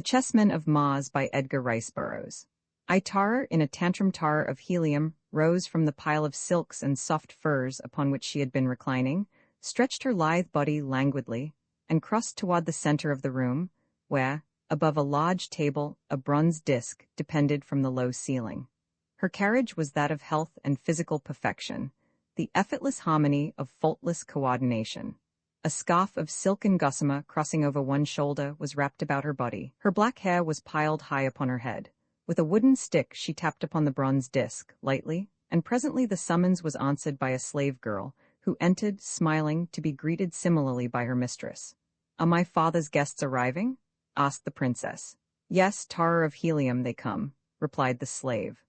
The Chessmen of Mars by Edgar Burroughs. Tara, in a tantrum tower of helium, rose from the pile of silks and soft furs upon which she had been reclining, stretched her lithe body languidly, and crossed toward the center of the room, where, above a large table, a bronze disc depended from the low ceiling. Her carriage was that of health and physical perfection, the effortless harmony of faultless coordination. A scarf of silken gossamer crossing over one shoulder was wrapped about her body. Her black hair was piled high upon her head. With a wooden stick she tapped upon the bronze disc, lightly, and presently the summons was answered by a slave girl, who entered, smiling, to be greeted similarly by her mistress. "Are my father's guests arriving?" asked the princess. "Yes, Tara of Helium, they come," replied the slave.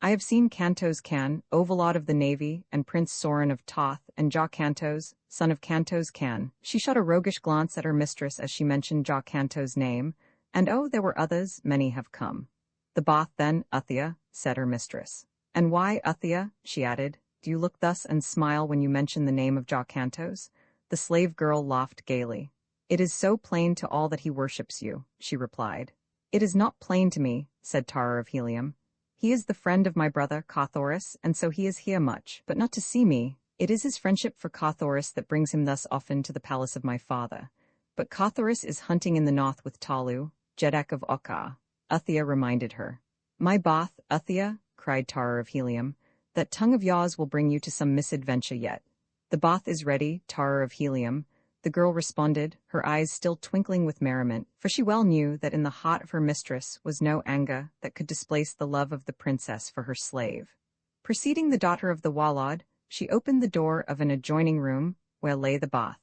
"I have seen Cantos Can, overlord of the navy, and Prince Sorin of Toth, and Ja Cantos, son of Cantos Can." She shot a roguish glance at her mistress as she mentioned Ja Cantos' name, and "Oh, there were others, many have come." "The Bath, then, Uthia," said her mistress. "And why, Uthia," she added, "do you look thus and smile when you mention the name of Ja Cantos?" The slave girl laughed gaily. "It is so plain to all that he worships you," she replied. "It is not plain to me," said Tara of Helium. "He is the friend of my brother Carthoris, and so he is here much, but not to see me. It is his friendship for Carthoris that brings him thus often to the palace of my father. But Carthoris is hunting in the north with Talu, Jeddak of Okkar," Uthia reminded her. "My Bath, Uthia," cried Tara of Helium, "that tongue of yours will bring you to some misadventure yet." "The bath is ready, Tara of Helium," the girl responded, her eyes still twinkling with merriment, for she well knew that in the heart of her mistress was no anger that could displace the love of the princess for her slave. Preceding the daughter of the warlord, she opened the door of an adjoining room where lay the bath,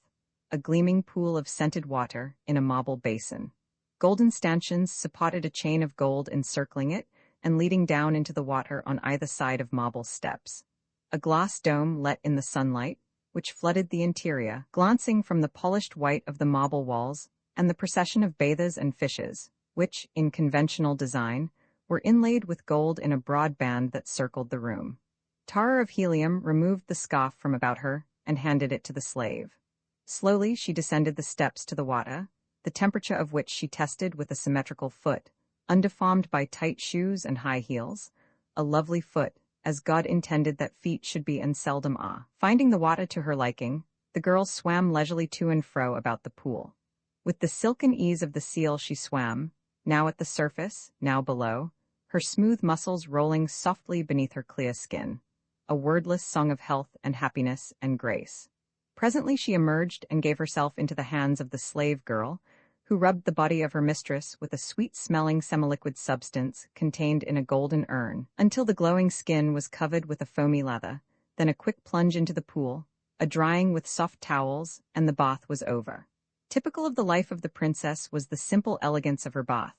a gleaming pool of scented water in a marble basin. Golden stanchions supported a chain of gold encircling it and leading down into the water on either side of marble steps. A glass dome let in the sunlight, which flooded the interior, glancing from the polished white of the marble walls and the procession of bathers and fishes, which, in conventional design, were inlaid with gold in a broad band that circled the room. Tara of Helium removed the scarf from about her and handed it to the slave. Slowly she descended the steps to the water, the temperature of which she tested with a symmetrical foot, undeformed by tight shoes and high heels, a lovely foot, as God intended that feet should be and seldom are. Finding the water to her liking, the girl swam leisurely to and fro about the pool. With the silken ease of the seal she swam, now at the surface, now below, her smooth muscles rolling softly beneath her clear skin, a wordless song of health and happiness and grace. Presently she emerged and gave herself into the hands of the slave girl, who rubbed the body of her mistress with a sweet-smelling semiliquid substance contained in a golden urn, until the glowing skin was covered with a foamy lather, then a quick plunge into the pool, a drying with soft towels, and the bath was over. Typical of the life of the princess was the simple elegance of her bath.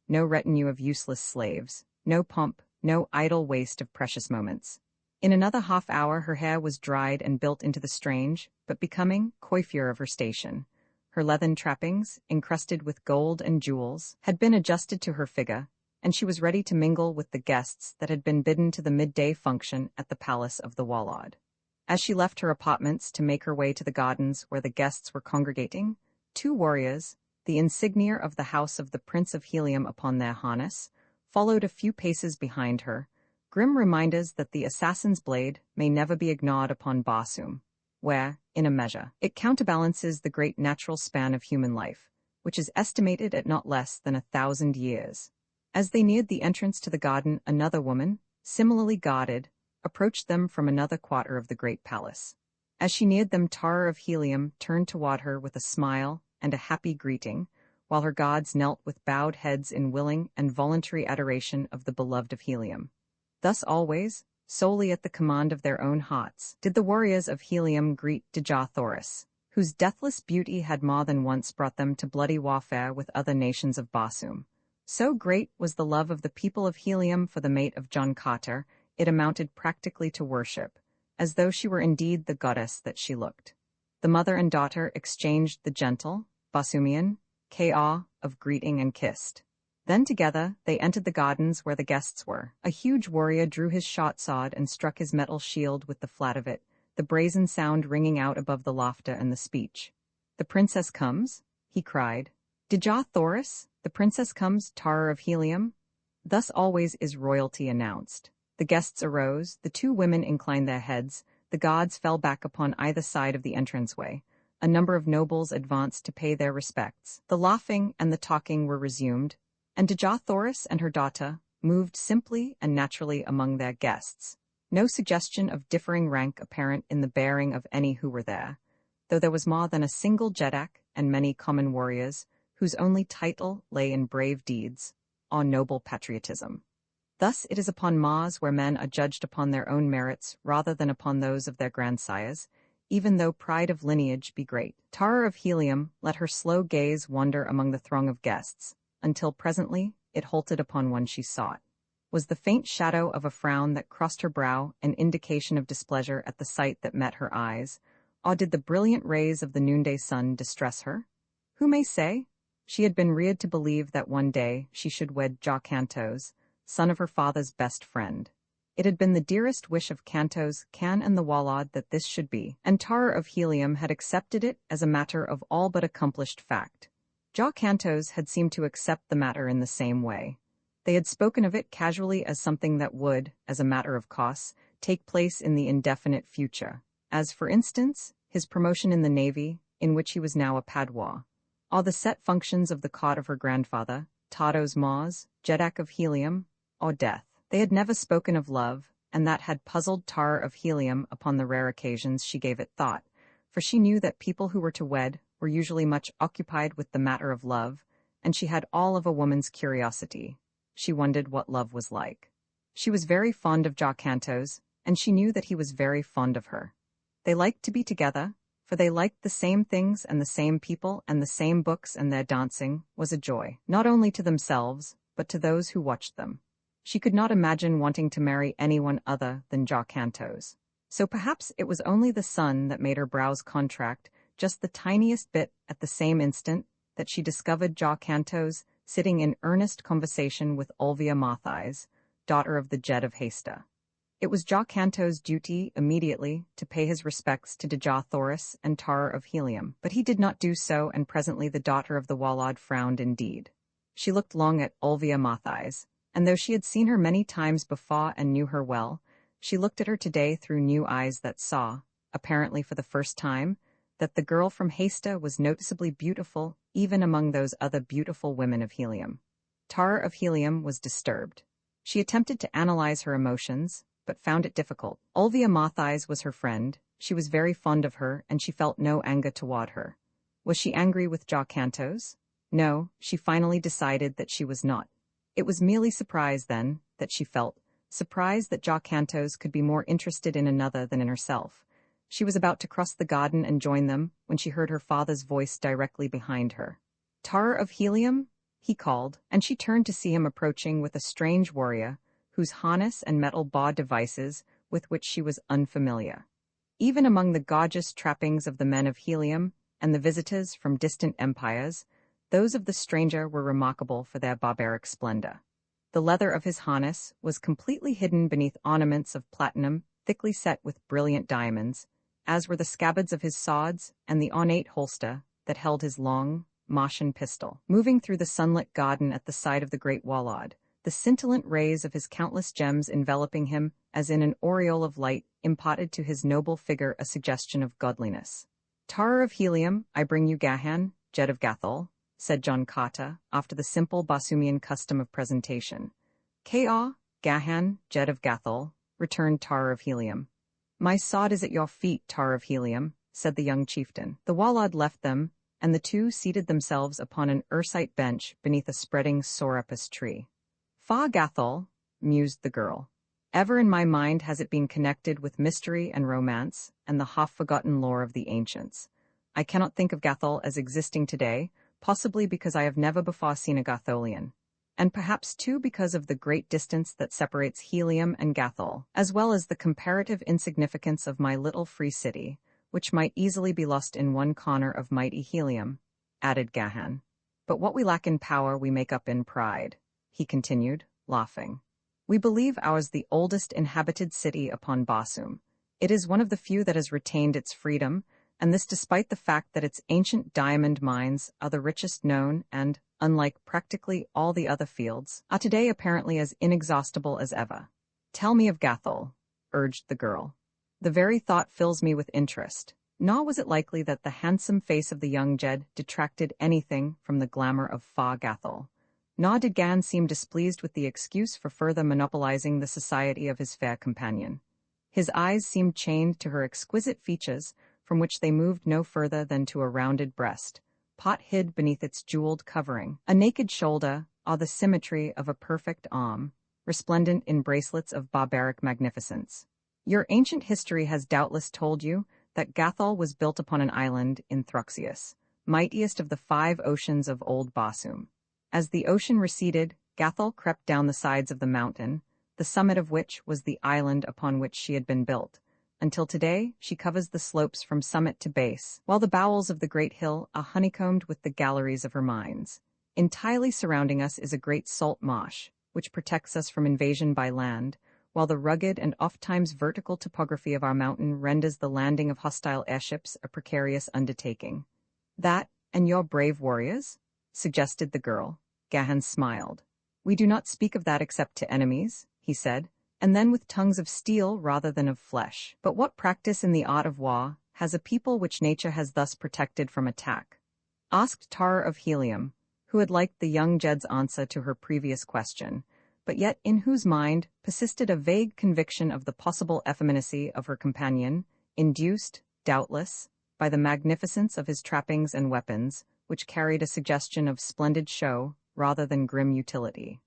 No retinue of useless slaves, no pomp, no idle waste of precious moments. In another half-hour her hair was dried and built into the strange, but becoming, coiffure of her station. Her leathern trappings, encrusted with gold and jewels, had been adjusted to her figure, and she was ready to mingle with the guests that had been bidden to the midday function at the palace of the warlord. As she left her apartments to make her way to the gardens where the guests were congregating, two warriors, the insignia of the house of the Prince of Helium upon their harness, followed a few paces behind her, grim reminders that the assassin's blade may never be ignored upon Barsoom, where, in a measure, it counterbalances the great natural span of human life, which is estimated at not less than 1,000 years. As they neared the entrance to the garden, another woman, similarly guarded, approached them from another quarter of the great palace. As she neared them, Tara of Helium turned toward her with a smile and a happy greeting, while her guards knelt with bowed heads in willing and voluntary adoration of the beloved of Helium. Thus always, solely at the command of their own hearts, did the warriors of Helium greet Dja Thoris, whose deathless beauty had more than once brought them to bloody warfare with other nations of Barsoom. So great was the love of the people of Helium for the mate of John Carter, it amounted practically to worship, as though she were indeed the goddess that she looked. The mother and daughter exchanged the gentle, Barsoomian, ka of greeting and kissed. Then together they entered the gardens where the guests were. A huge warrior drew his short sword and struck his metal shield with the flat of it, the brazen sound ringing out above the laughter and the speech. "The princess comes?" he cried. Dejah Thoris, the princess comes, Tara of Helium. Thus always is royalty announced. The guests arose, the two women inclined their heads, the gods fell back upon either side of the entranceway. A number of nobles advanced to pay their respects. The laughing and the talking were resumed, and Dejah Thoris and her daughter moved simply and naturally among their guests. No suggestion of differing rank apparent in the bearing of any who were there, though there was more than a single Jeddak and many common warriors, whose only title lay in brave deeds, or noble patriotism. Thus it is upon Mars where men are judged upon their own merits rather than upon those of their grandsires, even though pride of lineage be great. Tara of Helium let her slow gaze wander among the throng of guests, until presently it halted upon one she sought. Was the faint shadow of a frown that crossed her brow an indication of displeasure at the sight that met her eyes, or did the brilliant rays of the noonday sun distress her? Who may say? She had been reared to believe that one day she should wed Cantos, son of her father's best friend. It had been the dearest wish of Cantos, Can and the Wallad that this should be, and Tara of Helium had accepted it as a matter of all but accomplished fact. Cantos had seemed to accept the matter in the same way. They had spoken of it casually as something that would, as a matter of course, take place in the indefinite future, as, for instance, his promotion in the Navy, in which he was now a Padwa, or the set functions of the court of her grandfather, Tados Mars, Jeddak of Helium, or death. They had never spoken of love, and that had puzzled Tara of Helium upon the rare occasions she gave it thought, for she knew that people who were to wed were usually much occupied with the matter of love, and she had all of a woman's curiosity. She wondered what love was like. She was very fond of Cantos, and she knew that he was very fond of her. They liked to be together, for they liked the same things and the same people and the same books, and their dancing was a joy, not only to themselves, but to those who watched them. She could not imagine wanting to marry anyone other than Cantos. So perhaps it was only the sun that made her brows contract just the tiniest bit at the same instant that she discovered Cantos sitting in earnest conversation with Olvia Mathais, daughter of the Jed of Hesta. It was Cantos' duty immediately to pay his respects to Dejah Thoris and Tara of Helium, but he did not do so, and presently the daughter of the Wallad frowned indeed. She looked long at Olvia Mathais, and though she had seen her many times before and knew her well, she looked at her today through new eyes that saw, apparently for the first time, that the girl from Hesta was noticeably beautiful even among those other beautiful women of Helium. Tara of Helium was disturbed. She attempted to analyze her emotions, but found it difficult. Olvia Mathais was her friend, she was very fond of her, and she felt no anger toward her. Was she angry with Cantos? No, she finally decided that she was not. It was merely surprise, then, that she felt, surprise that Cantos could be more interested in another than in herself. She was about to cross the garden and join them when she heard her father's voice directly behind her. Tara of Helium? He called, and she turned to see him approaching with a strange warrior, whose harness and metal bar devices with which she was unfamiliar. Even among the gorgeous trappings of the men of Helium and the visitors from distant empires, those of the stranger were remarkable for their barbaric splendor. The leather of his harness was completely hidden beneath ornaments of platinum thickly set with brilliant diamonds, as were the scabbards of his swords and the ornate holster that held his long, Martian pistol. Moving through the sunlit garden at the side of the great Wallad, the scintillant rays of his countless gems enveloping him as in an aureole of light imparted to his noble figure a suggestion of godliness. Tara of Helium, I bring you Gahan, Jed of Gathol, said John Carter, after the simple Basumian custom of presentation. Ka, Gahan, Jed of Gathol, returned Tara of Helium. My sword is at your feet, Tara of Helium, said the young chieftain. The Wallad left them, and the two seated themselves upon an ursite bench beneath a spreading sorapus tree. Fa Gathol, mused the girl. Ever in my mind has it been connected with mystery and romance and the half-forgotten lore of the ancients. I cannot think of Gathol as existing today, possibly because I have never before seen a Gatholian, and perhaps too because of the great distance that separates Helium and Gathol, as well as the comparative insignificance of my little free city, which might easily be lost in one corner of mighty Helium, added Gahan. But what we lack in power we make up in pride, he continued, laughing. We believe ours the oldest inhabited city upon Basum. It is one of the few that has retained its freedom, and this despite the fact that its ancient diamond mines are the richest known and, unlike practically all the other fields, are today apparently as inexhaustible as ever. Tell me of Gathol, urged the girl. The very thought fills me with interest. Nor was it likely that the handsome face of the young Jed detracted anything from the glamour of Far Gathol. Nor did Gan seem displeased with the excuse for further monopolizing the society of his fair companion. His eyes seemed chained to her exquisite features, from which they moved no further than to a rounded breast, pot hid beneath its jeweled covering, a naked shoulder, or the symmetry of a perfect arm, resplendent in bracelets of barbaric magnificence. Your ancient history has doubtless told you that Gathol was built upon an island in Thruxius, mightiest of the 5 oceans of Old Barsoom. As the ocean receded, Gathol crept down the sides of the mountain, the summit of which was the island upon which she had been built. Until today, she covers the slopes from summit to base, while the bowels of the great hill are honeycombed with the galleries of her mines. Entirely surrounding us is a great salt marsh, which protects us from invasion by land, while the rugged and oft-times vertical topography of our mountain renders the landing of hostile airships a precarious undertaking. That, and your brave warriors? Suggested the girl. Gahan smiled. We do not speak of that except to enemies, he said, and then with tongues of steel rather than of flesh. But what practice in the art of war has a people which nature has thus protected from attack? Asked Tara of Helium, who had liked the young Jed's answer to her previous question, but yet in whose mind persisted a vague conviction of the possible effeminacy of her companion, induced, doubtless, by the magnificence of his trappings and weapons, which carried a suggestion of splendid show rather than grim utility.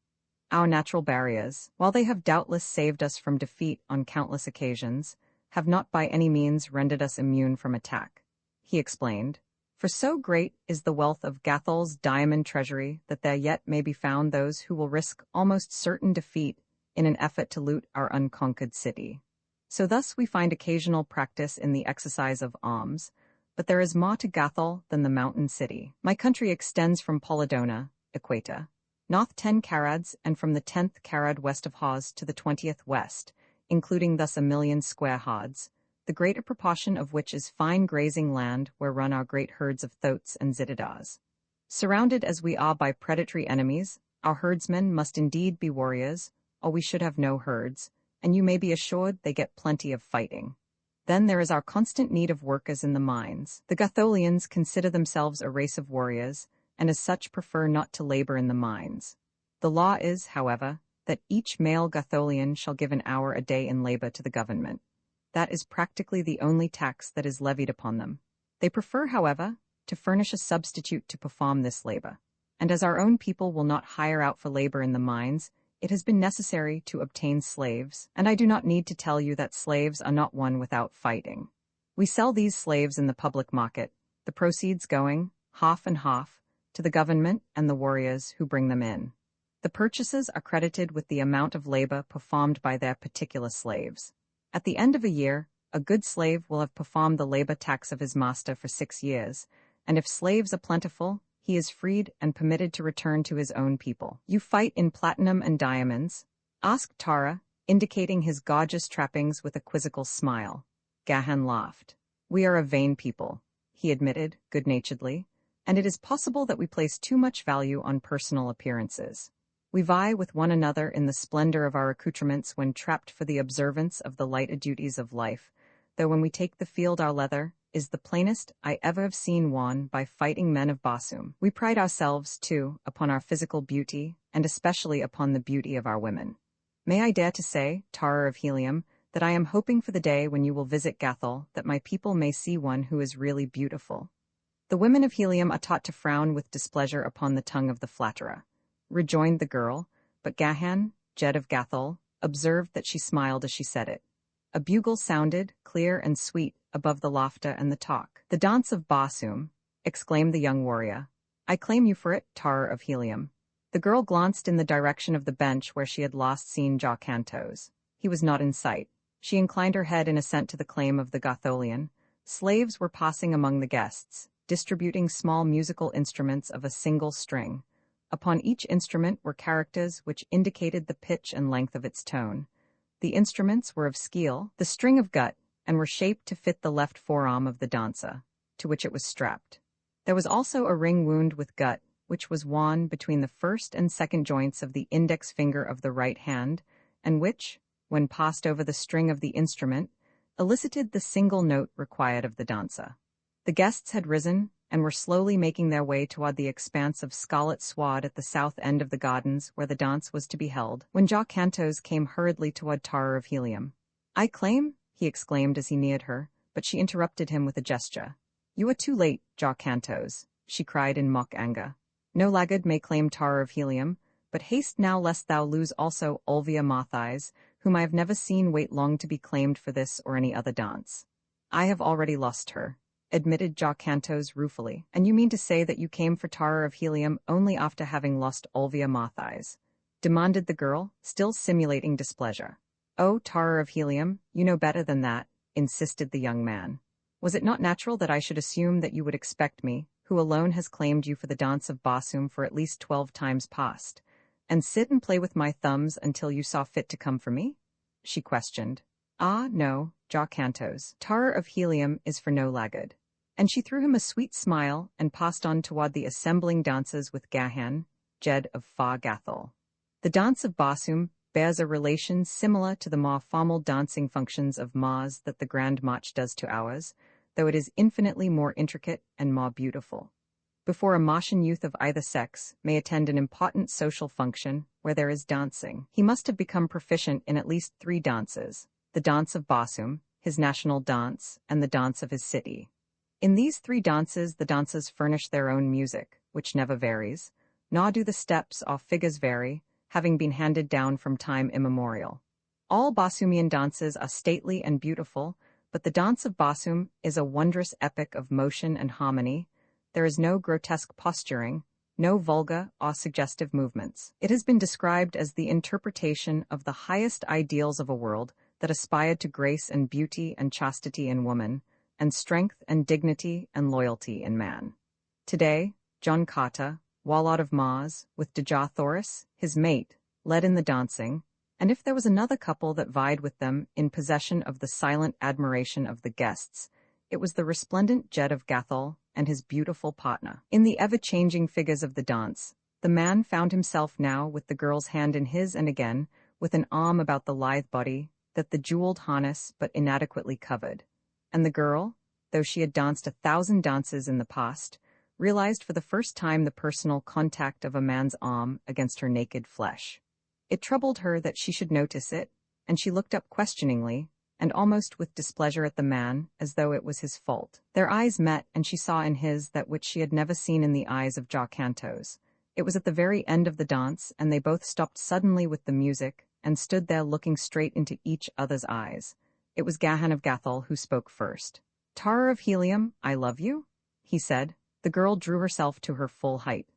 Our natural barriers, while they have doubtless saved us from defeat on countless occasions, have not by any means rendered us immune from attack, he explained. For so great is the wealth of Gathol's diamond treasury that there yet may be found those who will risk almost certain defeat in an effort to loot our unconquered city. So thus we find occasional practice in the exercise of arms, but there is more to Gathol than the mountain city. My country extends from Polydona, Equator, north 10 carads, and from the 10th carad west of Hawes to the 20th west, including thus 1,000,000 square haads, the greater proportion of which is fine grazing land where run our great herds of thoats and zitidars. Surrounded as we are by predatory enemies, our herdsmen must indeed be warriors, or we should have no herds, and you may be assured they get plenty of fighting. Then there is our constant need of workers in the mines. The Gatholians consider themselves a race of warriors, and as such prefer not to labor in the mines. The law is, however, that each male Gatholian shall give an hour a day in labor to the government. That is practically the only tax that is levied upon them. They prefer, however, to furnish a substitute to perform this labor, and as our own people will not hire out for labor in the mines, it has been necessary to obtain slaves, and I do not need to tell you that slaves are not won without fighting. We sell these slaves in the public market, the proceeds going, half and half, to the government and the warriors who bring them in. The purchases are credited with the amount of labor performed by their particular slaves. At the end of a year, a good slave will have performed the labor tax of his master for 6 years, and if slaves are plentiful, he is freed and permitted to return to his own people. You fight in platinum and diamonds? Asked Tara, indicating his gorgeous trappings with a quizzical smile. Gahan laughed. We are a vain people, he admitted, good-naturedly, and it is possible that we place too much value on personal appearances. We vie with one another in the splendor of our accoutrements when trapped for the observance of the lighter duties of life, though when we take the field our leather is the plainest I ever have seen worn by fighting men of Barsoom. We pride ourselves, too, upon our physical beauty, and especially upon the beauty of our women. May I dare to say, Tara of Helium, that I am hoping for the day when you will visit Gathol, that my people may see one who is really beautiful. The women of Helium are taught to frown with displeasure upon the tongue of the flatterer, rejoined the girl, but Gahan, Jed of Gathol, observed that she smiled as she said it. A bugle sounded, clear and sweet, above the laughter and the talk. The dance of Barsoom, exclaimed the young warrior. I claim you for it, Tara of Helium. The girl glanced in the direction of the bench where she had last seen Jaw Cantos. He was not in sight. She inclined her head in assent to the claim of the Gatholian. Slaves were passing among the guests, distributing small musical instruments of a single string. Upon each instrument were characters which indicated the pitch and length of its tone. The instruments were of skeel, the string of gut, and were shaped to fit the left forearm of the dancer, to which it was strapped. There was also a ring wound with gut, which was worn between the first and second joints of the index finger of the right hand, and which, when passed over the string of the instrument, elicited the single note required of the dancer. The guests had risen, and were slowly making their way toward the expanse of scarlet sward at the south end of the gardens where the dance was to be held, when Jock Cantos came hurriedly toward Tara of Helium. "I claim," he exclaimed as he neared her, but she interrupted him with a gesture. "You are too late, Jock Cantos," she cried in mock anger. "No laggard may claim Tara of Helium, but haste now lest thou lose also Olvia Marthies, whom I have never seen wait long to be claimed for this or any other dance." "I have already lost her," admitted Jock Cantos ruefully. "And you mean to say that you came for Tara of Helium only after having lost Olvia Marthies?" demanded the girl, still simulating displeasure. "Oh, Tara of Helium, you know better than that," insisted the young man. "Was it not natural that I should assume that you would expect me, who alone has claimed you for the dance of Barsoom for at least 12 times past, and sit and play with my thumbs until you saw fit to come for me?" she questioned. "Ah, no, Jock Cantos, Tara of Helium is for no laggard." And she threw him a sweet smile and passed on toward the assembling dancers with Gahan, Jed of Far Gathol. The dance of Barsoom bears a relation similar to the more formal dancing functions of Mars that the Grand March does to ours, though it is infinitely more intricate and more beautiful. Before a Martian youth of either sex may attend an important social function where there is dancing, he must have become proficient in at least 3 dances: the dance of Barsoom, his national dance, and the dance of his city. In these 3 dances the dancers furnish their own music, which never varies, nor do the steps or figures vary, having been handed down from time immemorial. All Barsoomian dances are stately and beautiful, but the dance of Barsoom is a wondrous epic of motion and harmony. There is no grotesque posturing, no vulgar or suggestive movements. It has been described as the interpretation of the highest ideals of a world that aspired to grace and beauty and chastity in woman, and strength and dignity and loyalty in man. Today, John Carter, warlord of Mars, with Dejah Thoris, his mate, led in the dancing, and if there was another couple that vied with them in possession of the silent admiration of the guests, it was the resplendent Jed of Gathol and his beautiful partner. In the ever-changing figures of the dance, the man found himself now with the girl's hand in his and again, with an arm about the lithe body that the jeweled harness but inadequately covered. And the girl, though she had danced 1,000 dances in the past, realized for the first time the personal contact of a man's arm against her naked flesh. It troubled her that she should notice it, and she looked up questioningly, and almost with displeasure at the man, as though it was his fault. Their eyes met, and she saw in his that which she had never seen in the eyes of Jock Cantos. It was at the very end of the dance, and they both stopped suddenly with the music, and stood there looking straight into each other's eyes. It was Gahan of Gathol who spoke first. "Tara of Helium, I love you," he said. The girl drew herself to her full height.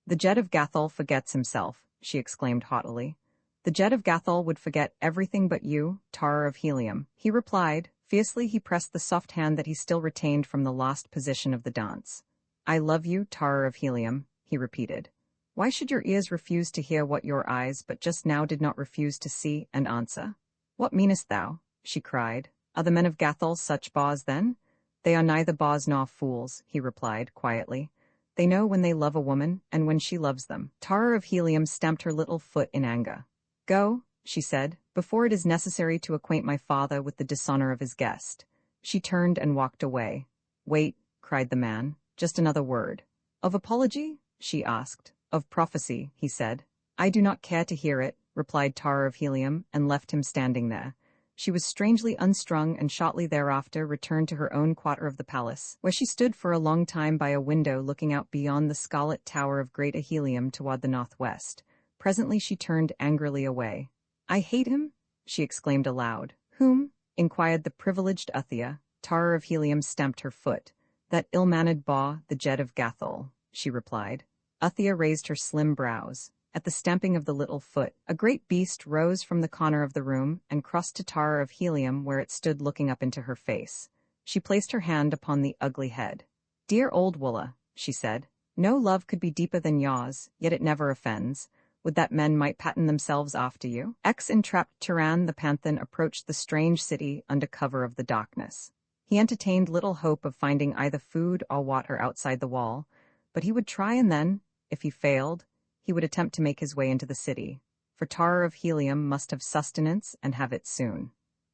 "The Jed of Gathol forgets himself," she exclaimed haughtily. "The Jed of Gathol would forget everything but you, Tara of Helium," he replied. Fiercely he pressed the soft hand that he still retained from the last position of the dance. "I love you, Tara of Helium," he repeated. "Why should your ears refuse to hear what your eyes but just now did not refuse to see and answer?" "What meanest thou?" she cried. "Are the men of Gathol such bars then?" "They are neither bars nor fools," he replied quietly. "They know when they love a woman and when she loves them." Tara of Helium stamped her little foot in anger. "Go," she said, "before it is necessary to acquaint my father with the dishonor of his guest." She turned and walked away. "Wait," cried the man, "just another word." "Of apology?" she asked. "Of prophecy," he said. "I do not care to hear it," replied Tara of Helium, and left him standing there. She was strangely unstrung and shortly thereafter returned to her own quarter of the palace, where she stood for a long time by a window looking out beyond the scarlet tower of Great Ahelium toward the northwest. Presently she turned angrily away. "I hate him?" she exclaimed aloud. "Whom?" inquired the privileged Uthia. Tara of Helium stamped her foot. "That ill-mannered Ba, the Jed of Gathol," she replied. Uthia raised her slim brows. At the stamping of the little foot, a great beast rose from the corner of the room and crossed to Tara of Helium where it stood looking up into her face. She placed her hand upon the ugly head. "Dear old Woola," she said, "no love could be deeper than yours, yet it never offends. Would that men might pattern themselves after you? Ex-entrapped Turan the Panthan approached the strange city under cover of the darkness. He entertained little hope of finding either food or water outside the wall, but he would try, and then, if he failed, he would attempt to make his way into the city, for Tara of Helium must have sustenance and have it soon.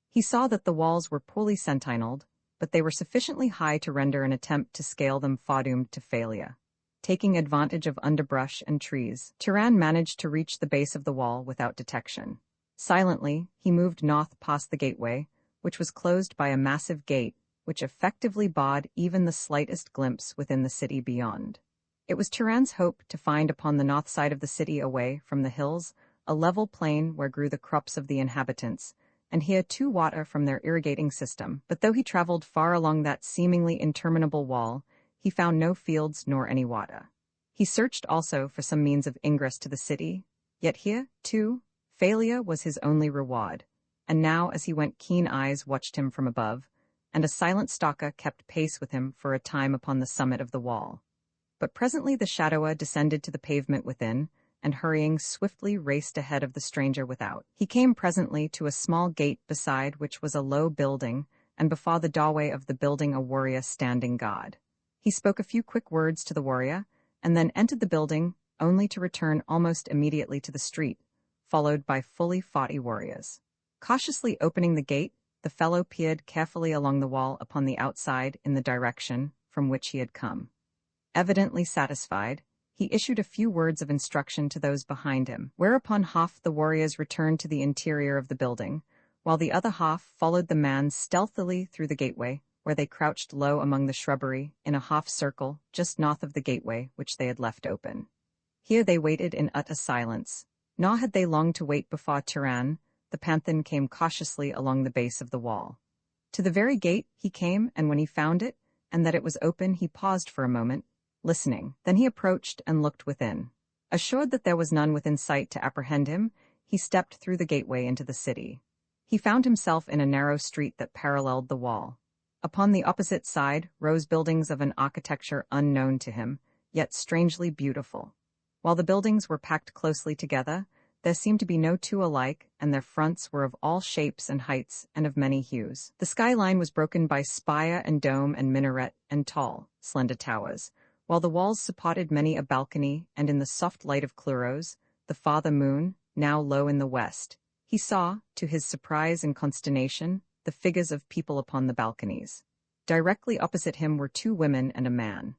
He saw that the walls were poorly sentineled, but they were sufficiently high to render an attempt to scale them foredoomed to failure. Taking advantage of underbrush and trees, Turan managed to reach the base of the wall without detection. Silently, he moved north past the gateway, which was closed by a massive gate, which effectively barred even the slightest glimpse within the city beyond. It was Turan's hope to find upon the north side of the city, away from the hills, a level plain where grew the crops of the inhabitants, and here too water from their irrigating system. But though he traveled far along that seemingly interminable wall, he found no fields nor any water. He searched also for some means of ingress to the city, yet here, too, failure was his only reward, and now as he went keen eyes watched him from above, and a silent stalker kept pace with him for a time upon the summit of the wall. But presently the shadower descended to the pavement within, and hurrying swiftly raced ahead of the stranger without. He came presently to a small gate beside which was a low building, and before the doorway of the building a warrior standing guard. He spoke a few quick words to the warrior, and then entered the building, only to return almost immediately to the street, followed by fully 40 warriors. Cautiously opening the gate, the fellow peered carefully along the wall upon the outside in the direction from which he had come. Evidently satisfied, he issued a few words of instruction to those behind him, whereupon half the warriors returned to the interior of the building, while the other half followed the man stealthily through the gateway, where they crouched low among the shrubbery in a half-circle just north of the gateway which they had left open. Here they waited in utter silence, nor had they long to wait before Turan, the Panthan, came cautiously along the base of the wall. To the very gate he came, and when he found it, and that it was open, he paused for a moment, listening. Then he approached and looked within. Assured that there was none within sight to apprehend him, he stepped through the gateway into the city. He found himself in a narrow street that paralleled the wall. Upon the opposite side rose buildings of an architecture unknown to him, yet strangely beautiful. While the buildings were packed closely together, there seemed to be no two alike, and their fronts were of all shapes and heights and of many hues. The skyline was broken by spire and dome and minaret and tall, slender towers, while the walls supported many a balcony, and in the soft light of Cluros, the father moon, now low in the west, he saw, to his surprise and consternation, the figures of people upon the balconies. Directly opposite him were 2 women and a man.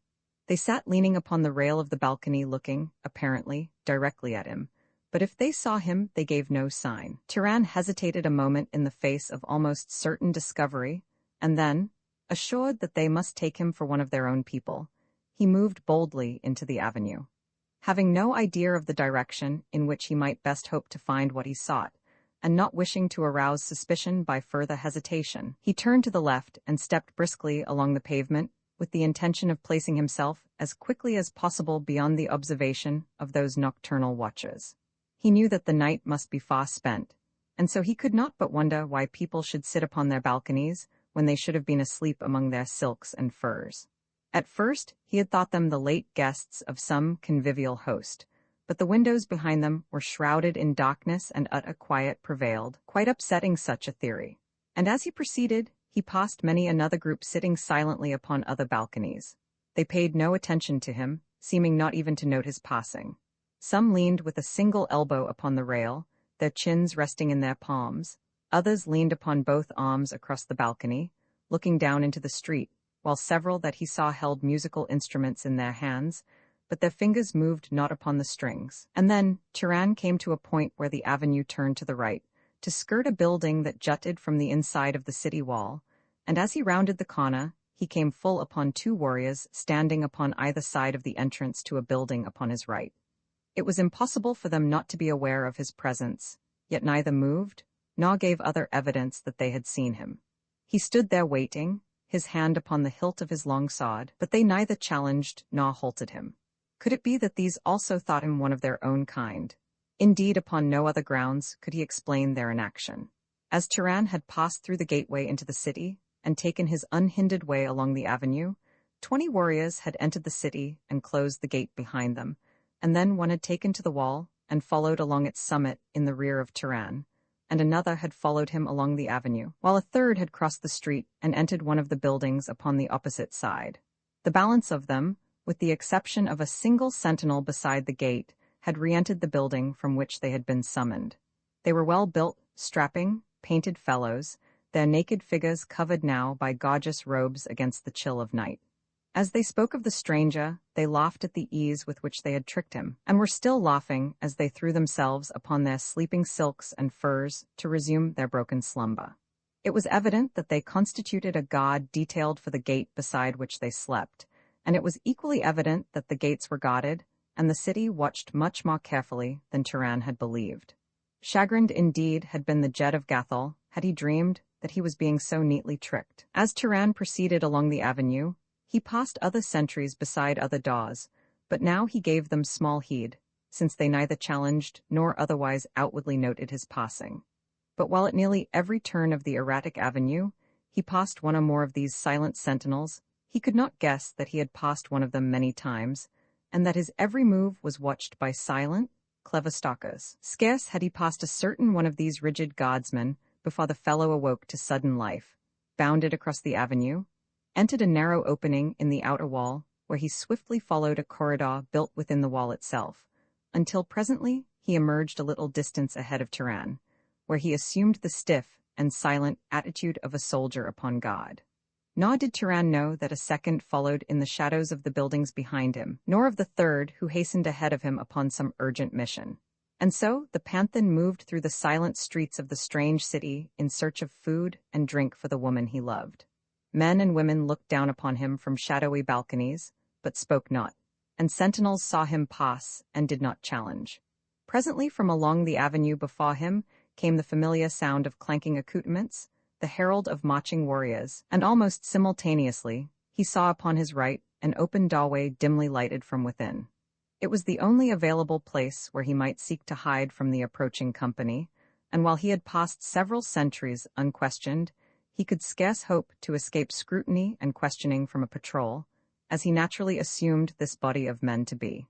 They sat leaning upon the rail of the balcony, looking, apparently, directly at him, but if they saw him, they gave no sign. Turan hesitated a moment in the face of almost certain discovery, and then, assured that they must take him for one of their own people, he moved boldly into the avenue. Having no idea of the direction in which he might best hope to find what he sought, and not wishing to arouse suspicion by further hesitation, he turned to the left and stepped briskly along the pavement with the intention of placing himself as quickly as possible beyond the observation of those nocturnal watchers. He knew that the night must be far spent, and so he could not but wonder why people should sit upon their balconies when they should have been asleep among their silks and furs. At first, he had thought them the late guests of some convivial host, but the windows behind them were shrouded in darkness and utter quiet prevailed, quite upsetting such a theory. And as he proceeded, he passed many another group sitting silently upon other balconies. They paid no attention to him, seeming not even to note his passing. Some leaned with a single elbow upon the rail, their chins resting in their palms. Others leaned upon both arms across the balcony, looking down into the street, while several that he saw held musical instruments in their hands, but their fingers moved not upon the strings. And then Turan came to a point where the avenue turned to the right, to skirt a building that jutted from the inside of the city wall, and as he rounded the corner, he came full upon 2 warriors standing upon either side of the entrance to a building upon his right. It was impossible for them not to be aware of his presence, yet neither moved, nor gave other evidence that they had seen him. He stood there waiting, his hand upon the hilt of his long sword, but they neither challenged nor halted him. Could it be that these also thought him one of their own kind? Indeed, upon no other grounds could he explain their inaction. As Turan had passed through the gateway into the city, and taken his unhindered way along the avenue, 20 warriors had entered the city and closed the gate behind them, and then one had taken to the wall, and followed along its summit in the rear of Turan, and another had followed him along the avenue, while a third had crossed the street and entered one of the buildings upon the opposite side. The balance of them, with the exception of a single sentinel beside the gate, had re-entered the building from which they had been summoned. They were well-built, strapping, painted fellows, their naked figures covered now by gorgeous robes against the chill of night. As they spoke of the stranger, they laughed at the ease with which they had tricked him, and were still laughing as they threw themselves upon their sleeping silks and furs to resume their broken slumber. It was evident that they constituted a guard detailed for the gate beside which they slept, and it was equally evident that the gates were guarded, and the city watched much more carefully than Turan had believed. Chagrined indeed had been the Jed of Gathol, had he dreamed that he was being so neatly tricked. As Turan proceeded along the avenue, he passed other sentries beside other doors, but now he gave them small heed, since they neither challenged nor otherwise outwardly noted his passing. But while at nearly every turn of the erratic avenue he passed one or more of these silent sentinels, he could not guess that he had passed one of them many times, and that his every move was watched by silent, clever stalkers. Scarce had he passed a certain one of these rigid guardsmen before the fellow awoke to sudden life, bounded across the avenue, entered a narrow opening in the outer wall, where he swiftly followed a corridor built within the wall itself, until presently he emerged a little distance ahead of Turan, where he assumed the stiff and silent attitude of a soldier upon guard. Nor did Turan know that a second followed in the shadows of the buildings behind him, nor of the third who hastened ahead of him upon some urgent mission. And so the panthan moved through the silent streets of the strange city in search of food and drink for the woman he loved. Men and women looked down upon him from shadowy balconies, but spoke not, and sentinels saw him pass and did not challenge. Presently from along the avenue before him came the familiar sound of clanking accoutrements, the herald of marching warriors, and almost simultaneously he saw upon his right an open doorway dimly lighted from within. It was the only available place where he might seek to hide from the approaching company, and while he had passed several sentries unquestioned, he could scarce hope to escape scrutiny and questioning from a patrol, as he naturally assumed this body of men to be.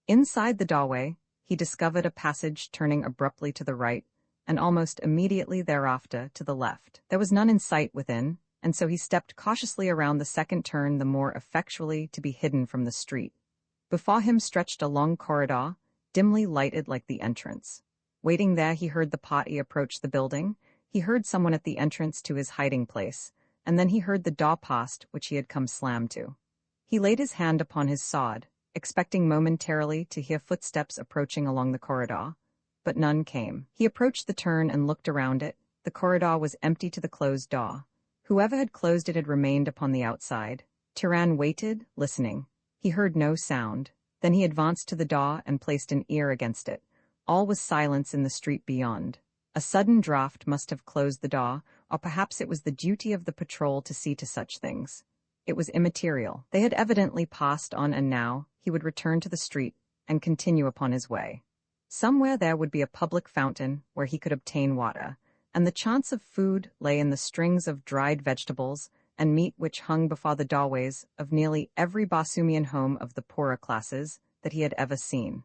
Inside the doorway, he discovered a passage turning abruptly to the right, and almost immediately thereafter to the left. There was none in sight within, and so he stepped cautiously around the second turn the more effectually to be hidden from the street. Before him stretched a long corridor, dimly lighted like the entrance. Waiting there, he heard the party approach the building. He heard someone at the entrance to his hiding place, and then he heard the door past which he had come slam to. He laid his hand upon his sword, expecting momentarily to hear footsteps approaching along the corridor, but none came. He approached the turn and looked around it. The corridor was empty to the closed door. Whoever had closed it had remained upon the outside. Turan waited, listening. He heard no sound. Then he advanced to the door and placed an ear against it. All was silence in the street beyond. A sudden draught must have closed the door, or perhaps it was the duty of the patrol to see to such things. It was immaterial. They had evidently passed on, and now he would return to the street and continue upon his way. Somewhere there would be a public fountain where he could obtain water, and the chance of food lay in the strings of dried vegetables and meat which hung before the doorways of nearly every Basumian home of the poorer classes that he had ever seen.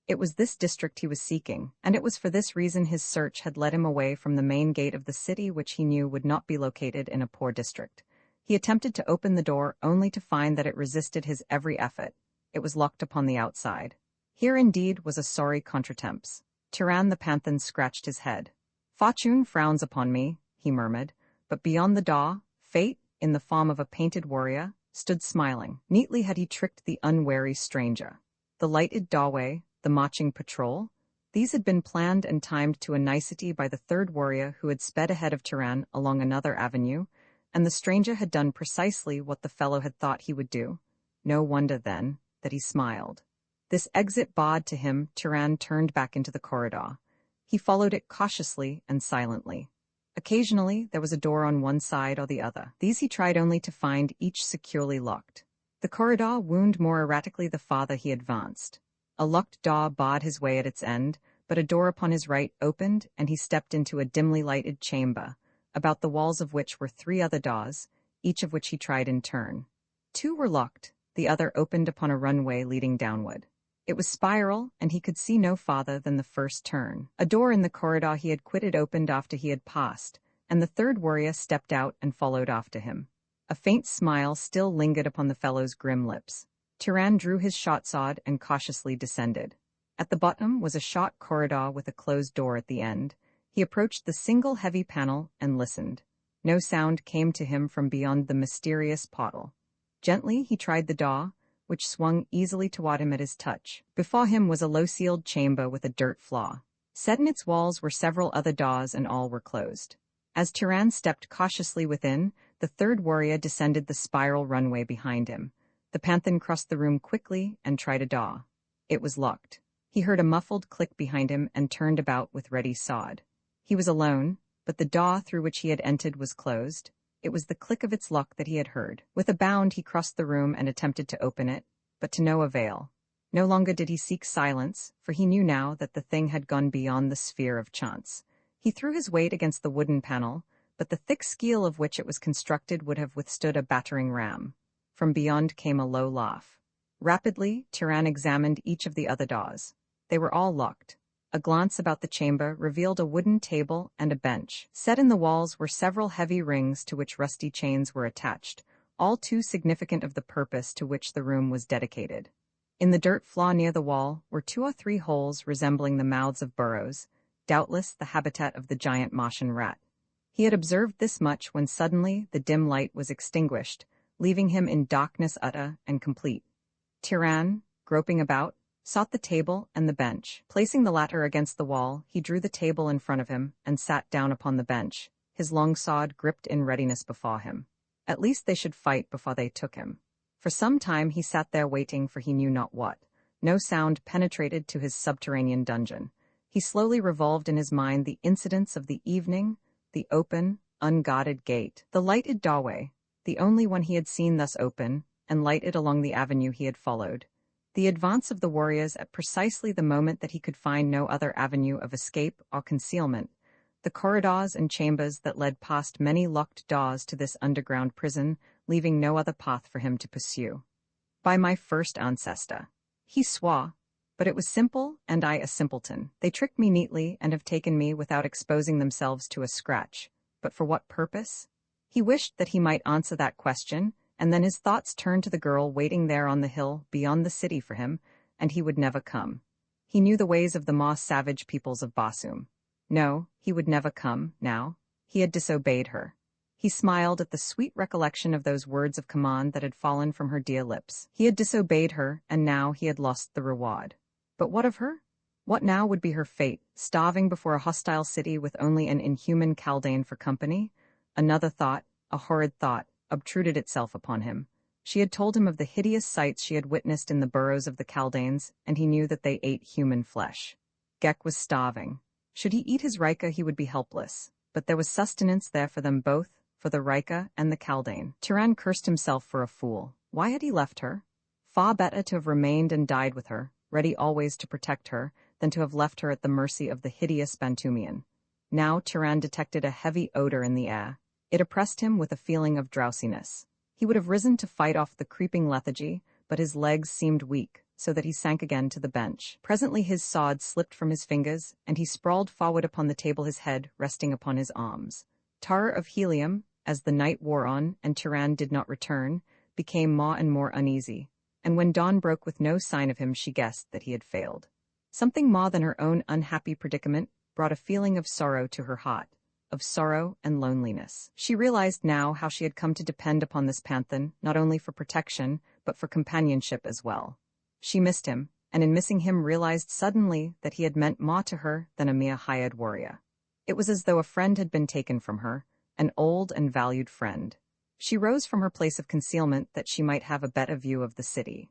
It was this district he was seeking, and it was for this reason his search had led him away from the main gate of the city, which he knew would not be located in a poor district. He attempted to open the door only to find that it resisted his every effort. It was locked upon the outside. Here indeed was a sorry contretemps. Turan the panthan scratched his head. "Fortune frowns upon me," he murmured, but beyond the door, fate, in the form of a painted warrior, stood smiling. Neatly had he tricked the unwary stranger. The lighted doorway, the marching patrol, these had been planned and timed to a nicety by the third warrior who had sped ahead of Turan along another avenue, and the stranger had done precisely what the fellow had thought he would do. No wonder, then, that he smiled. This exit barred to him, Turan turned back into the corridor. He followed it cautiously and silently. Occasionally there was a door on one side or the other. These he tried only to find each securely locked. The corridor wound more erratically the farther he advanced. A locked door barred his way at its end, but a door upon his right opened, and he stepped into a dimly lighted chamber, about the walls of which were 3 other doors, each of which he tried in turn. 2 were locked, the other opened upon a runway leading downward. It was spiral, and he could see no farther than the first turn. A door in the corridor he had quitted opened after he had passed, and the third warrior stepped out and followed after him. A faint smile still lingered upon the fellow's grim lips. Turan drew his short sword and cautiously descended. At the bottom was a short corridor with a closed door at the end. He approached the single heavy panel and listened. No sound came to him from beyond the mysterious portal. Gently he tried the door, which swung easily toward him at his touch. Before him was a low-ceiled chamber with a dirt floor. Set in its walls were several other doors, and all were closed. As Turan stepped cautiously within, the third warrior descended the spiral runway behind him. The panthan crossed the room quickly and tried a door. It was locked. He heard a muffled click behind him and turned about with ready sword. He was alone, but the door through which he had entered was closed. It was the click of its lock that he had heard. With a bound he crossed the room and attempted to open it, but to no avail. No longer did he seek silence, for he knew now that the thing had gone beyond the sphere of chance. He threw his weight against the wooden panel, but the thick steel of which it was constructed would have withstood a battering ram. From beyond came a low laugh. Rapidly, Turan examined each of the other doors. They were all locked. A glance about the chamber revealed a wooden table and a bench. Set in the walls were several heavy rings to which rusty chains were attached, all too significant of the purpose to which the room was dedicated. In the dirt floor near the wall were 2 or 3 holes resembling the mouths of burrows, doubtless the habitat of the giant Martian rat. He had observed this much when suddenly the dim light was extinguished, leaving him in darkness utter and complete. Turan, groping about, sought the table and the bench. Placing the latter against the wall, he drew the table in front of him and sat down upon the bench, his long sword gripped in readiness before him. At least they should fight before they took him. For some time he sat there waiting for he knew not what. No sound penetrated to his subterranean dungeon. He slowly revolved in his mind the incidents of the evening, the open, unguarded gate, the lighted doorway, the only one he had seen thus open, and lighted along the avenue he had followed. The advance of the warriors at precisely the moment that he could find no other avenue of escape or concealment, the corridors and chambers that led past many locked doors to this underground prison, leaving no other path for him to pursue. By my first ancestor, he swore, but it was simple, and I a simpleton. They tricked me neatly and have taken me without exposing themselves to a scratch. But for what purpose? He wished that he might answer that question, and then his thoughts turned to the girl waiting there on the hill beyond the city for him, and he would never come. He knew the ways of the more savage peoples of Basum. No, he would never come, now. He had disobeyed her. He smiled at the sweet recollection of those words of command that had fallen from her dear lips. He had disobeyed her, and now he had lost the reward. But what of her? What now would be her fate, starving before a hostile city with only an inhuman Chaldean for company? Another thought, a horrid thought, obtruded itself upon him. She had told him of the hideous sights she had witnessed in the burrows of the Chaldaeans, and he knew that they ate human flesh. Gek was starving. Should he eat his Rika, he would be helpless. But there was sustenance there for them both, for the Rika and the Chaldean. Turan cursed himself for a fool. Why had he left her? Far better to have remained and died with her, ready always to protect her, than to have left her at the mercy of the hideous Bantumian. Now Turan detected a heavy odor in the air. It oppressed him with a feeling of drowsiness. He would have risen to fight off the creeping lethargy, but his legs seemed weak, so that he sank again to the bench. Presently his sword slipped from his fingers, and he sprawled forward upon the table, his head resting upon his arms. Terror of Helium, as the night wore on and Turan did not return, became more and more uneasy, and when dawn broke with no sign of him, she guessed that he had failed. Something more than her own unhappy predicament brought a feeling of sorrow to her heart, of sorrow and loneliness. She realized now how she had come to depend upon this panthan, not only for protection, but for companionship as well. She missed him, and in missing him realized suddenly that he had meant more to her than a mere hired warrior. It was as though a friend had been taken from her, an old and valued friend. She rose from her place of concealment that she might have a better view of the city.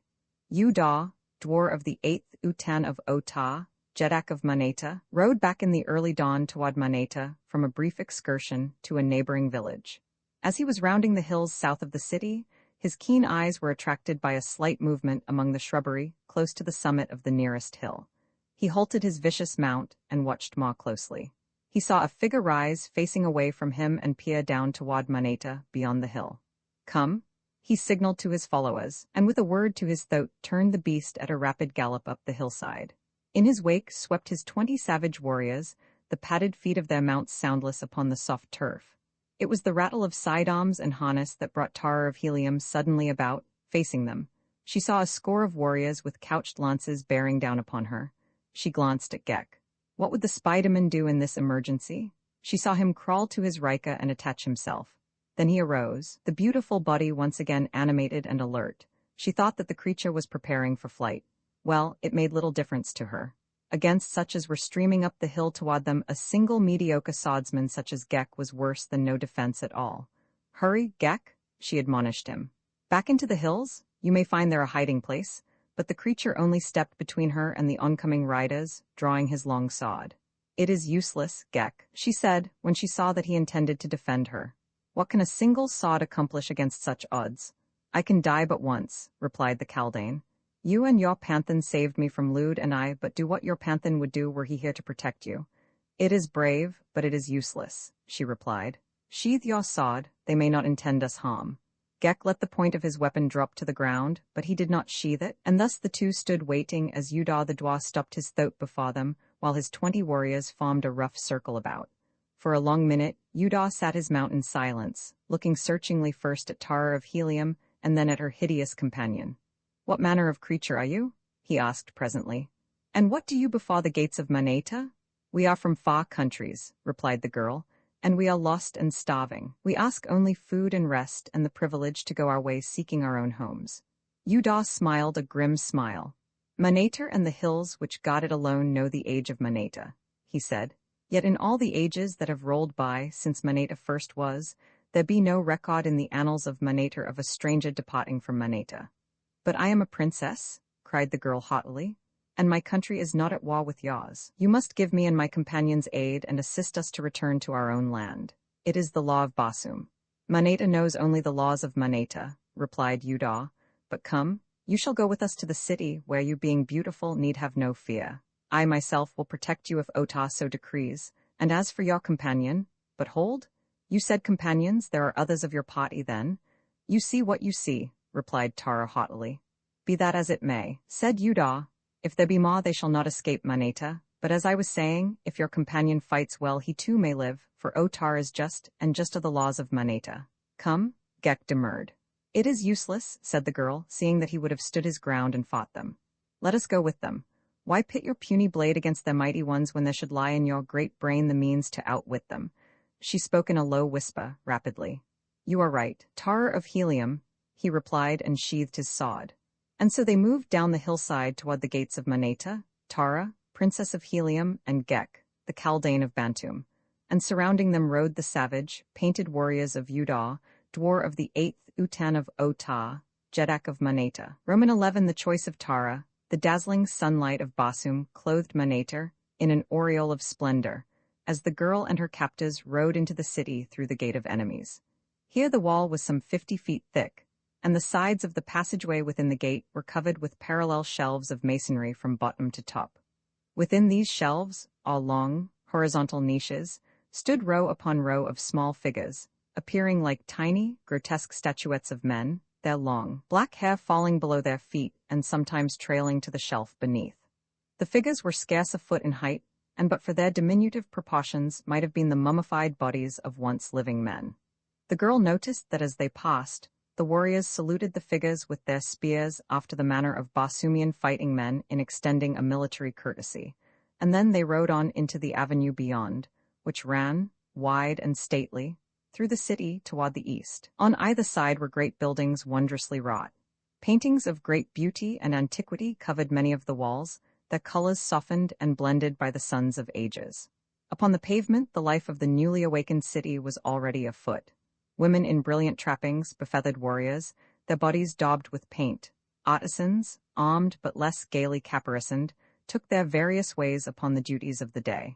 Uda, dwar of the 8th Utan of Ota, Jedak of Maneta, rode back in the early dawn toward Maneta from a brief excursion to a neighboring village. As he was rounding the hills south of the city, his keen eyes were attracted by a slight movement among the shrubbery close to the summit of the nearest hill. He halted his vicious mount and watched more closely. He saw a figure rise facing away from him and peer down toward Maneta beyond the hill. Come, He signaled to his followers, and with a word to his thoat turned the beast at a rapid gallop up the hillside. In his wake swept his 20 savage warriors, the padded feet of their mounts soundless upon the soft turf. It was the rattle of sidearms and harness that brought Tara of Helium suddenly about, facing them. She saw a score of warriors with couched lances bearing down upon her. She glanced at Gek. What would the Spiderman do in this emergency? She saw him crawl to his Rika and attach himself. Then he arose, the beautiful body once again animated and alert. She thought that the creature was preparing for flight. Well, it made little difference to her. Against such as were streaming up the hill toward them, a single mediocre swordsman such as Gek was worse than no defense at all. "Hurry, Gek," she admonished him. "Back into the hills? You may find there a hiding place." But the creature only stepped between her and the oncoming riders, drawing his long sword. "It is useless, Gek," she said, when she saw that he intended to defend her. "What can a single sword accomplish against such odds?" "I can die but once," replied the Kaldane. "You and your panthan saved me from Lude and I, but do what your panthan would do were he here to protect you." "It is brave, but it is useless," she replied. "Sheathe your sword, they may not intend us harm." Gek let the point of his weapon drop to the ground, but he did not sheathe it, and thus the two stood waiting as Udar the dwarf stopped his thoat before them, while his 20 warriors formed a rough circle about. For a long minute, Udar sat his mount in silence, looking searchingly first at Tara of Helium and then at her hideous companion. "What manner of creature are you?" he asked presently. "And what do you before the gates of Maneta?" "We are from far countries," replied the girl, "and we are lost and starving. We ask only food and rest and the privilege to go our way seeking our own homes." Udar smiled a grim smile. "Maneta and the hills which guard it alone know the age of Maneta," he said. "Yet in all the ages that have rolled by since Maneta first was, there be no record in the annals of Maneta of a stranger departing from Maneta." "But I am a princess," cried the girl haughtily, "and my country is not at war with yours. You must give me and my companions aid and assist us to return to our own land. It is the law of Basum." "Maneta knows only the laws of Maneta," replied Udar. "But come, you shall go with us to the city, where you being beautiful need have no fear. I myself will protect you if Otah so decrees, and as for your companion— But hold! You said companions, there are others of your party then?" "You see what you see," replied Tara haughtily. "Be that as it may," said Udar. "If there be more, they shall not escape Maneta. But as I was saying, if your companion fights well, he too may live, for Otar is just, and just are the laws of Maneta. Come." Gek demurred. "It is useless," said the girl, seeing that he would have stood his ground and fought them. "Let us go with them. Why pit your puny blade against their mighty ones when there should lie in your great brain the means to outwit them?" She spoke in a low whisper, rapidly. "You are right, Tara of Helium," he replied and sheathed his sword. And so they moved down the hillside toward the gates of Maneta, Tara, Princess of Helium, and Gek, the Kaldane of Bantum. And surrounding them rode the savage, painted warriors of Udar, Dwar of the 8th Utan of Otah, Jedak of Maneta. Roman 11 The choice of Tara, the dazzling sunlight of Basum clothed Maneta in an aureole of splendor, as the girl and her captives rode into the city through the gate of enemies. Here the wall was some 50 feet thick, and the sides of the passageway within the gate were covered with parallel shelves of masonry from bottom to top. Within these shelves, all long, horizontal niches, stood row upon row of small figures, appearing like tiny, grotesque statuettes of men, their long, black hair falling below their feet and sometimes trailing to the shelf beneath. The figures were scarce a foot in height, and but for their diminutive proportions might have been the mummified bodies of once living men. The girl noticed that as they passed, the warriors saluted the figures with their spears after the manner of Basumian fighting men in extending a military courtesy, and then they rode on into the avenue beyond, which ran, wide and stately, through the city toward the east. On either side were great buildings wondrously wrought. Paintings of great beauty and antiquity covered many of the walls, their colors softened and blended by the suns of ages. Upon the pavement the life of the newly awakened city was already afoot. Women in brilliant trappings, befeathered warriors, their bodies daubed with paint, artisans, armed but less gaily caparisoned, took their various ways upon the duties of the day.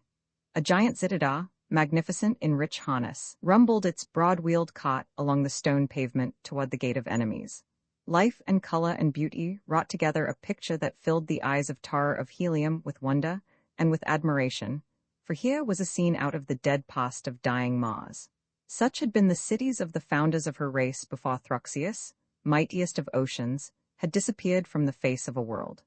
A giant zitadar, magnificent in rich harness, rumbled its broad-wheeled cart along the stone pavement toward the gate of enemies. Life and color and beauty wrought together a picture that filled the eyes of Tara of Helium with wonder and with admiration, for here was a scene out of the dead past of dying Mars. Such had been the cities of the founders of her race before Throxius, mightiest of oceans, had disappeared from the face of a world.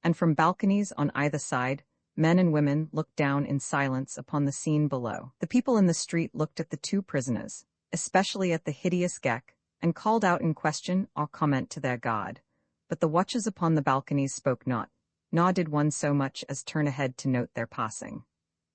And from balconies on either side, men and women looked down in silence upon the scene below. The people in the street looked at the two prisoners, especially at the hideous Gek, and called out in question or comment to their god. But the watchers upon the balconies spoke not, nor did one so much as turn ahead to note their passing.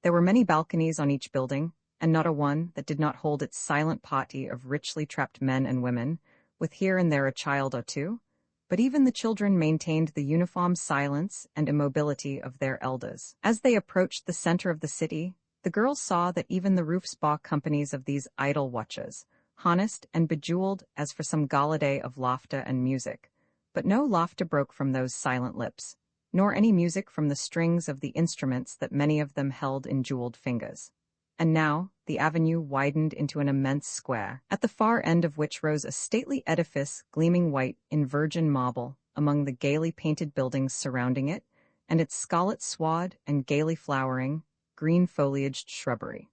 There were many balconies on each building, and not a one that did not hold its silent party of richly trapped men and women, with here and there a child or two, but even the children maintained the uniform silence and immobility of their elders. As they approached the center of the city, the girls saw that even the roofs bore companies of these idle watchers, harnessed and bejeweled as for some gala day of laughter and music. But no laughter broke from those silent lips, nor any music from the strings of the instruments that many of them held in jeweled fingers. And now, the avenue widened into an immense square, at the far end of which rose a stately edifice gleaming white in virgin marble among the gaily painted buildings surrounding it, and its scarlet sward and gaily flowering, green-foliaged shrubbery.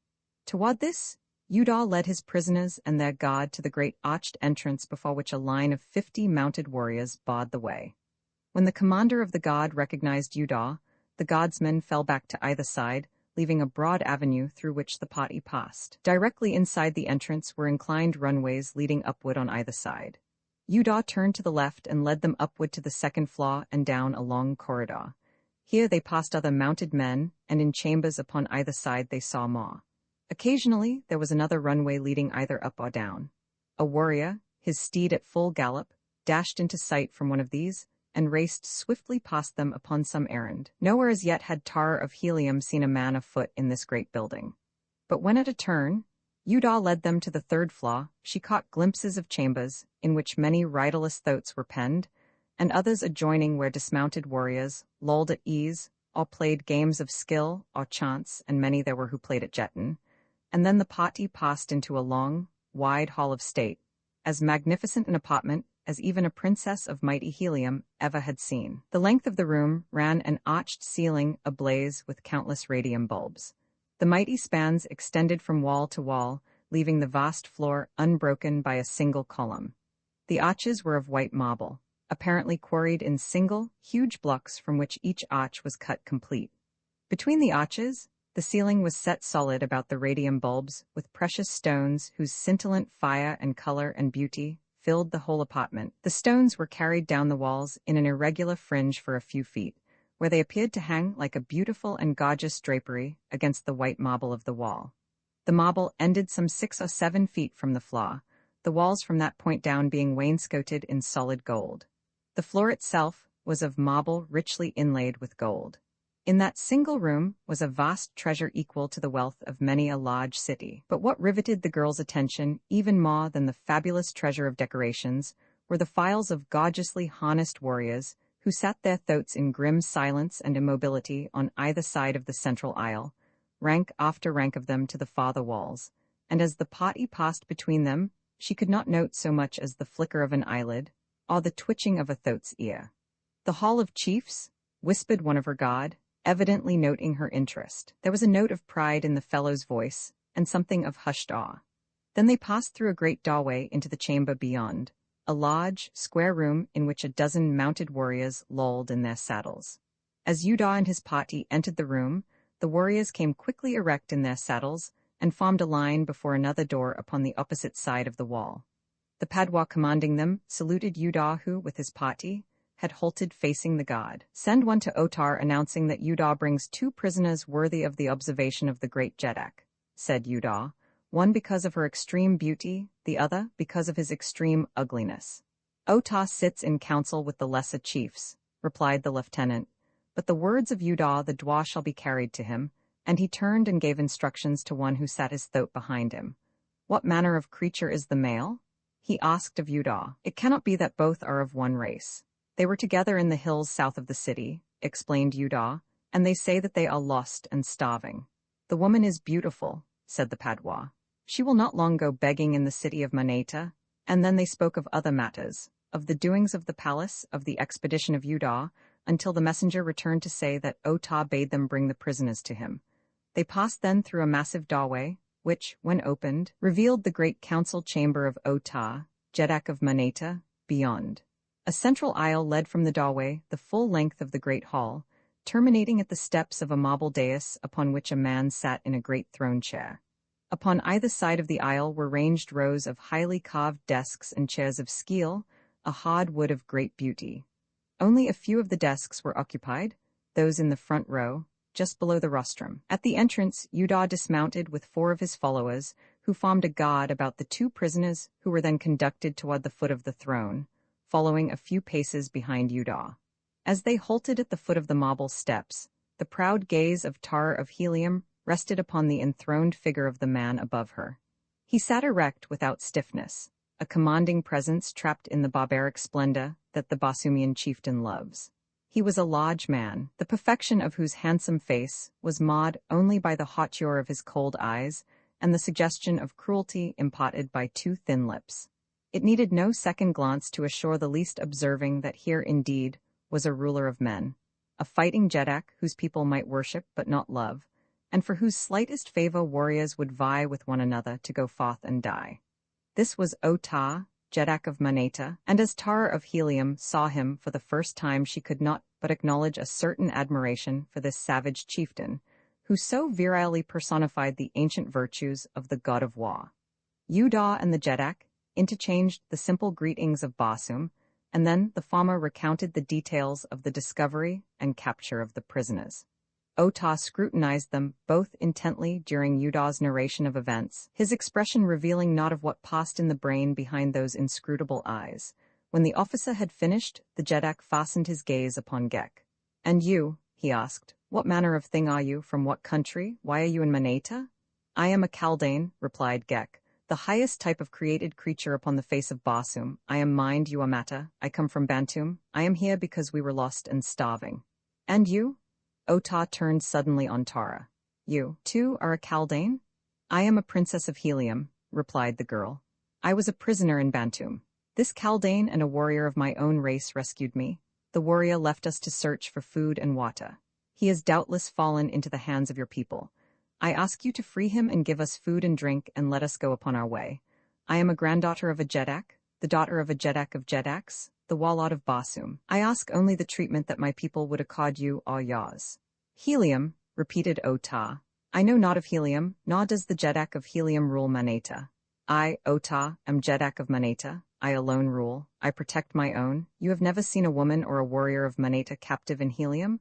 Toward this, Udall led his prisoners and their god to the great arched entrance before which a line of 50 mounted warriors barred the way. When the commander of the god recognized Udall, the god's men fell back to either side, leaving a broad avenue through which the party passed. Directly inside the entrance were inclined runways leading upward on either side. Udall turned to the left and led them upward to the second floor and down a long corridor. Here they passed other mounted men, and in chambers upon either side they saw more. Occasionally there was another runway leading either up or down. A warrior, his steed at full gallop, dashed into sight from one of these, and raced swiftly past them upon some errand. Nowhere as yet had Tara of Helium seen a man afoot in this great building. But when at a turn, Udall led them to the third floor, she caught glimpses of chambers, in which many riderless thoats were penned, and others adjoining where dismounted warriors, lulled at ease, or played games of skill or chance, and many there were who played at jeton. And then the party passed into a long, wide hall of state, as magnificent an apartment as even a princess of mighty Helium ever had seen. The length of the room ran an arched ceiling ablaze with countless radium bulbs. The mighty spans extended from wall to wall, leaving the vast floor unbroken by a single column. The arches were of white marble, apparently quarried in single, huge blocks from which each arch was cut complete. Between the arches, the ceiling was set solid about the radium bulbs with precious stones whose scintillant fire and color and beauty filled the whole apartment. The stones were carried down the walls in an irregular fringe for a few feet, where they appeared to hang like a beautiful and gorgeous drapery against the white marble of the wall. The marble ended some 6 or 7 feet from the floor, the walls from that point down being wainscoted in solid gold. The floor itself was of marble richly inlaid with gold. In that single room was a vast treasure equal to the wealth of many a large city. But what riveted the girls' attention even more than the fabulous treasure of decorations were the files of gorgeously harnessed warriors who sat their thoats in grim silence and immobility on either side of the central aisle, rank after rank of them to the farther walls, and as the party passed between them, she could not note so much as the flicker of an eyelid or the twitching of a thoat's ear. "The Hall of Chiefs?" whispered one of her god, evidently noting her interest. There was a note of pride in the fellow's voice, and something of hushed awe. Then they passed through a great doorway into the chamber beyond, a large, square room in which a dozen mounted warriors lolled in their saddles. As Udall and his party entered the room, the warriors came quickly erect in their saddles and formed a line before another door upon the opposite side of the wall. The Padwa commanding them saluted Udall, who, with his party, had halted facing the god. "Send one to Otar announcing that Udall brings 2 prisoners worthy of the observation of the great Jeddak," said Udall, "one because of her extreme beauty, the other because of his extreme ugliness." "Otar sits in council with the lesser chiefs," replied the lieutenant, "but the words of Udall the Dwa shall be carried to him," and he turned and gave instructions to one who sat his thoat behind him. "What manner of creature is the male?" he asked of Udall. "It cannot be that both are of one race. They were together in the hills south of the city," explained Udall, "and they say that they are lost and starving." "The woman is beautiful," said the Padwa. "She will not long go begging in the city of Maneta." And then they spoke of other matters, of the doings of the palace, of the expedition of Udall, until the messenger returned to say that Otah bade them bring the prisoners to him. They passed then through a massive doorway, which, when opened, revealed the great council chamber of Otah, Jeddak of Maneta, beyond. A central aisle led from the doorway the full length of the great hall, terminating at the steps of a marble dais upon which a man sat in a great throne chair. Upon either side of the aisle were ranged rows of highly carved desks and chairs of skeel, a hard wood of great beauty. Only a few of the desks were occupied, those in the front row, just below the rostrum. At the entrance, Edgar dismounted with 4 of his followers, who formed a guard about the 2 prisoners who were then conducted toward the foot of the throne, following a few paces behind Edgar. As they halted at the foot of the marble steps, the proud gaze of Tara of Helium rested upon the enthroned figure of the man above her. He sat erect without stiffness, a commanding presence trapped in the barbaric splendor that the Basumian chieftain loves. He was a large man, the perfection of whose handsome face was marred only by the hauteur of his cold eyes and the suggestion of cruelty imparted by 2 thin lips. It needed no second glance to assure the least observing that here indeed was a ruler of men, a fighting Jeddak whose people might worship but not love, and for whose slightest favor warriors would vie with one another to go forth and die. This was Ota, Jeddak of Maneta, and as Tara of Helium saw him for the first time she could not but acknowledge a certain admiration for this savage chieftain, who so virilely personified the ancient virtues of the god of war. Edgar and the Jeddak interchanged the simple greetings of Basum, and then the farmer recounted the details of the discovery and capture of the prisoners. Ota scrutinized them both intently during Edgar's narration of events, his expression revealing naught of what passed in the brain behind those inscrutable eyes. When the officer had finished, the Jeddak fastened his gaze upon Gek. "And you," he asked, "what manner of thing are you? From what country? Why are you in Maneta?" "I am a Chaldean," replied Gek, "the highest type of created creature upon the face of Basum. I am Mind Uamata. I come from Bantum. I am here because we were lost and starving." "And you?" Ota turned suddenly on Tara. "You, too, are a Chaldean?" "I am a princess of Helium," replied the girl. "I was a prisoner in Bantum. This Chaldean and a warrior of my own race rescued me. The warrior left us to search for food and water. He has doubtless fallen into the hands of your people. I ask you to free him and give us food and drink and let us go upon our way. I am a granddaughter of a Jeddak, the daughter of a Jeddak of Jeddaks, the Walad of Basum. I ask only the treatment that my people would accord you or yours." "Helium," repeated Ota. "I know not of Helium, nor does the Jeddak of Helium rule Maneta. I, Ota, am Jeddak of Maneta. I alone rule. I protect my own. You have never seen a woman or a warrior of Maneta captive in Helium?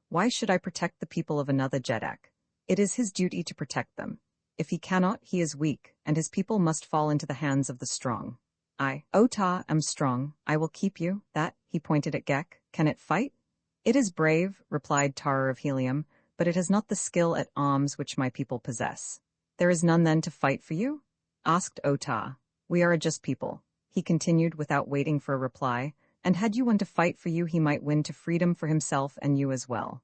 Why should I protect the people of another Jeddak? It is his duty to protect them. If he cannot, he is weak, and his people must fall into the hands of the strong. I, Ota, am strong. I will keep you. That," he pointed at Gek, "can it fight?" "It is brave," replied Tara of Helium, "but it has not the skill at arms which my people possess." "There is none then to fight for you?" asked Ota. "We are a just people," he continued without waiting for a reply, "and had you one to fight for you he might win to freedom for himself and you as well.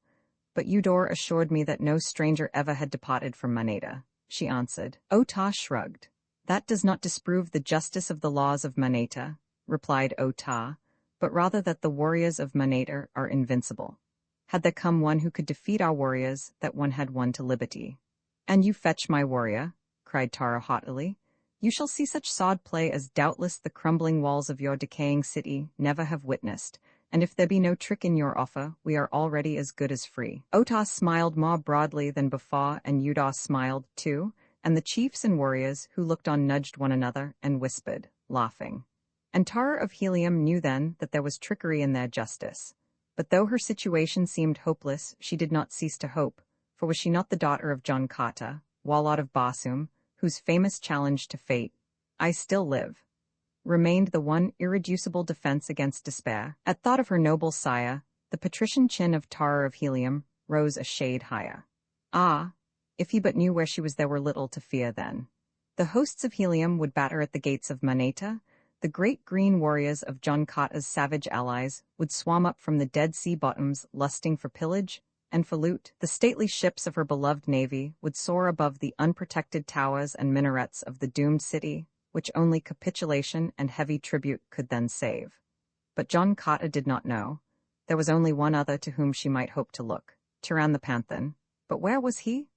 But Edgar assured me that no stranger ever had departed from Maneta," she answered. Ota shrugged. "That does not disprove the justice of the laws of Maneta," replied Ota, "but rather that the warriors of Maneta are invincible. Had there come one who could defeat our warriors, that one had won to liberty." "And you fetch my warrior," cried Tara haughtily. "You shall see such sod play as doubtless the crumbling walls of your decaying city never have witnessed, and if there be no trick in your offer, we are already as good as free." Ota smiled more broadly than before, and Edgar smiled too, and the chiefs and warriors who looked on nudged one another and whispered, laughing. And Tara of Helium knew then that there was trickery in their justice. But though her situation seemed hopeless, she did not cease to hope, for was she not the daughter of John Kata, Walad of Basum, whose famous challenge to fate, "I still live," remained the one irreducible defense against despair? At thought of her noble sire, the patrician chin of Tara of Helium rose a shade higher. Ah, if he but knew where she was, there were little to fear then. The hosts of Helium would batter at the gates of Maneta. The great green warriors of John Kata's savage allies would swarm up from the Dead Sea bottoms lusting for pillage and for loot. The stately ships of her beloved navy would soar above the unprotected towers and minarets of the doomed city, which only capitulation and heavy tribute could then save. But John Kata did not know. There was only one other to whom she might hope to look, Tiran the Panthan. But where was he?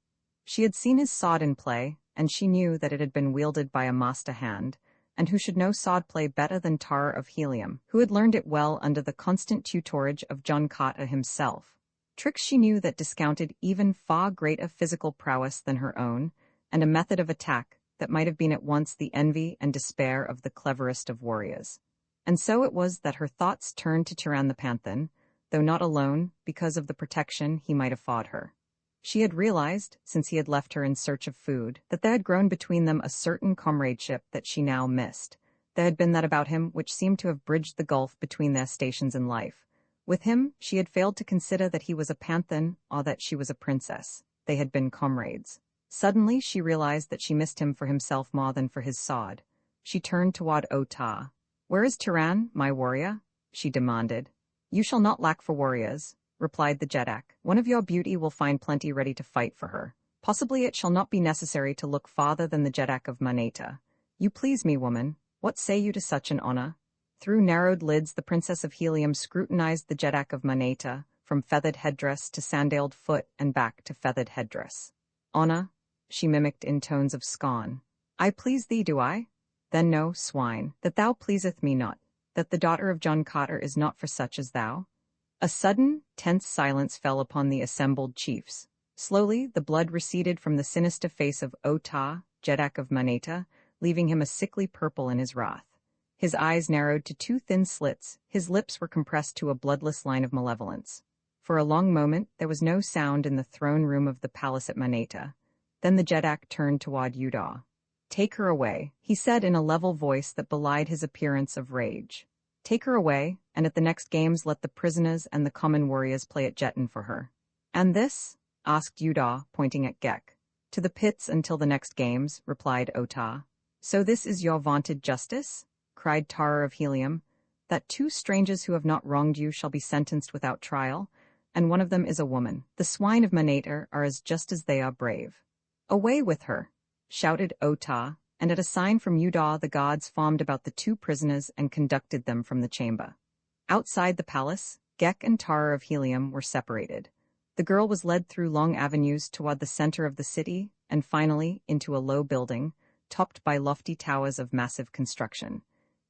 She had seen his sword in play, and she knew that it had been wielded by a master hand, and who should know swordplay better than Tara of Helium, who had learned it well under the constant tutorage of John Carter himself. Tricks she knew that discounted even far greater physical prowess than her own, and a method of attack that might have been at once the envy and despair of the cleverest of warriors. And so it was that her thoughts turned to Tiran the Panthan, though not alone because of the protection he might afford her. She had realized, since he had left her in search of food, that there had grown between them a certain comradeship that she now missed. There had been that about him which seemed to have bridged the gulf between their stations in life. With him, she had failed to consider that he was a panthan or that she was a princess. They had been comrades. Suddenly, she realized that she missed him for himself more than for his sword. She turned toward Ota. "Where is Tiran, my warrior?" she demanded. "You shall not lack for warriors," replied the Jeddak. "One of your beauty will find plenty ready to fight for her. Possibly it shall not be necessary to look farther than the Jeddak of Maneta. You please me, woman. What say you to such an honor?" Through narrowed lids, the Princess of Helium scrutinized the Jeddak of Maneta, from feathered headdress to sandaled foot and back to feathered headdress. "Honor?" she mimicked in tones of scorn. "I please thee, do I? Then know, swine, that thou pleaseth me not, that the daughter of John Carter is not for such as thou." A sudden, tense silence fell upon the assembled chiefs. Slowly, the blood receded from the sinister face of Ota, Jeddak of Maneta, leaving him a sickly purple in his wrath. His eyes narrowed to two thin slits, his lips were compressed to a bloodless line of malevolence. For a long moment, there was no sound in the throne room of the palace at Maneta. Then the Jeddak turned toward Uda. "Take her away," he said in a level voice that belied his appearance of rage. "Take her away, and at the next games let the prisoners and the common warriors play at Jetton for her." "And this?" asked Uda, pointing at Gek. "To the pits until the next games," replied Ota. "So this is your vaunted justice?" cried Tara of Helium. "That two strangers who have not wronged you shall be sentenced without trial, and one of them is a woman. The swine of Maneta are as just as they are brave." "Away with her!" shouted Ota, and at a sign from Uda the guards formed about the two prisoners and conducted them from the chamber. Outside the palace, Gek and Tara of Helium were separated. The girl was led through long avenues toward the center of the city, and finally into a low building, topped by lofty towers of massive construction.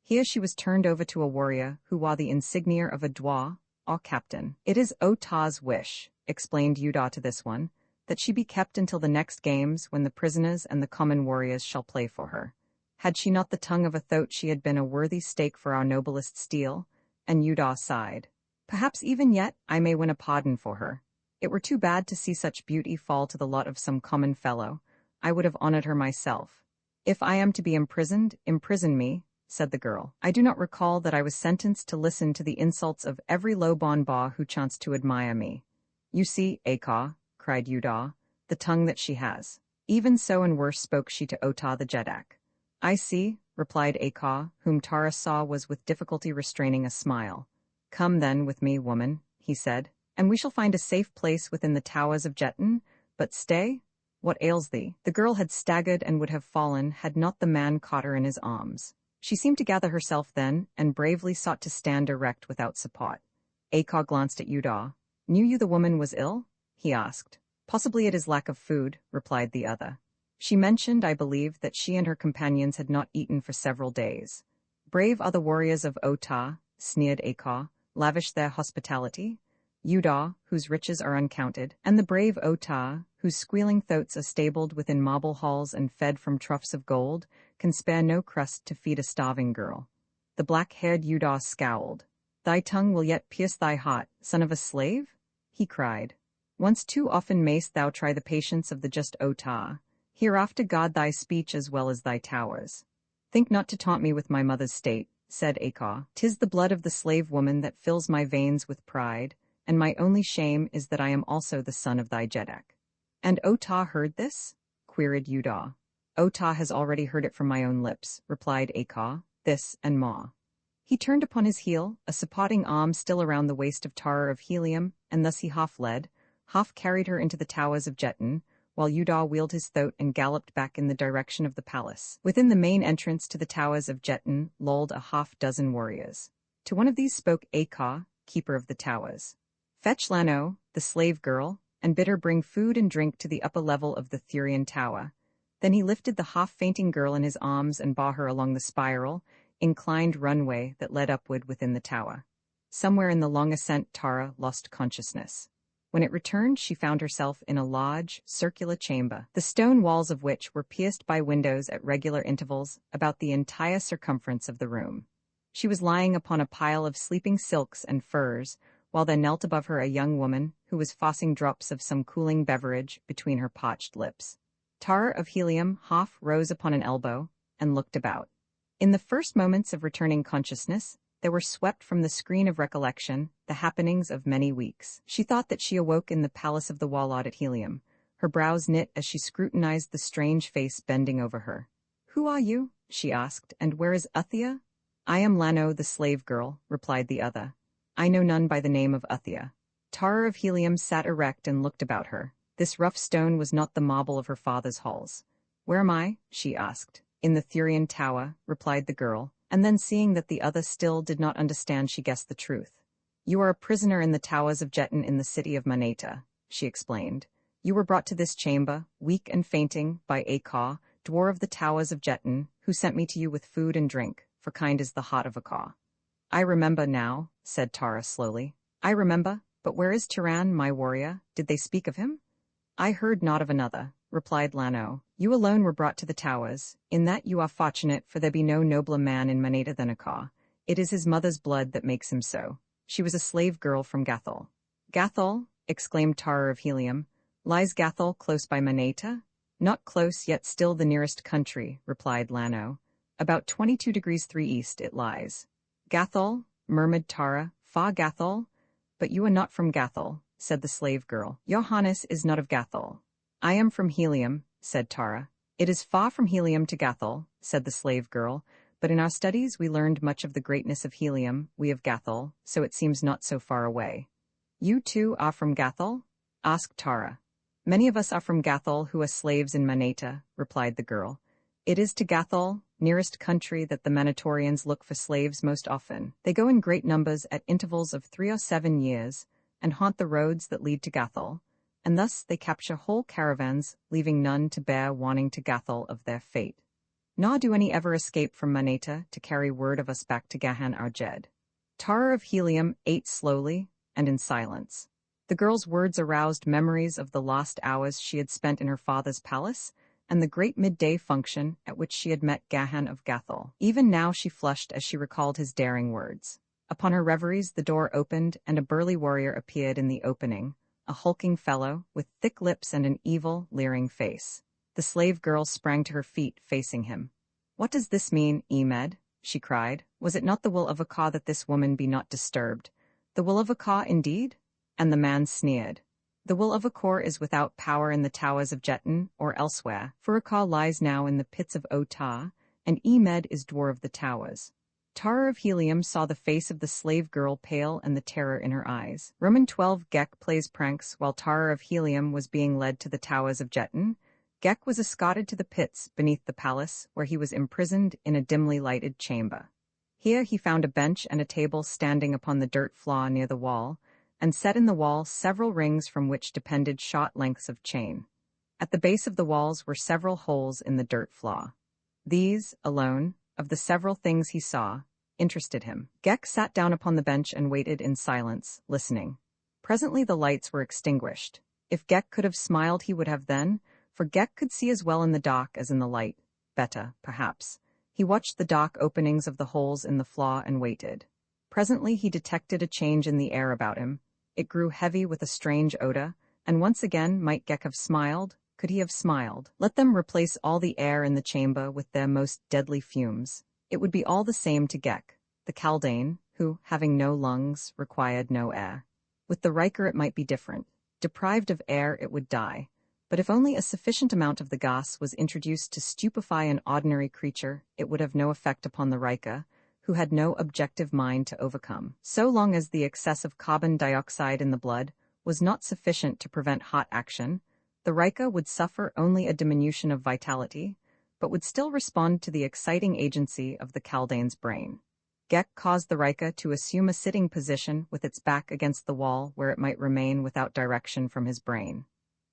Here she was turned over to a warrior who wore the insignia of a dwa, or captain. "It is Ota's wish," explained Uda to this one, "that she be kept until the next games when the prisoners and the common warriors shall play for her. Had she not the tongue of a thoat she had been a worthy stake for our noblest steel," and Uda sighed. "Perhaps even yet I may win a pardon for her. It were too bad to see such beauty fall to the lot of some common fellow. I would have honored her myself." "If I am to be imprisoned, imprison me," said the girl. "I do not recall that I was sentenced to listen to the insults of every low-born ba who chanced to admire me." "You see, Akar," cried Uda, "the tongue that she has. Even so and worse spoke she to Ota the Jeddak." "I see," replied Akar, whom Tara saw was with difficulty restraining a smile. "Come then with me, woman," he said, "and we shall find a safe place within the towers of Jetton. But stay, what ails thee?" The girl had staggered and would have fallen had not the man caught her in his arms. She seemed to gather herself then, and bravely sought to stand erect without support. Akar glanced at Uda. "Knew you the woman was ill?" he asked. "Possibly it is lack of food," replied the other. "She mentioned, I believe, that she and her companions had not eaten for several days." "Brave are the warriors of Ota," sneered Akar, "lavish their hospitality. Uda, whose riches are uncounted, and the brave Ota, whose squealing thoats are stabled within marble halls and fed from troughs of gold, can spare no crust to feed a starving girl." The black-haired Uda scowled. "Thy tongue will yet pierce thy heart, son of a slave?" he cried. "Once too often mayst thou try the patience of the just Ota. Hereafter guard thy speech as well as thy towers." "Think not to taunt me with my mother's state," said Akar. "'Tis the blood of the slave woman that fills my veins with pride, and my only shame is that I am also the son of thy Jeddak." "And Ota heard this?" queried Uda. "Ota has already heard it from my own lips," replied Akar, "this and more." He turned upon his heel, a supporting arm still around the waist of Tara of Helium, and thus he half led, half carried her into the towers of Jetton, while Uda wheeled his thoat and galloped back in the direction of the palace. Within the main entrance to the towers of Jetton lolled a half-dozen warriors. To one of these spoke Akar, keeper of the towers. "Fetch Lano, the slave girl, and bid her bring food and drink to the upper level of the Thurian tower. Then he lifted the half-fainting girl in his arms and bore her along the spiral, inclined runway that led upward within the tower. Somewhere in the long ascent, Tara lost consciousness. When it returned, she found herself in a large, circular chamber, the stone walls of which were pierced by windows at regular intervals about the entire circumference of the room. She was lying upon a pile of sleeping silks and furs, while there knelt above her a young woman who was forcing drops of some cooling beverage between her parched lips. Tara of Helium half rose upon an elbow and looked about. In the first moments of returning consciousness, there were swept from the screen of recollection the happenings of many weeks. She thought that she awoke in the palace of the Wallad at Helium, her brows knit as she scrutinized the strange face bending over her. "Who are you?" she asked, "and where is Uthia?" "I am Lano, the slave girl," replied the other. "I know none by the name of Uthia." Tara of Helium sat erect and looked about her. This rough stone was not the marble of her father's halls. "Where am I?" she asked. "In the Thurian tower," replied the girl, and then seeing that the other still did not understand, she guessed the truth. "You are a prisoner in the towers of Jeton in the city of Maneta," she explained. "You were brought to this chamber, weak and fainting, by Akar, dwarf of the towers of Jeton, who sent me to you with food and drink, for kind is the heart of Akar." "I remember now," said Tara slowly. "I remember, but where is Tiran, my warrior? Did they speak of him?" "I heard not of another," replied Lano. "You alone were brought to the towers. In that you are fortunate, for there be no nobler man in Maneta than Akar. It is his mother's blood that makes him so. She was a slave girl from Gathol." "Gathol?" exclaimed Tara of Helium. "Lies Gathol close by Maneta?" "Not close, yet still the nearest country," replied Lano. "About 22 degrees 3 east it lies." "Gathol?" murmured Tara. "Far Gathol? But you are not from Gathol," said the slave girl. "Your Highness is not of Gathol." "I am from Helium," said Tara. "It is far from Helium to Gathol," said the slave girl, "but in our studies we learned much of the greatness of Helium, we of Gathol, so it seems not so far away." "You too are from Gathol?" asked Tara. "Many of us are from Gathol who are slaves in Maneta," replied the girl. "It is to Gathol, nearest country, that the Manatorians look for slaves most often. They go in great numbers at intervals of 3 or 7 years, and haunt the roads that lead to Gathol, and thus they capture whole caravans, leaving none to bear warning to Gathol of their fate. Nor do any ever escape from Maneta to carry word of us back to Gahan Arjed." Tara of Helium ate slowly and in silence. The girl's words aroused memories of the lost hours she had spent in her father's palace, and the great midday function at which she had met Gahan of Gathol. Even now she flushed as she recalled his daring words. Upon her reveries the door opened, and a burly warrior appeared in the opening, a hulking fellow, with thick lips and an evil, leering face. The slave girl sprang to her feet, facing him. "What does this mean, Emed?" she cried. "Was it not the will of Akar that this woman be not disturbed?" "The will of Akar, indeed?" And the man sneered. "The will of Akar is without power in the towers of Jeton or elsewhere, for Akar lies now in the pits of Otar, and Emed is dwarf of the towers." Tara of Helium saw the face of the slave girl pale and the terror in her eyes. Roman 12 Gek plays pranks while Tara of Helium was being led to the towers of Jeton. Gek was escorted to the pits beneath the palace, where he was imprisoned in a dimly lighted chamber. Here he found a bench and a table standing upon the dirt floor near the wall, and set in the wall several rings from which depended short lengths of chain. At the base of the walls were several holes in the dirt floor. These, alone, of the several things he saw, interested him. Gek sat down upon the bench and waited in silence, listening. Presently the lights were extinguished. If Gek could have smiled he would have then, for Gek could see as well in the dark as in the light. Better, perhaps. He watched the dark openings of the holes in the floor and waited. Presently he detected a change in the air about him. It grew heavy with a strange odor, and once again might Gek have smiled? Could he have smiled? Let them replace all the air in the chamber with their most deadly fumes. It would be all the same to Gek, the Chaldean, who, having no lungs, required no air. With the Riker it might be different. Deprived of air it would die. But if only a sufficient amount of the gas was introduced to stupefy an ordinary creature, it would have no effect upon the Riker, who had no objective mind to overcome. So long as the excess of carbon dioxide in the blood was not sufficient to prevent hot action, the Riker would suffer only a diminution of vitality, but would still respond to the exciting agency of the Chaldean's brain. Gek caused the Riker to assume a sitting position with its back against the wall where it might remain without direction from his brain.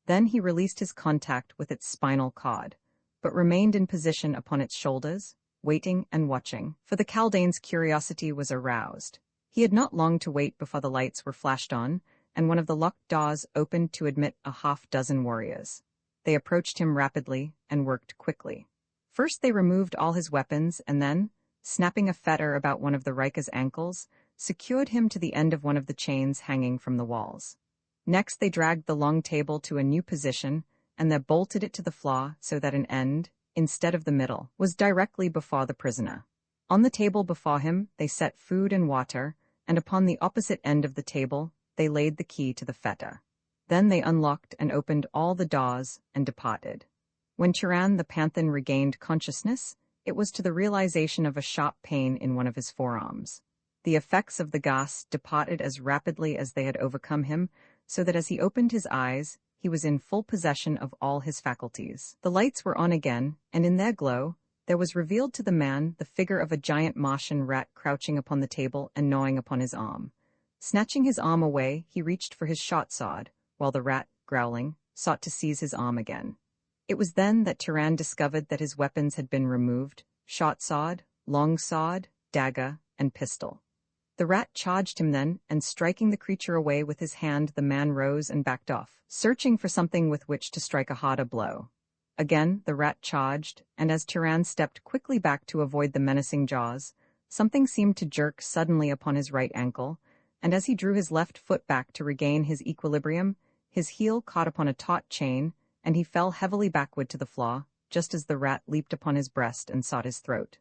Then he released his contact with its spinal cord. but remained in position upon its shoulders, waiting and watching, for the Kaldane's curiosity was aroused. He had not long to wait before the lights were flashed on, and one of the locked doors opened to admit a half-dozen warriors. They approached him rapidly and worked quickly. First they removed all his weapons and then, snapping a fetter about one of the Rika's ankles, secured him to the end of one of the chains hanging from the walls. Next they dragged the long table to a new position, and they bolted it to the floor so that an end, instead of the middle, was directly before the prisoner. On the table before him they set food and water, and upon the opposite end of the table they laid the key to the fetter. Then they unlocked and opened all the doors and departed. When Turan the Panthan regained consciousness, it was to the realization of a sharp pain in one of his forearms. The effects of the gas departed as rapidly as they had overcome him, so that as he opened his eyes, he was in full possession of all his faculties. The lights were on again, and in their glow, there was revealed to the man the figure of a giant Martian rat crouching upon the table and gnawing upon his arm. Snatching his arm away, he reached for his short sword, while the rat, growling, sought to seize his arm again. It was then that Turan discovered that his weapons had been removed: short sword, long sword, dagger, and pistol. The rat charged him then, and striking the creature away with his hand, the man rose and backed off, searching for something with which to strike a harder blow. Again the rat charged, and as Turan stepped quickly back to avoid the menacing jaws, something seemed to jerk suddenly upon his right ankle, and as he drew his left foot back to regain his equilibrium, his heel caught upon a taut chain, and he fell heavily backward to the floor, just as the rat leaped upon his breast and sought his throat.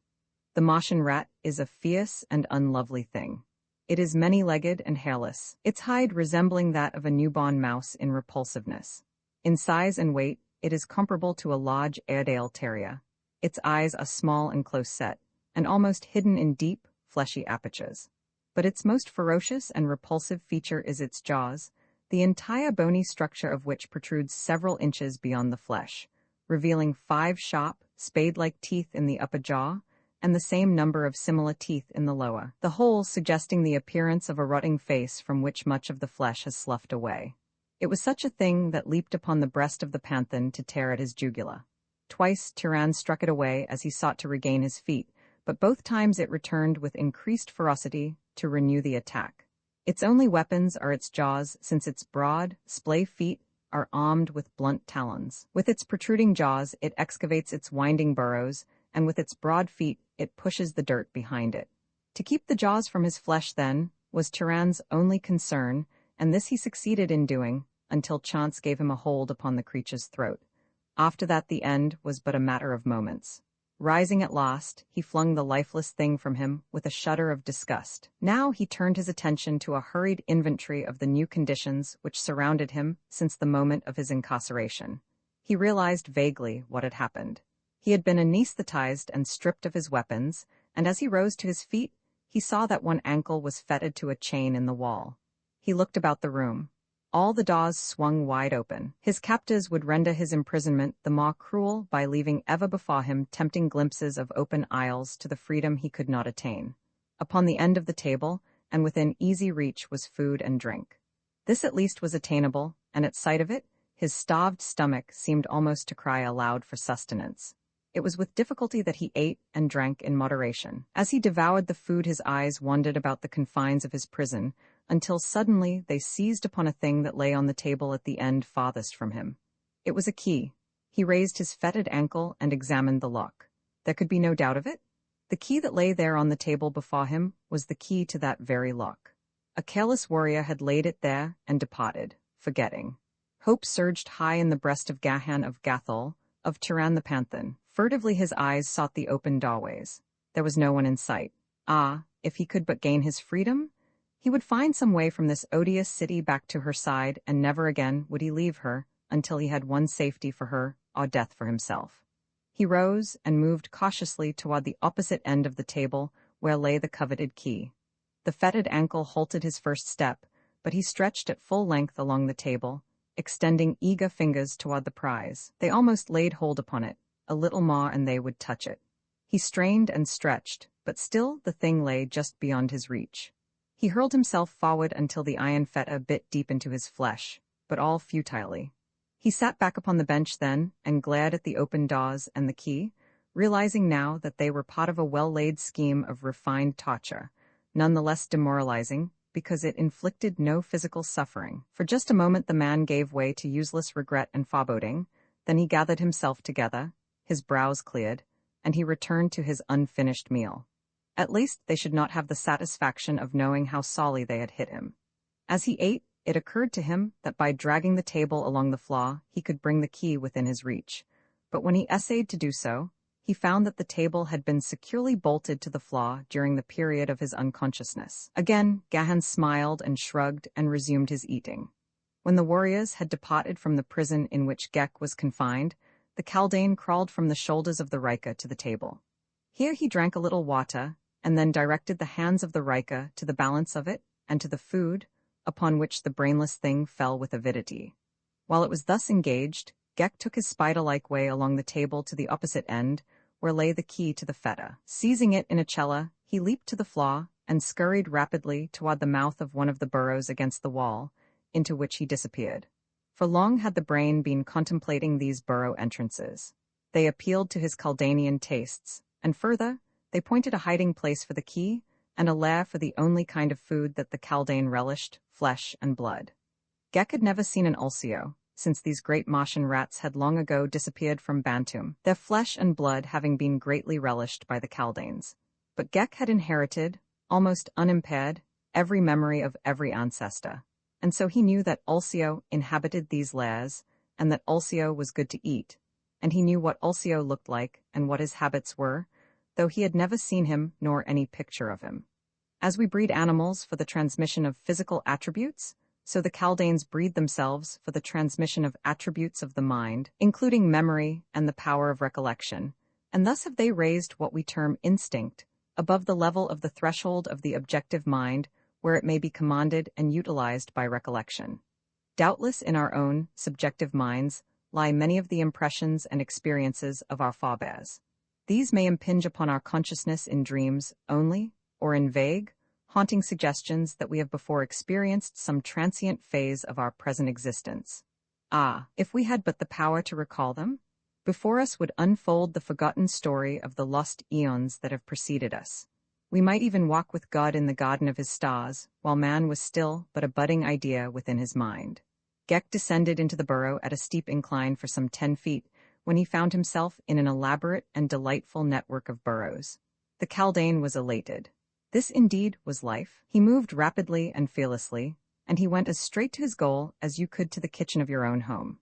The Martian rat is a fierce and unlovely thing. It is many-legged and hairless, its hide resembling that of a newborn mouse in repulsiveness. In size and weight, it is comparable to a large Airedale terrier. Its eyes are small and close-set, and almost hidden in deep, fleshy apertures. But its most ferocious and repulsive feature is its jaws, the entire bony structure of which protrudes several inches beyond the flesh, revealing 5 sharp, spade-like teeth in the upper jaw, and the same number of similar teeth in the lower, the whole suggesting the appearance of a rotting face from which much of the flesh has sloughed away. It was such a thing that leaped upon the breast of the Panthan to tear at his jugular. Twice Turan struck it away as he sought to regain his feet, but both times it returned with increased ferocity to renew the attack. Its only weapons are its jaws, since its broad, splay feet are armed with blunt talons. With its protruding jaws it excavates its winding burrows, and with its broad feet it pushes the dirt behind it. To keep the jaws from his flesh, then, was Turan's only concern, and this he succeeded in doing, until chance gave him a hold upon the creature's throat. After that the end was but a matter of moments. Rising at last, he flung the lifeless thing from him with a shudder of disgust. Now he turned his attention to a hurried inventory of the new conditions which surrounded him since the moment of his incarceration. He realized vaguely what had happened. He had been anesthetized and stripped of his weapons, and as he rose to his feet, he saw that one ankle was fettered to a chain in the wall. He looked about the room. All the doors swung wide open. His captors would render his imprisonment the more cruel by leaving ever before him tempting glimpses of open aisles to the freedom he could not attain. Upon the end of the table, and within easy reach, was food and drink. This at least was attainable, and at sight of it, his starved stomach seemed almost to cry aloud for sustenance. It was with difficulty that he ate and drank in moderation. As he devoured the food, his eyes wandered about the confines of his prison, until suddenly they seized upon a thing that lay on the table at the end farthest from him. It was a key. He raised his fettered ankle and examined the lock. There could be no doubt of it. The key that lay there on the table before him was the key to that very lock. A careless warrior had laid it there and departed, forgetting. Hope surged high in the breast of Gahan of Gathol, of Turan the Panthan. Furtively his eyes sought the open doorways. There was no one in sight. Ah, if he could but gain his freedom! He would find some way from this odious city back to her side, and never again would he leave her until he had won safety for her or death for himself. He rose and moved cautiously toward the opposite end of the table where lay the coveted key. The fettered ankle halted his first step, but he stretched at full length along the table, extending eager fingers toward the prize. They almost laid hold upon it. A little more and they would touch it. He strained and stretched, but still the thing lay just beyond his reach. He hurled himself forward until the iron fetter bit deep into his flesh, but all futilely. He sat back upon the bench then and glared at the open doors and the key, realizing now that they were part of a well-laid scheme of refined torture, none the less demoralizing because it inflicted no physical suffering. For just a moment the man gave way to useless regret and foreboding, then he gathered himself together, his brows cleared, and he returned to his unfinished meal. At least they should not have the satisfaction of knowing how sorely they had hit him. As he ate, it occurred to him that by dragging the table along the floor, he could bring the key within his reach. But when he essayed to do so, he found that the table had been securely bolted to the floor during the period of his unconsciousness. Again, Gahan smiled and shrugged and resumed his eating. When the warriors had departed from the prison in which Gek was confined, the Kaldane crawled from the shoulders of the Rika to the table. Here he drank a little water, and then directed the hands of the Rika to the balance of it and to the food, upon which the brainless thing fell with avidity. While it was thus engaged, Gek took his spider-like way along the table to the opposite end, where lay the key to the fetter. Seizing it in a cella, he leaped to the floor and scurried rapidly toward the mouth of one of the burrows against the wall, into which he disappeared. For long had the brain been contemplating these burrow entrances. They appealed to his Kaldanian tastes, and further, they pointed a hiding place for the key and a lair for the only kind of food that the Kaldane relished, flesh and blood. Gek had never seen an ulcio, since these great Martian rats had long ago disappeared from Bantum, their flesh and blood having been greatly relished by the Kaldanes. But Gek had inherited, almost unimpaired, every memory of every ancestor, and so he knew that ulcio inhabited these lairs, and that ulcio was good to eat, and he knew what ulcio looked like and what his habits were, though he had never seen him nor any picture of him. As we breed animals for the transmission of physical attributes, so the Kaldanes breed themselves for the transmission of attributes of the mind, including memory and the power of recollection, and thus have they raised what we term instinct above the level of the threshold of the objective mind, where it may be commanded and utilized by recollection. Doubtless in our own subjective minds lie many of the impressions and experiences of our forebears. These may impinge upon our consciousness in dreams only, or in vague, haunting suggestions that we have before experienced some transient phase of our present existence. Ah, if we had but the power to recall them, before us would unfold the forgotten story of the lost eons that have preceded us. We might even walk with God in the garden of his stars, while man was still but a budding idea within his mind. Gek descended into the burrow at a steep incline for some 10 feet, when he found himself in an elaborate and delightful network of burrows. The Kaldane was elated. This indeed was life. He moved rapidly and fearlessly, and he went as straight to his goal as you could to the kitchen of your own home.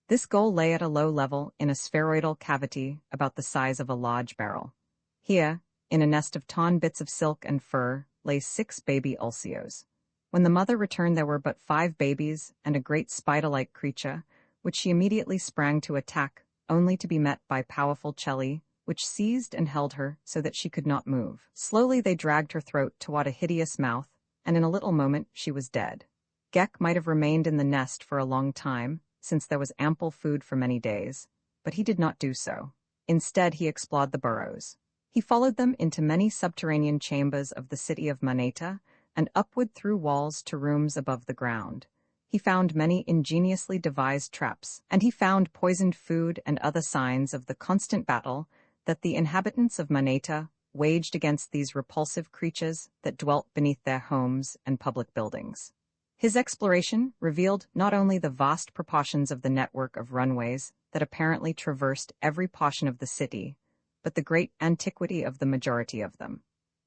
This goal lay at a low level in a spheroidal cavity about the size of a large barrel. Here, in a nest of torn bits of silk and fur, lay 6 baby ulcios. When the mother returned there were but 5 babies and a great spider-like creature, which she immediately sprang to attack, only to be met by powerful Chelly, which seized and held her so that she could not move. Slowly they dragged her throat toward a hideous mouth, and in a little moment she was dead. Gek might have remained in the nest for a long time, since there was ample food for many days, but he did not do so. Instead he explored the burrows. He followed them into many subterranean chambers of the city of Maneta, and upward through walls to rooms above the ground. He found many ingeniously devised traps, and he found poisoned food and other signs of the constant battle that the inhabitants of Maneta waged against these repulsive creatures that dwelt beneath their homes and public buildings. His exploration revealed not only the vast proportions of the network of runways that apparently traversed every portion of the city, but the great antiquity of the majority of them.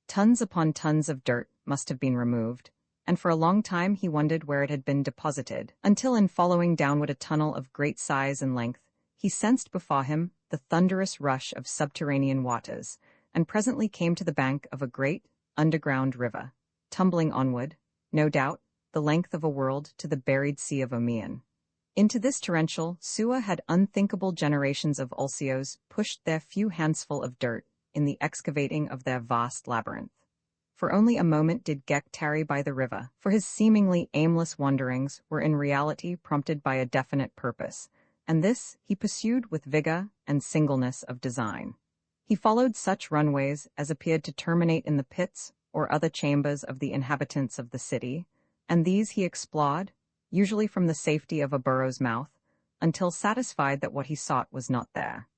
Tons upon tons of dirt must have been removed, and for a long time he wondered where it had been deposited, until in following downward a tunnel of great size and length, he sensed before him the thunderous rush of subterranean waters, and presently came to the bank of a great, underground river, tumbling onward, no doubt, the length of a world to the buried sea of Omean. Into this torrential sewer had unthinkable generations of ulcios pushed their few handsful of dirt in the excavating of their vast labyrinth. For only a moment did Gek tarry by the river, for his seemingly aimless wanderings were in reality prompted by a definite purpose, and this he pursued with vigor and singleness of design. He followed such runways as appeared to terminate in the pits or other chambers of the inhabitants of the city, and these he explored, usually from the safety of a burrow's mouth, until satisfied that what he sought was not there.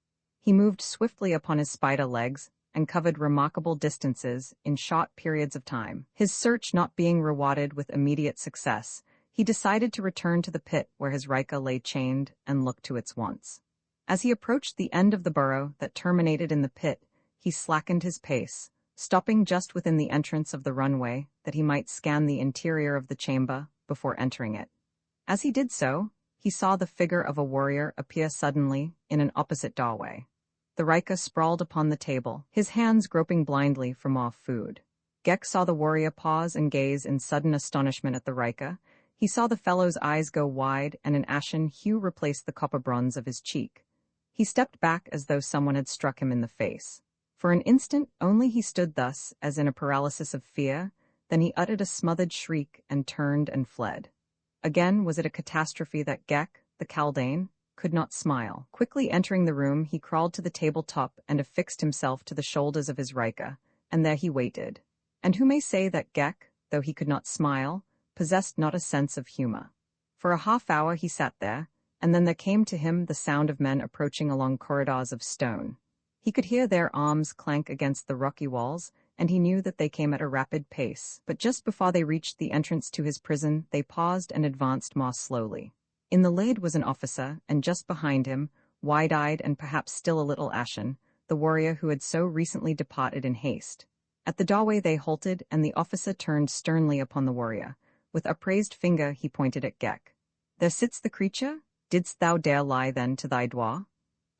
He moved swiftly upon his spider legs and covered remarkable distances in short periods of time. His search not being rewarded with immediate success, he decided to return to the pit where his Rika lay chained and look to its wants. As he approached the end of the burrow that terminated in the pit, he slackened his pace, stopping just within the entrance of the runway that he might scan the interior of the chamber before entering it. As he did so, he saw the figure of a warrior appear suddenly in an opposite doorway. The Rika sprawled upon the table, his hands groping blindly for more food. Gek saw the warrior pause and gaze in sudden astonishment at the Rika. He saw the fellow's eyes go wide and an ashen hue replace the copper bronze of his cheek. He stepped back as though someone had struck him in the face. For an instant only he stood thus, as in a paralysis of fear, then he uttered a smothered shriek and turned and fled. Again was it a catastrophe that Gek, the Kaldane, could not smile. Quickly entering the room, he crawled to the tabletop and affixed himself to the shoulders of his Rika, and there he waited. And who may say that Gek, though he could not smile, possessed not a sense of humor? For a half-hour he sat there, and then there came to him the sound of men approaching along corridors of stone. He could hear their arms clank against the rocky walls, and he knew that they came at a rapid pace. But just before they reached the entrance to his prison, they paused and advanced more slowly. In the lead was an officer, and just behind him, wide-eyed and perhaps still a little ashen, the warrior who had so recently departed in haste. At the doorway they halted, and the officer turned sternly upon the warrior. With upraised finger he pointed at Gek. "There sits the creature? Didst thou dare lie then to thy dwa?"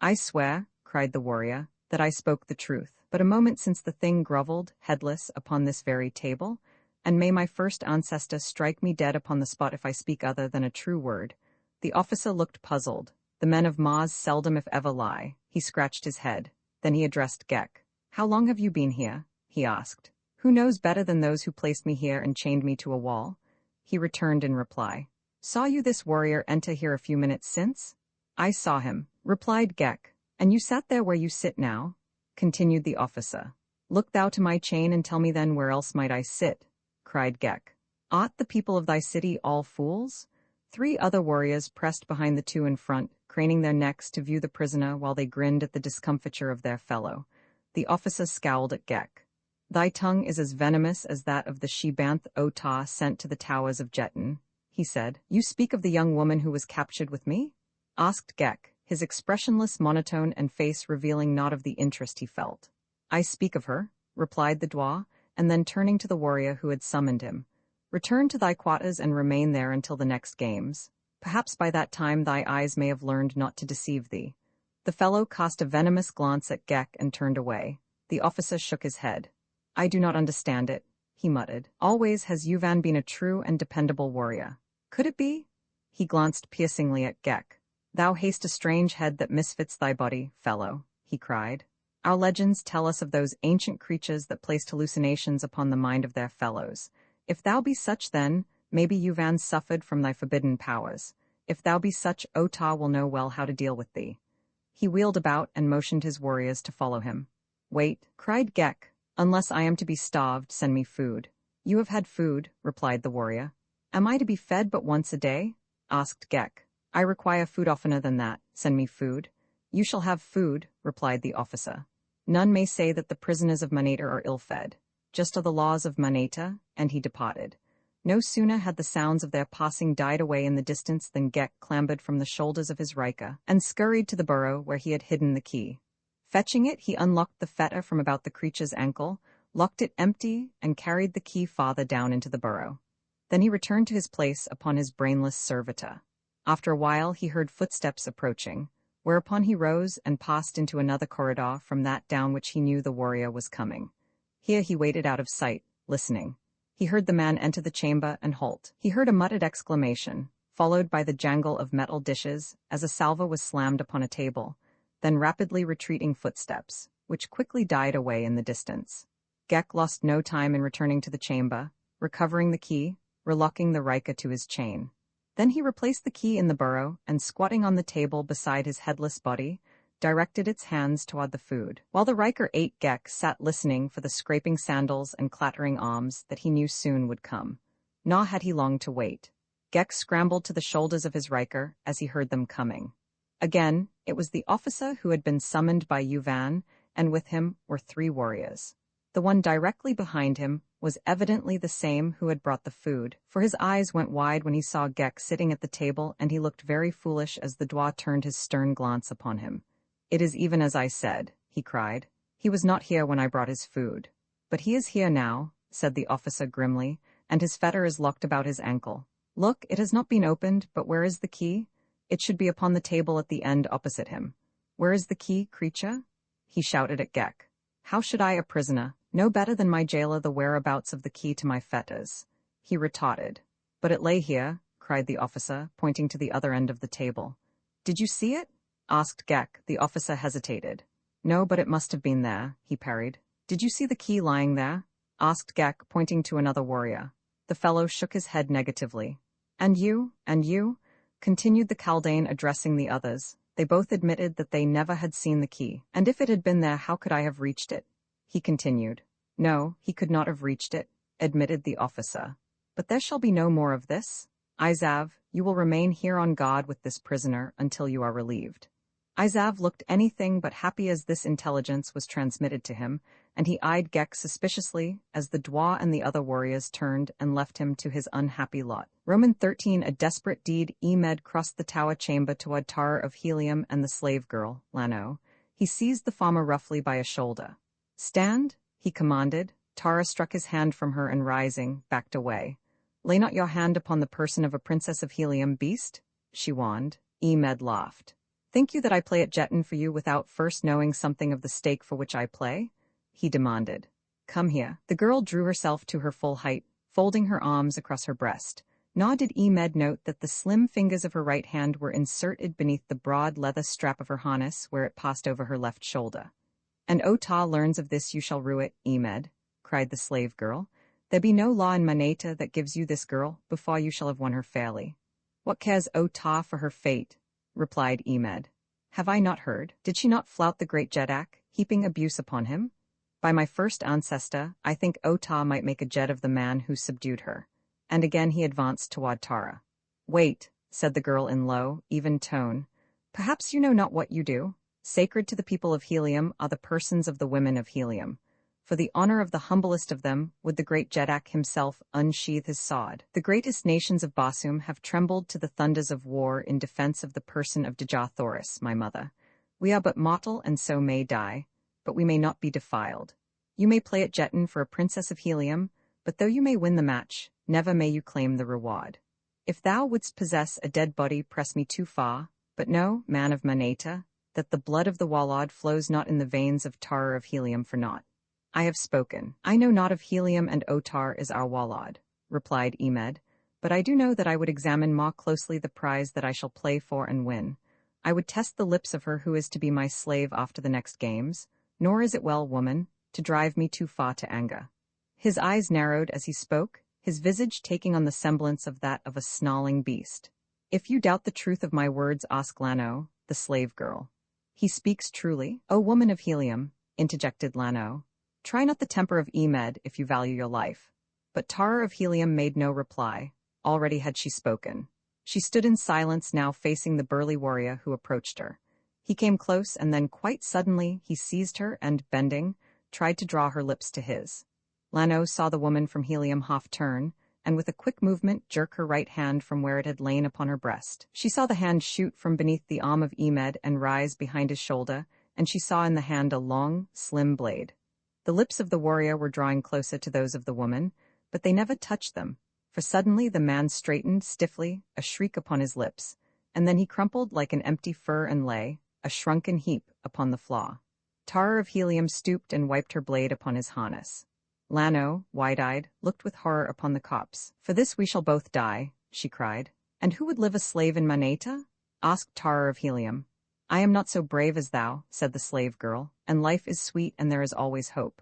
"I swear," cried the warrior, "that I spoke the truth. But a moment since the thing grovelled, headless, upon this very table, and may my first ancestor strike me dead upon the spot if I speak other than a true word." The officer looked puzzled. The men of Mars seldom if ever lie. He scratched his head. Then he addressed Gek. "How long have you been here?" he asked. "Who knows better than those who placed me here and chained me to a wall?" He returned in reply. "Saw you this warrior enter here a few minutes since?" "I saw him," replied Gek. "And you sat there where you sit now?" continued the officer. "Look thou to my chain and tell me then where else might I sit?" cried Gek. "Art the people of thy city all fools?" 3 other warriors pressed behind the 2 in front, craning their necks to view the prisoner while they grinned at the discomfiture of their fellow. The officer scowled at Gek. "Thy tongue is as venomous as that of the she-banth Otah sent to the towers of Jetton," he said. "You speak of the young woman who was captured with me?" asked Gek, his expressionless monotone and face revealing naught of the interest he felt. "I speak of her," replied the Dwa, and then turning to the warrior who had summoned him. "Return to thy quarters and remain there until the next games. Perhaps by that time thy eyes may have learned not to deceive thee." The fellow cast a venomous glance at Gek and turned away. The officer shook his head. "I do not understand it," he muttered. "Always has Yuvan been a true and dependable warrior. Could it be?" He glanced piercingly at Gek. "Thou hast a strange head that misfits thy body, fellow," he cried. "Our legends tell us of those ancient creatures that placed hallucinations upon the mind of their fellows. If thou be such then, maybe Yuvan suffered from thy forbidden powers. If thou be such, Otah will know well how to deal with thee." He wheeled about and motioned his warriors to follow him. "Wait," cried Gek. "Unless I am to be starved, send me food." "You have had food," replied the warrior. "Am I to be fed but once a day?" asked Gek. "I require food oftener than that. Send me food." "You shall have food," replied the officer. "None may say that the prisoners of Maneta are ill-fed. Just are the laws of Maneta," and he departed. No sooner had the sounds of their passing died away in the distance than Gek clambered from the shoulders of his Rika and scurried to the burrow where he had hidden the key. Fetching it, he unlocked the fetter from about the creature's ankle, locked it empty, and carried the key farther down into the burrow. Then he returned to his place upon his brainless servitor. After a while he heard footsteps approaching, whereupon he rose and passed into another corridor from that down which he knew the warrior was coming. Here he waited out of sight, listening. He heard the man enter the chamber and halt. He heard a muttered exclamation, followed by the jangle of metal dishes as a salver was slammed upon a table, then rapidly retreating footsteps, which quickly died away in the distance. Gek lost no time in returning to the chamber, recovering the key, relocking the Rika to his chain. Then he replaced the key in the burrow and, squatting on the table beside his headless body, directed its hands toward the food. While the Riker ate, Gek sat listening for the scraping sandals and clattering arms that he knew soon would come. Nor had he long to wait. Gex scrambled to the shoulders of his Riker as he heard them coming. Again, it was the officer who had been summoned by Yuvan, and with him were 3 warriors. The one directly behind him was evidently the same who had brought the food, for his eyes went wide when he saw Gex sitting at the table, and he looked very foolish as the Dwa turned his stern glance upon him. "It is even as I said," he cried. "He was not here when I brought his food." "But he is here now," said the officer grimly, "and his fetter is locked about his ankle. Look, it has not been opened, but where is the key? It should be upon the table at the end opposite him. Where is the key, creature?" He shouted at Gex. "How should I, a prisoner, know better than my jailer the whereabouts of the key to my fetters?" He retorted. "But it lay here," cried the officer, pointing to the other end of the table. "Did you see it?" asked Gex. The officer hesitated. "No, but it must have been there," he parried. "Did you see the key lying there?" asked Gex, pointing to another warrior. The fellow shook his head negatively. And you," continued the Kaldane, addressing the others. They both admitted that they never had seen the key. "And if it had been there, how could I have reached it?" he continued. "No, he could not have reached it," admitted the officer. "But there shall be no more of this. Izav, you will remain here on guard with this prisoner until you are relieved." Izav looked anything but happy as this intelligence was transmitted to him, and he eyed Gex suspiciously as the Dwa and the other warriors turned and left him to his unhappy lot. Roman 13. A desperate deed. Emed crossed the tower chamber toward Tara of Helium and the slave girl, Lano. He seized the farmer roughly by a shoulder. "Stand," he commanded. Tara struck his hand from her and rising, backed away. "Lay not your hand upon the person of a princess of Helium, beast," she warned. Emed laughed. "Think you that I play at Jeton for you without first knowing something of the stake for which I play?" he demanded. "Come here." The girl drew herself to her full height, folding her arms across her breast. Nor did Emed note that the slim fingers of her right hand were inserted beneath the broad leather strap of her harness where it passed over her left shoulder. "And Ota learns of this, you shall rue it, Emed," cried the slave girl. "There be no law in Maneta that gives you this girl before you shall have won her fairly." "What cares Ota for her fate?" replied Emed. "Have I not heard? Did she not flout the great Jedak, heaping abuse upon him? By my first ancestor, I think Ota might make a Jed of the man who subdued her." And again he advanced toward Tara. "Wait," said the girl in low, even tone. "Perhaps you know not what you do. Sacred to the people of Helium are the persons of the women of Helium. For the honor of the humblest of them would the great Jedak himself unsheathe his sword. The greatest nations of Basum have trembled to the thunders of war in defense of the person of Dejah Thoris, my mother. We are but mortal and so may die, but we may not be defiled. You may play at Jeton for a princess of Helium, but though you may win the match, never may you claim the reward. If thou wouldst possess a dead body, press me too far, but know, man of Maneta, that the blood of the Wallad flows not in the veins of Tara of Helium for naught. I have spoken. I know not of Helium, and Otar is our Wallad," replied Emed, "but I do know that I would examine more closely the prize that I shall play for and win. I would test the lips of her who is to be my slave after the next games, nor is it well, woman, to drive me too far to anger." His eyes narrowed as he spoke, his visage taking on the semblance of that of a snarling beast. "If you doubt the truth of my words, ask Lano, the slave girl." "He speaks truly, O woman of Helium," interjected Lano. "Try not the temper of Emed if you value your life." But Tara of Helium made no reply. Already had she spoken. She stood in silence now, facing the burly warrior who approached her. He came close, and then quite suddenly he seized her and, bending, tried to draw her lips to his. Lano saw the woman from Helium half turn, and with a quick movement jerk her right hand from where it had lain upon her breast. She saw the hand shoot from beneath the arm of Emed and rise behind his shoulder, and she saw in the hand a long, slim blade. The lips of the warrior were drawing closer to those of the woman, but they never touched them, for suddenly the man straightened stiffly, a shriek upon his lips, and then he crumpled like an empty fur and lay, a shrunken heap, upon the floor. Tara of Helium stooped and wiped her blade upon his harness. Lano, wide-eyed, looked with horror upon the corpse. "For this we shall both die," she cried. "And who would live a slave in Maneta?" asked Tara of Helium. "I am not so brave as thou," said the slave girl, "and life is sweet and there is always hope."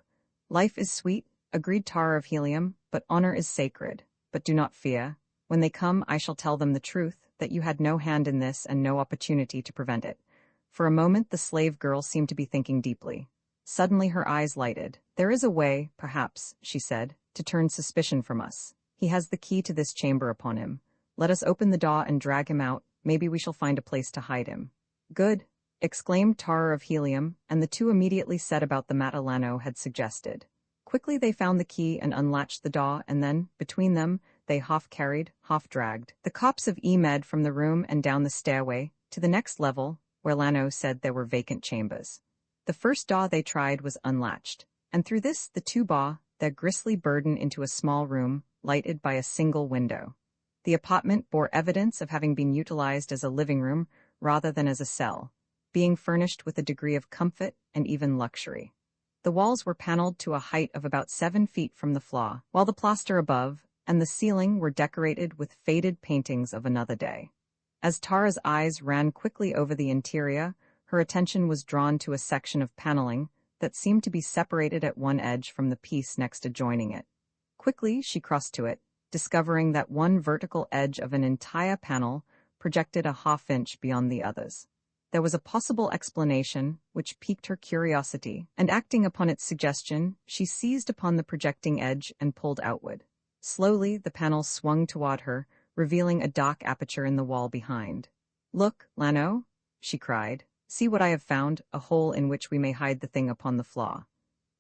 "Life is sweet," agreed Tara of Helium, "but honor is sacred. But do not fear. When they come, I shall tell them the truth, that you had no hand in this and no opportunity to prevent it." For a moment the slave girl seemed to be thinking deeply. Suddenly her eyes lighted. "There is a way, perhaps," she said, "to turn suspicion from us. He has the key to this chamber upon him. Let us open the door and drag him out, maybe we shall find a place to hide him. Good, exclaimed Tara of Helium, and the two immediately set about the matter Lano had suggested. Quickly they found the key and unlatched the door, and then, between them, they half-carried, half-dragged the corpse of Emed from the room and down the stairway, to the next level, where Lano said there were vacant chambers. The first door they tried was unlatched, and through this the two bore their grisly burden into a small room, lighted by a single window. The apartment bore evidence of having been utilized as a living room rather than as a cell, being furnished with a degree of comfort and even luxury. The walls were paneled to a height of about 7 feet from the floor, while the plaster above and the ceiling were decorated with faded paintings of another day. As Tara's eyes ran quickly over the interior, her attention was drawn to a section of paneling that seemed to be separated at one edge from the piece next adjoining it. Quickly she crossed to it, discovering that one vertical edge of an entire panel projected a half-inch beyond the others. There was a possible explanation, which piqued her curiosity, and acting upon its suggestion, she seized upon the projecting edge and pulled outward. Slowly, the panel swung toward her, revealing a dark aperture in the wall behind. "Look, Lano," she cried. "See what I have found, a hole in which we may hide the thing upon the floor."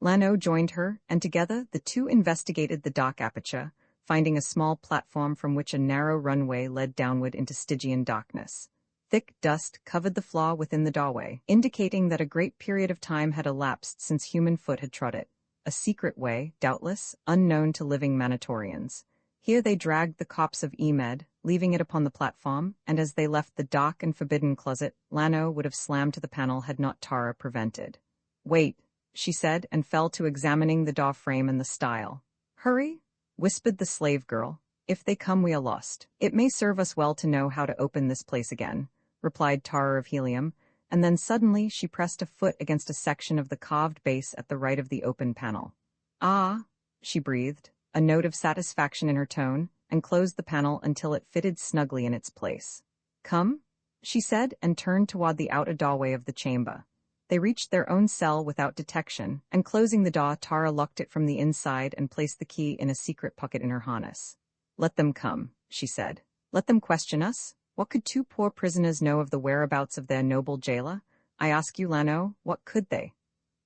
Lano joined her, and together the two investigated the dark aperture, finding a small platform from which a narrow runway led downward into Stygian darkness. Thick dust covered the floor within the doorway, indicating that a great period of time had elapsed since human foot had trod it. A secret way, doubtless, unknown to living Manatorians. Here they dragged the corpse of Emed, leaving it upon the platform, and as they left the dark and forbidden closet, Lano would have slammed to the panel had not Tara prevented. "Wait," she said, and fell to examining the door frame and the style. "Hurry," whispered the slave girl. "If they come we are lost." "It may serve us well to know how to open this place again," replied Tara of Helium, and then suddenly she pressed a foot against a section of the carved base at the right of the open panel. "Ah," she breathed, a note of satisfaction in her tone, and closed the panel until it fitted snugly in its place. "Come," she said, and turned toward the outer doorway of the chamber. They reached their own cell without detection, and closing the door, Tara locked it from the inside and placed the key in a secret pocket in her harness. "Let them come," she said. "Let them question us. What could two poor prisoners know of the whereabouts of their noble jailer? I ask you, Lano, what could they?"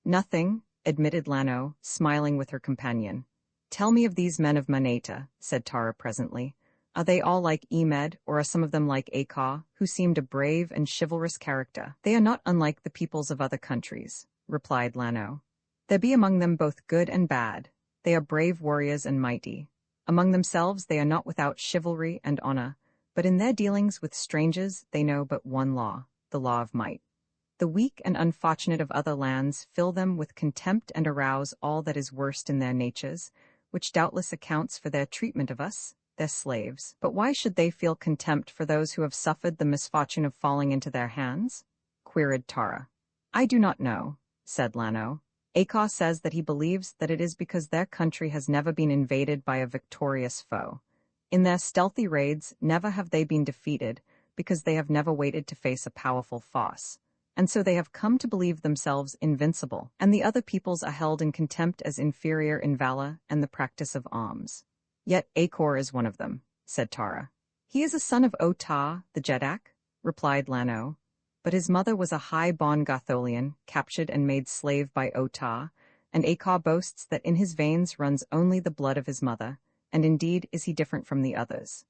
"Nothing," admitted Lano, smiling with her companion. "Tell me of these men of Maneta," said Tara presently. "Are they all like Emed, or are some of them like Edgar, who seemed a brave and chivalrous character?" "They are not unlike the peoples of other countries," replied Lano. "There be among them both good and bad. They are brave warriors and mighty. Among themselves they are not without chivalry and honor, but in their dealings with strangers they know but one law, the law of might. The weak and unfortunate of other lands fill them with contempt and arouse all that is worst in their natures, which doubtless accounts for their treatment of us, their slaves. But why should they feel contempt for those who have suffered the misfortune of falling into their hands?" queried Tara. "I do not know," said Lano. "Edgar says that he believes that it is because their country has never been invaded by a victorious foe. In their stealthy raids, never have they been defeated, because they have never waited to face a powerful force. And so they have come to believe themselves invincible, and the other peoples are held in contempt as inferior in valor and the practice of arms. Yet Edgar is one of them," said Tara. "He is a son of Otah, the Jedak," replied Lano. "But his mother was a high-born Gotholian, captured and made slave by Otah, and Edgar boasts that in his veins runs only the blood of his mother, and indeed is he different from the others.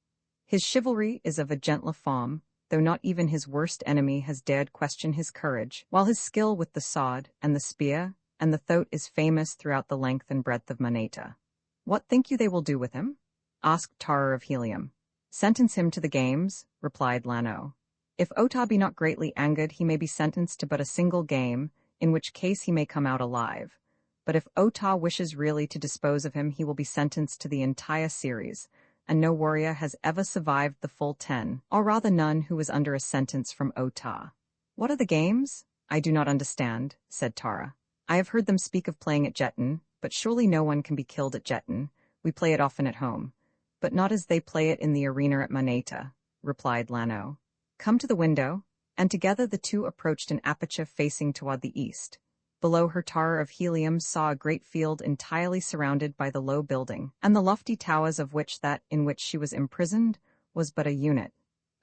His chivalry is of a gentler form, though not even his worst enemy has dared question his courage, while his skill with the sword and the spear and the throat is famous throughout the length and breadth of Maneta." "What think you they will do with him?" asked Tara of Helium. "Sentence him to the games," replied Lano. "If Otah be not greatly angered, he may be sentenced to but a single game, in which case he may come out alive. But if Otah wishes really to dispose of him, he will be sentenced to the entire series, and no warrior has ever survived the full 10, or rather none who was under a sentence from Otah." "What are the games? I do not understand," said Tara. "I have heard them speak of playing at Jetton, but surely no one can be killed at Jetton. We play it often at home, but not as they play it in the arena at Maneta," replied Lano. "Come to the window," and together the two approached an aperture facing toward the east. Below her, Tara of Helium saw a great field entirely surrounded by the low building, and the lofty towers of which that in which she was imprisoned was but a unit.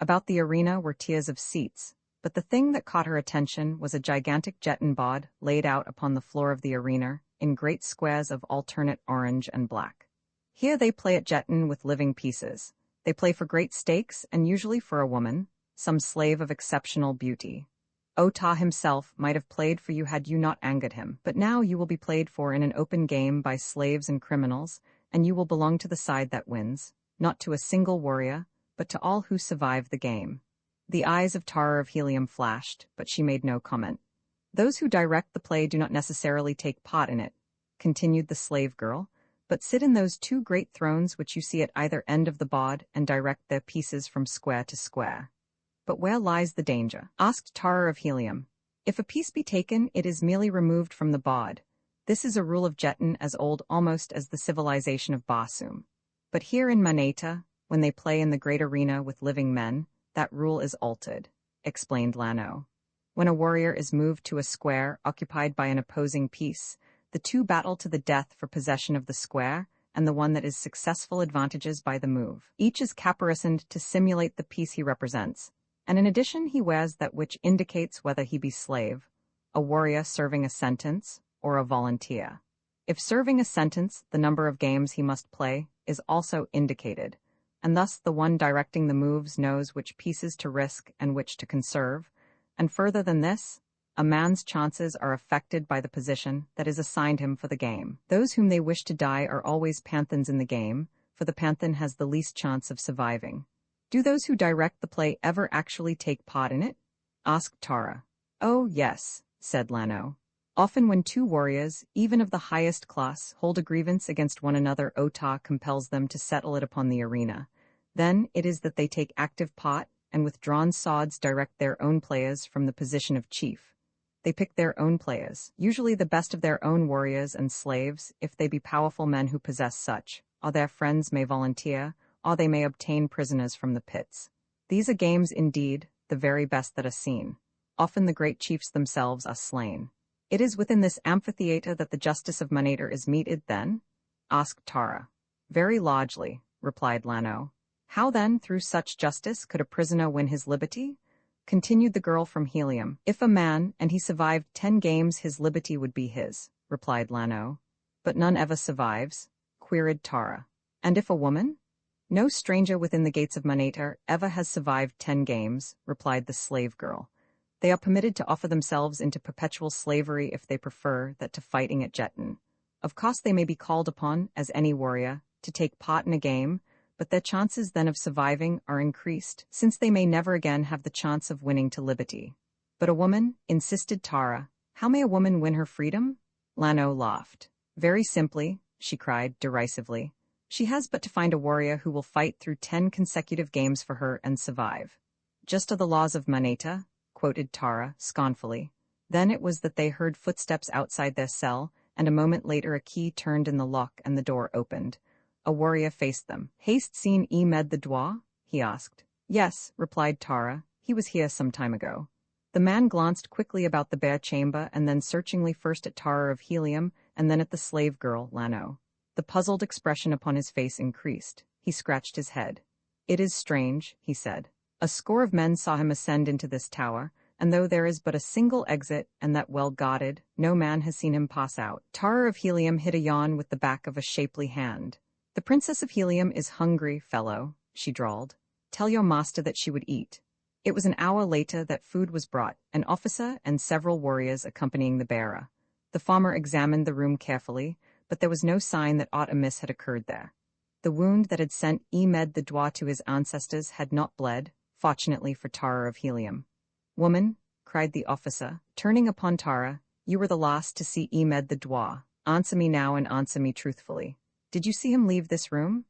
About the arena were tiers of seats, but the thing that caught her attention was a gigantic jeton bod laid out upon the floor of the arena in great squares of alternate orange and black. Here they play at jeton with living pieces. They play for great stakes and usually for a woman, some slave of exceptional beauty. Ota himself might have played for you had you not angered him, but now you will be played for in an open game by slaves and criminals, and you will belong to the side that wins, not to a single warrior, but to all who survive the game. The eyes of Tara of Helium flashed, but she made no comment. Those who direct the play do not necessarily take part in it, continued the slave girl, but sit in those two great thrones which you see at either end of the bod and direct their pieces from square to square. But where lies the danger? Asked Tara of Helium. If a piece be taken, it is merely removed from the bod. This is a rule of jeton as old almost as the civilization of Basum. But here in Maneta, when they play in the great arena with living men, that rule is altered, explained Lano. When a warrior is moved to a square occupied by an opposing piece, the two battle to the death for possession of the square, and the one that is successful advantages by the move. Each is caparisoned to simulate the piece he represents, and in addition he wears that which indicates whether he be slave, a warrior serving a sentence, or a volunteer. If serving a sentence, the number of games he must play is also indicated, and thus the one directing the moves knows which pieces to risk and which to conserve, and further than this, a man's chances are affected by the position that is assigned him for the game. Those whom they wish to die are always panthons in the game, for the panthon has the least chance of surviving. Do those who direct the play ever actually take part in it? Asked Tara. Oh, yes, said Lano. Often when two warriors, even of the highest class, hold a grievance against one another, Ota compels them to settle it upon the arena. Then it is that they take active part, and with drawn swords direct their own players from the position of chief. They pick their own players, usually the best of their own warriors and slaves, if they be powerful men who possess such, or their friends may volunteer, or they may obtain prisoners from the pits. These are games indeed, the very best that are seen. Often the great chiefs themselves are slain. It is within this amphitheatre that the justice of Maneater is meted, then? Asked Tara. Very largely, replied Lano. How then, through such justice, could a prisoner win his liberty? Continued the girl from Helium. If a man, and he survived 10 games, his liberty would be his, replied Lano. But none ever survives, queried Tara. And if a woman? No stranger within the gates of Maneater ever has survived 10 games, replied the slave girl. They are permitted to offer themselves into perpetual slavery if they prefer that to fighting at jeton. Of course they may be called upon, as any warrior, to take part in a game, but their chances then of surviving are increased, since they may never again have the chance of winning to liberty. But a woman, insisted Tara. How may a woman win her freedom? Lano laughed. Very simply, she cried derisively. She has but to find a warrior who will fight through 10 consecutive games for her and survive. Just are the laws of Maneta, quoted Tara, scornfully. Then it was that they heard footsteps outside their cell, and a moment later a key turned in the lock and the door opened. A warrior faced them. Hast seen Emed the Dwa? He asked. Yes, replied Tara. He was here some time ago. The man glanced quickly about the bare chamber and then searchingly first at Tara of Helium and then at the slave girl, Lano. The puzzled expression upon his face increased. He scratched his head. It is strange, he said. A score of men saw him ascend into this tower, and though there is but a single exit, and that well guarded, no man has seen him pass out. Tara of Helium hid a yawn with the back of a shapely hand. The Princess of Helium is hungry, fellow, she drawled. Tell your master that she would eat. It was an hour later that food was brought, an officer and several warriors accompanying the bearer. The farmer examined the room carefully, but there was no sign that aught amiss had occurred there. The wound that had sent Emed the Dwa to his ancestors had not bled, fortunately for Tara of Helium. Woman, cried the officer, turning upon Tara, you were the last to see Emed the Dwa. Answer me now and answer me truthfully. Did you see him leave this room?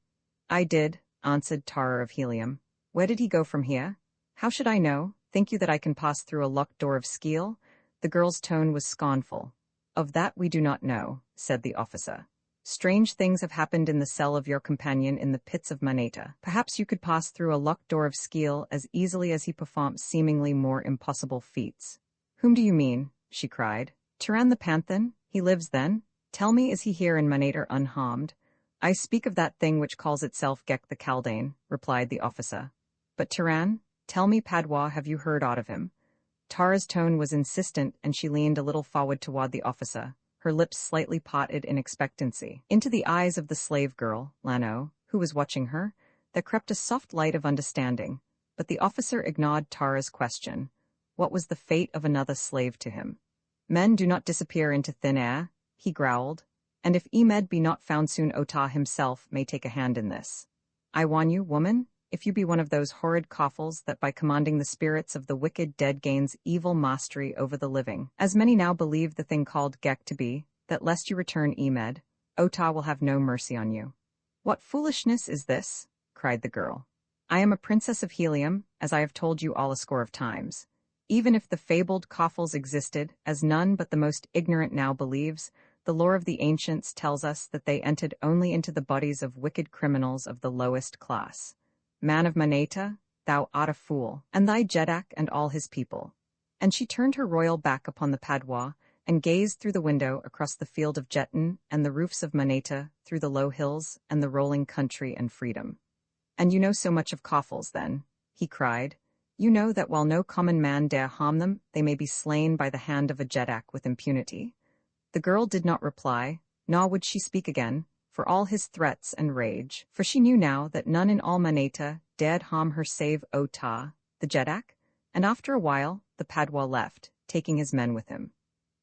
I did, answered Tara of Helium. Where did he go from here? How should I know? Think you that I can pass through a locked door of steel? The girl's tone was scornful. Of that we do not know, said the officer. Strange things have happened in the cell of your companion in the pits of Maneta. Perhaps you could pass through a locked door of steel as easily as he performs seemingly more impossible feats. Whom do you mean? She cried. Turan the Pantheon? He lives then? Tell me, is he here in Maneta unharmed? I speak of that thing which calls itself Gek the Caldane, replied the officer. But Turan, tell me, Padua, have you heard aught of him? Tara's tone was insistent, and she leaned a little forward toward the officer, her lips slightly parted in expectancy. Into the eyes of the slave girl, Lano, who was watching her, there crept a soft light of understanding, but the officer ignored Tara's question. What was the fate of another slave to him? Men do not disappear into thin air, he growled, and if Emed be not found soon, Ota himself may take a hand in this. I warn you, woman, if you be one of those horrid coffles that by commanding the spirits of the wicked dead gains evil mastery over the living, as many now believe the thing called Gek to be, that lest you return Emed, Ota will have no mercy on you. What foolishness is this? Cried the girl. I am a princess of Helium, as I have told you all a score of times. Even if the fabled coffles existed, as none but the most ignorant now believes, the lore of the ancients tells us that they entered only into the bodies of wicked criminals of the lowest class. Man of Maneta, thou art a fool, and thy Jedak and all his people. And she turned her royal back upon the Padua, and gazed through the window across the field of Jeton and the roofs of Maneta, through the low hills and the rolling country and freedom. And you know so much of coffles, then, he cried. You know that while no common man dare harm them, they may be slain by the hand of a Jedak with impunity. The girl did not reply, nor would she speak again, for all his threats and rage, for she knew now that none in all Maneta dared harm her save Ota, the Jedak, and after a while the Padua left, taking his men with him.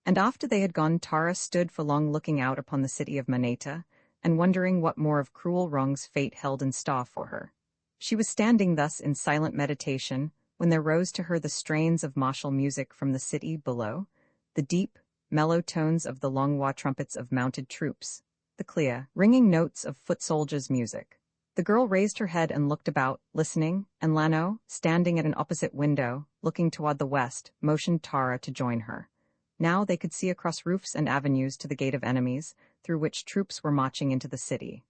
And after they had gone, Tara stood for long looking out upon the city of Maneta, and wondering what more of cruel wrongs fate held in store for her. She was standing thus in silent meditation, when there rose to her the strains of martial music from the city below, the deep, mellow tones of the long war trumpets of mounted troops, the clear, ringing notes of foot soldiers' music. The girl raised her head and looked about, listening, and Lano, standing at an opposite window, looking toward the west, motioned Tara to join her. Now they could see across roofs and avenues to the gate of enemies, through which troops were marching into the city.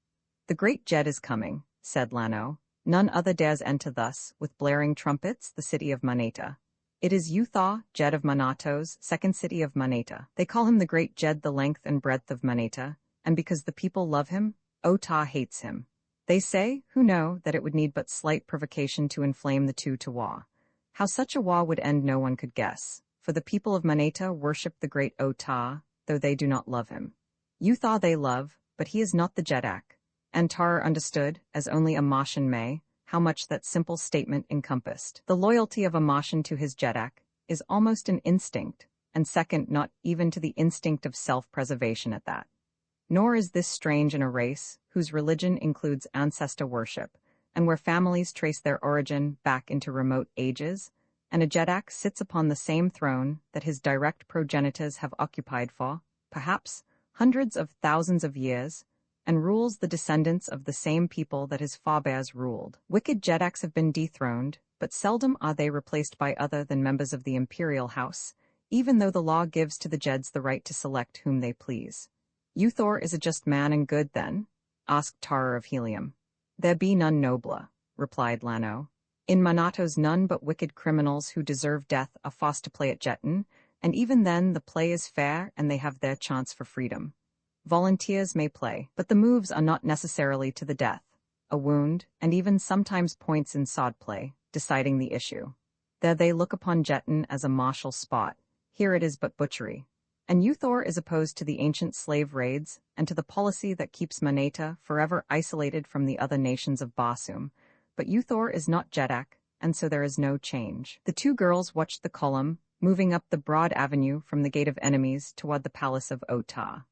The great Jed is coming, said Lano. None other dares enter thus, with blaring trumpets, the city of Maneta. It is Uthaw, Jed of Manatos, second city of Maneta. They call him the great Jed, the length and breadth of Maneta, and because the people love him, Ota hates him. They say, who know, that it would need but slight provocation to inflame the two to war. How such a war would end no one could guess, for the people of Maneta worship the great Ota, though they do not love him. Uthaw they love, but he is not the Jedak. And Tara understood, as only a Martian may, how much that simple statement encompassed. The loyalty of a Martian to his Jedak is almost an instinct, and second not even to the instinct of self-preservation at that. Nor is this strange in a race whose religion includes ancestor worship, and where families trace their origin back into remote ages, and a Jedak sits upon the same throne that his direct progenitors have occupied for, perhaps, hundreds of thousands of years, and rules the descendants of the same people that his forebears ruled. Wicked Jedaks have been dethroned, but seldom are they replaced by other than members of the imperial house, even though the law gives to the Jeds the right to select whom they please. Uthor is a just man and good, then? Asked Tara of Helium. There be none nobler, replied Lano. In Manatos none but wicked criminals who deserve death are forced to play at Jeton, and even then the play is fair and they have their chance for freedom. Volunteers may play, but the moves are not necessarily to the death, a wound, and even sometimes points in sod play, deciding the issue. There they look upon Jeton as a martial spot, here it is but butchery. And Uthor is opposed to the ancient slave raids, and to the policy that keeps Maneta forever isolated from the other nations of Basum, but Uthor is not Jedak, and so there is no change. The two girls watched the column, moving up the broad avenue from the gate of enemies toward the palace of Ota.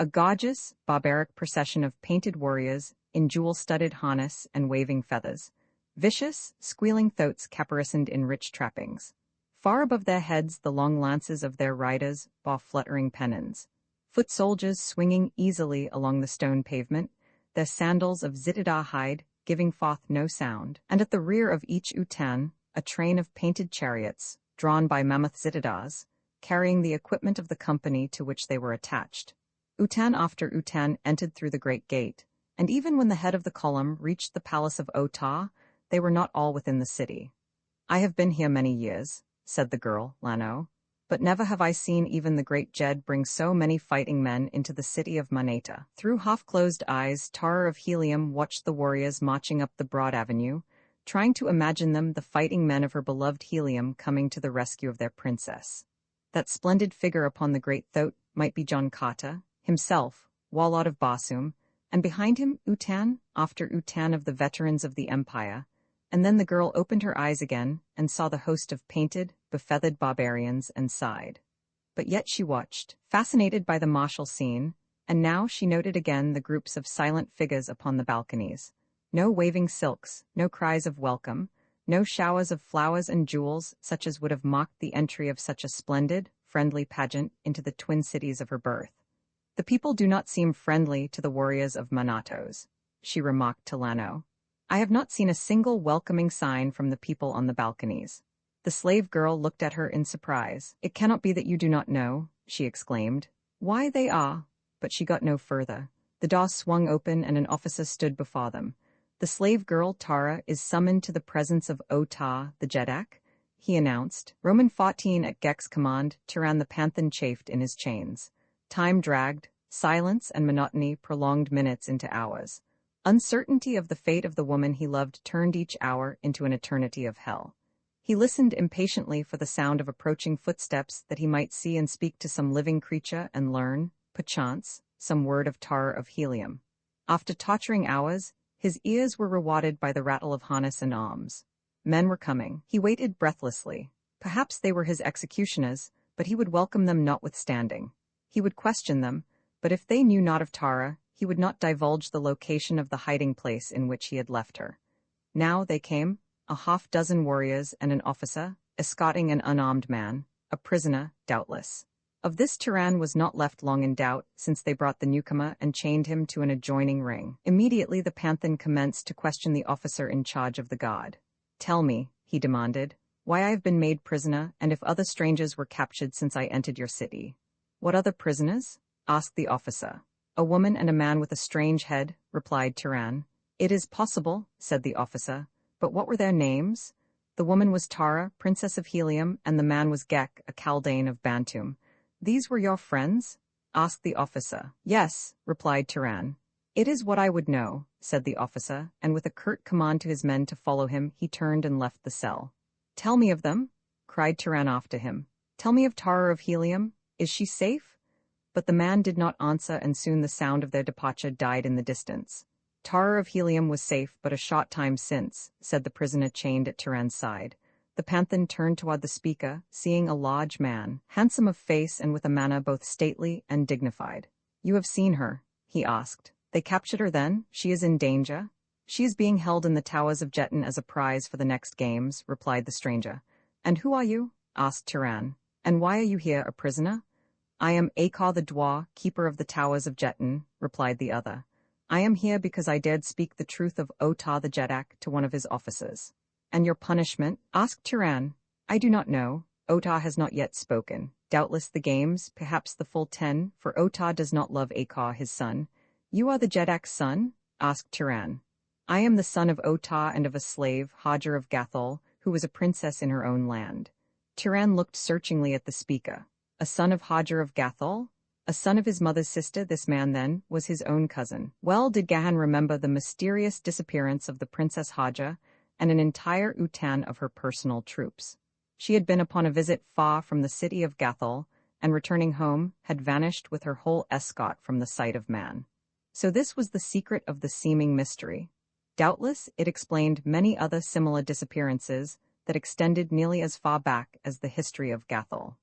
A gorgeous, barbaric procession of painted warriors in jewel-studded harness and waving feathers, vicious, squealing thoats caparisoned in rich trappings. Far above their heads the long lances of their riders bore fluttering pennons. Foot soldiers swinging easily along the stone pavement, their sandals of zitidar hide giving forth no sound, and at the rear of each utan, a train of painted chariots, drawn by mammoth zitidars, carrying the equipment of the company to which they were attached. Utan after Utan entered through the great gate, and even when the head of the column reached the palace of Ota, they were not all within the city. I have been here many years, said the girl, Lano. But never have I seen even the great Jed bring so many fighting men into the city of Maneta. Through half-closed eyes, Tara of Helium watched the warriors marching up the broad avenue, trying to imagine them the fighting men of her beloved Helium coming to the rescue of their princess. That splendid figure upon the great thoat might be John Kata, himself, Walot of Basum, and behind him Utan, after Utan of the veterans of the Empire. And then the girl opened her eyes again and saw the host of painted, befeathered barbarians and sighed. But yet she watched, fascinated by the martial scene, and now she noted again the groups of silent figures upon the balconies. No waving silks, no cries of welcome, no showers of flowers and jewels such as would have mocked the entry of such a splendid, friendly pageant into the twin cities of her birth. The people do not seem friendly to the warriors of Manatos, she remarked to Lano. I have not seen a single welcoming sign from the people on the balconies. The slave girl looked at her in surprise. It cannot be that you do not know, she exclaimed. Why they are. But she got no further. The door swung open and an officer stood before them. The slave girl, Tara, is summoned to the presence of Ota, the Jedak, he announced. Roman 14 at Gek's command, Tiran the Panthan chafed in his chains. Time dragged, silence and monotony prolonged minutes into hours. Uncertainty of the fate of the woman he loved turned each hour into an eternity of hell. He listened impatiently for the sound of approaching footsteps that he might see and speak to some living creature and learn, perchance, some word of Tara of Helium. After torturing hours, his ears were rewarded by the rattle of harness and arms. Men were coming. He waited breathlessly. Perhaps they were his executioners, but he would welcome them notwithstanding. He would question them, but if they knew not of Tara, he would not divulge the location of the hiding place in which he had left her. Now they came, a half-dozen warriors and an officer, escorting an unarmed man, a prisoner, doubtless. Of this Tiran was not left long in doubt, since they brought the newcomer and chained him to an adjoining ring. Immediately the Panthan commenced to question the officer in charge of the guard. Tell me, he demanded, why I have been made prisoner, and if other strangers were captured since I entered your city. What other prisoners? Asked the officer. A woman and a man with a strange head, replied Tiran. It is possible, said the officer, but what were their names? The woman was Tara, Princess of Helium, and the man was Gek, a Chaldean of Bantum. These were your friends? Asked the officer. Yes, replied Tiran. It is what I would know, said the officer, and with a curt command to his men to follow him, he turned and left the cell. Tell me of them, cried Tiran after him. Tell me of Tara of Helium. Is she safe? But the man did not answer, and soon the sound of their departure died in the distance. Tara of Helium was safe but a short time since, said the prisoner chained at Tiran's side. The Panthan turned toward the speaker, seeing a large man, handsome of face and with a manner both stately and dignified. You have seen her, he asked. They captured her then? She is in danger? She is being held in the towers of Jetton as a prize for the next games, replied the stranger. And who are you? Asked Tiran. And why are you here, a prisoner? I am Edgar the Dwa, keeper of the towers of Jetton, replied the other. I am here because I dared speak the truth of Ota the Jedak to one of his officers. And your punishment? Asked Tiran. I do not know. Ota has not yet spoken. Doubtless the games, perhaps the full 10, for Ota does not love Edgar his son. You are the Jedak's son? Asked Tiran. I am the son of Ota and of a slave, Hajar of Gathol, who was a princess in her own land. Tiran looked searchingly at the speaker. A son of Hajar of Gathol? A son of his mother's sister, this man, then, was his own cousin. Well did Gahan remember the mysterious disappearance of the Princess Hajar and an entire Utan of her personal troops. She had been upon a visit far from the city of Gathol, and returning home, had vanished with her whole escort from the sight of man. So this was the secret of the seeming mystery. Doubtless, it explained many other similar disappearances that extended nearly as far back as the history of Gathol.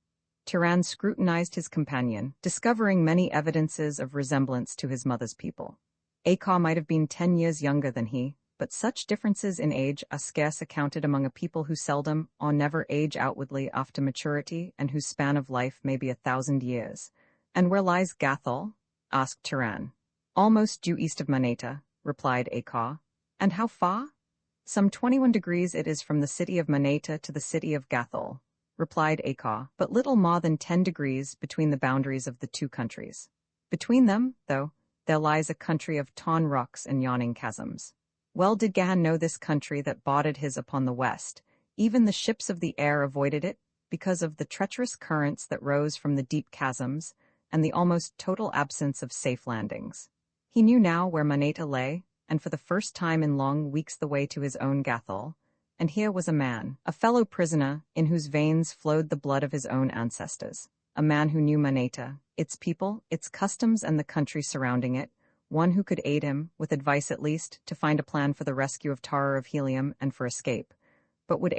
Tiran scrutinized his companion, discovering many evidences of resemblance to his mother's people. Edgar might have been 10 years younger than he, but such differences in age are scarce accounted among a people who seldom or never age outwardly after maturity and whose span of life may be 1,000 years. And where lies Gathol? Asked Tiran. Almost due east of Maneta, replied Edgar. And how far? Some 21 degrees it is from the city of Maneta to the city of Gathol, replied Edgar, but little more than 10 degrees between the boundaries of the two countries. Between them, though, there lies a country of torn rocks and yawning chasms. Well did Gahan know this country that bordered his upon the west. Even the ships of the air avoided it, because of the treacherous currents that rose from the deep chasms and the almost total absence of safe landings. He knew now where Moneta lay, and for the first time in long weeks the way to his own Gathol, and here was a man, a fellow prisoner, in whose veins flowed the blood of his own ancestors, a man who knew Moneta, its people, its customs, and the country surrounding it, one who could aid him, with advice at least, to find a plan for the rescue of Tara of Helium and for escape. But would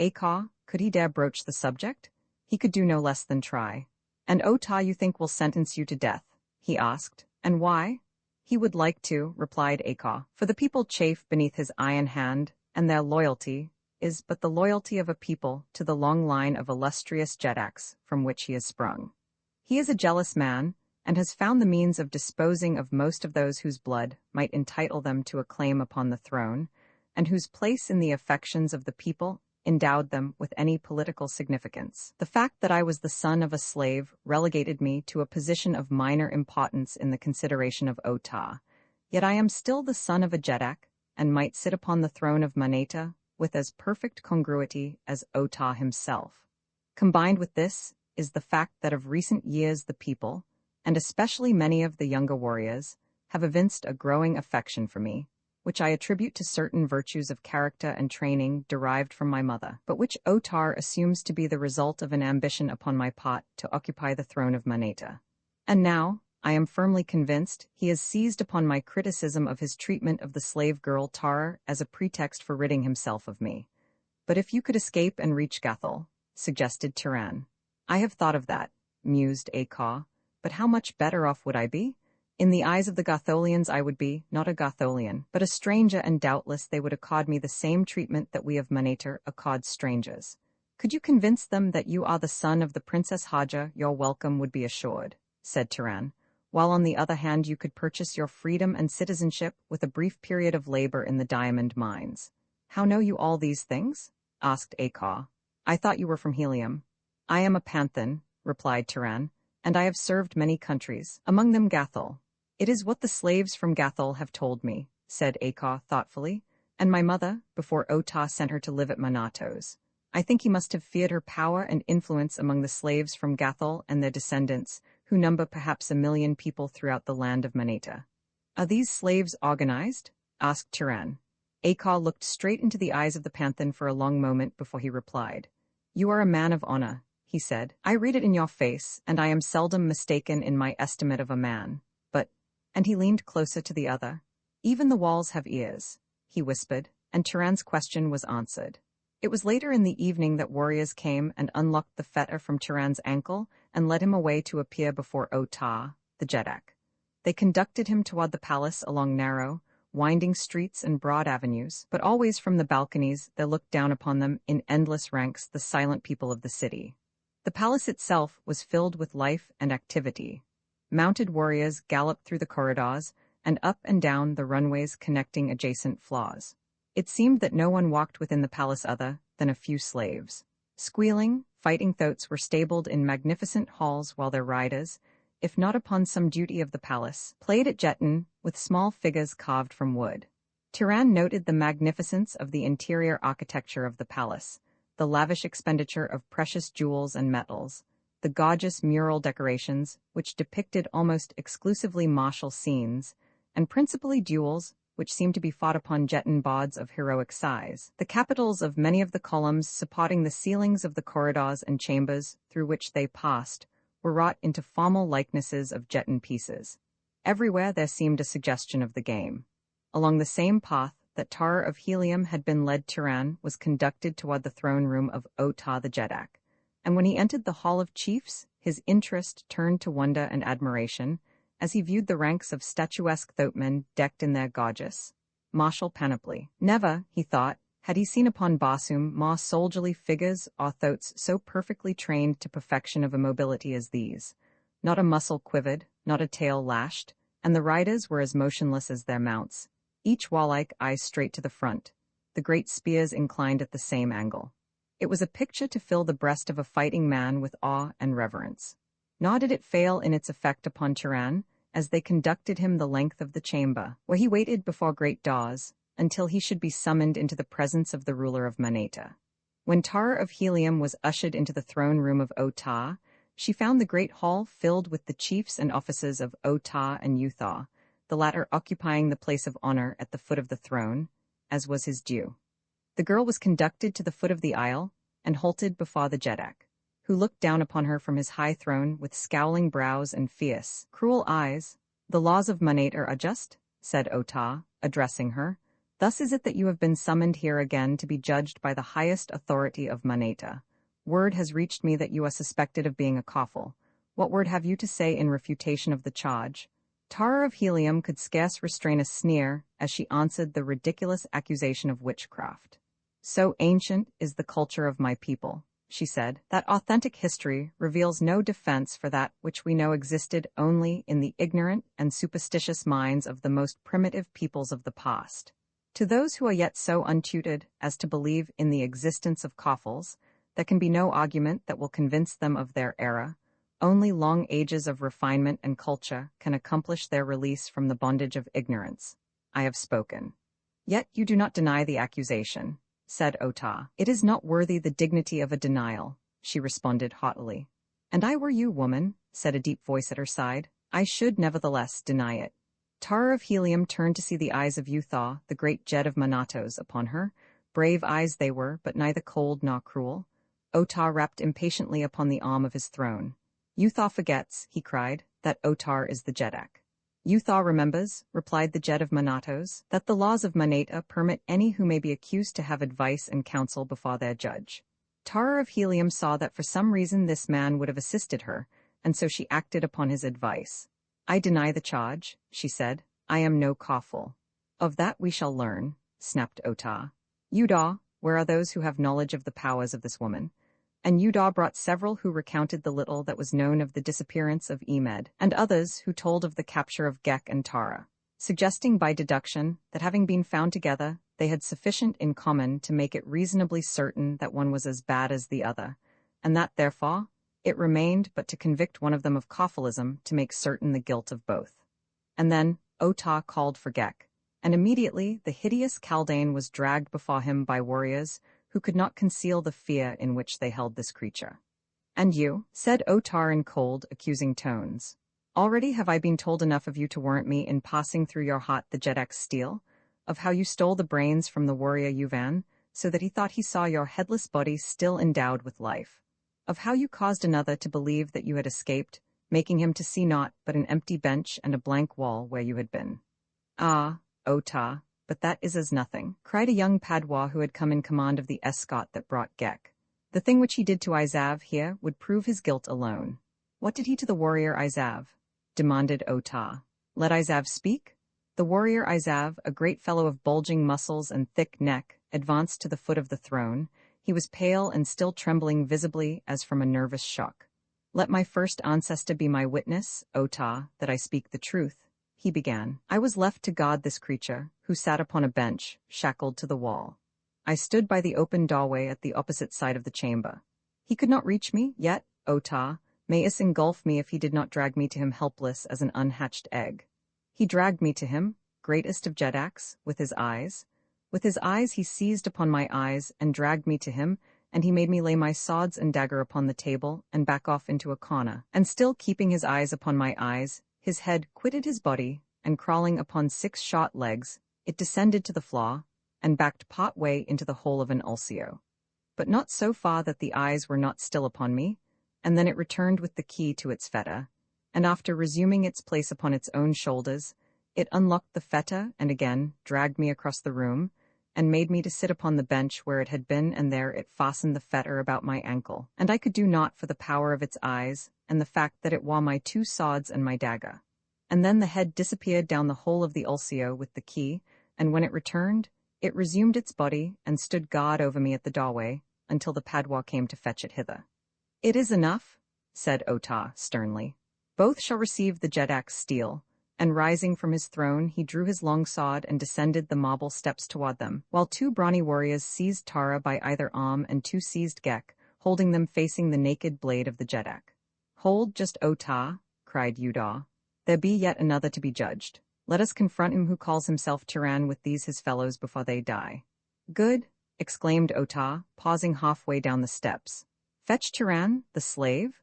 could he dare broach the subject? He could do no less than try. "And Ota you think will sentence you to death?" he asked. "And why?" "He would like to," replied Akah, "for the people chafe beneath his iron hand, and their loyalty is but the loyalty of a people to the long line of illustrious Jedaks from which he has sprung. He is a jealous man, and has found the means of disposing of most of those whose blood might entitle them to a claim upon the throne, and whose place in the affections of the people endowed them with any political significance. The fact that I was the son of a slave relegated me to a position of minor importance in the consideration of Ota, yet I am still the son of a Jedak, and might sit upon the throne of Moneta with as perfect congruity as Ota himself. Combined with this is the fact that of recent years the people, and especially many of the younger warriors, have evinced a growing affection for me, which I attribute to certain virtues of character and training derived from my mother, but which Otar assumes to be the result of an ambition upon my part to occupy the throne of Moneta. And now, I am firmly convinced, he has seized upon my criticism of his treatment of the slave girl Tara as a pretext for ridding himself of me. But if you could escape and reach Gathol, suggested Tiran. I have thought of that, mused Akah, but how much better off would I be? In the eyes of the Gatholians I would be, not a Gatholian, but a stranger, and doubtless they would accord me the same treatment that we of Moneter accord strangers. Could you convince them that you are the son of the Princess Haja, your welcome would be assured, said Tiran, while on the other hand you could purchase your freedom and citizenship with a brief period of labor in the diamond mines. How know you all these things? Asked Akah. I thought you were from Helium. I am a Panthan, replied Tiran, and I have served many countries, among them Gathol. It is what the slaves from Gathol have told me, said Akah thoughtfully, and my mother, before Ota sent her to live at Monatos. I think he must have feared her power and influence among the slaves from Gathol and their descendants, who number perhaps 1 million people throughout the land of Moneta. Are these slaves organized? Asked Tiran. Akah looked straight into the eyes of the Panthan for a long moment before he replied. You are a man of honor, he said. I read it in your face, and I am seldom mistaken in my estimate of a man. And he leaned closer to the other. Even the walls have ears, he whispered, and Tiran's question was answered. It was later in the evening that warriors came and unlocked the fetter from Tiran's ankle and led him away to appear before Ota, the Jedak. They conducted him toward the palace along narrow, winding streets and broad avenues, but always from the balconies there looked down upon them in endless ranks the silent people of the city. The palace itself was filled with life and activity. Mounted warriors galloped through the corridors and up and down the runways connecting adjacent floors. It seemed that no one walked within the palace other than a few slaves. Squealing, fighting thoats were stabled in magnificent halls while their riders, if not upon some duty of the palace, played at jeton with small figures carved from wood. Tiran noted the magnificence of the interior architecture of the palace, the lavish expenditure of precious jewels and metals, the gorgeous mural decorations, which depicted almost exclusively martial scenes, and principally duels, which seemed to be fought upon jeton boards of heroic size. The capitals of many of the columns supporting the ceilings of the corridors and chambers through which they passed were wrought into formal likenesses of jeton pieces. Everywhere there seemed a suggestion of the game. Along the same path that Tara of Helium had been led, Tiran was conducted toward the throne room of Ota the Jedak. And when he entered the Hall of Chiefs, his interest turned to wonder and admiration as he viewed the ranks of statuesque thoatmen decked in their gorgeous, martial panoply. Never, he thought, had he seen upon Basum more soldierly figures or thoats so perfectly trained to perfection of immobility as these. Not a muscle quivered, not a tail lashed, and the riders were as motionless as their mounts, each warlike eyes straight to the front, the great spears inclined at the same angle. It was a picture to fill the breast of a fighting man with awe and reverence. Nor did it fail in its effect upon Tiran, as they conducted him the length of the chamber, where he waited before great doors, until he should be summoned into the presence of the ruler of Moneta. When Tara of Helium was ushered into the throne room of Otah, she found the great hall filled with the chiefs and officers of Otah and Utah, the latter occupying the place of honor at the foot of the throne, as was his due. The girl was conducted to the foot of the aisle and halted before the Jeddak, who looked down upon her from his high throne with scowling brows and fierce, cruel eyes. "The laws of Manate are just," said Otah, addressing her. "Thus is it that you have been summoned here again to be judged by the highest authority of Manata. Word has reached me that you are suspected of being a Koffel. What word have you to say in refutation of the charge?" Tara of Helium could scarce restrain a sneer as she answered the ridiculous accusation of witchcraft. "So ancient is the culture of my people," she said, "that authentic history reveals no defense for that which we know existed only in the ignorant and superstitious minds of the most primitive peoples of the past. To those who are yet so untutored as to believe in the existence of Koffels, there can be no argument that will convince them of their error. Only long ages of refinement and culture can accomplish their release from the bondage of ignorance. I have spoken." "Yet you do not deny the accusation," said Otah. "It is not worthy the dignity of a denial," she responded haughtily. "And I were you, woman," said a deep voice at her side, "I should nevertheless deny it." Tara of Helium turned to see the eyes of Utah, the great Jed of Manatos, upon her. Brave eyes they were, but neither cold nor cruel. Otah rapped impatiently upon the arm of his throne. "Utah forgets," he cried, "that Otah is the Jeddak." "Utah remembers," replied the Jed of Manatos, "that the laws of Manata permit any who may be accused to have advice and counsel before their judge." Tara of Helium saw that for some reason this man would have assisted her, and so she acted upon his advice. "I deny the charge," she said. "I am no Koffel." "Of that we shall learn," snapped Otah. "Udah, where are those who have knowledge of the powers of this woman?" And Udah brought several who recounted the little that was known of the disappearance of Emed, and others who told of the capture of Gek and Tara, suggesting by deduction that having been found together, they had sufficient in common to make it reasonably certain that one was as bad as the other, and that, therefore, it remained but to convict one of them of Koffelism to make certain the guilt of both. And then Otah called for Gek, and immediately the hideous Kaldane was dragged before him by warriors who could not conceal the fear in which they held this creature. "And you," said Otah in cold, accusing tones. "Already have I been told enough of you to warrant me in passing through your heart the Jeddak's steel, of how you stole the brains from the warrior Yuvan, so that he thought he saw your headless body still endowed with life, of how you caused another to believe that you had escaped, making him to see naught but an empty bench and a blank wall where you had been." "Ah, Otah, but that is as nothing," cried a young Padwa who had come in command of the escort that brought Gek. "The thing which he did to Izav here would prove his guilt alone." "What did he to the warrior Izav?" demanded Otah. "Let Izav speak?" The warrior Izav, a great fellow of bulging muscles and thick neck, advanced to the foot of the throne. He was pale and still trembling visibly as from a nervous shock. "Let my first ancestor be my witness, Otah, that I speak the truth," he began. "I was left to guard this creature, who sat upon a bench, shackled to the wall. I stood by the open doorway at the opposite side of the chamber. He could not reach me, yet, Otah, Maius engulf me if he did not drag me to him helpless as an unhatched egg. He dragged me to him, greatest of Jeddaks, with his eyes. With his eyes he seized upon my eyes and dragged me to him, and he made me lay my swords and dagger upon the table and back off into a corner, and still keeping his eyes upon my eyes, his head quitted his body, and crawling upon 6 short legs, it descended to the floor, and backed part way into the hole of an ulcio. But not so far that the eyes were not still upon me, and then it returned with the key to its fetter, and after resuming its place upon its own shoulders, it unlocked the fetter and again dragged me across the room, and made me to sit upon the bench where it had been, and there it fastened the fetter about my ankle, and I could do naught for the power of its eyes, and the fact that it wore my 2 swords and my dagger. And then the head disappeared down the hole of the ulcio with the key, and when it returned, it resumed its body and stood guard over me at the doorway, until the Padwa came to fetch it hither." "It is enough," said Otah sternly. "Both shall receive the Jeddak's steel." And rising from his throne, he drew his long sword and descended the marble steps toward them, while 2 brawny warriors seized Tara by either arm and 2 seized Gek, holding them facing the naked blade of the Jeddak. "Hold just, Otah," cried Udah. "There be yet another to be judged. Let us confront him who calls himself Tyrann with these his fellows before they die." "Good," exclaimed Ota, pausing halfway down the steps. Fetch Turan, the slave?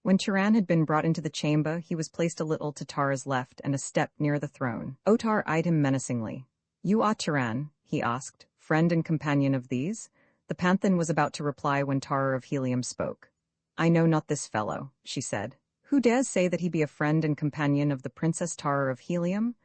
When Turan had been brought into the chamber, he was placed a little to Tara's left and a step near the throne. Otar eyed him menacingly. You are Turan, he asked, friend and companion of these? The Panthan was about to reply when Tara of Helium spoke. I know not this fellow, she said. Who dares say that he be a friend and companion of the Princess Tara of Helium?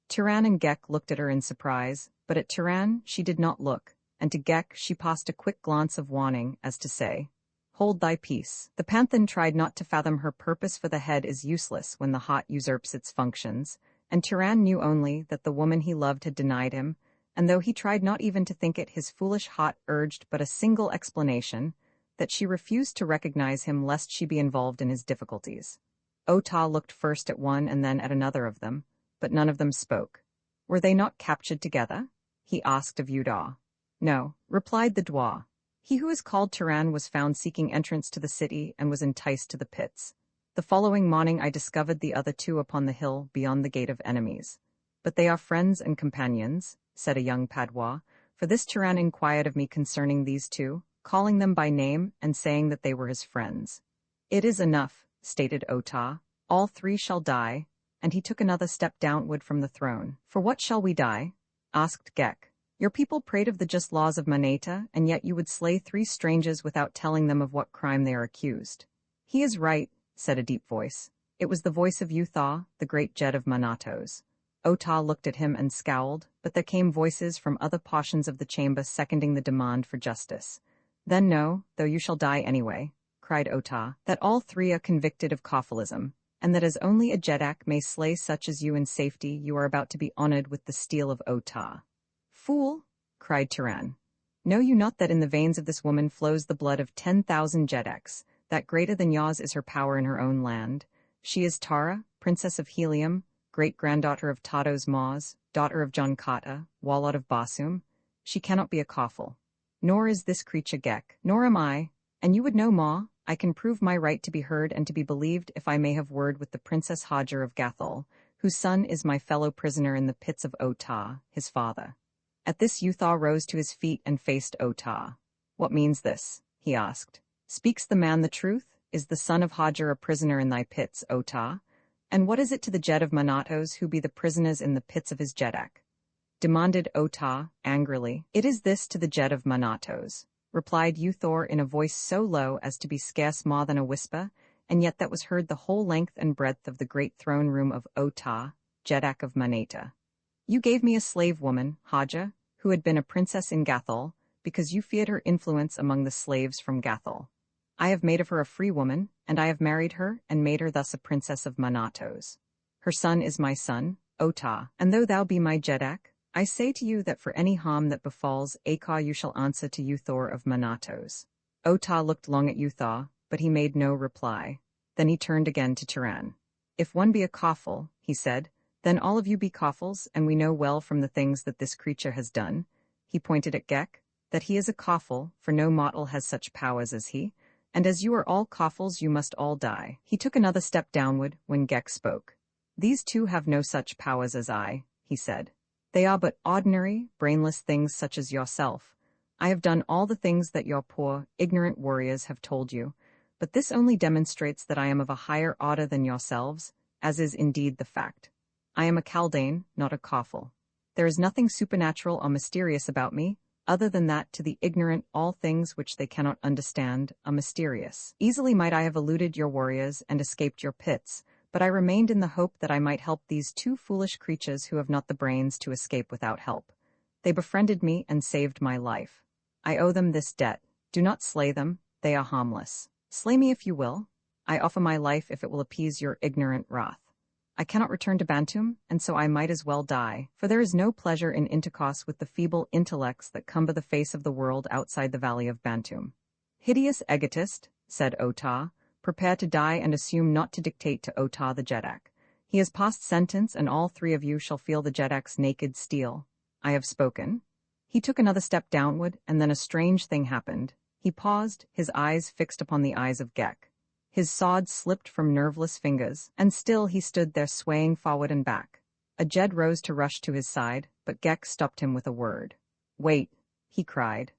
Turan and Gek looked at her in surprise, but at Turan she did not look, and to Gek she passed a quick glance of warning, as to say, Hold thy peace. The Panthan tried not to fathom her purpose, for the head is useless when the heart usurps its functions, and Turan knew only that the woman he loved had denied him, and though he tried not even to think it, his foolish heart urged but a single explanation, that she refused to recognize him lest she be involved in his difficulties. Ota looked first at one and then at another of them, but none of them spoke. Were they not captured together? He asked of Uda. No, replied the Dwa. He who is called Turan was found seeking entrance to the city and was enticed to the pits. The following morning I discovered the other two upon the hill beyond the gate of enemies. But they are friends and companions, said a young Padwa, for this Turan inquired of me concerning these two, calling them by name and saying that they were his friends. It is enough, stated Ota. All three shall die, and he took another step downward from the throne. For what shall we die? Asked Gek. Your people prate of the just laws of Maneta, and yet you would slay three strangers without telling them of what crime they are accused. He is right, said a deep voice. It was the voice of Utha, the great Jed of Manatos. Ota looked at him and scowled, but there came voices from other portions of the chamber seconding the demand for justice. Then know, though you shall die anyway, cried Ota, that all three are convicted of Kaffalism, and that as only a Jedak may slay such as you in safety, you are about to be honored with the steel of Ota. Fool, cried Turan. Know you not that in the veins of this woman flows the blood of 10,000 Jedaks, that greater than yours is her power in her own land? She is Tara, princess of Helium, great-granddaughter of Tatos Maz, daughter of John Kata, Walot of Basum. She cannot be a Koffel. Nor is this creature Gek, nor am I, and you would know Ma. I can prove my right to be heard and to be believed if I may have word with the Princess Hajar of Gathol, whose son is my fellow prisoner in the pits of Ota, his father. At this Utha rose to his feet and faced Ota. What means this? He asked. Speaks the man the truth? Is the son of Hajar a prisoner in thy pits, Ota? And what is it to the Jed of Manatos who be the prisoners in the pits of his Jedak? Demanded Ota, angrily. It is this to the Jed of Manatos, replied Uthor in a voice so low as to be scarce more than a whisper, and yet that was heard the whole length and breadth of the great throne room of Ota, Jedak of Maneta. You gave me a slave woman, Haja, who had been a princess in Gathol, because you feared her influence among the slaves from Gathol. I have made of her a free woman, and I have married her and made her thus a princess of Manatos. Her son is my son, Ota, and though thou be my Jedak, I say to you that for any harm that befalls Akar you shall answer to Uthor of Manatos. Ota looked long at Utha, but he made no reply. Then he turned again to Turan. If one be a Koffel, he said, then all of you be Koffels, and we know well from the things that this creature has done. He pointed at Gek, that he is a Koffel, for no mortal has such powers as he, and as you are all Koffels you must all die. He took another step downward when Gek spoke. These two have no such powers as I, he said. They are but ordinary, brainless things such as yourself. I have done all the things that your poor, ignorant warriors have told you, but this only demonstrates that I am of a higher order than yourselves, as is indeed the fact. I am a Kaldane, not a Koffel. There is nothing supernatural or mysterious about me, other than that to the ignorant all things which they cannot understand are mysterious. Easily might I have eluded your warriors and escaped your pits, but I remained in the hope that I might help these two foolish creatures who have not the brains to escape without help. They befriended me and saved my life. I owe them this debt. Do not slay them, they are harmless. Slay me if you will. I offer my life if it will appease your ignorant wrath. I cannot return to Bantum, and so I might as well die, for there is no pleasure in intercourse with the feeble intellects that cumber the face of the world outside the valley of Bantum. Hideous egotist, said Ota, prepare to die and assume not to dictate to Ota the Jedak. He has passed sentence, and all three of you shall feel the Jedak's naked steel. I have spoken. He took another step downward, and then a strange thing happened. He paused, his eyes fixed upon the eyes of Gek. His sword slipped from nerveless fingers, and still he stood there swaying forward and back. A Jed rose to rush to his side, but Gek stopped him with a word. Wait, he cried.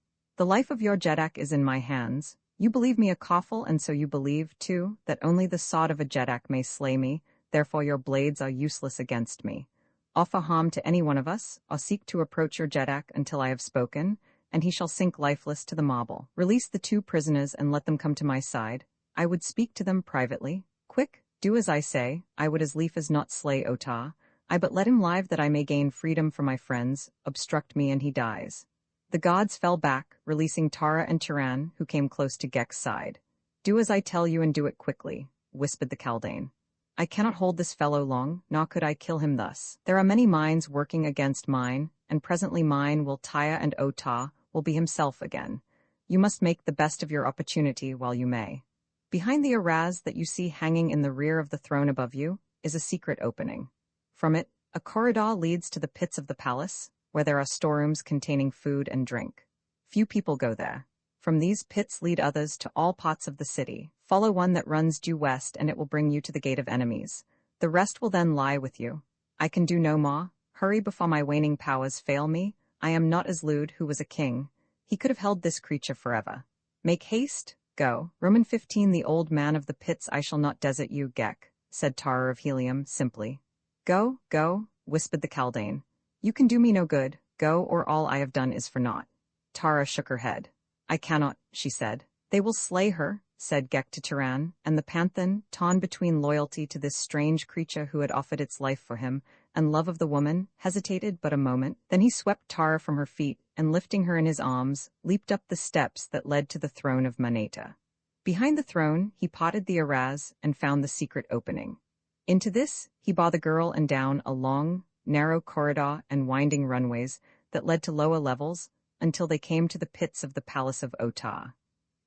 The life of your Jeddak is in my hands. You believe me a Koffel, and so you believe, too, that only the sod of a Jeddak may slay me, therefore your blades are useless against me. Offer harm to any one of us, or seek to approach your Jeddak until I have spoken, and he shall sink lifeless to the marble. Release the 2 prisoners and let them come to my side. I would speak to them privately. Quick, do as I say. I would as lief as not slay Otah. I but let him live that I may gain freedom for my friends. Obstruct me and he dies. The gods fell back, releasing Tara and Turan, who came close to Gek's side. Do as I tell you and do it quickly, whispered the Kaldane. I cannot hold this fellow long, nor could I kill him thus. There are many minds working against mine, and presently mine will Taya, and Otah will be himself again. You must make the best of your opportunity while you may. Behind the araz that you see hanging in the rear of the throne above you is a secret opening. From it, a corridor leads to the pits of the palace, where there are storerooms containing food and drink. Few people go there. From these pits lead others to all parts of the city. Follow one that runs due west, and it will bring you to the gate of enemies. The rest will then lie with you. I can do no more. Hurry before my waning powers fail me. I am not as Lud, who was a king. He could have held this creature forever. Make haste, go. Roman 15. The old man of the pits. I shall not desert you, Gek, said Tara of Helium, simply. Go, go, whispered the Kaldane. You can do me no good. Go, or all I have done is for naught. Tara shook her head. I cannot, she said. They will slay her, said Gek to Turan, and the Panthan, torn between loyalty to this strange creature who had offered its life for him, and love of the woman, hesitated but a moment. Then he swept Tara from her feet, and lifting her in his arms, leaped up the steps that led to the throne of Maneta. Behind the throne, he potted the araz and found the secret opening. Into this, he bore the girl and down a long, narrow corridor and winding runways that led to lower levels until they came to the pits of the palace of Otah.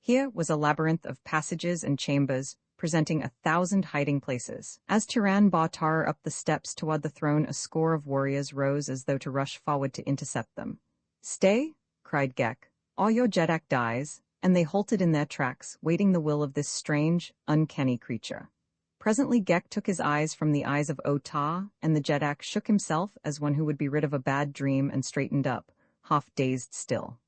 Here was a labyrinth of passages and chambers, presenting 1,000 hiding places. As Turan bore Tara up the steps toward the throne, a score of warriors rose as though to rush forward to intercept them. Stay, cried Gek, or your Jeddak dies, and they halted in their tracks, waiting the will of this strange, uncanny creature. Presently Gek took his eyes from the eyes of Otah, and the Jeddak shook himself as one who would be rid of a bad dream and straightened up, half dazed still.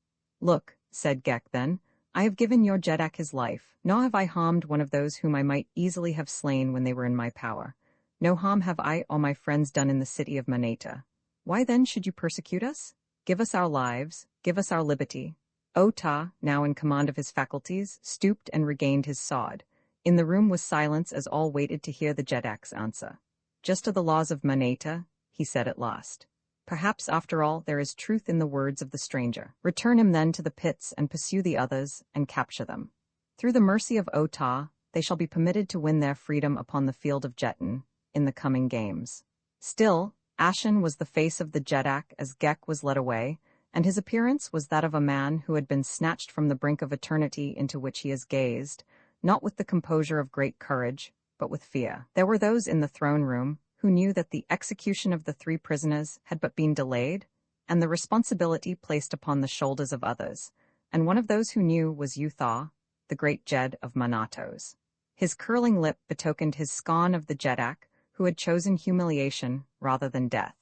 Look, said Gek then, I have given your Jeddak his life, nor have I harmed one of those whom I might easily have slain when they were in my power. No harm have I or my friends done in the city of Maneta. Why then should you persecute us? Give us our lives, give us our liberty. Otah, now in command of his faculties, stooped and regained his sword. In the room was silence as all waited to hear the Jeddak's answer. Just are the laws of Maneta, he said at last. Perhaps, after all, there is truth in the words of the stranger. Return him then to the pits and pursue the others and capture them. Through the mercy of Otah, they shall be permitted to win their freedom upon the field of Jetton in the coming games. Still, ashen was the face of the Jeddak as Gek was led away, and his appearance was that of a man who had been snatched from the brink of eternity into which he has gazed, not with the composure of great courage, but with fear. There were those in the throne room who knew that the execution of the 3 prisoners had but been delayed, and the responsibility placed upon the shoulders of others, and one of those who knew was Uthaw, the great Jed of Manatos. His curling lip betokened his scorn of the Jeddak, who had chosen humiliation rather than death.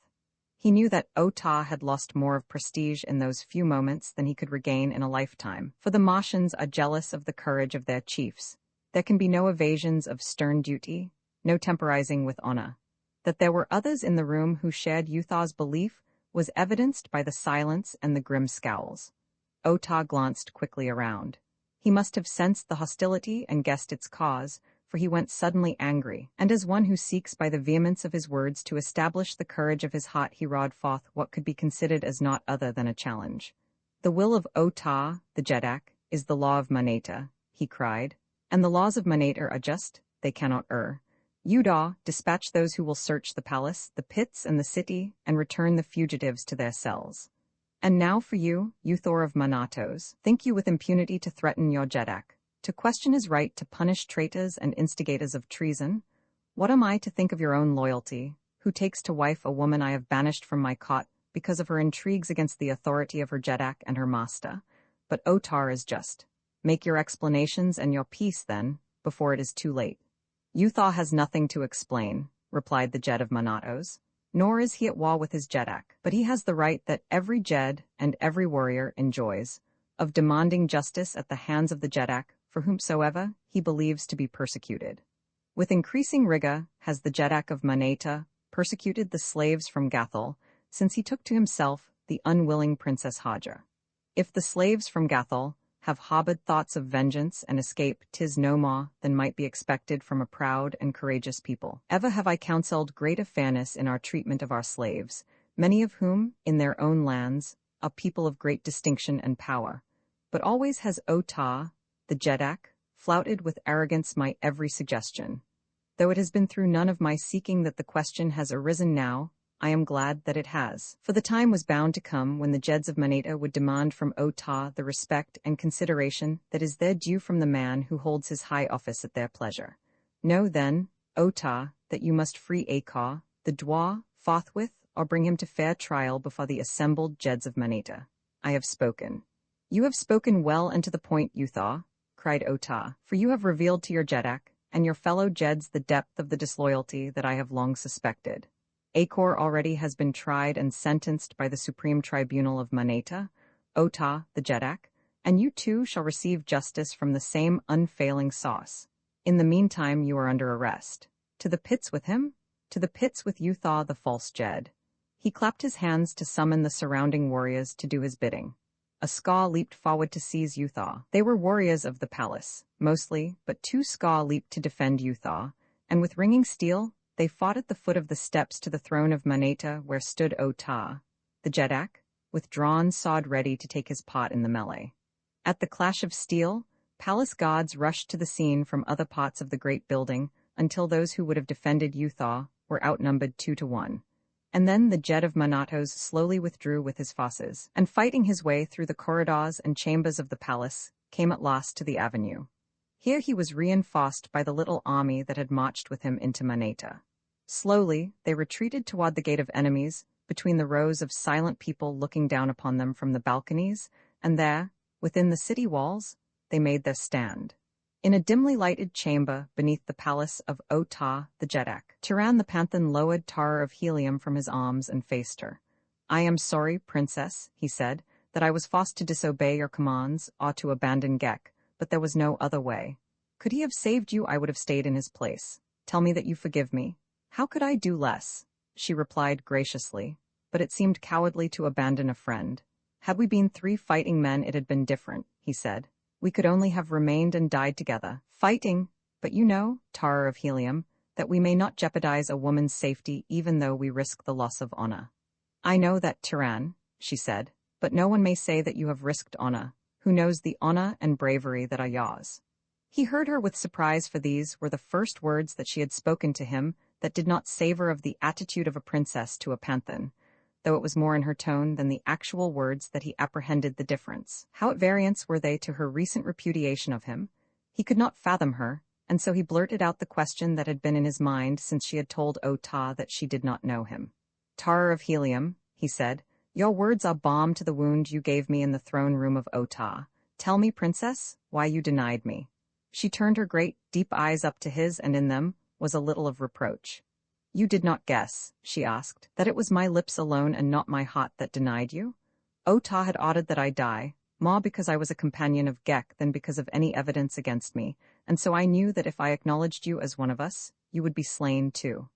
He knew that Otah had lost more of prestige in those few moments than he could regain in a lifetime, for the Martians are jealous of the courage of their chiefs. There can be no evasions of stern duty, no temporizing with honor. That there were others in the room who shared Uthaw's belief was evidenced by the silence and the grim scowls. Otah glanced quickly around. He must have sensed the hostility and guessed its cause, for he went suddenly angry, and as one who seeks by the vehemence of his words to establish the courage of his heart, he roared forth what could be considered as naught other than a challenge. The will of Otah, the Jeddak, is the law of Maneta, he cried, and the laws of Maneta are just, they cannot err. Udaw, dispatch those who will search the palace, the pits, and the city, and return the fugitives to their cells. And now for you, Uthor of Manatos, think you with impunity to threaten your Jeddak, to question his right to punish traitors and instigators of treason? What am I to think of your own loyalty, who takes to wife a woman I have banished from my cot because of her intrigues against the authority of her Jeddak and her master? But Otar is just. Make your explanations and your peace, then, before it is too late. Uthaw has nothing to explain, replied the Jed of Manatos, nor is he at war with his Jeddak, but he has the right that every Jed and every warrior enjoys, of demanding justice at the hands of the Jeddak for whomsoever he believes to be persecuted. With increasing rigor has the Jeddak of Maneta persecuted the slaves from Gathal, since he took to himself the unwilling Princess Hajar. If the slaves from Gathal have harbored thoughts of vengeance and escape, 'tis no more than might be expected from a proud and courageous people. Ever have I counseled greater fairness in our treatment of our slaves, many of whom, in their own lands, are people of great distinction and power. But always has Otah, the Jeddak, flouted with arrogance my every suggestion. Though it has been through none of my seeking that the question has arisen now, I am glad that it has. For the time was bound to come when the Jeds of Maneta would demand from Otah the respect and consideration that is their due from the man who holds his high office at their pleasure. Know then, Otah, that you must free Akar, the Dwa, forthwith, or bring him to fair trial before the assembled Jeds of Maneta. I have spoken. You have spoken well and to the point, Uthah, cried Otah, for you have revealed to your Jeddak and your fellow Jeds the depth of the disloyalty that I have long suspected. Akor already has been tried and sentenced by the Supreme Tribunal of Maneta, Otah, the Jeddak, and you too shall receive justice from the same unfailing sauce. In the meantime you are under arrest. To the pits with him? To the pits with Uthah the false Jed. He clapped his hands to summon the surrounding warriors to do his bidding. A Ska leaped forward to seize Uthah. They were warriors of the palace, mostly, but 2 Ska leaped to defend Uthah, and with ringing steel, they fought at the foot of the steps to the throne of Maneta where stood Otah, the Jeddak, with drawn sword ready to take his part in the melee. At the clash of steel, palace guards rushed to the scene from other parts of the great building until those who would have defended Uthah were outnumbered 2 to 1. And then the Jed of Manatos slowly withdrew with his forces, and fighting his way through the corridors and chambers of the palace, came at last to the avenue. Here he was reinforced by the little army that had marched with him into Maneta. Slowly, they retreated toward the gate of enemies, between the rows of silent people looking down upon them from the balconies, and there, within the city walls, they made their stand. In a dimly lighted chamber beneath the palace of Otah the Jeddak, Tiran the Panthan lowered Tara of Helium from his arms and faced her. I am sorry, princess, he said, that I was forced to disobey your commands or to abandon Gek, but there was no other way. Could he have saved you, I would have stayed in his place. Tell me that you forgive me. How could I do less? She replied graciously, but it seemed cowardly to abandon a friend. Had we been 3 fighting men it had been different, he said. We could only have remained and died together, fighting, but you know, Tara of Helium, that we may not jeopardize a woman's safety even though we risk the loss of honor. I know that, Tiran, she said, but no one may say that you have risked honor, who knows the honor and bravery that are yours. He heard her with surprise, for these were the first words that she had spoken to him that did not savor of the attitude of a princess to a panthan, though it was more in her tone than the actual words that he apprehended the difference. How at variance were they to her recent repudiation of him? He could not fathom her, and so he blurted out the question that had been in his mind since she had told Otah that she did not know him. Tara of Helium, he said, your words are balm to the wound you gave me in the throne room of Otah. Tell me, princess, why you denied me. She turned her great, deep eyes up to his, and in them was a little of reproach. You did not guess, she asked, that it was my lips alone and not my heart that denied you? Otah had ordered that I die, more because I was a companion of Gek than because of any evidence against me, and so I knew that if I acknowledged you as one of us, you would be slain too.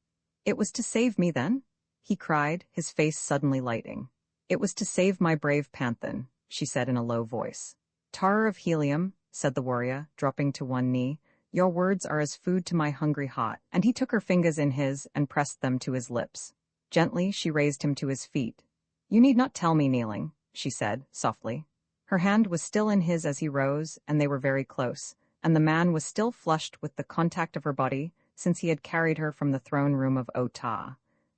It was to save me then? He cried, his face suddenly lighting. It was to save my brave panthan, she said in a low voice. Tara of Helium, said the warrior, dropping to one knee, your words are as food to my hungry heart, and he took her fingers in his and pressed them to his lips. Gently she raised him to his feet. You need not tell me, kneeling, she said, softly. Her hand was still in his as he rose, and they were very close, and the man was still flushed with the contact of her body, since he had carried her from the throne room of Otah.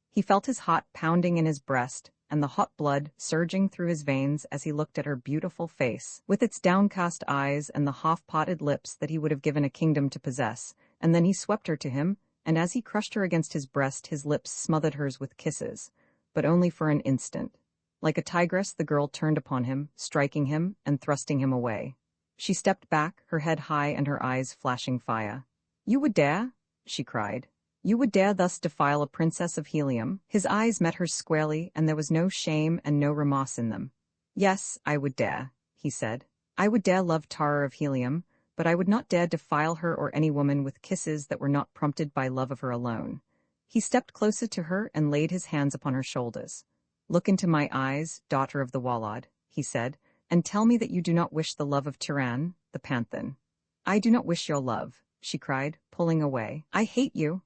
He felt his heart pounding in his breast, and the hot blood surging through his veins as he looked at her beautiful face, with its downcast eyes and the half-parted lips that he would have given a kingdom to possess, and then he swept her to him, and as he crushed her against his breast his lips smothered hers with kisses, but only for an instant. Like a tigress the girl turned upon him, striking him and thrusting him away. She stepped back, her head high and her eyes flashing fire. You would dare? She cried. You would dare thus defile a princess of Helium? His eyes met hers squarely, and there was no shame and no remorse in them. Yes, I would dare, he said, I would dare love Tara of Helium, but I would not dare defile her or any woman with kisses that were not prompted by love of her alone. He stepped closer to her and laid his hands upon her shoulders. Look into my eyes, daughter of the Wallad, he said, and tell me that you do not wish the love of Tiran, the Panthan. I do not wish your love, she cried, pulling away. I hate you.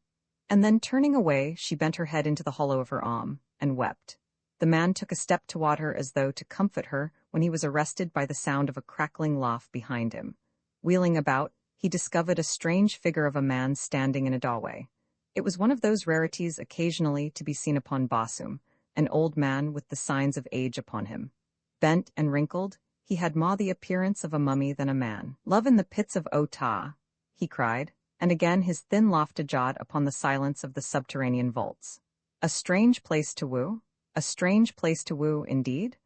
And then turning away, she bent her head into the hollow of her arm, and wept. The man took a step toward her as though to comfort her when he was arrested by the sound of a crackling laugh behind him. Wheeling about, he discovered a strange figure of a man standing in a doorway. It was one of those rarities occasionally to be seen upon Basum, an old man with the signs of age upon him. Bent and wrinkled, he had more the appearance of a mummy than a man. Love in the pits of Otah, he cried, and again his thin laughter jarred upon the silence of the subterranean vaults. A strange place to woo? A strange place to woo, indeed?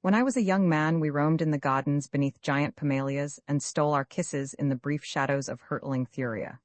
When I was a young man, we roamed in the gardens beneath giant pomelias and stole our kisses in the brief shadows of hurtling Thuria.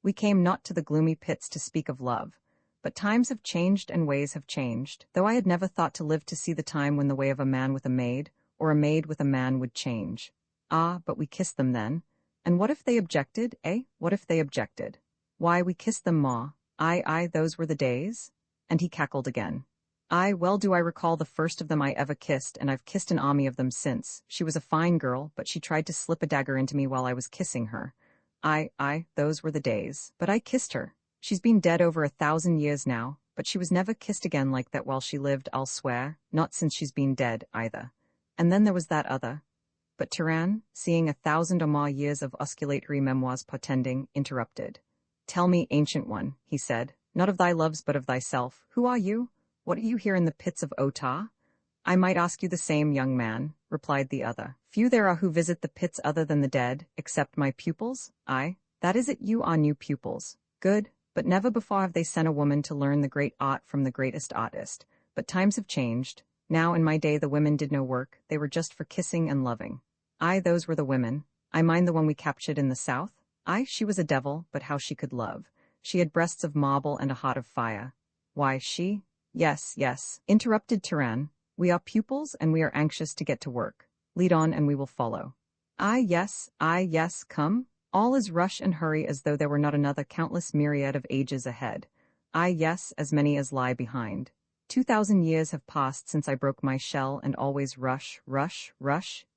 We came not to the gloomy pits to speak of love, but times have changed and ways have changed, though I had never thought to live to see the time when the way of a man with a maid, or a maid with a man would change. Ah, but we kissed them then. And what if they objected, eh? What if they objected? Why, we kissed them, ma. Aye, those were the days. And he cackled again. Aye, well do I recall the first of them I ever kissed, and I've kissed an army of them since. She was a fine girl, but she tried to slip a dagger into me while I was kissing her. Aye, those were the days. But I kissed her. She's been dead over 1,000 years now, but she was never kissed again like that while she lived, I'll swear, not since she's been dead, either. And then there was that other. But Tiran, seeing 1,000 or more years of osculatory memoirs portending, interrupted. Tell me, ancient one, he said, not of thy loves but of thyself. Who are you? What are you here in the pits of Otah? I might ask you the same, young man, replied the other. Few there are who visit the pits other than the dead, except my pupils. Aye, that is it, you are new pupils. Good, but never before have they sent a woman to learn the great art from the greatest artist. But times have changed. Now in my day the women did no work, they were just for kissing and loving. Aye, those were the women. I mind the one we captured in the south. Aye, she was a devil, but how she could love. She had breasts of marble and a heart of fire. Why, she? Yes, interrupted Tiran. We are pupils and we are anxious to get to work. Lead on and we will follow. Aye, yes, come. All is rush and hurry as though there were not another countless myriad of ages ahead. Aye, yes, as many as lie behind. 2,000 years have passed since I broke my shell and always rush,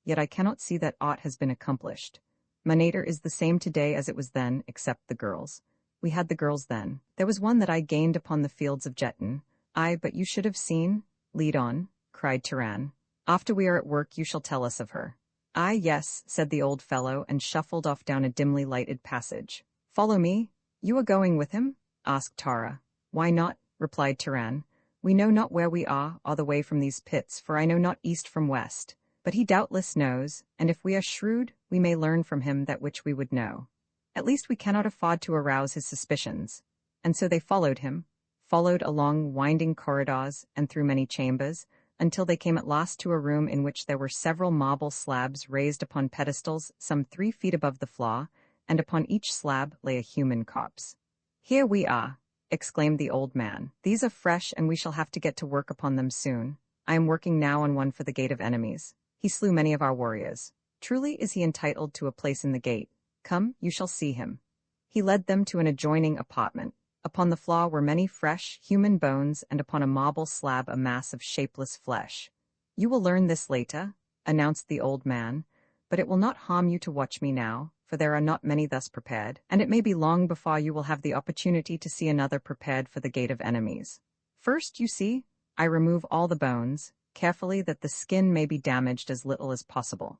yet I cannot see that aught has been accomplished. My nature is the same today as it was then, except the girls. We had the girls then. There was one that I gained upon the fields of Jetton. Aye, but you should have seen. Lead on, cried Tiran. After we are at work you shall tell us of her. Aye, yes, said the old fellow, and shuffled off down a dimly lighted passage. Follow me. You are going with him? Asked Tara. Why not? Replied Tiran. We know not where we are, or the way from these pits, for I know not east from west. But he doubtless knows, and if we are shrewd, we may learn from him that which we would know. At least we cannot afford to arouse his suspicions. And so they followed him, followed along winding corridors and through many chambers, until they came at last to a room in which there were several marble slabs raised upon pedestals some 3 feet above the floor, and upon each slab lay a human corpse. Here we are, exclaimed the old man. These are fresh, and we shall have to get to work upon them soon. I am working now on one for the Gate of Enemies. He slew many of our warriors. Truly is he entitled to a place in the gate. Come, you shall see him. He led them to an adjoining apartment. Upon the floor were many fresh, human bones, and upon a marble slab a mass of shapeless flesh. You will learn this later, announced the old man, but it will not harm you to watch me now, for there are not many thus prepared, and it may be long before you will have the opportunity to see another prepared for the Gate of Enemies. First, you see, I remove all the bones, carefully that the skin may be damaged as little as possible.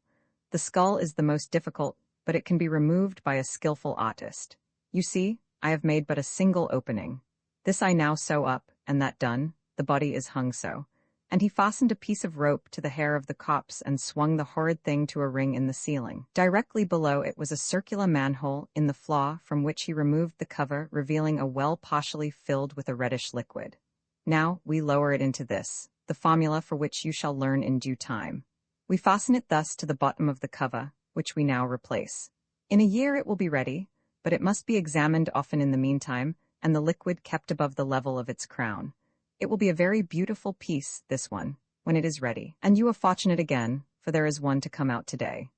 The skull is the most difficult, but it can be removed by a skillful artist. You see, I have made but a single opening. This I now sew up, and that done, the body is hung so. And he fastened a piece of rope to the hair of the corpse and swung the horrid thing to a ring in the ceiling. Directly below it was a circular manhole in the floor from which he removed the cover, revealing a well partially filled with a reddish liquid. Now we lower it into this, the formula for which you shall learn in due time. We fasten it thus to the bottom of the cover, which we now replace. In a year it will be ready, but it must be examined often in the meantime, and the liquid kept above the level of its crown. It will be a very beautiful piece, this one, when it is ready. And you are fortunate again, for there is one to come out today.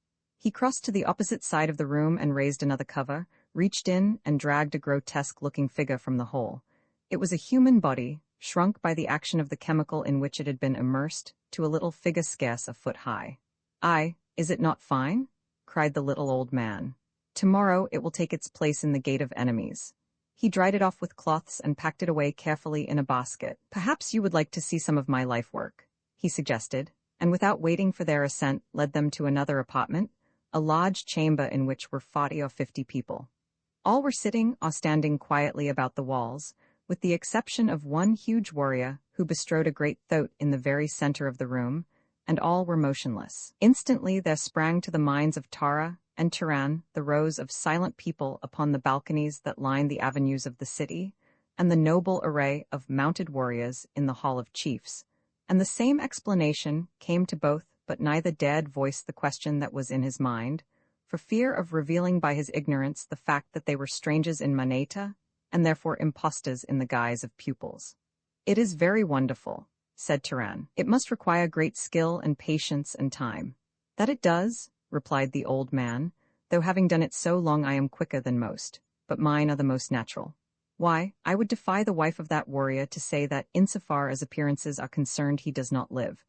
He crossed to the opposite side of the room and raised another cover, reached in and dragged a grotesque-looking figure from the hole. It was a human body, shrunk by the action of the chemical in which it had been immersed, to a little figure scarce a foot high. "Aye, is it not fine?" cried the little old man. "Tomorrow it will take its place in the gate of enemies." He dried it off with cloths and packed it away carefully in a basket. "Perhaps you would like to see some of my life work," he suggested, and without waiting for their assent led them to another apartment, a large chamber in which were 40 or 50 people. All were sitting or standing quietly about the walls, with the exception of one huge warrior who bestrode a great thoat in the very center of the room, and all were motionless. Instantly there sprang to the minds of Tara and Turan the rows of silent people upon the balconies that lined the avenues of the city, and the noble array of mounted warriors in the Hall of Chiefs, and the same explanation came to both, but neither dared voice the question that was in his mind, for fear of revealing by his ignorance the fact that they were strangers in Moneta, and therefore impostors in the guise of pupils. "It is very wonderful," said Turan. "It must require great skill and patience and time." "That it does," replied the old man, "though having done it so long I am quicker than most, but mine are the most natural. Why, I would defy the wife of that warrior to say that insofar as appearances are concerned he does not live,"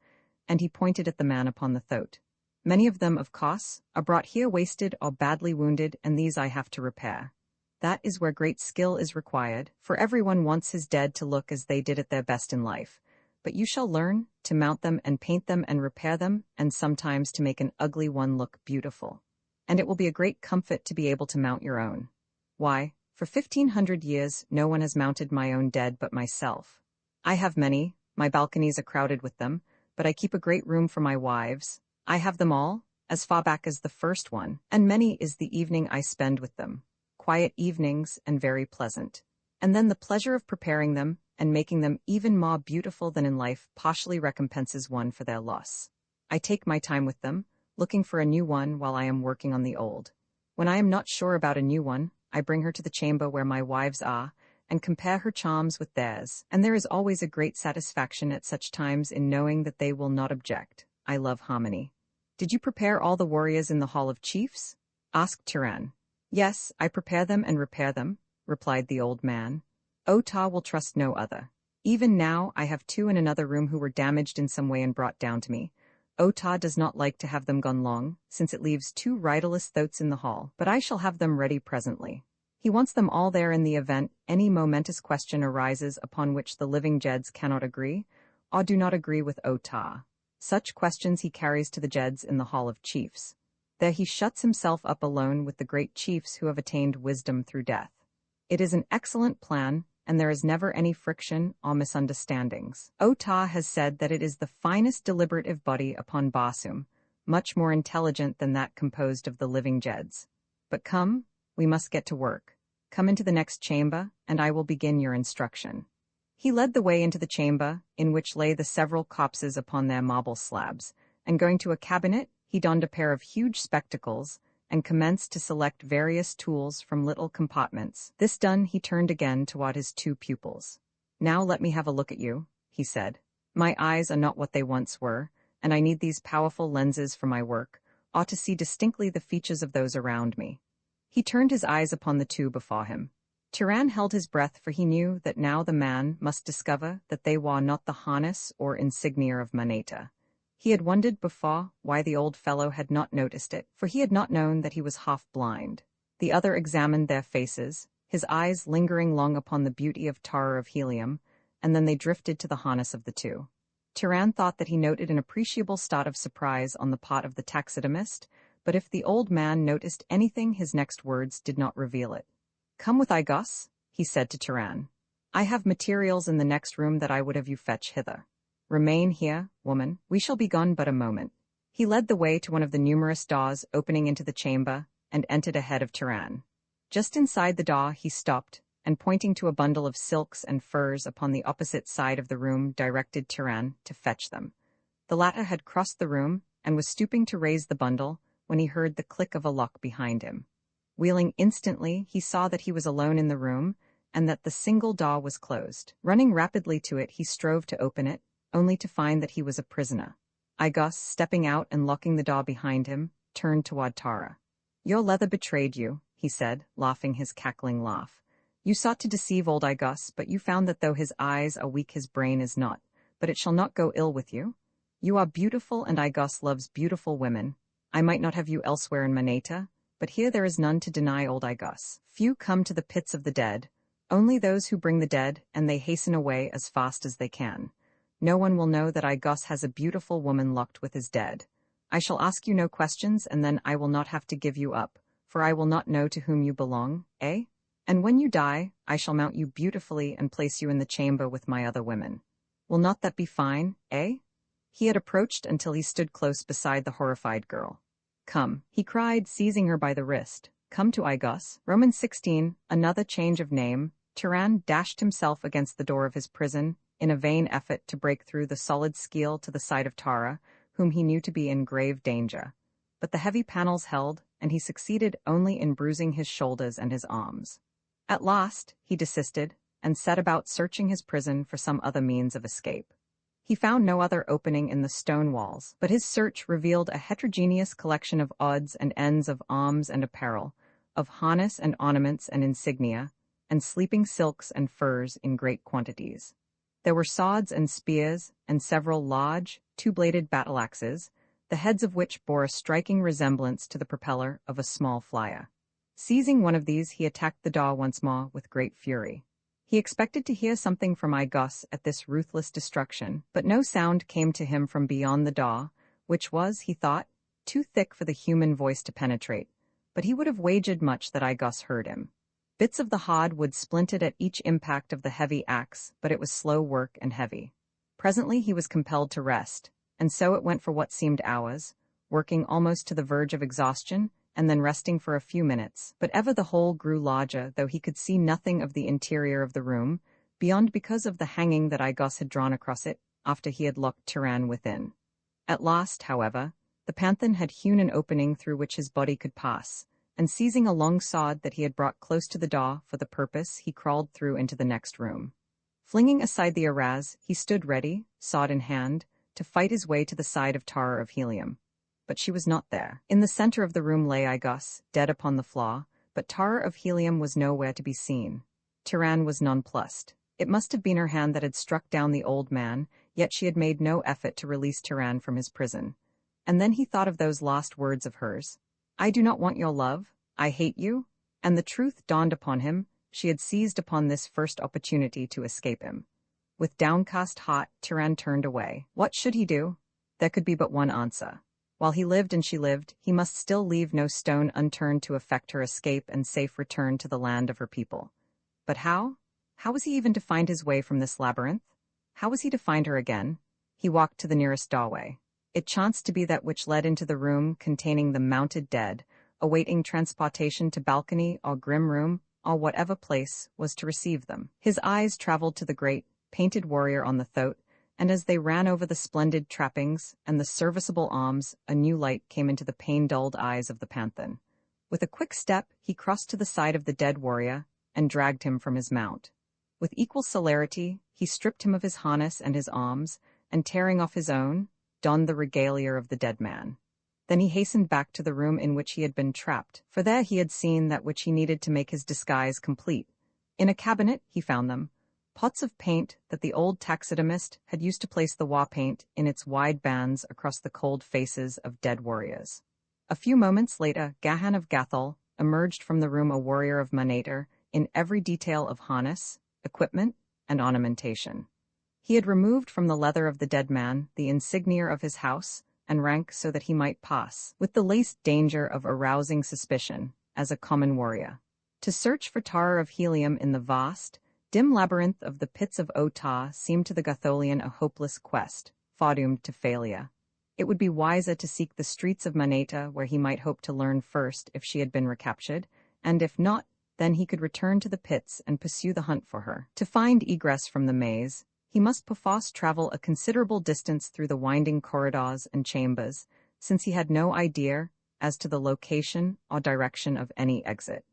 and he pointed at the man upon the thoat. "Many of them, of course, are brought here wasted or badly wounded, and these I have to repair. That is where great skill is required, for everyone wants his dead to look as they did at their best in life. But you shall learn to mount them and paint them and repair them, and sometimes to make an ugly one look beautiful. And it will be a great comfort to be able to mount your own. Why, for 1500 years no one has mounted my own dead but myself. I have many, my balconies are crowded with them, but I keep a great room for my wives. I have them all, as far back as the first one, and many is the evening I spend with them. Quiet evenings and very pleasant. And then the pleasure of preparing them and making them even more beautiful than in life partially recompenses one for their loss. I take my time with them, looking for a new one while I am working on the old. When I am not sure about a new one, I bring her to the chamber where my wives are, and compare her charms with theirs, and there is always a great satisfaction at such times in knowing that they will not object. I love harmony." "Did you prepare all the warriors in the Hall of Chiefs?" asked Turan. "Yes, I prepare them and repair them," replied the old man. "Ota will trust no other. Even now I have 2 in another room who were damaged in some way and brought down to me. Ota does not like to have them gone long, since it leaves 2 riderless thoats in the hall, but I shall have them ready presently. He wants them all there in the event any momentous question arises upon which the living Jeds cannot agree, or do not agree with Ota. Such questions he carries to the Jeds in the Hall of Chiefs. There he shuts himself up alone with the great chiefs who have attained wisdom through death. It is an excellent plan, and there is never any friction or misunderstandings. Ota has said that it is the finest deliberative body upon Basum, much more intelligent than that composed of the living Jeds. But come, we must get to work. Come into the next chamber, and I will begin your instruction." He led the way into the chamber, in which lay the several corpses upon their marble slabs, and going to a cabinet, he donned a pair of huge spectacles, and commenced to select various tools from little compartments. This done, he turned again toward his 2 pupils. "Now let me have a look at you," he said. "My eyes are not what they once were, and I need these powerful lenses for my work, or to see distinctly the features of those around me." He turned his eyes upon the 2 before him. Turan held his breath, for he knew that now the man must discover that they were not the harness or insignia of Moneta. He had wondered before why the old fellow had not noticed it, for he had not known that he was half blind. The other examined their faces, his eyes lingering long upon the beauty of Tara of Helium, and then they drifted to the harness of the 2. Turan thought that he noted an appreciable start of surprise on the part of the taxidermist, but if the old man noticed anything, his next words did not reveal it. "Come with Igos," he said to Turan. "I have materials in the next room that I would have you fetch hither. Remain here, woman, we shall be gone but a moment." He led the way to one of the numerous doors opening into the chamber, and entered ahead of Turan. Just inside the door he stopped, and pointing to a bundle of silks and furs upon the opposite side of the room directed Turan to fetch them. The latter had crossed the room, and was stooping to raise the bundle, when he heard the click of a lock behind him. Wheeling instantly, he saw that he was alone in the room, and that the single door was closed. Running rapidly to it, he strove to open it, only to find that he was a prisoner. Igos, stepping out and locking the door behind him, turned toward Tara. "Your leather betrayed you," he said, laughing his cackling laugh. "You sought to deceive old Igus, but you found that though his eyes are weak his brain is not. But it shall not go ill with you. You are beautiful and Igus loves beautiful women. I might not have you elsewhere in Maneta, but here there is none to deny old Igus. Few come to the pits of the dead, only those who bring the dead, and they hasten away as fast as they can. No one will know that Igus has a beautiful woman locked with his dead. I shall ask you no questions, and then I will not have to give you up, for I will not know to whom you belong, eh? And when you die, I shall mount you beautifully and place you in the chamber with my other women. Will not that be fine, eh?" He had approached until he stood close beside the horrified girl. "Come," he cried, seizing her by the wrist. "Come to Igus." Romans 16, another change of name. Turan dashed himself against the door of his prison, in a vain effort to break through the solid skeel to the side of Tara, whom he knew to be in grave danger. But the heavy panels held, and he succeeded only in bruising his shoulders and his arms. At last, he desisted, and set about searching his prison for some other means of escape. He found no other opening in the stone walls, but his search revealed a heterogeneous collection of odds and ends of arms and apparel, of harness and ornaments and insignia, and sleeping silks and furs in great quantities. There were swords and spears, and several large, two-bladed battle-axes, the heads of which bore a striking resemblance to the propeller of a small flyer. Seizing one of these, he attacked the door once more with great fury. He expected to hear something from Igus at this ruthless destruction, but no sound came to him from beyond the door, which was, he thought, too thick for the human voice to penetrate, but he would have wagered much that Igus heard him. Bits of the hard wood splintered at each impact of the heavy axe, but it was slow work and heavy. Presently he was compelled to rest, and so it went for what seemed hours, working almost to the verge of exhaustion, and then resting for a few minutes. But ever the hole grew larger, though he could see nothing of the interior of the room, beyond because of the hanging that Igus had drawn across it, after he had locked Turan within. At last, however, the panthan had hewn an opening through which his body could pass, and seizing a long sword that he had brought close to the door for the purpose, he crawled through into the next room. Flinging aside the araz, he stood ready, sword in hand, to fight his way to the side of Tara of Helium. But she was not there. In the center of the room lay Igus, dead upon the floor, but Tara of Helium was nowhere to be seen. Turan was nonplussed. It must have been her hand that had struck down the old man, yet she had made no effort to release Turan from his prison. And then he thought of those last words of hers. "I do not want your love, I hate you," and the truth dawned upon him. She had seized upon this first opportunity to escape him. With downcast heart, Turan turned away. What should he do? There could be but one answer. While he lived and she lived, he must still leave no stone unturned to effect her escape and safe return to the land of her people. But how? How was he even to find his way from this labyrinth? How was he to find her again? He walked to the nearest doorway. It chanced to be that which led into the room containing the mounted dead, awaiting transportation to balcony or grim room, or whatever place was to receive them. His eyes traveled to the great, painted warrior on the thoat, and as they ran over the splendid trappings and the serviceable arms, a new light came into the pain-dulled eyes of the panthan. With a quick step, he crossed to the side of the dead warrior and dragged him from his mount. With equal celerity, he stripped him of his harness and his arms, and tearing off his own, donned the regalia of the dead man. Then he hastened back to the room in which he had been trapped, for there he had seen that which he needed to make his disguise complete. In a cabinet he found them, pots of paint that the old taxidermist had used to place the war paint in its wide bands across the cold faces of dead warriors. A few moments later, Gahan of Gathol emerged from the room, a warrior of Manater, in every detail of harness, equipment, and ornamentation. He had removed from the leather of the dead man the insignia of his house and rank so that he might pass, with the least danger of arousing suspicion, as a common warrior. To search for Tara of Helium in the vast, dim labyrinth of the pits of Otah seemed to the Gatholian a hopeless quest, foredoomed to failure. It would be wiser to seek the streets of Maneta, where he might hope to learn first if she had been recaptured, and if not, then he could return to the pits and pursue the hunt for her. To find egress from the maze, he must perforce travel a considerable distance through the winding corridors and chambers, since he had no idea as to the location or direction of any exit.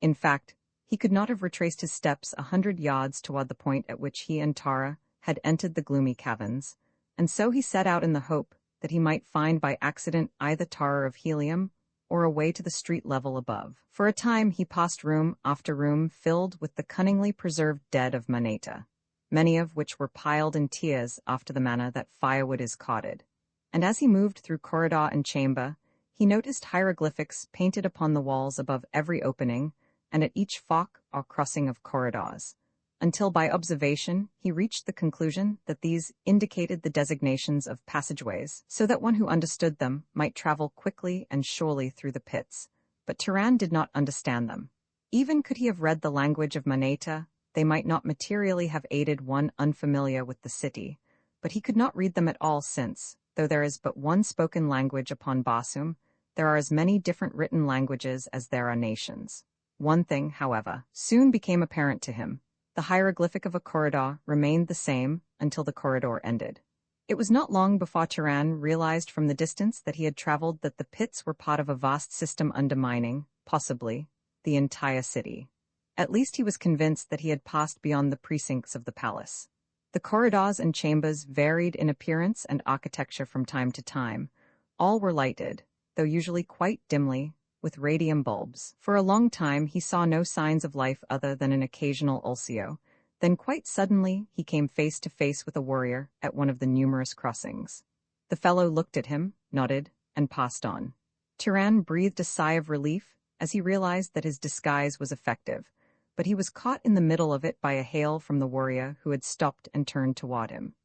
In fact, he could not have retraced his steps 100 yards toward the point at which he and Tara had entered the gloomy caverns, and so he set out in the hope that he might find by accident either Tower of Helium or a way to the street level above. For a time he passed room after room filled with the cunningly preserved dead of Moneta, many of which were piled in tiers after the manner that firewood is carded. And as he moved through corridor and chamber, he noticed hieroglyphics painted upon the walls above every opening and at each fork or crossing of corridors, until by observation he reached the conclusion that these indicated the designations of passageways, so that one who understood them might travel quickly and surely through the pits. But Turan did not understand them. Even could he have read the language of Moneta, they might not materially have aided one unfamiliar with the city, but he could not read them at all since, though there is but one spoken language upon Basum, there are as many different written languages as there are nations. One thing, however, soon became apparent to him. The hieroglyphic of a corridor remained the same until the corridor ended. It was not long before Turan realized from the distance that he had traveled that the pits were part of a vast system undermining, possibly, the entire city. At least he was convinced that he had passed beyond the precincts of the palace. The corridors and chambers varied in appearance and architecture from time to time. All were lighted, though usually quite dimly, with radium bulbs. For a long time he saw no signs of life other than an occasional ulcio. Then quite suddenly he came face to face with a warrior at one of the numerous crossings. The fellow looked at him, nodded, and passed on. Turan breathed a sigh of relief as he realized that his disguise was effective, but he was caught in the middle of it by a hail from the warrior who had stopped and turned toward him.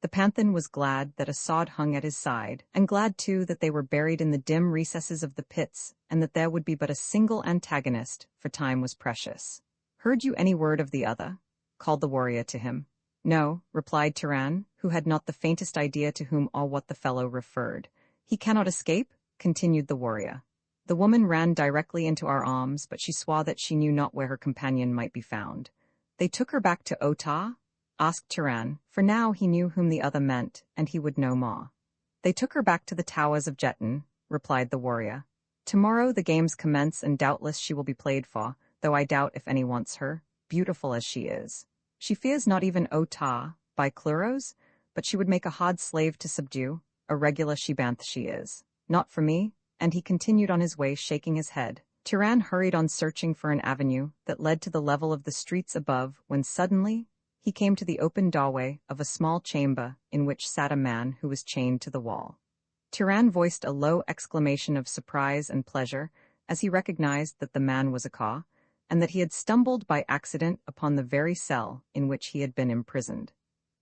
The panthan was glad that a sword hung at his side, and glad too that they were buried in the dim recesses of the pits, and that there would be but a single antagonist, for time was precious. "Heard you any word of the other?" called the warrior to him. "No," replied Turan, who had not the faintest idea to whom or what the fellow referred. "He cannot escape?" continued the warrior. "The woman ran directly into our arms, but she swore that she knew not where her companion might be found." "They took her back to Ota?" asked Turan, for now he knew whom the other meant, and he would know more. "They took her back to the towers of Jetton," replied the warrior. "Tomorrow the games commence, and doubtless she will be played for, though I doubt if any wants her, beautiful as she is. She fears not even Ota, by Cluros, but she would make a hard slave to subdue, a regular shebanth she is. Not for me," and he continued on his way shaking his head. Turan hurried on searching for an avenue that led to the level of the streets above, when suddenly he came to the open doorway of a small chamber in which sat a man who was chained to the wall. Turan voiced a low exclamation of surprise and pleasure as he recognized that the man was Edgar, and that he had stumbled by accident upon the very cell in which he had been imprisoned.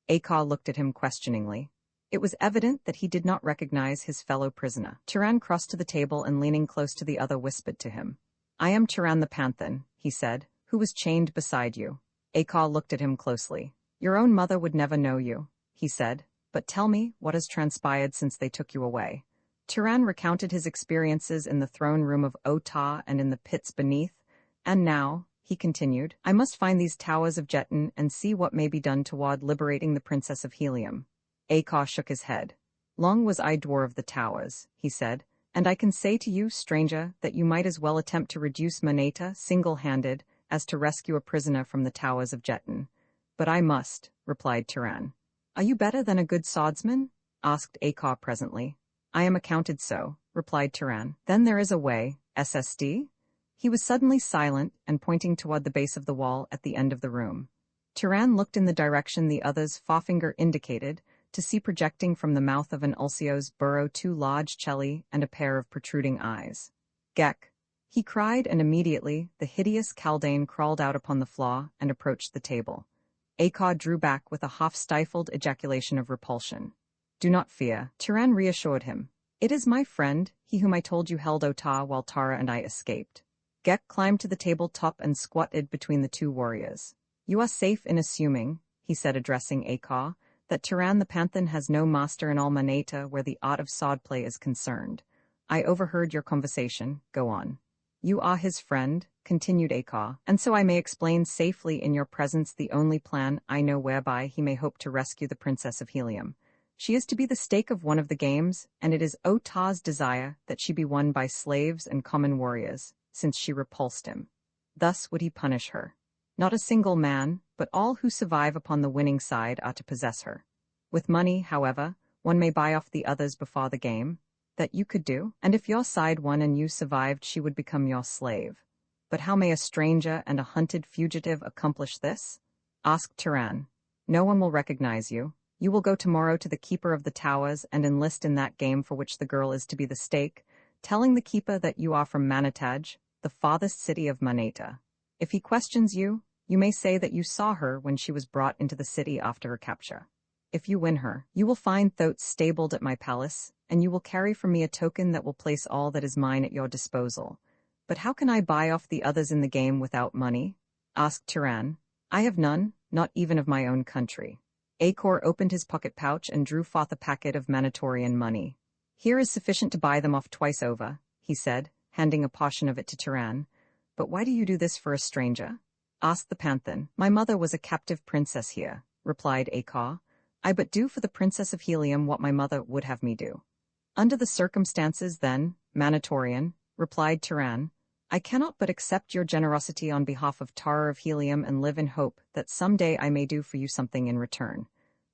Edgar looked at him questioningly. It was evident that he did not recognize his fellow prisoner. Turan crossed to the table and leaning close to the other whispered to him. "I am Turan the Panthan," he said, "who was chained beside you." Edgar looked at him closely. "Your own mother would never know you," he said, "but tell me what has transpired since they took you away." Turan recounted his experiences in the throne room of Ota and in the pits beneath, "And now," he continued, "I must find these towers of Jetton and see what may be done toward liberating the Princess of Helium." Edgar shook his head. "Long was I dwarf of the towers," he said, "and I can say to you, stranger, that you might as well attempt to reduce Moneta single-handed as to rescue a prisoner from the towers of Jetton." "But I must," replied Turan. "Are you better than a good swordsman?" asked Edgar presently. "I am accounted so," replied Turan. "Then there is a way, SSD?" He was suddenly silent and pointing toward the base of the wall at the end of the room. Turan looked in the direction the other's forefinger indicated, to see projecting from the mouth of an ulcio's burrow 2 large celli and a pair of protruding eyes. "Gek!" he cried, and immediately the hideous Kaldane crawled out upon the floor and approached the table. Edgar drew back with a half-stifled ejaculation of repulsion. "Do not fear," Turan reassured him. "It is my friend, he whom I told you held Ota while Tara and I escaped." Gek climbed to the table top and squatted between the two warriors. "You are safe in assuming," he said addressing Edgar, "that Turan the Panthan has no master in all Moneta where the art of swordplay is concerned. I overheard your conversation. Go on." "You are his friend," continued Edgar, "and so I may explain safely in your presence the only plan I know whereby he may hope to rescue the Princess of Helium. She is to be the stake of one of the games, and it is Ota's desire that she be won by slaves and common warriors, since she repulsed him. Thus would he punish her. Not a single man, but all who survive upon the winning side are to possess her. With money, however, one may buy off the others before the game. That you could do, and if your side won and you survived, she would become your slave. But how may a stranger and a hunted fugitive accomplish this? Asked Turan. No one will recognize you. You will go tomorrow to the keeper of the towers and enlist in that game for which the girl is to be the stake, telling the keeper that you are from Manitaj, the farthest city of Maneta. If he questions you, you may say that you saw her when she was brought into the city after her capture. If you win her, you will find Thotes stabled at my palace, and you will carry from me a token that will place all that is mine at your disposal. But how can I buy off the others in the game without money? Asked Turan. I have none, not even of my own country. Acor opened his pocket pouch and drew forth a packet of Manitorian money. Here is sufficient to buy them off twice over, he said, handing a portion of it to Turan. But why do you do this for a stranger? Asked the Panthan. My mother was a captive princess here, replied Acor. I but do for the princess of Helium what my mother would have me do. Under the circumstances, then, Manitorian, replied Turan, I cannot but accept your generosity on behalf of Tara of Helium and live in hope that some day I may do for you something in return.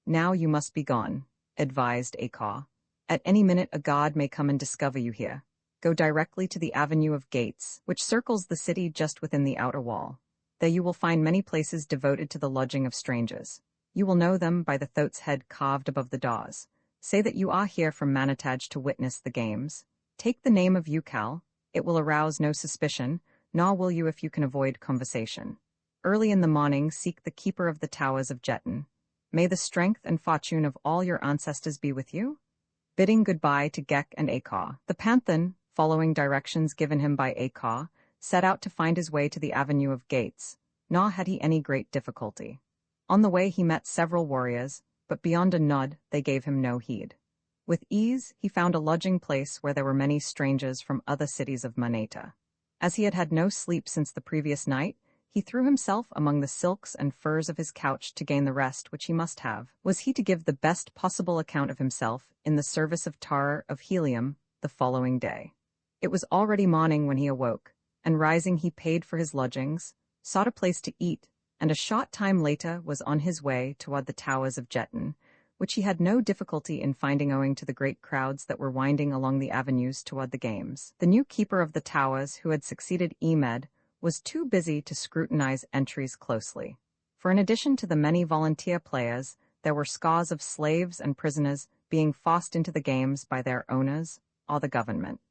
Now you must be gone, advised Acor. At any minute a god may come and discover you here. Go directly to the Avenue of Gates, which circles the city just within the outer wall. There you will find many places devoted to the lodging of strangers. You will know them by the Thote's head carved above the doors. Say that you are here from Manitaj to witness the games. Take the name of Ukal. It will arouse no suspicion, nor will you if you can avoid conversation. Early in the morning seek the keeper of the towers of Jeton. May the strength and fortune of all your ancestors be with you. Bidding goodbye to Gek and Acor, the Panthan, following directions given him by Acor, set out to find his way to the Avenue of Gates, nor had he any great difficulty. On the way he met several warriors, but beyond a nod they gave him no heed. With ease he found a lodging place where there were many strangers from other cities of Maneta. As he had had no sleep since the previous night, he threw himself among the silks and furs of his couch to gain the rest which he must have. Was he to give the best possible account of himself in the service of Tara of Helium the following day? It was already morning when he awoke, and rising he paid for his lodgings, sought a place to eat, and a short time later was on his way toward the towers of Jeton, which he had no difficulty in finding owing to the great crowds that were winding along the avenues toward the games. The new keeper of the towers, who had succeeded Emed, was too busy to scrutinize entries closely. For in addition to the many volunteer players, there were scores of slaves and prisoners being forced into the games by their owners or the government.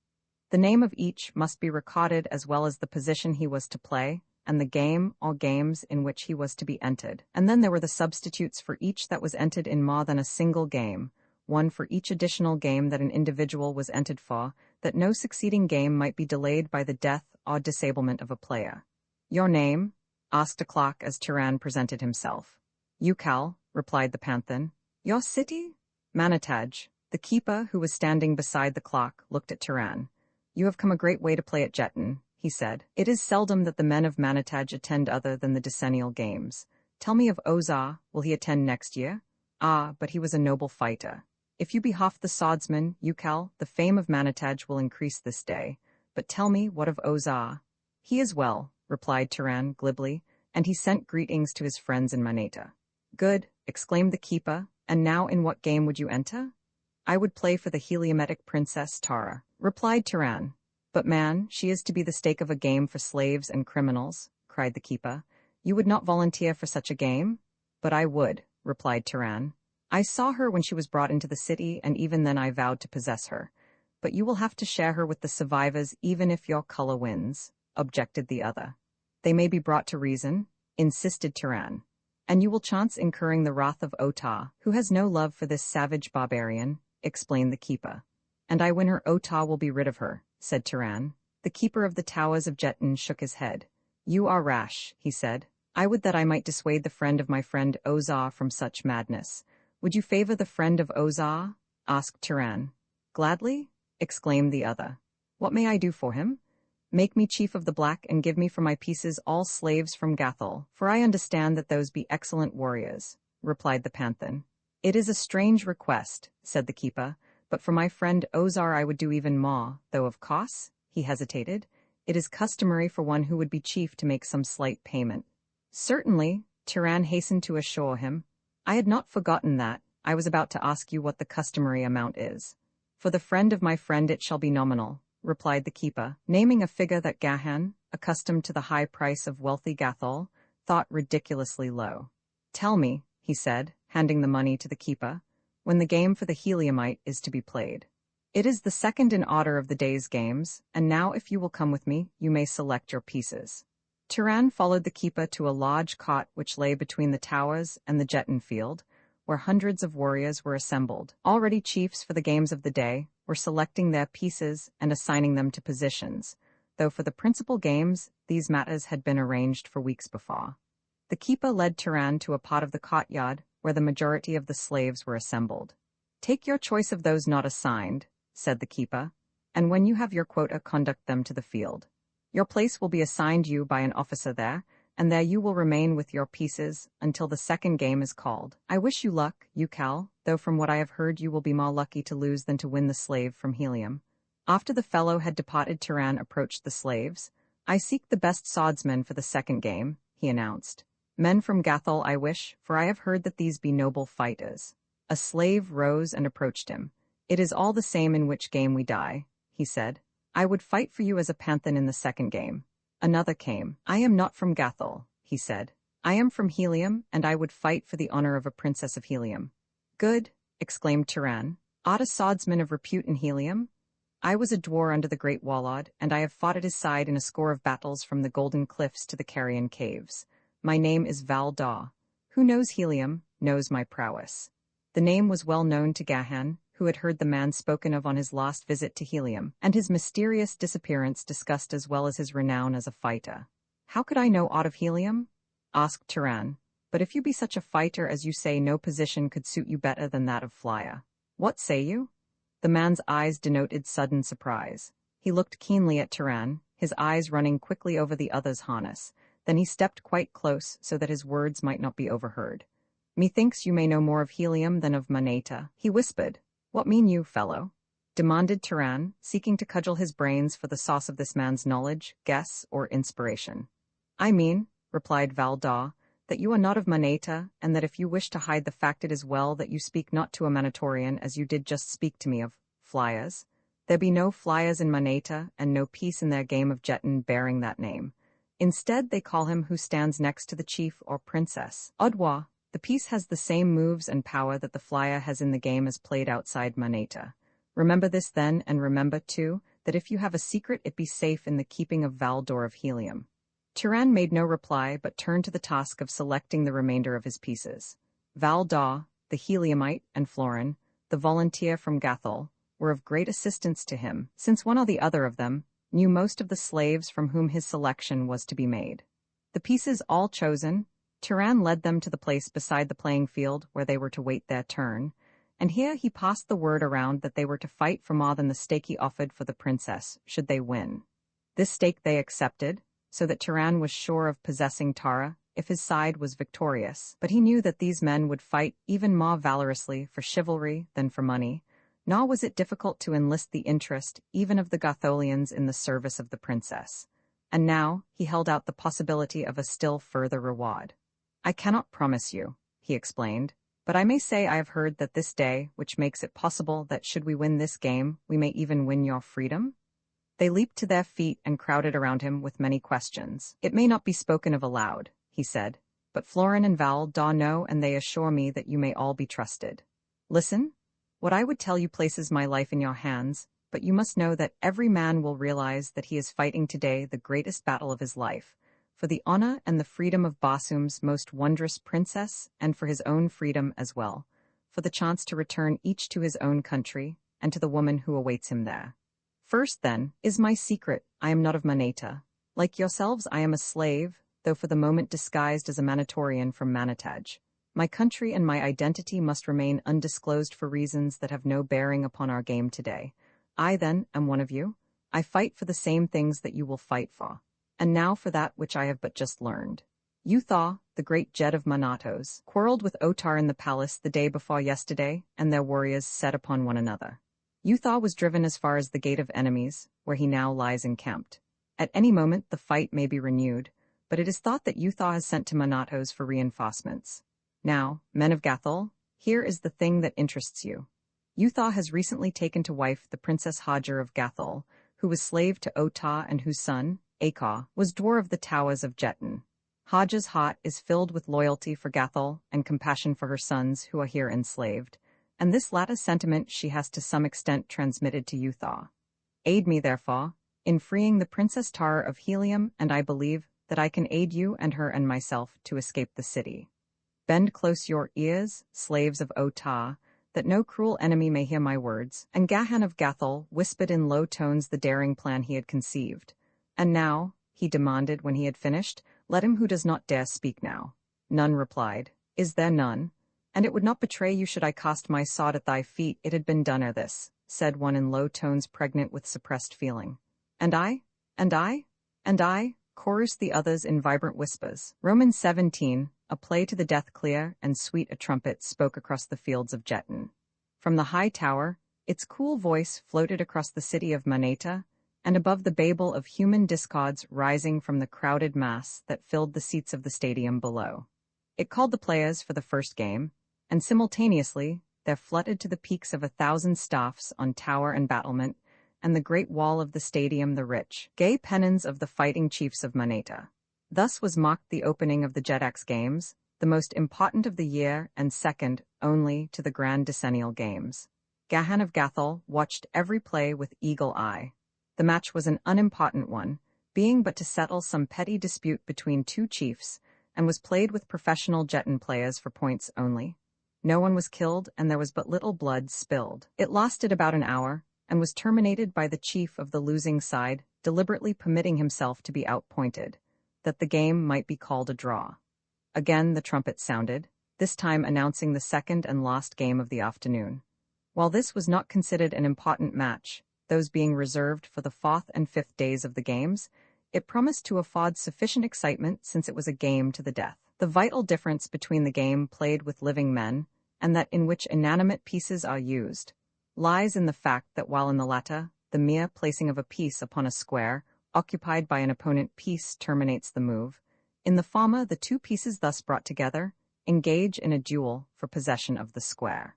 The name of each must be recorded as well as the position he was to play, and the game or games in which he was to be entered. And then there were the substitutes for each that was entered in more than a single game, one for each additional game that an individual was entered for, that no succeeding game might be delayed by the death or disablement of a player. Your name? Asked a clock as Turan presented himself. Ukal, replied the Panthan. Your city? Manitaj. The keeper, who was standing beside the clock, looked at Turan. You have come a great way to play at Jeton, he said. It is seldom that the men of Manitaj attend other than the decennial games. Tell me of Ozar, will he attend next year? Ah, but he was a noble fighter. If you be half the swordsman, Ukal, the fame of Manitaj will increase this day. But tell me, what of Ozar? He is well, replied Turan glibly, and he sent greetings to his friends in Maneta. Good, exclaimed the keeper, and now in what game would you enter? I would play for the Heliometic princess Tara, replied Turan. But man, she is to be the stake of a game for slaves and criminals, cried the keeper. You would not volunteer for such a game? But I would, replied Turan. I saw her when she was brought into the city, and even then I vowed to possess her. But you will have to share her with the survivors even if your color wins, objected the other. They may be brought to reason, insisted Turan. And you will chance incurring the wrath of Ota, who has no love for this savage barbarian, explained the keeper. And I win her, Ota will be rid of her, said Turan. The keeper of the towers of Jeton shook his head. You are rash, he said. I would that I might dissuade the friend of my friend Ozar from such madness. Would you favor the friend of Ozar? Asked Turan. Gladly, exclaimed the other. What may I do for him? Make me chief of the black and give me for my pieces all slaves from Gathol, for I understand that those be excellent warriors, replied the Panthan. It is a strange request, said the keeper, but for my friend Ozar I would do even more, though of course, he hesitated, it is customary for one who would be chief to make some slight payment. Certainly, Turan hastened to assure him. I had not forgotten that, I was about to ask you what the customary amount is. For the friend of my friend it shall be nominal, replied the keeper, naming a figure that Gahan, accustomed to the high price of wealthy Gathol, thought ridiculously low. Tell me, he said, handing the money to the keeper, when the game for the heliumite is to be played. It is the second in order of the day's games, and now if you will come with me, you may select your pieces. Turan followed the keeper to a large cot which lay between the towers and the Jetton field, where hundreds of warriors were assembled. Already chiefs for the games of the day were selecting their pieces and assigning them to positions, though for the principal games, these matters had been arranged for weeks before. The keeper led Turan to a part of the courtyard where the majority of the slaves were assembled. Take your choice of those not assigned, said the keeper, and when you have your quota, conduct them to the field. Your place will be assigned you by an officer there, and there you will remain with your pieces until the second game is called. I wish you luck, you Cal, though from what I have heard you will be more lucky to lose than to win the slave from helium. After the fellow had departed, Turan approached the slaves. I seek the best swordsmen for the second game, he announced. Men from Gathol I wish, for I have heard that these be noble fighters. A slave rose and approached him. It is all the same in which game we die, he said. I would fight for you as a panthan in the second game. Another came. I am not from Gathol, he said. I am from Helium, and I would fight for the honor of a princess of Helium. Good, exclaimed Turan. Art a swordsman of repute in Helium? I was a dwarf under the great Warlord, and I have fought at his side in a score of battles from the Golden Cliffs to the Carrion Caves. My name is Val Daw. Who knows Helium, knows my prowess. The name was well known to Gahan, who had heard the man spoken of on his last visit to Helium, and his mysterious disappearance discussed as well as his renown as a fighter. How could I know aught of Helium? Asked Turan. But if you be such a fighter as you say, no position could suit you better than that of flyer. What say you? The man's eyes denoted sudden surprise. He looked keenly at Turan, his eyes running quickly over the other's harness. Then he stepped quite close so that his words might not be overheard. Methinks you may know more of Helium than of Maneta, he whispered. What mean you, fellow? Demanded Turan, seeking to cudgel his brains for the source of this man's knowledge, guess, or inspiration. I mean, replied Val Daw, that you are not of Maneta, and that if you wish to hide the fact it is well that you speak not to a Manatorian as you did just speak to me of flyers. There be no flyers in Maneta, and no piece in their game of Jetton bearing that name. Instead, they call him who stands next to the chief or princess. Odwa, the piece has the same moves and power that the flyer has in the game as played outside Maneta. Remember this then, and remember, too, that if you have a secret it be safe in the keeping of Valdor of Helium. Turan made no reply but turned to the task of selecting the remainder of his pieces. Val Daw, the Heliumite, and Florin, the volunteer from Gathol, were of great assistance to him, since one or the other of them knew most of the slaves from whom his selection was to be made. The pieces all chosen, Turan led them to the place beside the playing field where they were to wait their turn, and here he passed the word around that they were to fight for more than the stake he offered for the princess, should they win. This stake they accepted, so that Turan was sure of possessing Tara if his side was victorious, but he knew that these men would fight even more valorously for chivalry than for money, nor was it difficult to enlist the interest even of the Gatholians in the service of the princess. And now he held out the possibility of a still further reward. I cannot promise you, he explained, but I may say I have heard that this day, which makes it possible that should we win this game, we may even win your freedom? They leaped to their feet and crowded around him with many questions. It may not be spoken of aloud, he said, but Florin and Val Daw know, and they assure me that you may all be trusted. Listen, what I would tell you places my life in your hands, but you must know that every man will realize that he is fighting today the greatest battle of his life, for the honor and the freedom of Basum's most wondrous princess, and for his own freedom as well, for the chance to return each to his own country, and to the woman who awaits him there. First, then, is my secret. I am not of Maneta. Like yourselves, I am a slave, though for the moment disguised as a Manatorian from Manataj. My country and my identity must remain undisclosed for reasons that have no bearing upon our game today. I, then, am one of you. I fight for the same things that you will fight for. And now for that which I have but just learned. Uthaw, the great Jed of Manatos, quarreled with Otar in the palace the day before yesterday, and their warriors set upon one another. Uthaw was driven as far as the Gate of Enemies, where he now lies encamped. At any moment the fight may be renewed, but it is thought that Uthaw has sent to Manatos for reinforcements. Now, men of Gathol, Here is the thing that interests you. Utah has recently taken to wife the Princess Hajar of Gathol, who was slave to Otah and whose son, Akah, was dwar of the towers of Jetton. Hajar's heart is filled with loyalty for Gathol and compassion for her sons who are here enslaved, and this latter sentiment she has to some extent transmitted to Utah. Aid me, therefore, in freeing the Princess Tara of Helium, and I believe that I can aid you and her and myself to escape the city. Bend close your ears, slaves of Otah, that no cruel enemy may hear my words. And Gahan of Gathol whispered in low tones the daring plan he had conceived. And now, he demanded when he had finished, let him who does not dare speak now. None replied. Is there none? And it would not betray you should I cast my sword at thy feet, it had been done ere this, said one in low tones pregnant with suppressed feeling. And I? And I? And I? Chorused the others in vibrant whispers. Romans 17, a play to the death clear and sweet a trumpet spoke across the fields of Jetton. From the high tower, its cool voice floated across the city of Maneta, and above the babel of human discords rising from the crowded mass that filled the seats of the stadium below. It called the players for the first game, and simultaneously there fluttered to the peaks of 1,000 staffs on tower and battlement, and the great wall of the stadium the rich, gay pennons of the fighting chiefs of Maneta. Thus was mocked the opening of the Jetx Games, the most important of the year and second only to the Grand Decennial Games. Gahan of Gathol watched every play with eagle eye. The match was an unimportant one, being but to settle some petty dispute between two chiefs, and was played with professional Jetton players for points only. No one was killed and there was but little blood spilled. It lasted about an hour, and was terminated by the chief of the losing side deliberately permitting himself to be outpointed, that the game might be called a draw. Again the trumpet sounded, this time announcing the second and last game of the afternoon. While this was not considered an important match, those being reserved for the fourth and fifth days of the games, it promised to afford sufficient excitement since it was a game to the death. The vital difference between the game played with living men, and that in which inanimate pieces are used, lies in the fact that while in the latter, the mere placing of a piece upon a square occupied by an opponent piece terminates the move, in the former the two pieces thus brought together engage in a duel for possession of the square.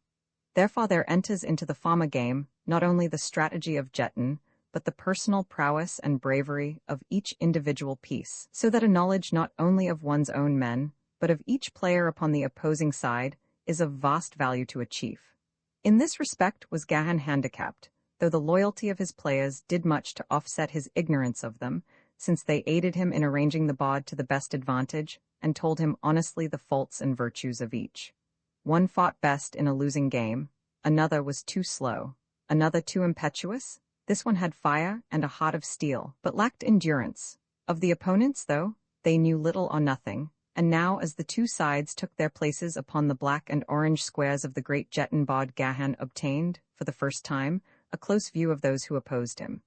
Therefore there enters into the former game not only the strategy of Jetton, but the personal prowess and bravery of each individual piece, so that a knowledge not only of one's own men, but of each player upon the opposing side, is of vast value to a chief. In this respect was Gahan handicapped, though the loyalty of his players did much to offset his ignorance of them, since they aided him in arranging the board to the best advantage, and told him honestly the faults and virtues of each. One fought best in a losing game, another was too slow, another too impetuous, this one had fire and a heart of steel, but lacked endurance. Of the opponents, though, they knew little or nothing, and now as the two sides took their places upon the black and orange squares of the great Jetton board, Gahan obtained, for the first time, a close view of those who opposed him.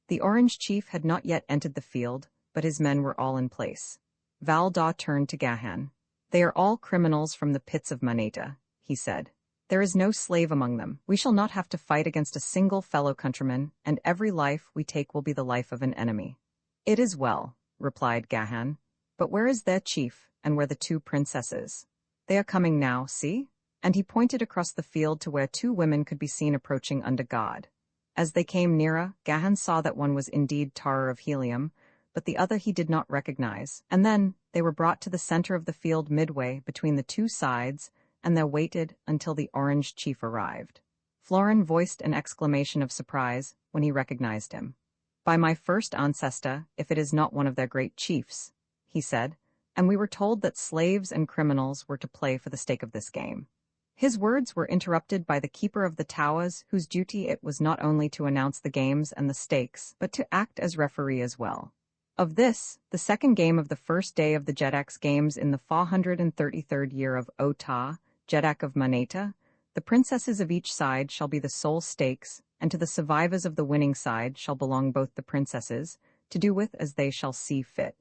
The orange chief had not yet entered the field, but his men were all in place. Valdaw turned to Gahan. They are all criminals from the pits of Maneta, he said. There is no slave among them. We shall not have to fight against a single fellow countryman, and every life we take will be the life of an enemy. It is well, replied Gahan. But where is their chief, and where the two princesses? They are coming now, see? And he pointed across the field to where two women could be seen approaching under guard. As they came nearer, Gahan saw that one was indeed Tara of Helium, but the other he did not recognize, and then they were brought to the center of the field midway between the two sides, and there waited until the orange chief arrived. Florin voiced an exclamation of surprise when he recognized him. By my first ancestor, if it is not one of their great chiefs, he said, and we were told that slaves and criminals were to play for the stake of this game. His words were interrupted by the keeper of the towers, whose duty it was not only to announce the games and the stakes, but to act as referee as well. Of this, the second game of the first day of the Jetx Games in the 433rd year of Otah, Jeddak of Maneta, the princesses of each side shall be the sole stakes, and to the survivors of the winning side shall belong both the princesses, to do with as they shall see fit.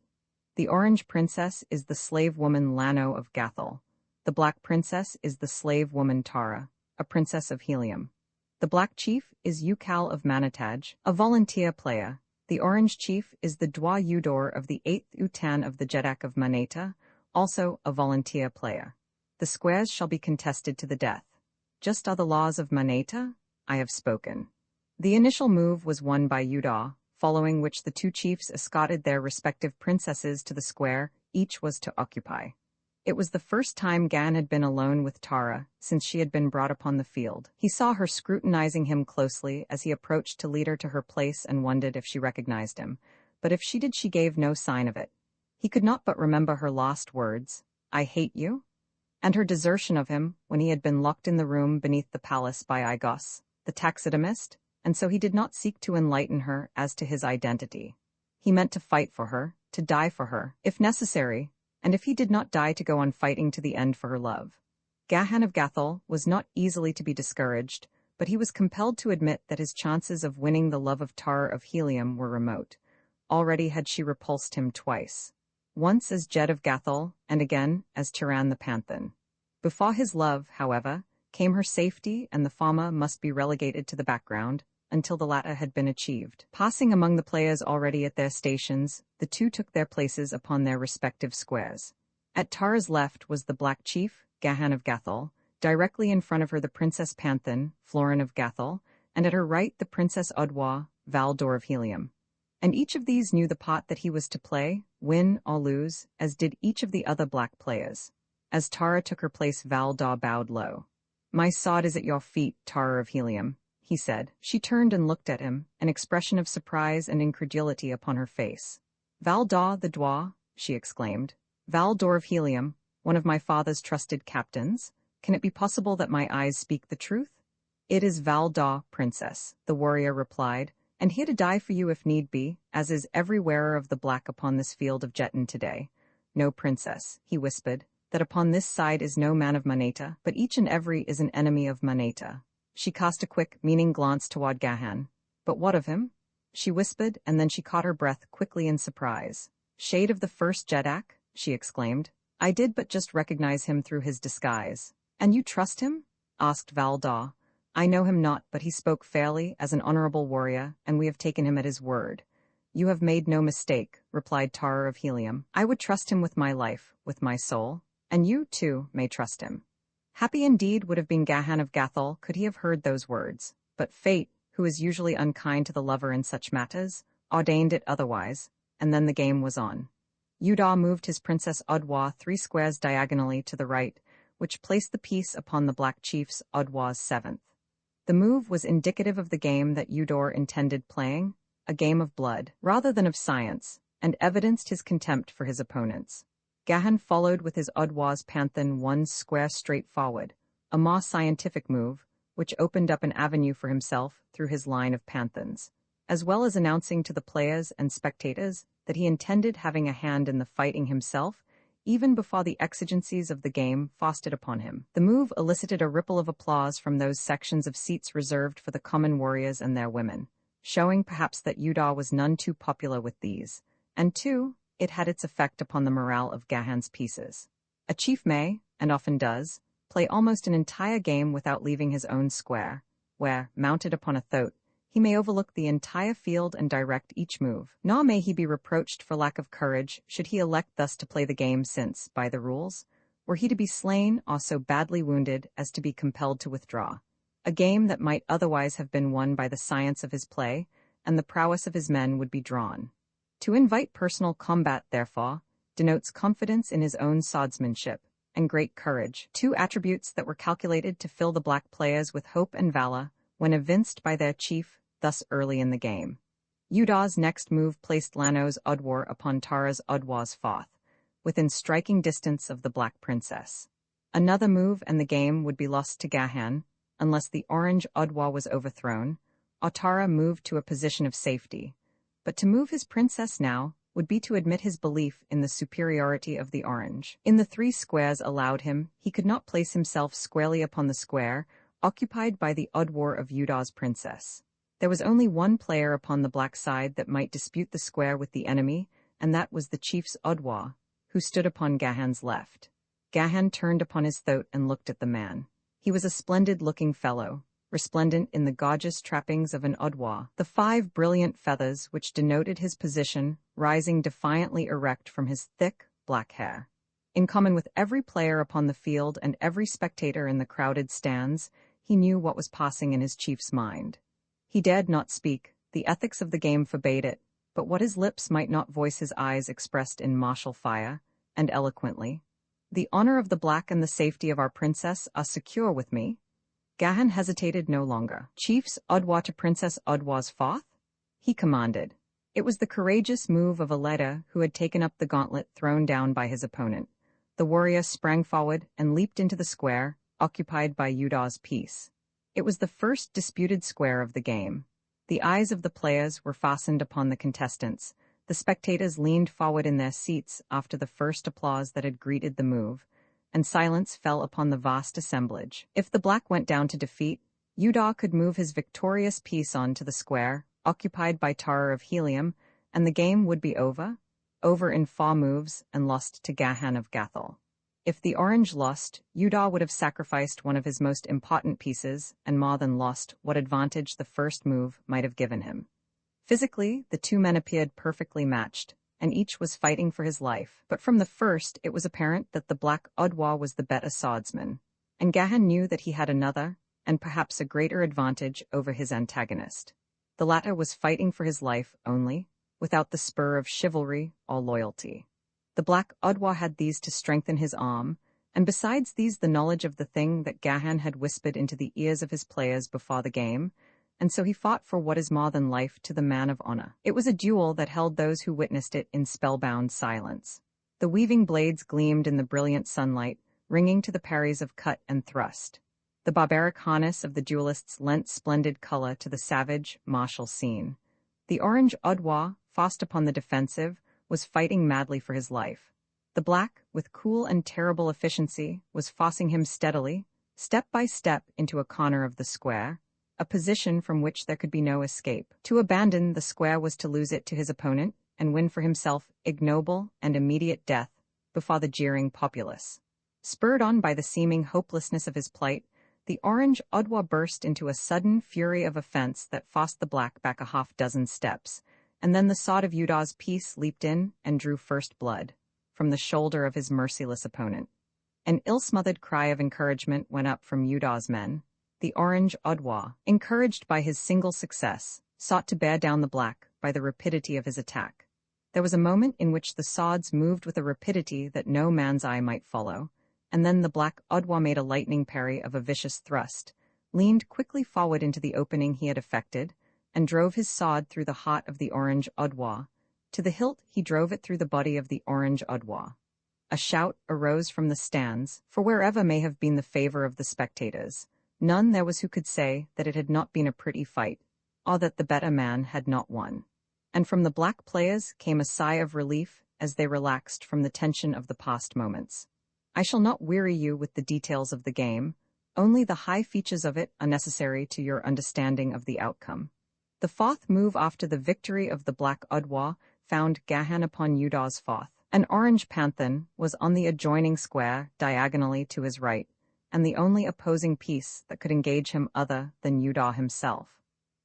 The orange princess is the slave woman Lano of Gathol. The black princess is the slave woman Tara, a princess of Helium. The black chief is Ukal of Manitaj, a volunteer player. The orange chief is the Dwa Udor of the 8th Utan of the Jeddak of Maneta, also a volunteer player. The squares shall be contested to the death. Just are the laws of Maneta? I have spoken. The initial move was won by Udall, following which the two chiefs escorted their respective princesses to the square each was to occupy. It was the first time Gan had been alone with Tara since she had been brought upon the field. He saw her scrutinizing him closely as he approached to lead her to her place and wondered if she recognized him, but if she did she gave no sign of it. He could not but remember her lost words, "I hate you," and her desertion of him when he had been locked in the room beneath the palace by Igos, the taxidermist, and so he did not seek to enlighten her as to his identity. He meant to fight for her, to die for her, if necessary, and if he did not die to go on fighting to the end for her love. Gahan of Gathol was not easily to be discouraged, but he was compelled to admit that his chances of winning the love of Tara of Helium were remote. Already had she repulsed him twice. Once as Jed of Gathol, and again as Tiran the Panthan. Before his love, however, came her safety, and the former must be relegated to the background until the latter had been achieved. Passing among the players already at their stations, the two took their places upon their respective squares. At Tara's left was the Black Chief, Gahan of Gathol, directly in front of her the Princess Panthan, Florin of Gathol, and at her right the Princess Odwa, Valdor of Helium. And each of these knew the part that he was to play, win or lose, as did each of the other black players. As Tara took her place, Valdor bowed low. "My sword is at your feet, Tara of Helium," he said. She turned and looked at him, an expression of surprise and incredulity upon her face. "Valdor the Dwa," she exclaimed. "Valdor of Helium, one of my father's trusted captains? Can it be possible that my eyes speak the truth?" "It is Valdor, princess," the warrior replied, "and here to die for you if need be, as is every wearer of the black upon this field of Jetton today. No, princess," he whispered, "that upon this side is no man of Maneta, but each and every is an enemy of Maneta." She cast a quick, meaning glance toward Gahan. "But what of him?" she whispered, and then she caught her breath quickly in surprise. "Shade of the first Jedak?" she exclaimed. "I did but just recognize him through his disguise." "And you trust him?" asked Valdor. "I know him not, but he spoke fairly as an honorable warrior, and we have taken him at his word." "You have made no mistake," replied Tara of Helium. "I would trust him with my life, with my soul, and you, too, may trust him." Happy indeed would have been Gahan of Gathol could he have heard those words, but fate, who is usually unkind to the lover in such matters, ordained it otherwise, and then the game was on. Udall moved his Princess Odwa 3 squares diagonally to the right, which placed the piece upon the Black Chief's Odwa's 7th. The move was indicative of the game that Udor intended playing, a game of blood, rather than of science, and evidenced his contempt for his opponents. Gahan followed with his Odwa's Panthan 1 square straight forward, a more scientific move, which opened up an avenue for himself through his line of Panthans, as well as announcing to the players and spectators that he intended having a hand in the fighting himself, even before the exigencies of the game fostered upon him. The move elicited a ripple of applause from those sections of seats reserved for the common warriors and their women, showing perhaps that Udall was none too popular with these, and too, it had its effect upon the morale of Gahan's pieces. A chief may, and often does, play almost an entire game without leaving his own square, where, mounted upon a thoat, he may overlook the entire field and direct each move. Nor may he be reproached for lack of courage should he elect thus to play the game since, by the rules, were he to be slain or so badly wounded as to be compelled to withdraw. A game that might otherwise have been won by the science of his play, and the prowess of his men would be drawn. To invite personal combat, therefore, denotes confidence in his own swordsmanship, and great courage, 2 attributes that were calculated to fill the black players with hope and valor when evinced by their chief thus early in the game. Udall's next move placed Lano's Odwar upon Tara's Odwa's 4th, within striking distance of the Black Princess. Another move and the game would be lost to Gahan, unless the orange Odwa was overthrown, or Tara moved to a position of safety. But to move his princess now would be to admit his belief in the superiority of the orange. In the 3 squares allowed him, he could not place himself squarely upon the square occupied by the Odwar of Udall's princess. There was only one player upon the black side that might dispute the square with the enemy, and that was the chief's Odwa, who stood upon Gahan's left. Gahan turned upon his thoat and looked at the man. He was a splendid-looking fellow, resplendent in the gorgeous trappings of an Odwa, the 5 brilliant feathers which denoted his position rising defiantly erect from his thick, black hair. In common with every player upon the field and every spectator in the crowded stands, he knew what was passing in his chief's mind. He dared not speak, the ethics of the game forbade it, but what his lips might not voice his eyes expressed in martial fire, and eloquently. "The honor of the black and the safety of our princess are secure with me." Gahan hesitated no longer. "Chiefs Odwa to Princess Odwa's Foth?" he commanded. It was the courageous move of a leader who had taken up the gauntlet thrown down by his opponent. The warrior sprang forward and leaped into the square, occupied by Udaw's piece. It was the first disputed square of the game. The eyes of the players were fastened upon the contestants. The spectators leaned forward in their seats after the first applause that had greeted the move, and silence fell upon the vast assemblage. If the black went down to defeat, Udaw could move his victorious piece on to the square, occupied by Tara of Helium, and the game would be over in 4 moves and lost to Gahan of Gathol. If the orange lost, Udaw would have sacrificed one of his most important pieces and more than lost what advantage the first move might have given him. Physically, the two men appeared perfectly matched, and each was fighting for his life. But from the first, it was apparent that the black Odwa was the better swordsman, and Gahan knew that he had another, and perhaps a greater advantage over his antagonist. The latter was fighting for his life only, without the spur of chivalry or loyalty. The black Odwa had these to strengthen his arm, and besides these the knowledge of the thing that Gahan had whispered into the ears of his players before the game, and so he fought for what is more than life to the man of honor. It was a duel that held those who witnessed it in spellbound silence. The weaving blades gleamed in the brilliant sunlight, ringing to the parries of cut and thrust. The barbaric harness of the duelists lent splendid color to the savage, martial scene. The orange Odwa, fast upon the defensive, was fighting madly for his life. The black, with cool and terrible efficiency, was forcing him steadily, step by step, into a corner of the square, a position from which there could be no escape. To abandon the square was to lose it to his opponent and win for himself ignoble and immediate death before the jeering populace. Spurred on by the seeming hopelessness of his plight, the orange Odwa burst into a sudden fury of offense that forced the black back a half-dozen steps, and then the sword of Udaw's piece leaped in and drew first blood from the shoulder of his merciless opponent. An ill-smothered cry of encouragement went up from Udaw's men. The orange Odwa, encouraged by his single success, sought to bear down the black by the rapidity of his attack. There was a moment in which the swords moved with a rapidity that no man's eye might follow, and then the black Odwa made a lightning parry of a vicious thrust, leaned quickly forward into the opening he had effected, and drove his sword through the heart of the orange Odwa. To the hilt he drove it through the body of the orange Odwa. A shout arose from the stands, for wherever may have been the favor of the spectators, none there was who could say that it had not been a pretty fight, or that the better man had not won. And from the black players came a sigh of relief as they relaxed from the tension of the past moments. I shall not weary you with the details of the game, only the high features of it are necessary to your understanding of the outcome. The 4th move after the victory of the black Odwa found Gahan upon Udaw's Foth. An orange Panthan was on the adjoining square diagonally to his right, and the only opposing piece that could engage him other than Udaw himself.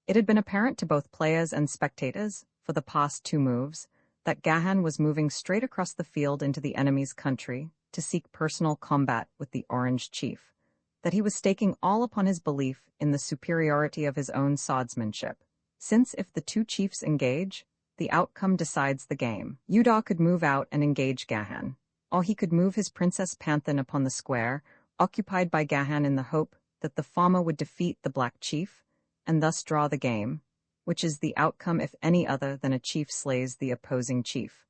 It had been apparent to both players and spectators, for the past 2 moves, that Gahan was moving straight across the field into the enemy's country to seek personal combat with the orange chief, that he was staking all upon his belief in the superiority of his own swordsmanship, since if the 2 chiefs engage, the outcome decides the game. Udaw could move out and engage Gahan, or he could move his Princess Panthan upon the square, occupied by Gahan in the hope that the former would defeat the black chief, and thus draw the game, which is the outcome if any other than a chief slays the opposing chief.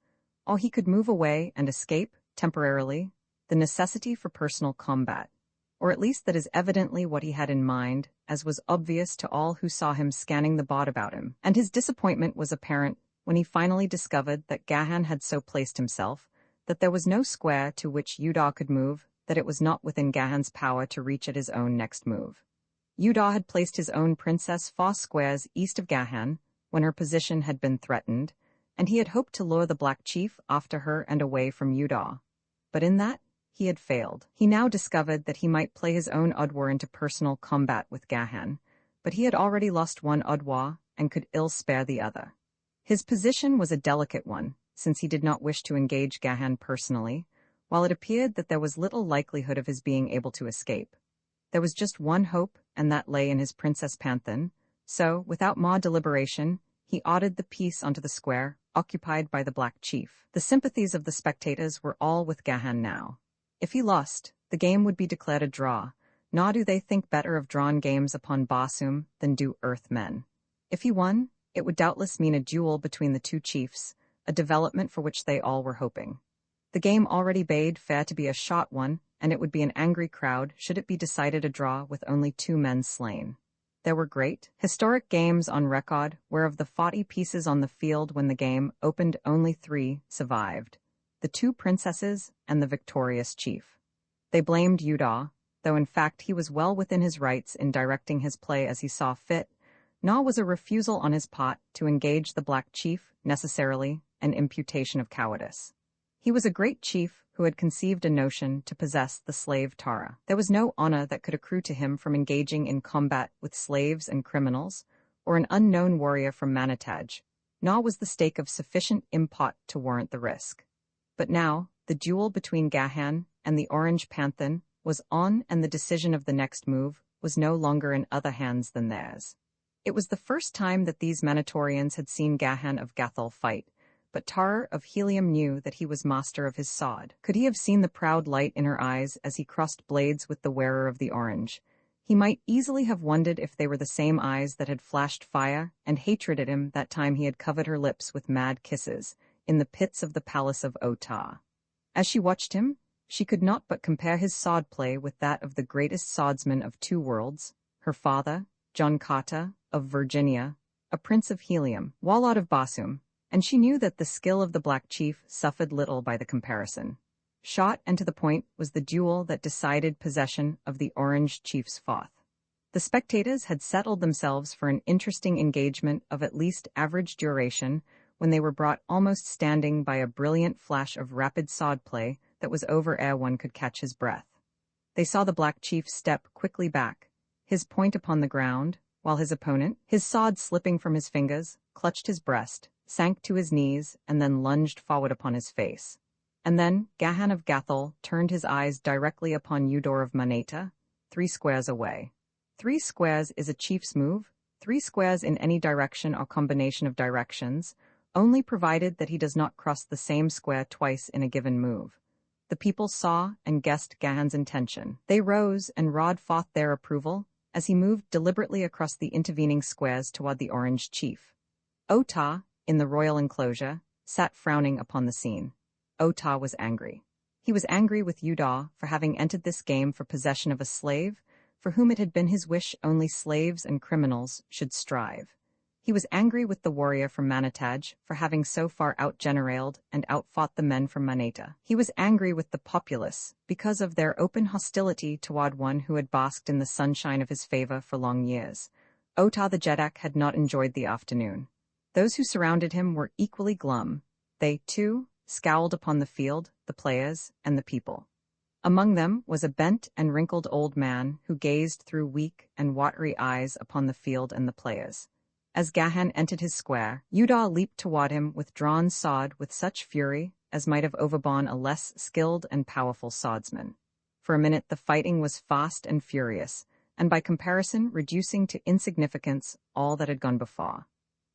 Or he could move away and escape, temporarily, the necessity for personal combat, or at least that is evidently what he had in mind, as was obvious to all who saw him scanning the board about him, and his disappointment was apparent when he finally discovered that Gahan had so placed himself that there was no square to which Udaw could move, that it was not within Gahan's power to reach at his own next move. Udaw had placed his own princess 4 squares east of Gahan when her position had been threatened, and he had hoped to lure the black chief after her and away from Udaw. But in that, he had failed. He now discovered that he might play his own Odwa into personal combat with Gahan, but he had already lost one Odwa and could ill spare the other. His position was a delicate one, since he did not wish to engage Gahan personally, while it appeared that there was little likelihood of his being able to escape. There was just one hope, and that lay in his Princess Panthan, so, without more deliberation, he ordered the piece onto the square, occupied by the Black Chief. The sympathies of the spectators were all with Gahan now. If he lost, the game would be declared a draw, nor do they think better of drawn games upon Barsoom than do Earthmen. If he won, it would doubtless mean a duel between the two chiefs, a development for which they all were hoping. The game already bade fair to be a short one, and it would be an angry crowd should it be decided a draw with only 2 men slain. There were great, historic games on record, where of the 40 pieces on the field when the game opened only 3 survived: the 2 princesses and the victorious chief. They blamed Udall, though in fact he was well within his rights in directing his play as he saw fit, nor was a refusal on his part to engage the Black Chief necessarily an imputation of cowardice. He was a great chief who had conceived a notion to possess the slave Tara. There was no honor that could accrue to him from engaging in combat with slaves and criminals, or an unknown warrior from Manataj, nor was the stake of sufficient import to warrant the risk. But now, the duel between Gahan and the Orange Panthan was on, and the decision of the next move was no longer in other hands than theirs. It was the first time that these Manatorians had seen Gahan of Gathol fight, but Tara of Helium knew that he was master of his sword. Could he have seen the proud light in her eyes as he crossed blades with the wearer of the orange, he might easily have wondered if they were the same eyes that had flashed fire and hatred at him that time he had covered her lips with mad kisses in the pits of the palace of Otah. As she watched him, she could not but compare his sword play with that of the greatest swordsman of 2 worlds, her father, John Carter, of Virginia, a prince of Helium, Wallard of Barsoom, and she knew that the skill of the Black Chief suffered little by the comparison. Short and to the point was the duel that decided possession of the Orange Chief's fourth. The spectators had settled themselves for an interesting engagement of at least average duration when they were brought almost standing by a brilliant flash of rapid sword play that was over ere one could catch his breath. They saw the Black Chief step quickly back, his point upon the ground, while his opponent, his sword slipping from his fingers, clutched his breast, sank to his knees, and then lunged forward upon his face. And then Gahan of Gathol turned his eyes directly upon Udor of Maneta, 3 squares away. 3 squares is a chief's move, 3 squares in any direction or combination of directions, only provided that he does not cross the same square twice in a given move. The people saw and guessed Gahan's intention. They rose and roared forth their approval as he moved deliberately across the intervening squares toward the Orange Chief. Otah, in the royal enclosure, sat frowning upon the scene. Otah was angry. He was angry with Udall for having entered this game for possession of a slave, for whom it had been his wish only slaves and criminals should strive. He was angry with the warrior from Manataj for having so far outgeneraled and outfought the men from Maneta. He was angry with the populace because of their open hostility toward one who had basked in the sunshine of his favor for long years. Otah the Jedak had not enjoyed the afternoon. Those who surrounded him were equally glum. They, too, scowled upon the field, the players, and the people. Among them was a bent and wrinkled old man who gazed through weak and watery eyes upon the field and the players. As Gahan entered his square, Udall leaped toward him with drawn sword with such fury as might have overborne a less skilled and powerful swordsman. For a minute the fighting was fast and furious, and by comparison reducing to insignificance all that had gone before.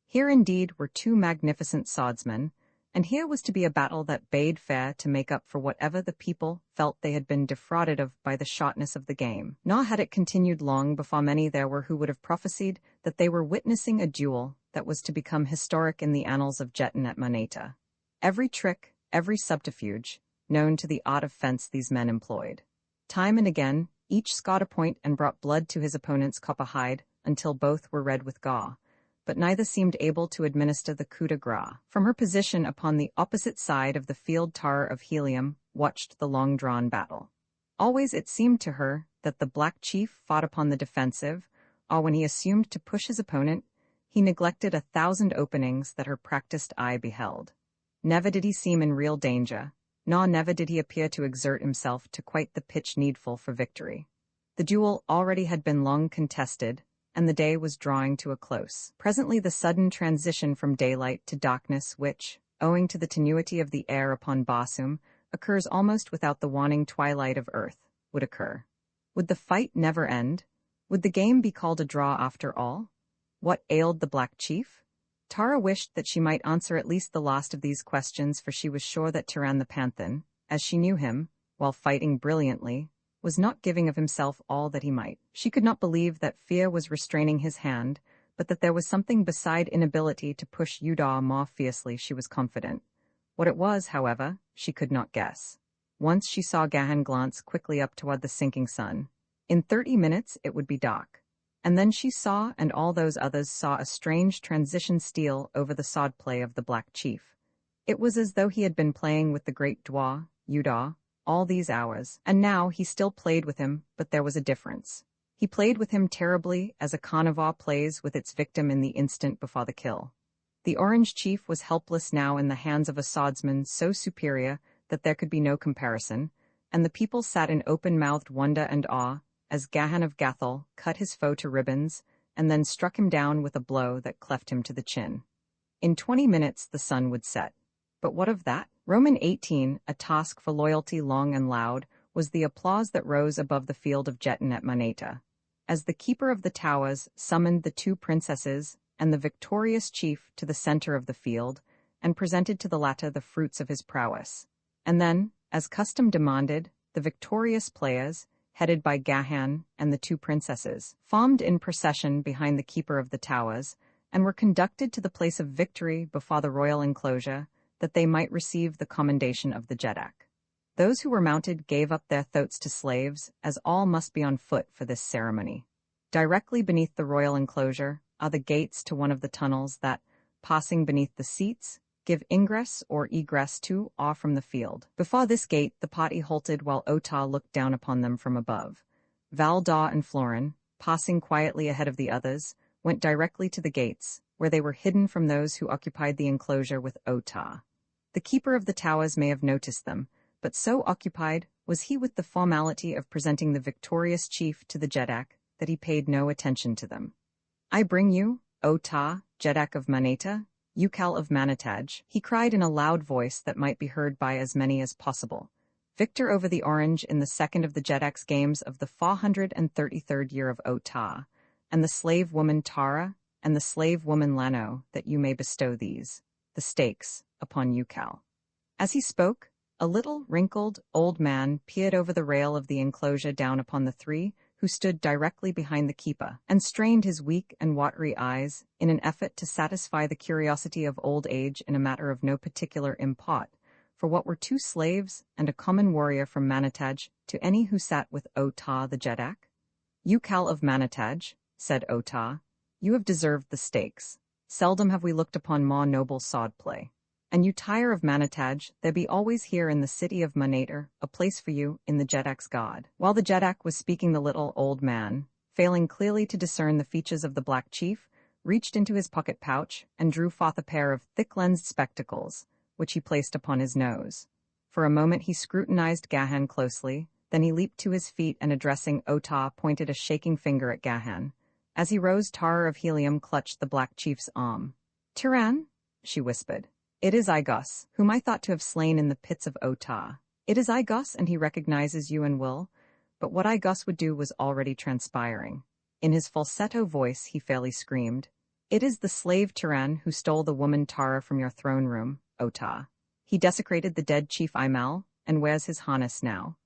Here indeed were 2 magnificent swordsmen, and here was to be a battle that bade fair to make up for whatever the people felt they had been defrauded of by the shortness of the game. Nor had it continued long before many there were who would have prophesied that they were witnessing a duel that was to become historic in the annals of Jetton at Maneta. Every trick, every subterfuge, known to the art of fence these men employed. Time and again, each scored a point and brought blood to his opponent's copper hide until both were red with gall, but neither seemed able to administer the coup de grace. From her position upon the opposite side of the field, Tara of Helium watched the long-drawn battle. Always it seemed to her that the Black Chief fought upon the defensive, or when he assumed to push his opponent, he neglected 1,000 openings that her practiced eye beheld. Never did he seem in real danger, nor never did he appear to exert himself to quite the pitch needful for victory. The duel already had been long contested, and the day was drawing to a close. Presently the sudden transition from daylight to darkness which, owing to the tenuity of the air upon Barsoom, occurs almost without the waning twilight of earth, would occur. Would the fight never end? Would the game be called a draw after all? What ailed the Black Chief? Tara wished that she might answer at least the last of these questions, for she was sure that Tyran the Panthan, as she knew him, while fighting brilliantly, was not giving of himself all that he might. She could not believe that fear was restraining his hand, but that there was something beside inability to push Udar more fiercely. She was confident. What it was, however, she could not guess. Once she saw Gahan glance quickly up toward the sinking sun. In 30 minutes it would be dark. And then she saw, and all those others saw, a strange transition steal over the swordplay of the Black Chief. It was as though he had been playing with the great Dwa, Udar, all these hours, and now he still played with him, but there was a difference. He played with him terribly, as a carnivore plays with its victim in the instant before the kill. The Orange Chief was helpless now in the hands of a swordsman so superior that there could be no comparison, and the people sat in open-mouthed wonder and awe, as Gahan of Gathol cut his foe to ribbons, and then struck him down with a blow that cleft him to the chin. In 20 minutes the sun would set. But what of that? Roman 18, a task for loyalty long and loud, was the applause that rose above the field of Jetton at Maneta. As the keeper of the towers summoned the two princesses and the victorious chief to the center of the field, and presented to the latter the fruits of his prowess. And then, as custom demanded, the victorious players, headed by Gahan and the two princesses, formed in procession behind the keeper of the towers, and were conducted to the place of victory before the royal enclosure, that they might receive the commendation of the Jeddak. Those who were mounted gave up their thoats to slaves, as all must be on foot for this ceremony. Directly beneath the royal enclosure are the gates to one of the tunnels that, passing beneath the seats, give ingress or egress to or from the field. Before this gate the party halted while Otah looked down upon them from above. Valdaw and Florin, passing quietly ahead of the others, went directly to the gates, where they were hidden from those who occupied the enclosure with Otah. The keeper of the towers may have noticed them, but so occupied was he with the formality of presenting the victorious chief to the Jeddak that he paid no attention to them. "I bring you, Otah, Jeddak of Maneta, Ukal of Manitaj," he cried in a loud voice that might be heard by as many as possible, "victor over the Orange in the second of the Jeddak's games of the 433rd year of Otah, and the slave woman Tara, and the slave woman Lano, that you may bestow these, the stakes, upon Ukal." As he spoke, a little, wrinkled, old man peered over the rail of the enclosure down upon the three who stood directly behind the keeper, and strained his weak and watery eyes in an effort to satisfy the curiosity of old age in a matter of no particular import, for what were two slaves and a common warrior from Manitaj to any who sat with Otah the Jeddak? "Ukal of Manitaj," said Otah, "you have deserved the stakes. Seldom have we looked upon more noble swordplay. And you tire of Manitaj, there be always here in the city of Manater a place for you in the Jeddak's god." While the Jeddak was speaking, the little old man, failing clearly to discern the features of the Black Chief, reached into his pocket pouch and drew forth a pair of thick-lensed spectacles, which he placed upon his nose. For a moment he scrutinized Gahan closely, then he leaped to his feet and, addressing Otah, pointed a shaking finger at Gahan. As he rose, Tara of Helium clutched the Black Chief's arm. "Tyran," she whispered. "It is Igos, whom I thought to have slain in the pits of Otah. It is Igos, and he recognizes you and will." But what Igos would do was already transpiring. In his falsetto voice he fairly screamed, "It is the slave Tyran who stole the woman Tara from your throne room, Otah. He desecrated the dead chief Imal, and wears his harness now."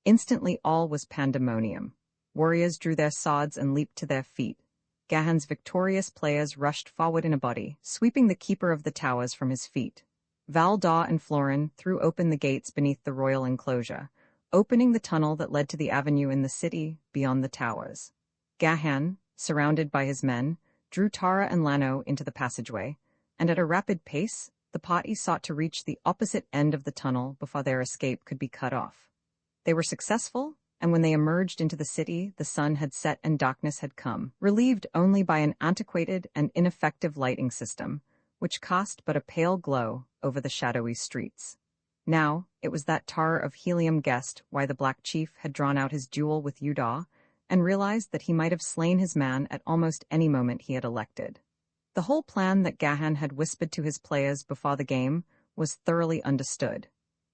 Instantly all was pandemonium. Warriors drew their swords and leaped to their feet. Gahan's victorious players rushed forward in a body, sweeping the keeper of the towers from his feet. Valdaw and Florin threw open the gates beneath the royal enclosure, opening the tunnel that led to the avenue in the city beyond the towers. Gahan, surrounded by his men, drew Tara and Lano into the passageway, and at a rapid pace, the party sought to reach the opposite end of the tunnel before their escape could be cut off. They were successful, and when they emerged into the city, the sun had set and darkness had come, relieved only by an antiquated and ineffective lighting system, which cast but a pale glow over the shadowy streets. Now, it was that Tara of Helium guessed why the Black Chief had drawn out his duel with Udar, and realized that he might have slain his man at almost any moment he had elected. The whole plan that Gahan had whispered to his players before the game was thoroughly understood.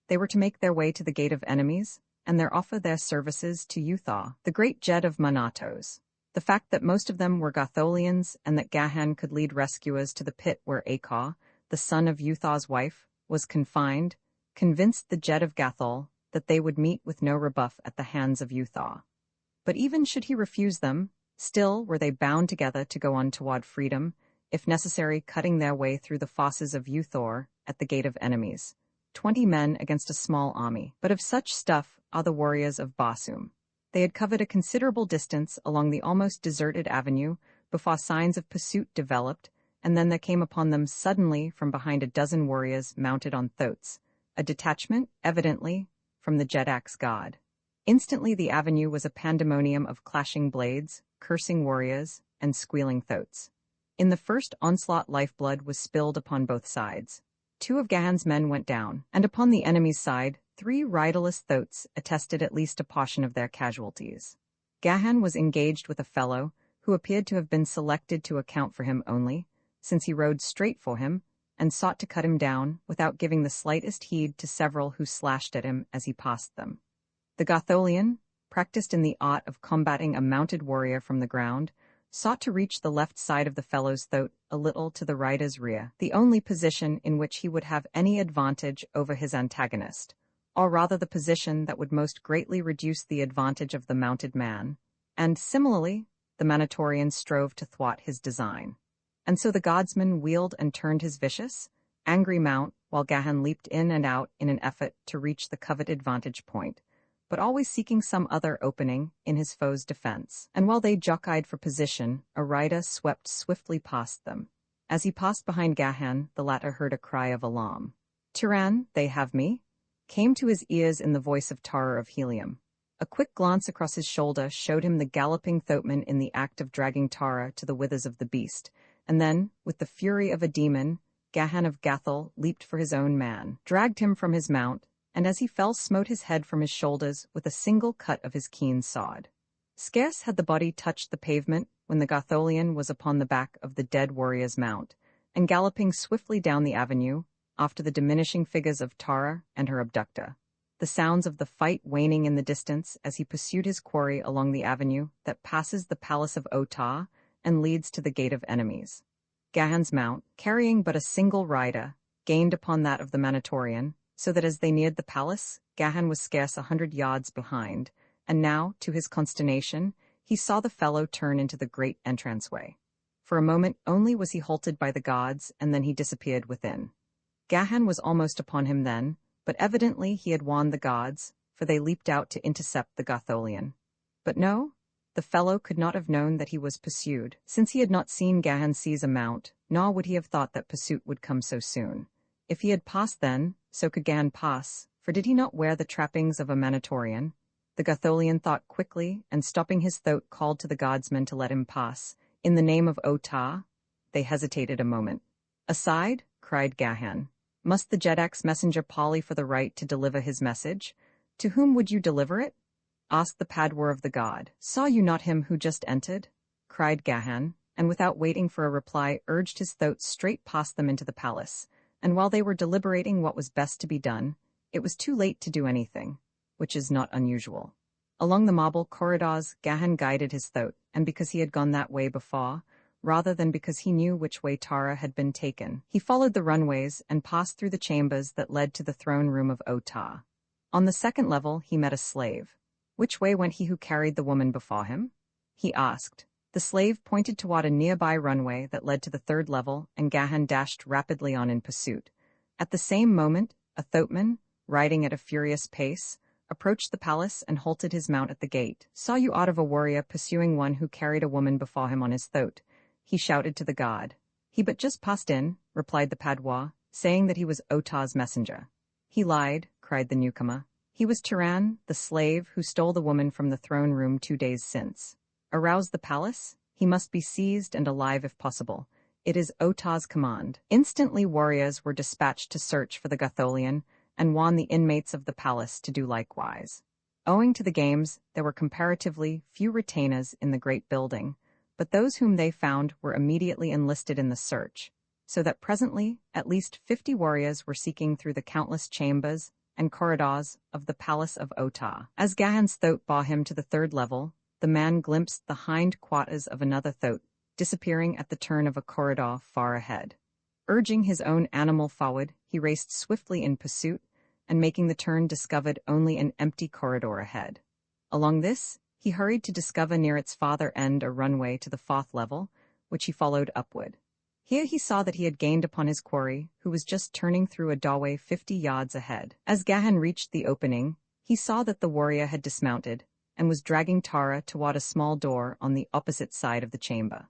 They were to make their way to the Gate of Enemies, and offer their services to Uthar, the great Jed of Manatos. The fact that most of them were Gatholians and that Gahan could lead rescuers to the pit where Akar, the son of Uthar's wife, was confined, convinced the Jed of Gathol that they would meet with no rebuff at the hands of Uthar. But even should he refuse them, still were they bound together to go on toward freedom, if necessary cutting their way through the fosses of Uthor at the gate of enemies. 20 men against a small army. But of such stuff are the warriors of Barsum. They had covered a considerable distance along the almost deserted avenue before signs of pursuit developed, and then there came upon them suddenly from behind a dozen warriors mounted on thoats, a detachment, evidently, from the Jedak's guard. Instantly the avenue was a pandemonium of clashing blades, cursing warriors, and squealing thoats. In the first onslaught lifeblood was spilled upon both sides. 2 of Gahan's men went down, and upon the enemy's side 3 riderless thoats attested at least a portion of their casualties. Gahan was engaged with a fellow who appeared to have been selected to account for him only, since he rode straight for him and sought to cut him down without giving the slightest heed to several who slashed at him as he passed them. The Gatholian, practiced in the art of combating a mounted warrior from the ground, sought to reach the left side of the fellow's thoat a little to the rider's rear, the only position in which he would have any advantage over his antagonist, or rather the position that would most greatly reduce the advantage of the mounted man, and, similarly, the Manatorian strove to thwart his design. And so the guardsman wheeled and turned his vicious, angry mount, while Gahan leaped in and out in an effort to reach the coveted vantage point, but always seeking some other opening in his foe's defense. And while they jockeyed for position, a rider swept swiftly past them. As he passed behind Gahan, the latter heard a cry of alarm. "Tyran, they have me," came to his ears in the voice of Tara of Helium. A quick glance across his shoulder showed him the galloping thoatman in the act of dragging Tara to the withers of the beast, and then, with the fury of a demon, Gahan of Gathol leaped for his own man, dragged him from his mount, and as he fell smote his head from his shoulders with a single cut of his keen sword. Scarce had the body touched the pavement when the Gatholian was upon the back of the dead warrior's mount, and galloping swiftly down the avenue, after the diminishing figures of Tara and her abductor, the sounds of the fight waning in the distance as he pursued his quarry along the avenue that passes the palace of Otah and leads to the gate of enemies. Gahan's mount, carrying but a single rider, gained upon that of the Manatorian, so that as they neared the palace, Gahan was scarce 100 yards behind, and now, to his consternation, he saw the fellow turn into the great entranceway. For a moment only was he halted by the guards, and then he disappeared within. Gahan was almost upon him then, but evidently he had warned the guards, for they leaped out to intercept the Gatholian. But no, the fellow could not have known that he was pursued, since he had not seen Gahan seize a mount, nor would he have thought that pursuit would come so soon. If he had passed then, so could Gahan pass, for did he not wear the trappings of a Manatorian? The Gatholian thought quickly, and stopping his thoat called to the guardsmen to let him pass. In the name of Otah, they hesitated a moment. "Aside," cried Gahan. "Must the Jedak's messenger parley for the right to deliver his message? To whom would you deliver it?" asked the Padwar of the god. "Saw you not him who just entered?" cried Gahan, and without waiting for a reply urged his thoat straight past them into the palace, and while they were deliberating what was best to be done, it was too late to do anything, which is not unusual. Along the marble corridors Gahan guided his thoat, and because he had gone that way before, rather than because he knew which way Tara had been taken, he followed the runways and passed through the chambers that led to the throne room of Otah. On the second level he met a slave. "Which way went he who carried the woman before him?" he asked. The slave pointed toward a nearby runway that led to the third level, and Gahan dashed rapidly on in pursuit. At the same moment, a thoatman, riding at a furious pace, approached the palace and halted his mount at the gate. "Saw you aught of a warrior pursuing one who carried a woman before him on his thoat?" he shouted to the guard. "He but just passed in," replied the Padwar, saying that he was Otah's messenger. "He lied," cried the newcomer. "He was Tyran, the slave who stole the woman from the throne room 2 days since. Arouse the palace? He must be seized and alive if possible. It is Otah's command." Instantly warriors were dispatched to search for the Gatholian and warn the inmates of the palace to do likewise. Owing to the games, there were comparatively few retainers in the great building, but those whom they found were immediately enlisted in the search, so that presently at least 50 warriors were seeking through the countless chambers, and corridors of the palace of Otah. As Gahan's thought bore him to the third level, the man glimpsed the hind quarters of another thought, disappearing at the turn of a corridor far ahead. Urging his own animal forward, he raced swiftly in pursuit, and making the turn discovered only an empty corridor ahead. Along this, he hurried to discover near its farther end a runway to the fourth level, which he followed upward. Here he saw that he had gained upon his quarry, who was just turning through a doorway 50 yards ahead. As Gahan reached the opening, he saw that the warrior had dismounted, and was dragging Tara toward a small door on the opposite side of the chamber.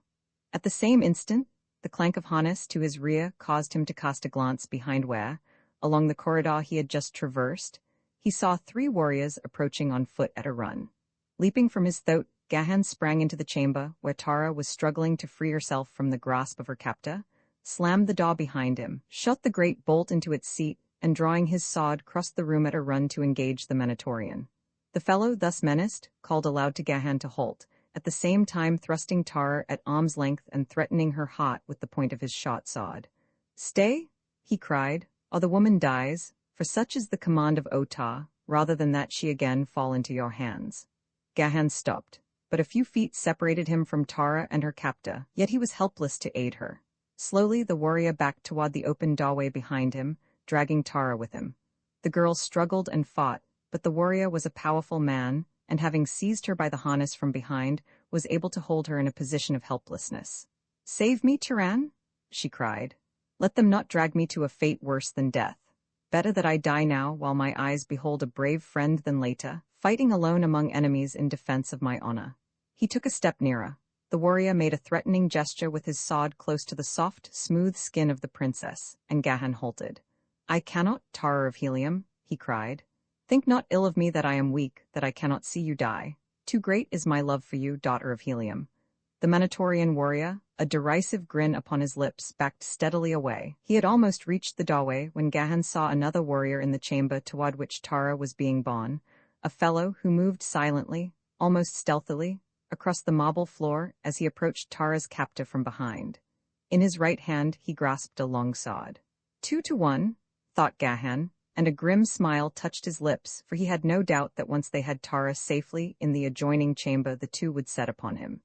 At the same instant, the clank of harness to his rear caused him to cast a glance behind where, along the corridor he had just traversed, he saw 3 warriors approaching on foot at a run. Leaping from his throat, Gahan sprang into the chamber, where Tara was struggling to free herself from the grasp of her captor, slammed the door behind him, shot the great bolt into its seat, and drawing his sword, crossed the room at a run to engage the Minotaurian. The fellow, thus menaced, called aloud to Gahan to halt, at the same time thrusting Tara at arm's length and threatening her heart with the point of his short sword. "Stay," he cried, "or the woman dies, for such is the command of Otah, rather than that she again fall into your hands." Gahan stopped, but a few feet separated him from Tara and her captor, yet he was helpless to aid her. Slowly the warrior backed toward the open doorway behind him, dragging Tara with him. The girl struggled and fought, but the warrior was a powerful man, and having seized her by the harness from behind, was able to hold her in a position of helplessness. "Save me, Tyran," she cried. "Let them not drag me to a fate worse than death. Better that I die now while my eyes behold a brave friend than later, fighting alone among enemies in defense of my honor." He took a step nearer. The warrior made a threatening gesture with his sword close to the soft, smooth skin of the princess, and Gahan halted. "I cannot, Tara of Helium," he cried. "Think not ill of me that I am weak, that I cannot see you die. Too great is my love for you, daughter of Helium." The Minotaurian warrior, a derisive grin upon his lips, backed steadily away. He had almost reached the doorway when Gahan saw another warrior in the chamber toward which Tara was being borne, a fellow who moved silently, almost stealthily, across the marble floor as he approached Tara's captor from behind. In his right hand he grasped a long sword. 2 to 1, thought Gahan, and a grim smile touched his lips, for he had no doubt that once they had Tara safely in the adjoining chamber the two would set upon him.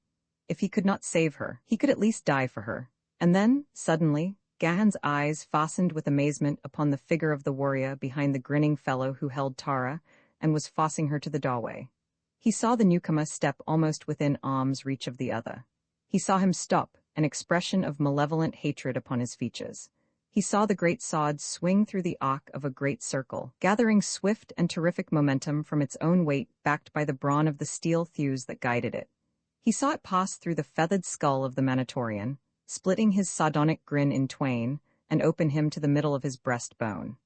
If he could not save her, he could at least die for her. And then, suddenly, Gahan's eyes fastened with amazement upon the figure of the warrior behind the grinning fellow who held Tara and was forcing her to the doorway. He saw the newcomer step almost within arm's reach of the other. He saw him stop, an expression of malevolent hatred upon his features. He saw the great sword swing through the arc of a great circle, gathering swift and terrific momentum from its own weight backed by the brawn of the steel thews that guided it. He saw it pass through the feathered skull of the Minotaurian, splitting his sardonic grin in twain, and open him to the middle of his breastbone.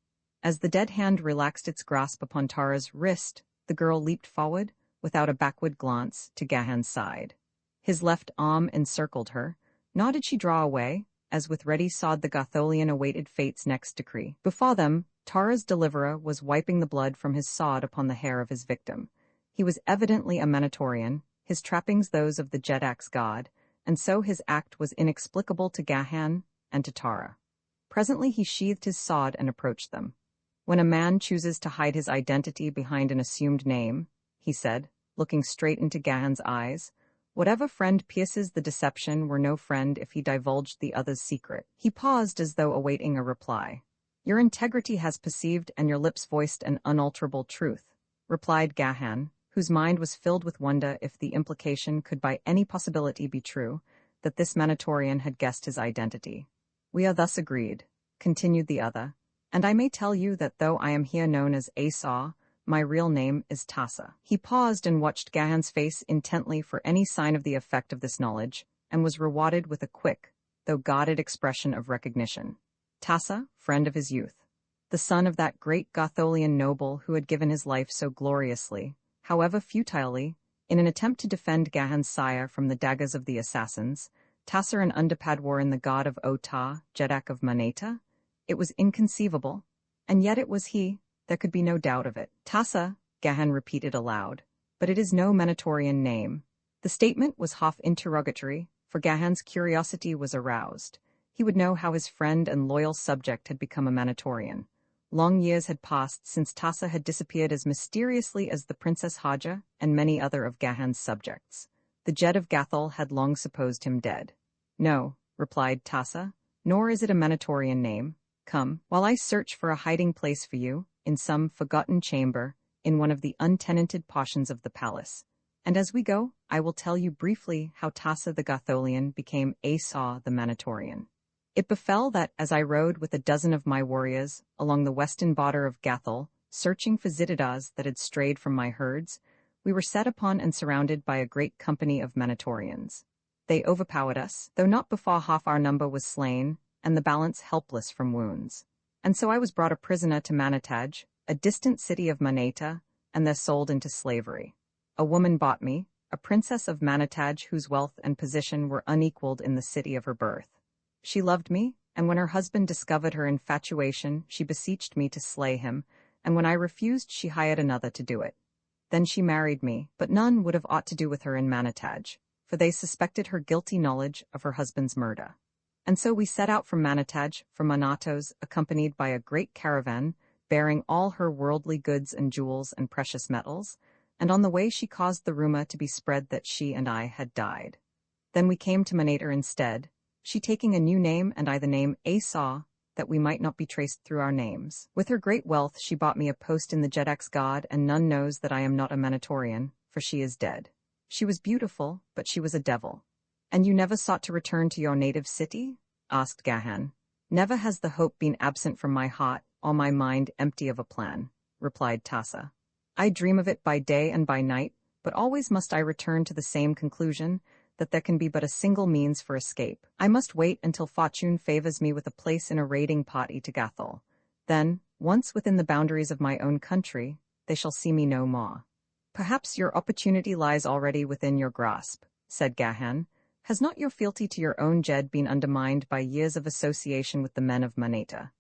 As the dead hand relaxed its grasp upon Tara's wrist, the girl leaped forward, without a backward glance, to Gahan's side. His left arm encircled her, nor did she draw away, as with ready sword the Gotholian awaited fate's next decree. Before them, Tara's deliverer was wiping the blood from his sword upon the hair of his victim. He was evidently a Minotaurian, his trappings those of the Jedak's god, and so his act was inexplicable to Gahan and to Tara. Presently he sheathed his sword and approached them. "When a man chooses to hide his identity behind an assumed name," he said, looking straight into Gahan's eyes, "whatever friend pierces the deception were no friend if he divulged the other's secret." He paused as though awaiting a reply. "Your integrity has perceived and your lips voiced an unalterable truth," replied Gahan, whose mind was filled with wonder if the implication could by any possibility be true, that this Minotaurian had guessed his identity. "We are thus agreed," continued the other, "and I may tell you that though I am here known as Esau, my real name is Tassa." He paused and watched Gahan's face intently for any sign of the effect of this knowledge, and was rewarded with a quick, though guarded expression of recognition. Tassa, friend of his youth, the son of that great Gotholian noble who had given his life so gloriously, however futilely, in an attempt to defend Gahan's sire from the daggers of the assassins. Tassa and Undapadwarin, the god of Otah, Jedak of Maneta? It was inconceivable, and yet it was he. There could be no doubt of it. "Tassa," Gahan repeated aloud, "but it is no Minotaurian name." The statement was half interrogatory, for Gahan's curiosity was aroused. He would know how his friend and loyal subject had become a Minotaurian. Long years had passed since Tassa had disappeared as mysteriously as the Princess Haja and many other of Gahan's subjects. The Jed of Gathol had long supposed him dead. "No," replied Tassa, "nor is it a Manatorian name. Come, while I search for a hiding place for you, in some forgotten chamber, in one of the untenanted portions of the palace. And as we go, I will tell you briefly how Tassa the Gatholian became Esau the Manatorian. It befell that, as I rode with a dozen of my warriors along the western border of Gathol, searching for Zitidas that had strayed from my herds, we were set upon and surrounded by a great company of Manatorians. They overpowered us, though not before half our number was slain, and the balance helpless from wounds. And so I was brought a prisoner to Manataj, a distant city of Manata, and there sold into slavery. A woman bought me, a princess of Manataj whose wealth and position were unequaled in the city of her birth. She loved me, and when her husband discovered her infatuation, she beseeched me to slay him, and when I refused, she hired another to do it. Then she married me, but none would have aught to do with her in Manataj, for they suspected her guilty knowledge of her husband's murder. And so we set out from Manataj for Manatos, accompanied by a great caravan, bearing all her worldly goods and jewels and precious metals, and on the way she caused the rumor to be spread that she and I had died. Then we came to Manator instead, she taking a new name and I the name Esau, that we might not be traced through our names. With her great wealth she bought me a post in the Jedak's god, and none knows that I am not a Manatorian, for she is dead. She was beautiful, but she was a devil. And you never sought to return to your native city? Asked Gahan. Never has the hope been absent from my heart, or my mind empty of a plan, replied Tassa. I dream of it by day and by night, but always must I return to the same conclusion, that there can be but a single means for escape. I must wait until fortune favors me with a place in a raiding party to Gathol. Then, once within the boundaries of my own country, they shall see me no more. Perhaps your opportunity lies already within your grasp, said Gahan. Has not your fealty to your own Jed been undermined by years of association with the men of Manata?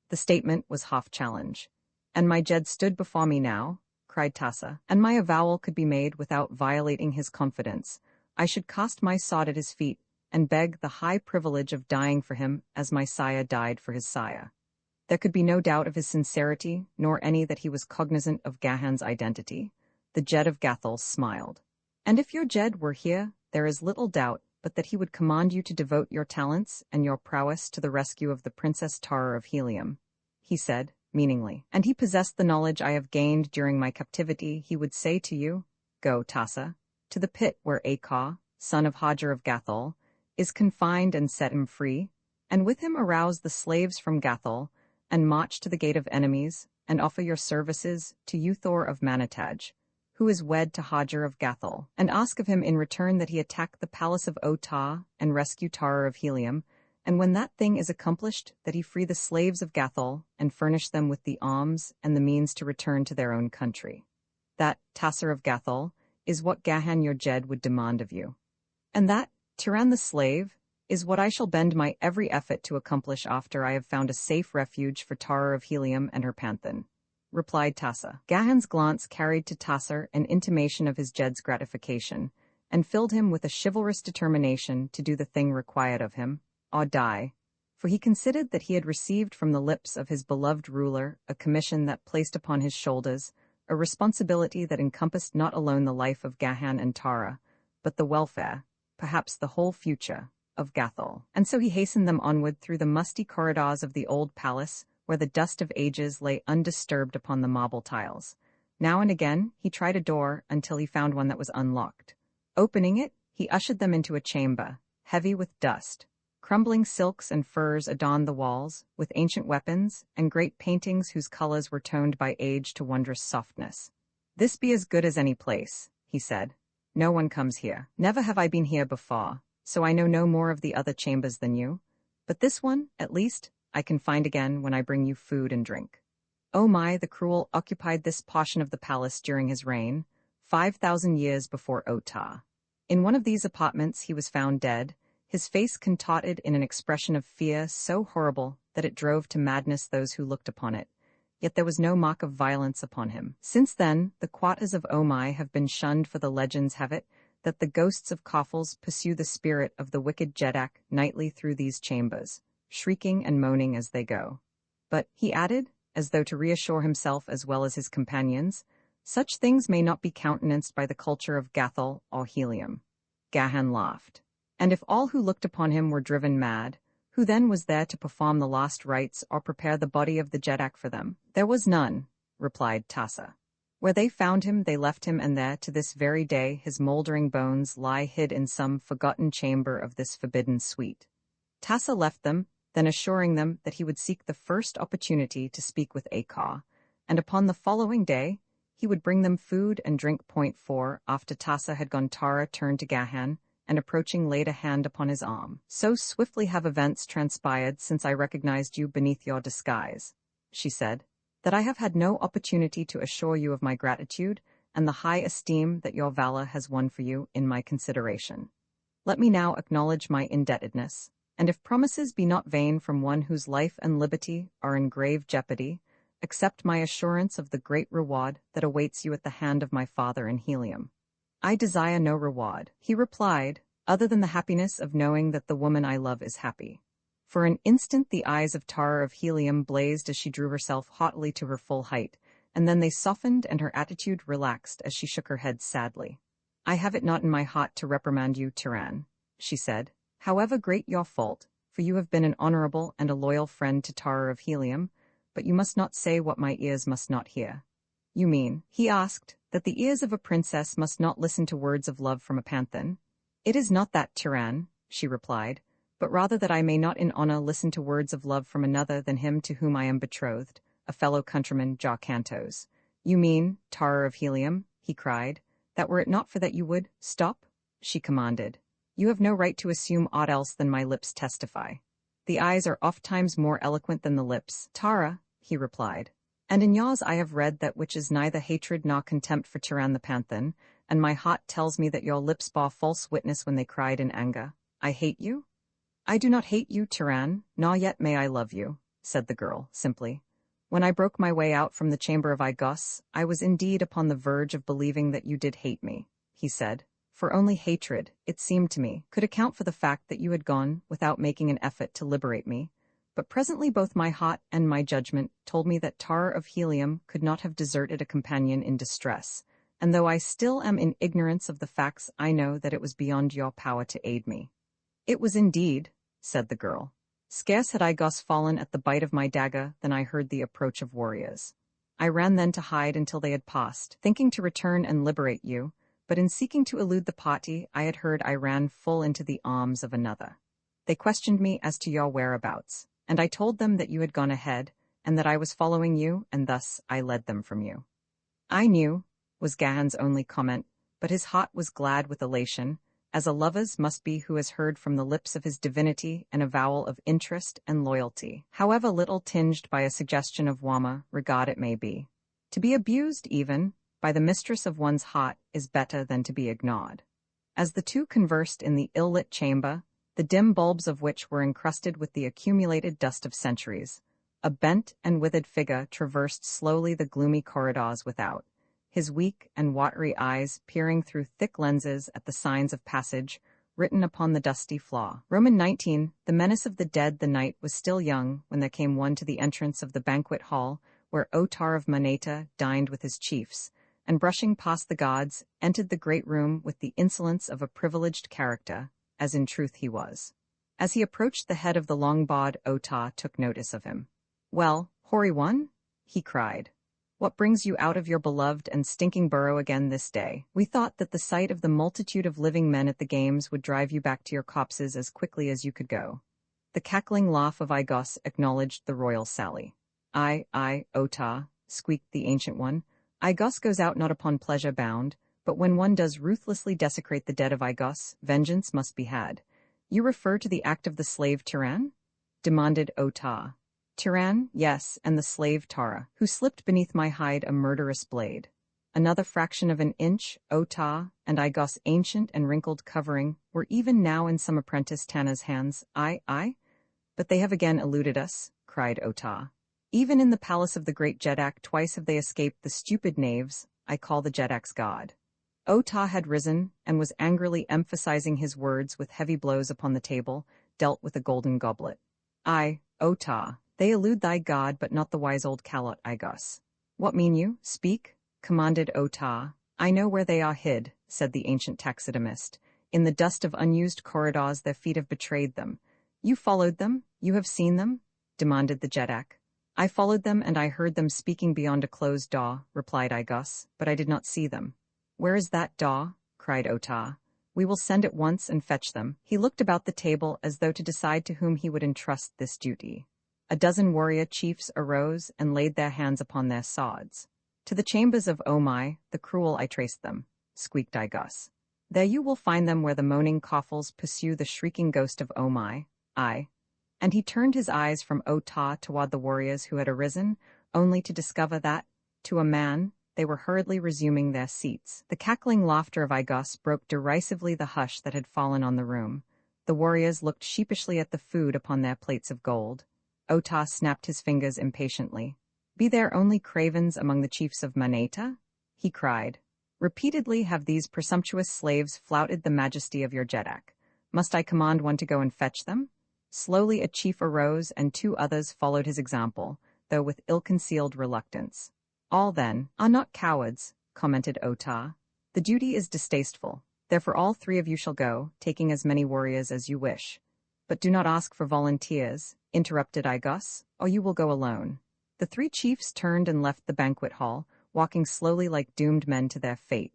The statement was half challenge. And my Jed stood before me now, cried Tassa, and my avowal could be made without violating his confidence. I should cast my sword at his feet, and beg the high privilege of dying for him as my sire died for his sire. There could be no doubt of his sincerity, nor any that he was cognizant of Gahan's identity. The Jed of Gathol smiled. And if your Jed were here, there is little doubt but that he would command you to devote your talents and your prowess to the rescue of the Princess Tara of Helium, he said, meaningly. And he possessed the knowledge I have gained during my captivity, he would say to you, Go, Tassa, to the pit where Akar, son of Hajar of Gathol, is confined, and set him free, and with him arouse the slaves from Gathol, and march to the gate of enemies, and offer your services to Uthor of Manataj, who is wed to Hajar of Gathol, and ask of him in return that he attack the palace of Otah and rescue Tara of Helium, and when that thing is accomplished, that he free the slaves of Gathol and furnish them with the alms and the means to return to their own country. That, Tasser of Gathol, is what Gahan your Jed would demand of you. And that, Tiran the slave, is what I shall bend my every effort to accomplish after I have found a safe refuge for Tara of Helium and her panthan, replied Tassa. Gahan's glance carried to Tasser an intimation of his Jed's gratification, and filled him with a chivalrous determination to do the thing required of him, or die, for he considered that he had received from the lips of his beloved ruler a commission that placed upon his shoulders a responsibility that encompassed not alone the life of Gahan and Tara, but the welfare, perhaps the whole future, of Gathol. And so he hastened them onward through the musty corridors of the old palace, where the dust of ages lay undisturbed upon the marble tiles. Now and again he tried a door until he found one that was unlocked. Opening it, he ushered them into a chamber, heavy with dust. Crumbling silks and furs adorned the walls, with ancient weapons, and great paintings whose colors were toned by age to wondrous softness. This be as good as any place, he said. No one comes here. Never have I been here before, so I know no more of the other chambers than you. But this one, at least, I can find again when I bring you food and drink. Omai the Cruel occupied this portion of the palace during his reign, 5,000 years before Otah. In one of these apartments he was found dead, his face contorted in an expression of fear so horrible that it drove to madness those who looked upon it. Yet there was no mark of violence upon him. Since then, the quarters of Omai have been shunned, for the legends have it that the ghosts of coffles pursue the spirit of the wicked Jedak nightly through these chambers, shrieking and moaning as they go. But, he added, as though to reassure himself as well as his companions. Such things may not be countenanced by the culture of Gathol or Helium. Gahan laughed. And if all who looked upon him were driven mad, who then was there to perform the last rites or prepare the body of the Jedak for them? There was none, replied Tassa. Where they found him, they left him, and there, to this very day, his mouldering bones lie hid in some forgotten chamber of this forbidden suite. Tassa left them, then assuring them that he would seek the first opportunity to speak with Akar, and upon the following day, he would bring them food and drink. Point 4. After Tassa had gone, Tara turned to Gahan, and approaching laid a hand upon his arm. So swiftly have events transpired since I recognized you beneath your disguise, she said, that I have had no opportunity to assure you of my gratitude and the high esteem that your valor has won for you in my consideration. Let me now acknowledge my indebtedness, and if promises be not vain from one whose life and liberty are in grave jeopardy, accept my assurance of the great reward that awaits you at the hand of my father in Helium. I desire no reward, he replied, other than the happiness of knowing that the woman I love is happy. For an instant the eyes of Tara of Helium blazed as she drew herself haughtily to her full height, and then they softened and her attitude relaxed as she shook her head sadly. I have it not in my heart to reprimand you, Tyran, she said, however great your fault, for you have been an honorable and a loyal friend to Tara of Helium, but you must not say what my ears must not hear. You mean, he asked, that the ears of a princess must not listen to words of love from a panthan? It is not that, Tyran, she replied, but rather that I may not in honor listen to words of love from another than him to whom I am betrothed, a fellow countryman, Ja Cantos. You mean, Tara of Helium, he cried, that were it not for that you would, stop, she commanded. You have no right to assume aught else than my lips testify. The eyes are oft-times more eloquent than the lips, Tara, he replied. And in yours I have read that which is neither hatred nor contempt for Tyran the Panthan, and my heart tells me that your lips bore false witness when they cried in anger, I hate you? I do not hate you, Tyran, nor yet may I love you, said the girl, simply. When I broke my way out from the chamber of Igos, I was indeed upon the verge of believing that you did hate me, he said, for only hatred, it seemed to me, could account for the fact that you had gone without making an effort to liberate me. But presently both my heart and my judgment told me that Tara of Helium could not have deserted a companion in distress, and though I still am in ignorance of the facts, I know that it was beyond your power to aid me. It was indeed, said the girl. Scarce had Igos fallen at the bite of my dagger than I heard the approach of warriors. I ran then to hide until they had passed, thinking to return and liberate you, but in seeking to elude the party I had heard I ran full into the arms of another. They questioned me as to your whereabouts, and I told them that you had gone ahead, and that I was following you, and thus I led them from you. I knew, was Gahan's only comment, but his heart was glad with elation, as a lover's must be who has heard from the lips of his divinity an avowal of interest and loyalty, however little tinged by a suggestion of Wama regard it may be. To be abused, even, by the mistress of one's heart is better than to be ignored. As the two conversed in the ill-lit chamber, the dim bulbs of which were encrusted with the accumulated dust of centuries, a bent and withered figure traversed slowly the gloomy corridors without, his weak and watery eyes peering through thick lenses at the signs of passage written upon the dusty floor. Roman 19, the menace of the dead. The night was still young when there came one to the entrance of the banquet hall where Otar of Maneta dined with his chiefs, and brushing past the gods, entered the great room with the insolence of a privileged character, as in truth he was. As he approached, the head of the long-bawed Ota took notice of him. Well, hoary one, he cried. What brings you out of your beloved and stinking burrow again this day? We thought that the sight of the multitude of living men at the games would drive you back to your copses as quickly as you could go. The cackling laugh of Igos acknowledged the royal sally. I, Ota, squeaked the ancient one. Igos goes out not upon pleasure bound, but when one does ruthlessly desecrate the dead of Igos, vengeance must be had. You refer to the act of the slave Tyran? Demanded Ota. Tyran, yes, and the slave Tara, who slipped beneath my hide a murderous blade. Another fraction of an inch, Ota, and Igos' ancient and wrinkled covering were even now in some apprentice Tana's hands. I? But they have again eluded us, cried Ota. Even in the palace of the great Jedak twice have they escaped the stupid knaves I call the Jedak's god. Ota had risen, and was angrily emphasizing his words with heavy blows upon the table, dealt with a golden goblet. Ota, They elude thy god, but not the wise old Calot, I guess. What mean you? Speak, commanded Otah. I know where they are hid, said the ancient taxidermist. In the dust of unused corridors their feet have betrayed them. You followed them? You have seen them? Demanded the Jeddak. I followed them and I heard them speaking beyond a closed door, replied Igus, but I did not see them. Where is that door? Cried Otah. We will send at once and fetch them. He looked about the table as though to decide to whom he would entrust this duty. A dozen warrior chiefs arose and laid their hands upon their swords. To the chambers of Omai, the cruel I traced them, squeaked Igus. There you will find them where the moaning coffles pursue the shrieking ghost of Omai, and he turned his eyes from Otah toward the warriors who had arisen, only to discover that, to a man, they were hurriedly resuming their seats. The cackling laughter of Igus broke derisively the hush that had fallen on the room. The warriors looked sheepishly at the food upon their plates of gold. Otah snapped his fingers impatiently. Be there only cravens among the chiefs of Maneta? He cried. Repeatedly have these presumptuous slaves flouted the majesty of your Jeddak. Must I command one to go and fetch them? Slowly a chief arose and 2 others followed his example, though with ill-concealed reluctance. All then are not cowards, commented Otah. The duty is distasteful. Therefore all 3 of you shall go, taking as many warriors as you wish. But do not ask for volunteers, interrupted Igus, or you will go alone. The 3 chiefs turned and left the banquet hall, walking slowly like doomed men to their fate.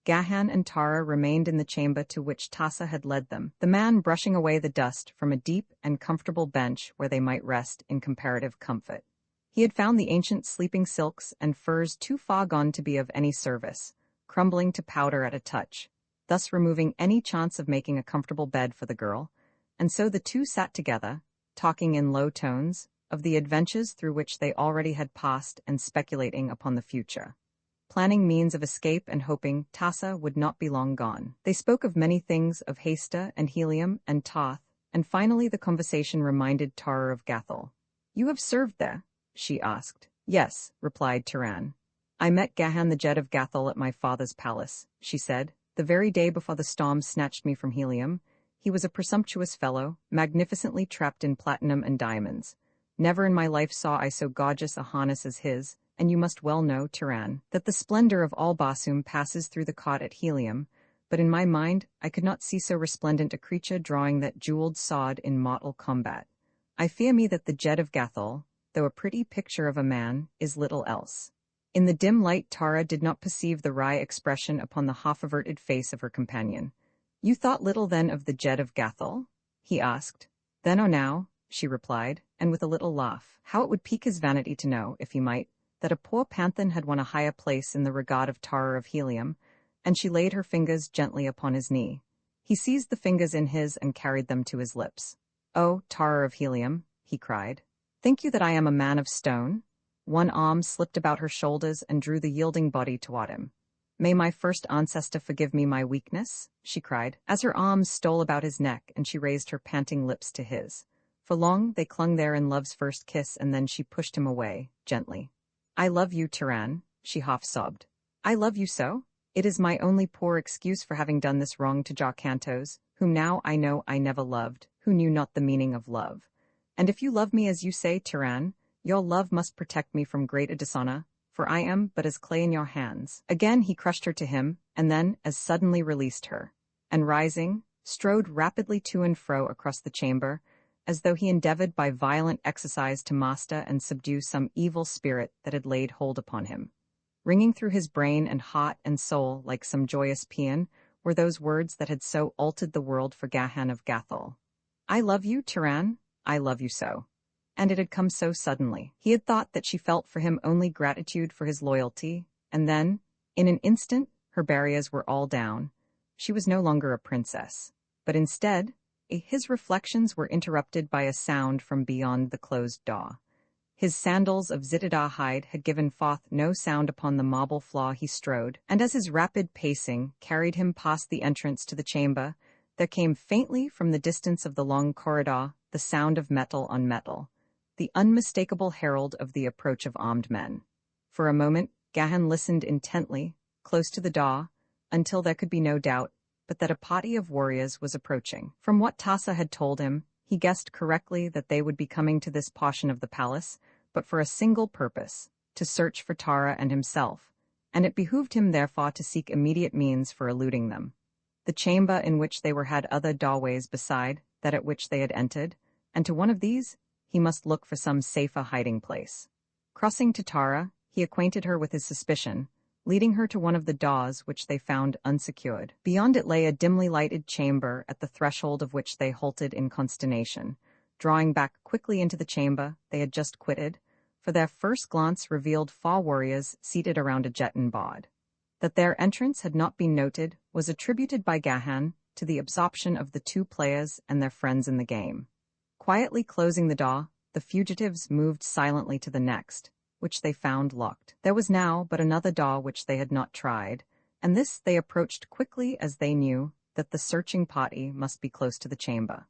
Gahan and Tara remained in the chamber to which Tassa had led them, the man brushing away the dust from a deep and comfortable bench where they might rest in comparative comfort. He had found the ancient sleeping silks and furs too far gone to be of any service, crumbling to powder at a touch, thus removing any chance of making a comfortable bed for the girl, and so the 2 sat together, talking in low tones, of the adventures through which they already had passed and speculating upon the future. Planning means of escape and hoping Tassa would not be long gone. They spoke of many things, of Hasta and Helium and Toth, and finally the conversation reminded Tara of Gathol. You have served there? She asked. Yes, replied Turan. I met Gahan the Jed of Gathol at my father's palace, she said, the very day before the storm snatched me from Helium. He was a presumptuous fellow, magnificently trapped in platinum and diamonds. Never in my life saw I so gorgeous a harness as his, and you must well know, Turan, that the splendor of all Basum passes through the cot at Helium, but in my mind I could not see so resplendent a creature drawing that jeweled sword in mortal combat. I fear me that the Jed of Gathol, though a pretty picture of a man, is little else. In the dim light Tara did not perceive the wry expression upon the half-averted face of her companion. You thought little then of the Jed of Gathol? He asked. Then or now, she replied, and with a little laugh. How it would pique his vanity to know, if he might, that a poor panthan had won a higher place in the regard of Tara of Helium, and she laid her fingers gently upon his knee. He seized the fingers in his and carried them to his lips. Oh, Tara of Helium, he cried. Think you that I am a man of stone? One arm slipped about her shoulders and drew the yielding body toward him. May my first ancestor forgive me my weakness, she cried, as her arms stole about his neck and she raised her panting lips to his. For long they clung there in love's first kiss, and then she pushed him away, gently. I love you, Turan, she half-sobbed. I love you so? It is my only poor excuse for having done this wrong to Jarkantos, whom now I know I never loved, who knew not the meaning of love. And if you love me as you say, Turan, your love must protect me from great dishonor, for I am but as clay in your hands. Again he crushed her to him, and then as suddenly released her, and rising, strode rapidly to and fro across the chamber, as though he endeavored by violent exercise to master and subdue some evil spirit that had laid hold upon him. Ringing through his brain and heart and soul like some joyous paean were those words that had so altered the world for Gahan of Gathol. I love you, Turan, I love you so. And it had come so suddenly. He had thought that she felt for him only gratitude for his loyalty, and then, in an instant, her barriers were all down. She was no longer a princess, but instead, his reflections were interrupted by a sound from beyond the closed door. His sandals of zitidar hide had given forth no sound upon the marble floor he strode, and as his rapid pacing carried him past the entrance to the chamber, there came faintly from the distance of the long corridor the sound of metal on metal, the unmistakable herald of the approach of armed men. For a moment, Gahan listened intently, close to the door, until there could be no doubt but that a party of warriors was approaching. From what Tassa had told him, He guessed correctly that they would be coming to this portion of the palace, but for a single purpose, to search for Tara and himself, and it behooved him therefore to seek immediate means for eluding them. The chamber in which they were had other doorways beside that at which they had entered, and to one of these he must look for some safer hiding place. Crossing to Tara, he acquainted her with his suspicion, leading her to one of the doors which they found unsecured. Beyond it lay a dimly lighted chamber, at the threshold of which they halted in consternation, drawing back quickly into the chamber they had just quitted, for their first glance revealed 4 warriors seated around a jetton board. That their entrance had not been noted was attributed by Gahan to the absorption of the 2 players and their friends in the game. Quietly closing the door, the fugitives moved silently to the next, which they found locked. There was now but another door which they had not tried, and this they approached quickly, as they knew that the searching party must be close to the chamber.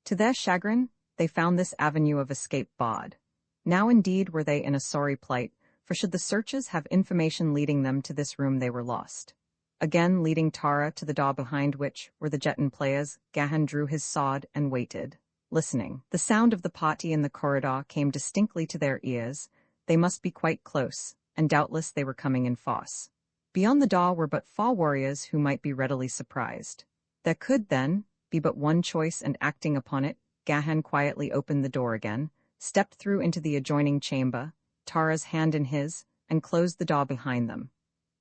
To their chagrin, they found this avenue of escape barred. Now indeed were they in a sorry plight, for should the searchers have information leading them to this room, they were lost. Again leading Tara to the door behind which were the jetton players, Gahan drew his sword and waited, listening. The sound of the party in the corridor came distinctly to their ears. They must be quite close, and doubtless they were coming in force. Beyond the door were but 4 warriors who might be readily surprised. There could, then, be but one choice, and acting upon it, Gahan quietly opened the door again, stepped through into the adjoining chamber, Tara's hand in his, and closed the door behind them.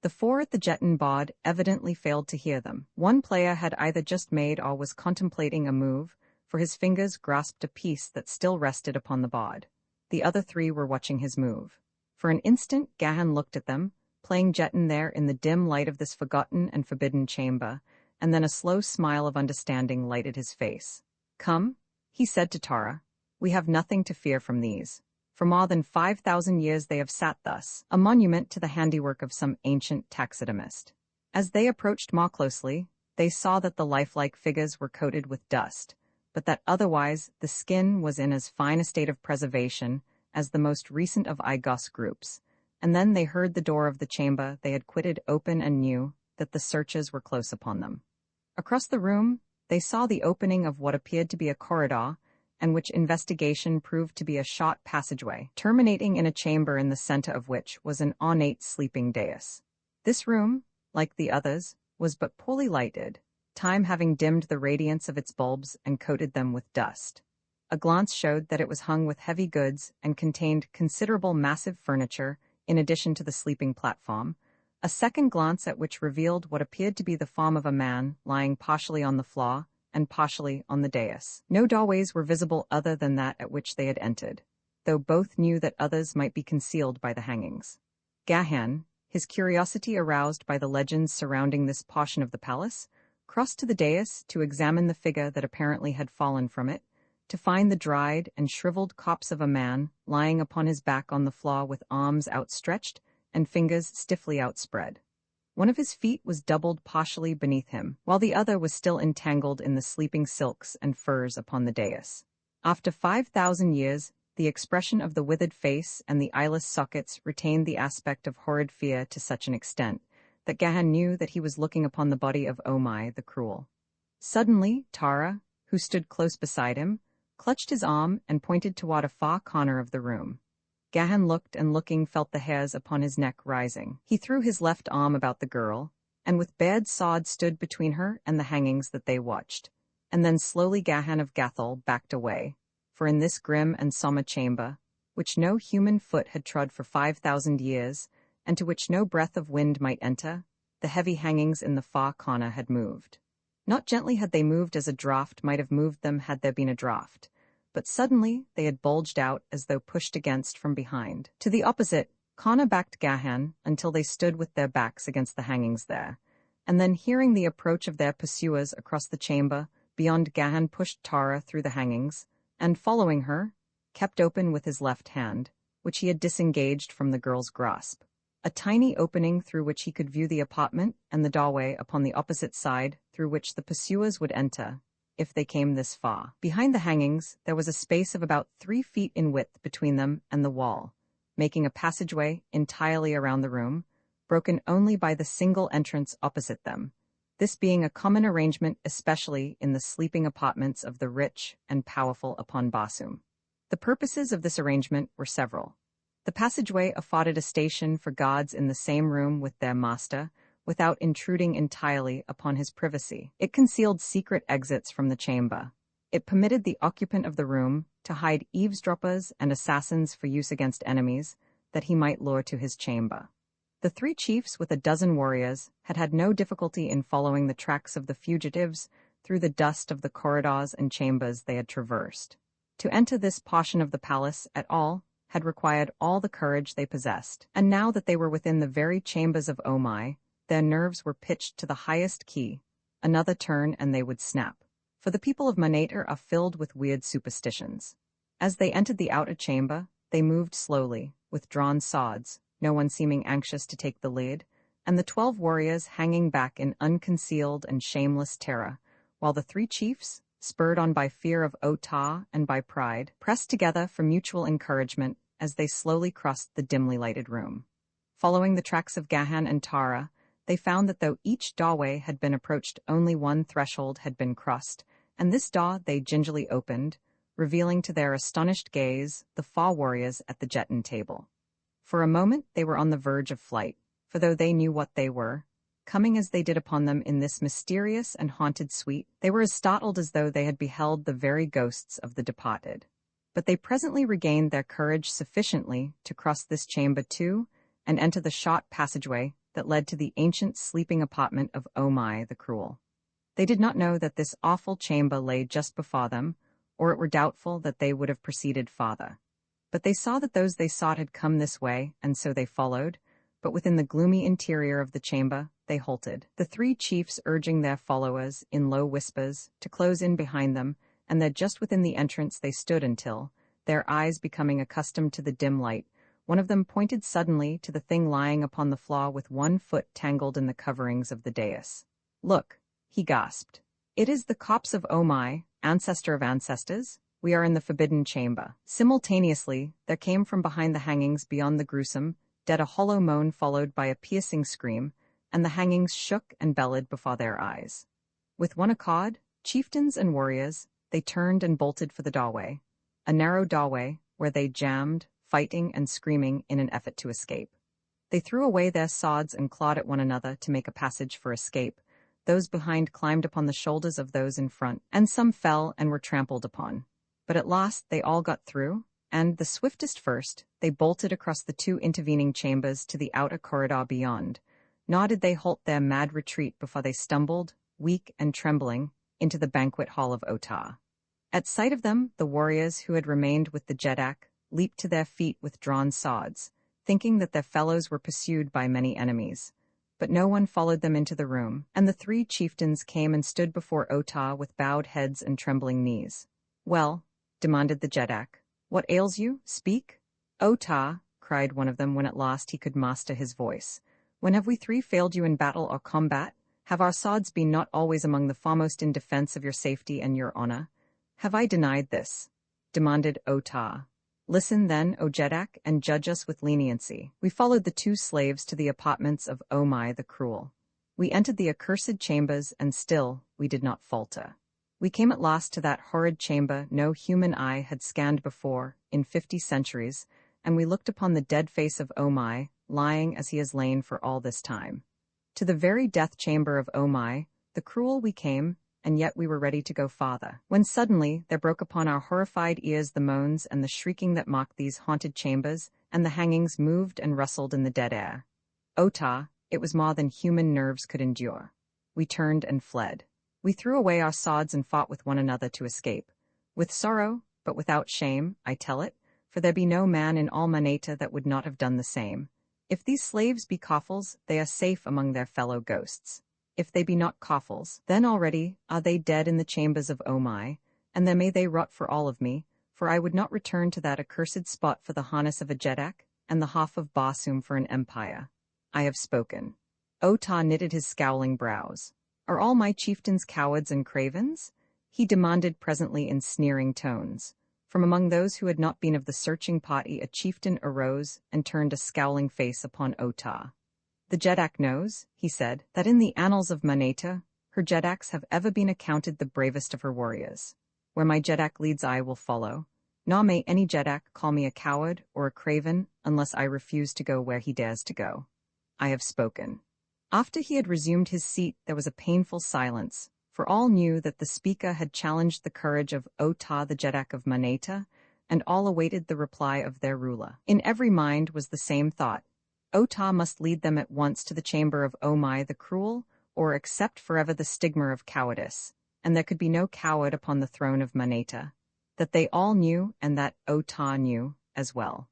The 4 at the jetton board evidently failed to hear them. One player had either just made or was contemplating a move, for his fingers grasped a piece that still rested upon the board. The other 3 were watching his move. For an instant Gahan looked at them, playing jetton there in the dim light of this forgotten and forbidden chamber, and then a slow smile of understanding lighted his face. "Come," he said to Tara, "we have nothing to fear from these. For more than 5,000 years they have sat thus, a monument to the handiwork of some ancient taxidermist." As they approached more closely, they saw that the lifelike figures were coated with dust, but that otherwise the skin was in as fine a state of preservation as the most recent of Igos groups, and then they heard the door of the chamber they had quitted open and knew that the searchers were close upon them. Across the room, they saw the opening of what appeared to be a corridor, and which investigation proved to be a short passageway, terminating in a chamber in the center of which was an ornate sleeping dais. This room, like the others, was but poorly lighted, time having dimmed the radiance of its bulbs and coated them with dust. A glance showed that it was hung with heavy goods and contained considerable massive furniture, in addition to the sleeping platform. A second glance at which revealed what appeared to be the form of a man lying partially on the floor and partially on the dais. No doorways were visible other than that at which they had entered, though both knew that others might be concealed by the hangings. Gahan, his curiosity aroused by the legends surrounding this portion of the palace, crossed to the dais to examine the figure that apparently had fallen from it, to find the dried and shriveled corpse of a man lying upon his back on the floor with arms outstretched and fingers stiffly outspread. One of his feet was doubled partially beneath him, while the other was still entangled in the sleeping silks and furs upon the dais. After 5,000 years, the expression of the withered face and the eyeless sockets retained the aspect of horrid fear to such an extent that Gahan knew that he was looking upon the body of Omai the Cruel. Suddenly, Tara, who stood close beside him, clutched his arm and pointed toward a far corner of the room. Gahan looked, and looking felt the hairs upon his neck rising. He threw his left arm about the girl, and with bared sword stood between her and the hangings that they watched. And then slowly Gahan of Gathol backed away, for in this grim and sombre chamber, which no human foot had trod for 5,000 years, and to which no breath of wind might enter, the heavy hangings in the far corner had moved. Not gently had they moved as a draught might have moved them had there been a draught, but suddenly they had bulged out as though pushed against from behind. To the opposite, Kana backed Gahan until they stood with their backs against the hangings there, and then hearing the approach of their pursuers across the chamber, beyond Gahan pushed Tara through the hangings, and following her, kept open with his left hand, which he had disengaged from the girl's grasp, a tiny opening through which he could view the apartment and the doorway upon the opposite side through which the pursuers would enter, if they came this far. Behind the hangings, there was a space of about 3 feet in width between them and the wall, making a passageway entirely around the room, broken only by the single entrance opposite them, this being a common arrangement especially in the sleeping apartments of the rich and powerful upon Basum. The purposes of this arrangement were several. The passageway afforded a station for guards in the same room with their master, without intruding entirely upon his privacy. It concealed secret exits from the chamber. It permitted the occupant of the room to hide eavesdroppers and assassins for use against enemies that he might lure to his chamber. The three chiefs with a dozen warriors had no difficulty in following the tracks of the fugitives through the dust of the corridors and chambers they had traversed. To enter this portion of the palace at all had required all the courage they possessed, and now that they were within the very chambers of Omai, their nerves were pitched to the highest key. Another turn and they would snap. For the people of Manator are filled with weird superstitions. As they entered the outer chamber, they moved slowly, with drawn swords, no one seeming anxious to take the lead, and the 12 warriors hanging back in unconcealed and shameless terror, while the three chiefs, spurred on by fear of Otah and by pride, pressed together for mutual encouragement as they slowly crossed the dimly lighted room. Following the tracks of Gahan and Tara, they found that though each doorway had been approached, only one threshold had been crossed, and this door they gingerly opened, revealing to their astonished gaze the 4 warriors at the Jeton table. For a moment they were on the verge of flight, for though they knew what they were, coming as they did upon them in this mysterious and haunted suite, they were as startled as though they had beheld the very ghosts of the departed. But they presently regained their courage sufficiently to cross this chamber too, and enter the short passageway that led to the ancient sleeping apartment of Omai the Cruel. They did not know that this awful chamber lay just before them, or it were doubtful that they would have proceeded farther. But they saw that those they sought had come this way, and so they followed, but within the gloomy interior of the chamber they halted, the 3 chiefs urging their followers, in low whispers, to close in behind them, and that just within the entrance they stood until, their eyes becoming accustomed to the dim light, one of them pointed suddenly to the thing lying upon the floor with one foot tangled in the coverings of the dais. "Look," he gasped. "It is the corpse of Omai, ancestor of ancestors. We are in the forbidden chamber." Simultaneously, there came from behind the hangings beyond the gruesome dead a hollow moan followed by a piercing scream, and the hangings shook and bellowed before their eyes. With one accord, chieftains and warriors, they turned and bolted for the doorway, a narrow doorway where they jammed, fighting and screaming in an effort to escape. They threw away their swords and clawed at one another to make a passage for escape. Those behind climbed upon the shoulders of those in front, and some fell and were trampled upon. But at last they all got through, and, the swiftest first, they bolted across the 2 intervening chambers to the outer corridor beyond. Nor did they halt their mad retreat before they stumbled, weak and trembling, into the banquet hall of Otah. At sight of them, the warriors who had remained with the Jedak leaped to their feet with drawn swords, thinking that their fellows were pursued by many enemies. But no one followed them into the room, and the 3 chieftains came and stood before Otah with bowed heads and trembling knees. "Well," demanded the Jedak, "what ails you? Speak." "Otah," cried one of them when at last he could master his voice, "when have we 3 failed you in battle or combat? Have our swords been not always among the foremost in defense of your safety and your honor? Have I denied this?" demanded Otah. "Listen then, O Jedak, and judge us with leniency." We followed the 2 slaves to the apartments of Omai the Cruel. We entered the accursed chambers, and still we did not falter. We came at last to that horrid chamber no human eye had scanned before in 50 centuries, and we looked upon the dead face of Omai, lying as he has lain for all this time. To the very death chamber of Omai the Cruel we came, and yet we were ready to go farther, when suddenly there broke upon our horrified ears the moans and the shrieking that mocked these haunted chambers, and the hangings moved and rustled in the dead air. Otah, it was more than human nerves could endure. We turned and fled. We threw away our swords and fought with one another to escape. With sorrow, but without shame, I tell it, for there be no man in all Maneta that would not have done the same. If these slaves be coffles, they are safe among their fellow ghosts. If they be not coffles, then already are they dead in the chambers of Omai, and there may they rot for all of me, for I would not return to that accursed spot for the harness of a Jedak, and the half of Basum for an empire. I have spoken. Otah knitted his scowling brows. Are all my chieftains cowards and cravens? He demanded presently in sneering tones. From among those who had not been of the searching party a chieftain arose and turned a scowling face upon Otah. The Jedak knows, he said, that in the annals of Maneta, her Jedaks have ever been accounted the bravest of her warriors. Where my Jedak leads I will follow. Nor may any Jedak call me a coward or a craven unless I refuse to go where he dares to go. I have spoken. After he had resumed his seat, there was a painful silence, for all knew that the speaker had challenged the courage of Ota the Jedak of Maneta, and all awaited the reply of their ruler. In every mind was the same thought. Ota must lead them at once to the chamber of Omai the Cruel, or accept forever the stigma of cowardice, and there could be no coward upon the throne of Maneta. That they all knew, and that Ota knew as well.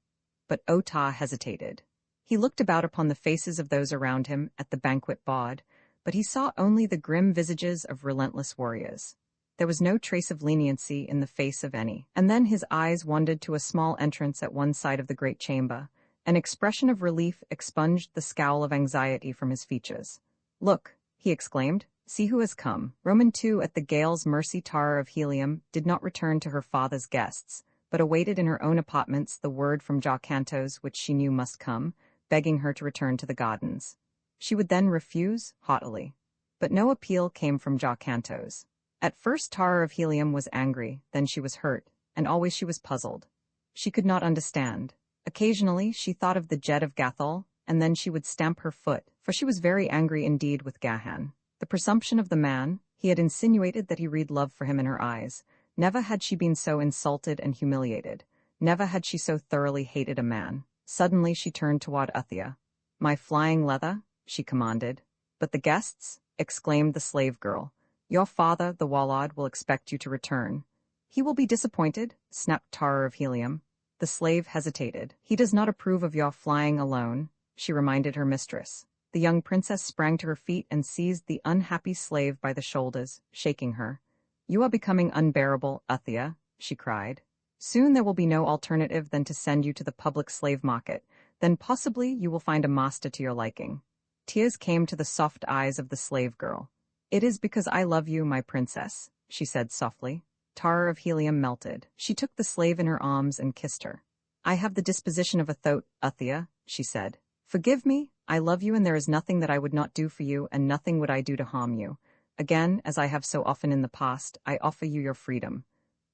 But Ota hesitated. He looked about upon the faces of those around him at the banquet board, but he saw only the grim visages of relentless warriors. There was no trace of leniency in the face of any. And then his eyes wandered to a small entrance at one side of the great chamber. An expression of relief expunged the scowl of anxiety from his features. "Look," he exclaimed, "see who has come." Roman II at the Gale's Mercy Tower of Helium did not return to her father's guests, but awaited in her own apartments the word from Cantos which she knew must come, begging her to return to the gardens. She would then refuse, haughtily. But no appeal came from Cantos. At first Tower of Helium was angry, then she was hurt, and always she was puzzled. She could not understand. Occasionally she thought of the Jed of Gathol, and then she would stamp her foot, for she was very angry indeed with Gahan. The presumption of the man, he had insinuated that he read love for him in her eyes. Never had she been so insulted and humiliated. Never had she so thoroughly hated a man. Suddenly she turned toward Uthia. "My flying leather," she commanded. "But the guests?" exclaimed the slave girl. "Your father, the Wallad, will expect you to return." "He will be disappointed," snapped Tower of Helium. The slave hesitated. "He does not approve of your flying alone," she reminded her mistress. The young princess sprang to her feet and seized the unhappy slave by the shoulders, shaking her. "You are becoming unbearable, Uthia," she cried. "Soon there will be no alternative than to send you to the public slave market. Then possibly you will find a master to your liking." Tears came to the soft eyes of the slave girl. "It is because I love you, my princess," she said softly. Tower of Helium melted. She took the slave in her arms and kissed her. "I have the disposition of a thoat, Uthia," she said. "Forgive me, I love you and there is nothing that I would not do for you and nothing would I do to harm you. Again, as I have so often in the past, I offer you your freedom."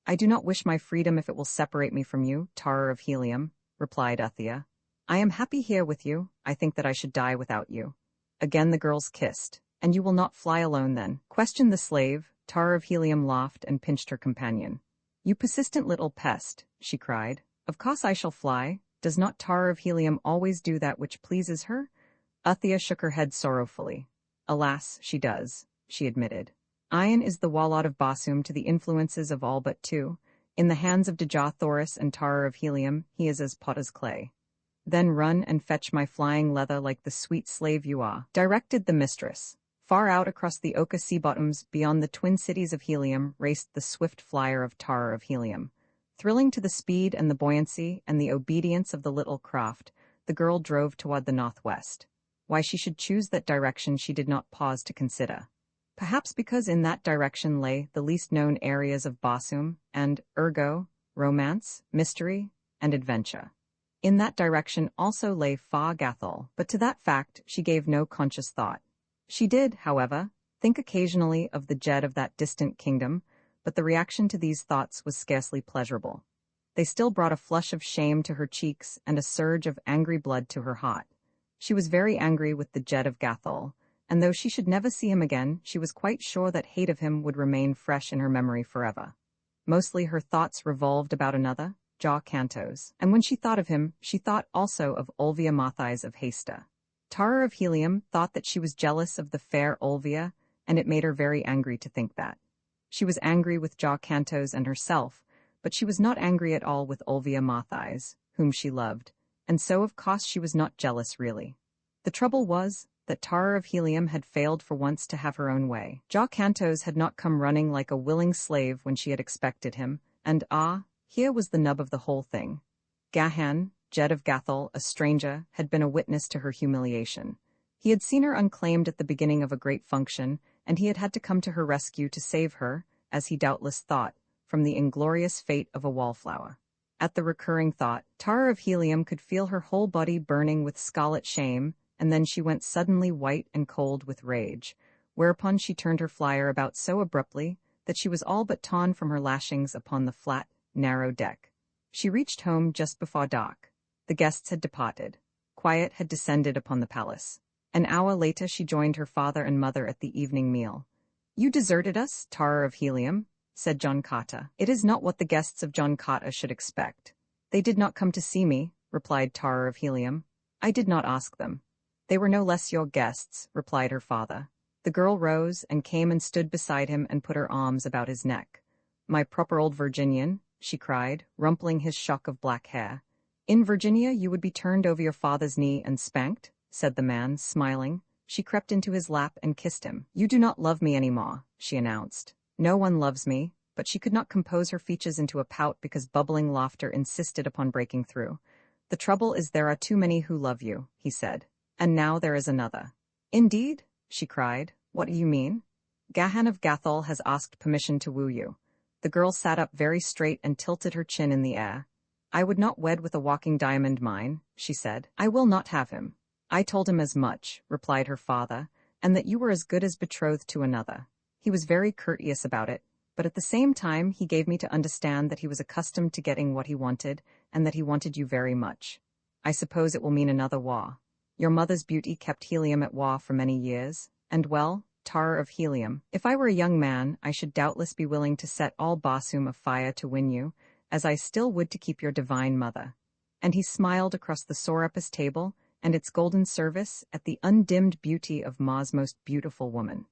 "I do not wish my freedom if it will separate me from you, Tower of Helium," replied Uthia. "I am happy here with you, I think that I should die without you." Again the girls kissed. "And you will not fly alone then?" questioned the slave. Tower of Helium laughed and pinched her companion. "You persistent little pest," she cried. "Of course I shall fly. Does not Tower of Helium always do that which pleases her?" Uthia shook her head sorrowfully. "Alas, she does," she admitted. "Iron is the Wallad of Basum to the influences of all but two. In the hands of Dejah Thoris and Tower of Helium, he is as potter's clay." "Then run and fetch my flying leather like the sweet slave you are," directed the mistress. Far out across the Oka sea bottoms, beyond the twin cities of Helium, raced the swift flyer of Tower of Helium. Thrilling to the speed and the buoyancy and the obedience of the little craft, the girl drove toward the northwest. Why she should choose that direction she did not pause to consider. Perhaps because in that direction lay the least known areas of Basum, and, ergo, romance, mystery, and adventure. In that direction also lay Fa Gathol, but to that fact she gave no conscious thought. She did, however, think occasionally of the Jed of that distant kingdom, but the reaction to these thoughts was scarcely pleasurable. They still brought a flush of shame to her cheeks and a surge of angry blood to her heart. She was very angry with the Jed of Gathol, and though she should never see him again, she was quite sure that hate of him would remain fresh in her memory forever. Mostly her thoughts revolved about another, Cantos, and when she thought of him, she thought also of Olvia Mathais of Hasta. Tower of Helium thought that she was jealous of the fair Olvia, and it made her very angry to think that. She was angry with Cantos and herself, but she was not angry at all with Olvia Mathais, whom she loved, and so of course she was not jealous really. The trouble was that Tower of Helium had failed for once to have her own way. Cantos had not come running like a willing slave when she had expected him, and here was the nub of the whole thing. Gahan, Jed of Gathol, a stranger, had been a witness to her humiliation. He had seen her unclaimed at the beginning of a great function, and he had had to come to her rescue to save her, as he doubtless thought, from the inglorious fate of a wallflower. At the recurring thought, Tower of Helium could feel her whole body burning with scarlet shame, and then she went suddenly white and cold with rage, whereupon she turned her flyer about so abruptly that she was all but torn from her lashings upon the flat, narrow deck. She reached home just before dark. The guests had departed. Quiet had descended upon the palace. An hour later she joined her father and mother at the evening meal. "You deserted us, Tara of Helium," said John Carter. "It is not what the guests of John Carter should expect." "They did not come to see me," replied Tara of Helium. "I did not ask them." "They were no less your guests," replied her father. The girl rose and came and stood beside him and put her arms about his neck. "My proper old Virginian," she cried, rumpling his shock of black hair. "In Virginia you would be turned over your father's knee and spanked," said the man, smiling. She crept into his lap and kissed him. "You do not love me any more," she announced. "No one loves me," but she could not compose her features into a pout because bubbling laughter insisted upon breaking through. "The trouble is there are too many who love you," he said. "And now there is another." "Indeed?" she cried. "What do you mean?" "Gahan of Gathol has asked permission to woo you." The girl sat up very straight and tilted her chin in the air. "I would not wed with a walking diamond mine," she said. "I will not have him." "I told him as much," replied her father, "and that you were as good as betrothed to another. He was very courteous about it, but at the same time he gave me to understand that he was accustomed to getting what he wanted, and that he wanted you very much. I suppose it will mean another war. Your mother's beauty kept Helium at war for many years, and well, Tara of Helium, if I were a young man, I should doubtless be willing to set all Barsoom afire to win you, as I still would to keep your divine mother." And he smiled across the Sorapus table and its golden service at the undimmed beauty of Ma's most beautiful woman.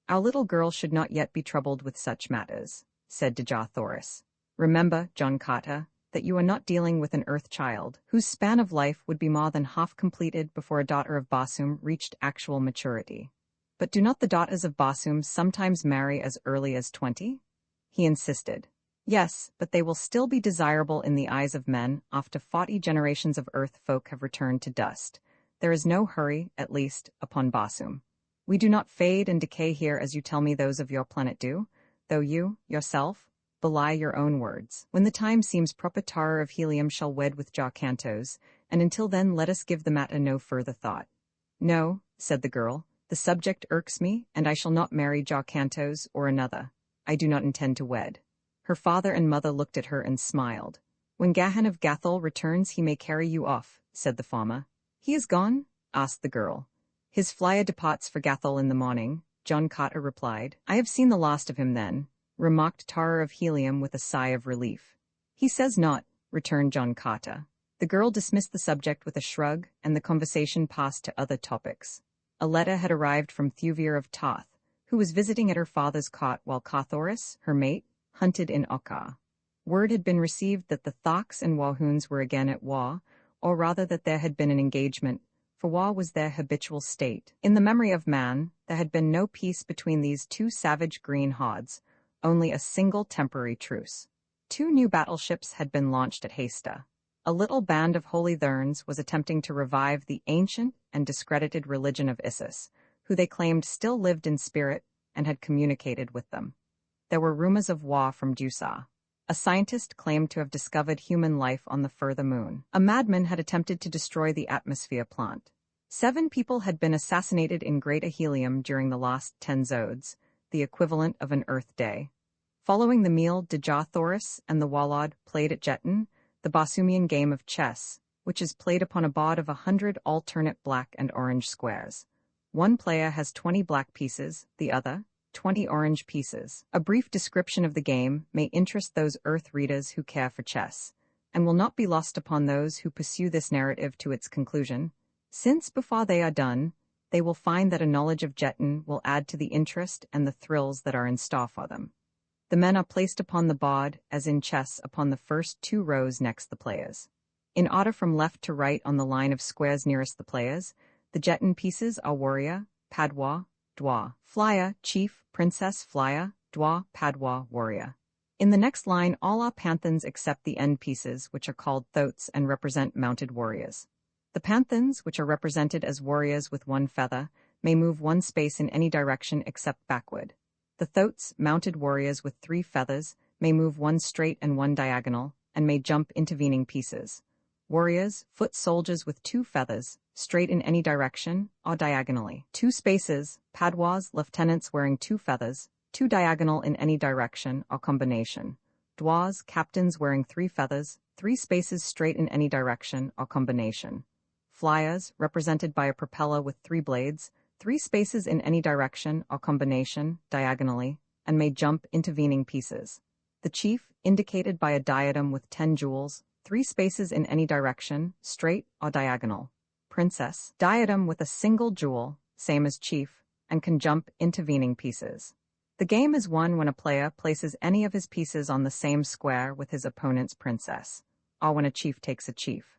"Our little girl should not yet be troubled with such matters," said Dejah Thoris. "Remember, John Carter, that you are not dealing with an earth child, whose span of life would be more than half completed before a daughter of Barsoom reached actual maturity." "But do not the daughters of Barsoom sometimes marry as early as 20? He insisted. "Yes, but they will still be desirable in the eyes of men after 40 generations of earth folk have returned to dust. There is no hurry, at least, upon Barsoom. We do not fade and decay here as you tell me those of your planet do, though you, yourself, belie your own words. When the time seems proper, Tara of Helium shall wed with Jarkantos, and until then let us give the matter no further thought." "No," said the girl, "the subject irks me, and I shall not marry Jarkantos or another. I do not intend to wed." Her father and mother looked at her and smiled. "When Gahan of Gathol returns he may carry you off," said the farmer. "He is gone?" asked the girl. "His flyer departs for Gathol in the morning," John Carter replied. "I have seen the last of him then," remarked Tara of Helium with a sigh of relief. "He says not," returned John Carter. The girl dismissed the subject with a shrug, and the conversation passed to other topics. A letter had arrived from Thuvir of Toth, who was visiting at her father's cot while Carthoris, her mate, hunted in Okkar. Word had been received that the Tharks and Wahoons were again at war, or rather that there had been an engagement, for war was their habitual state. In the memory of man, there had been no peace between these two savage green hordes, only a single temporary truce. 2 new battleships had been launched at Hasta. A little band of holy Therns was attempting to revive the ancient and discredited religion of Isis, who they claimed still lived in spirit and had communicated with them. There were rumors of war from Dusar. A scientist claimed to have discovered human life on the further moon. A madman had attempted to destroy the atmosphere plant. 7 people had been assassinated in Greater Helium during the last 10 zodes, the equivalent of an Earth day. Following the meal, Dejah Thoris and the Wallad played at Jeton, the Basumian game of chess, which is played upon a board of 100 alternate black and orange squares. One player has 20 black pieces, the other, 20 orange pieces. A brief description of the game may interest those Earth readers who care for chess, and will not be lost upon those who pursue this narrative to its conclusion, since before they are done, they will find that a knowledge of Jeton will add to the interest and the thrills that are in store for them. The men are placed upon the board, as in chess, upon the first 2 rows next the players. In order from left to right on the line of squares nearest the players, the Jeton pieces are warrior, padwa, dwa, flyer, chief, princess, flyer, dwa, padwa, warrior. In the next line, all are panthons except the end pieces, which are called thoats and represent mounted warriors. The panthons, which are represented as warriors with 1 feather, may move 1 space in any direction except backward. The thoats, mounted warriors with 3 feathers, may move 1 straight and 1 diagonal, and may jump intervening pieces. Warriors, foot soldiers with 2 feathers, straight in any direction, or diagonally. 2 spaces, padwas, lieutenants wearing 2 feathers, 2 diagonal in any direction, or combination. Dwas, captains wearing 3 feathers, 3 spaces straight in any direction, or combination. Flyers, represented by a propeller with 3 blades, 3 spaces in any direction, or combination, diagonally, and may jump intervening pieces. The chief, indicated by a diadem with 10 jewels, 3 spaces in any direction, straight or diagonal. Princess, diadem with a single jewel, same as chief, and can jump intervening pieces. The game is won when a player places any of his pieces on the same square with his opponent's princess, or when a chief takes a chief.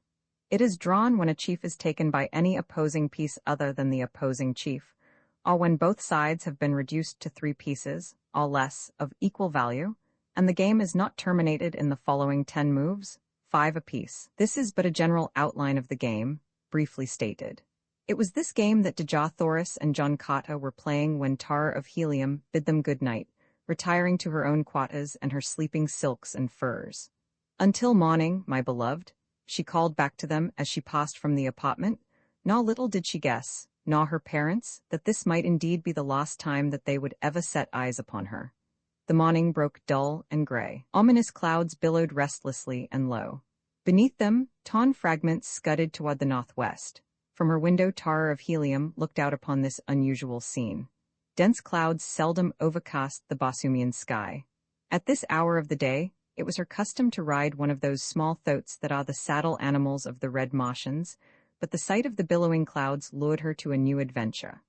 It is drawn when a chief is taken by any opposing piece other than the opposing chief, or when both sides have been reduced to 3 pieces, or less, of equal value, and the game is not terminated in the following 10 moves, 5 apiece. This is but a general outline of the game, briefly stated. It was this game that Dejah Thoris and John Carter were playing when Tara of Helium bid them good night, retiring to her own quarters and her sleeping silks and furs. "Until morning, my beloved," she called back to them as she passed from the apartment, nor little did she guess, nor her parents, that this might indeed be the last time that they would ever set eyes upon her. The morning broke dull and gray. Ominous clouds billowed restlessly and low. Beneath them, torn fragments scudded toward the northwest. From her window, Tara of Helium looked out upon this unusual scene. Dense clouds seldom overcast the Basumian sky. At this hour of the day, it was her custom to ride one of those small thoats that are the saddle animals of the Red Martians, but the sight of the billowing clouds lured her to a new adventure.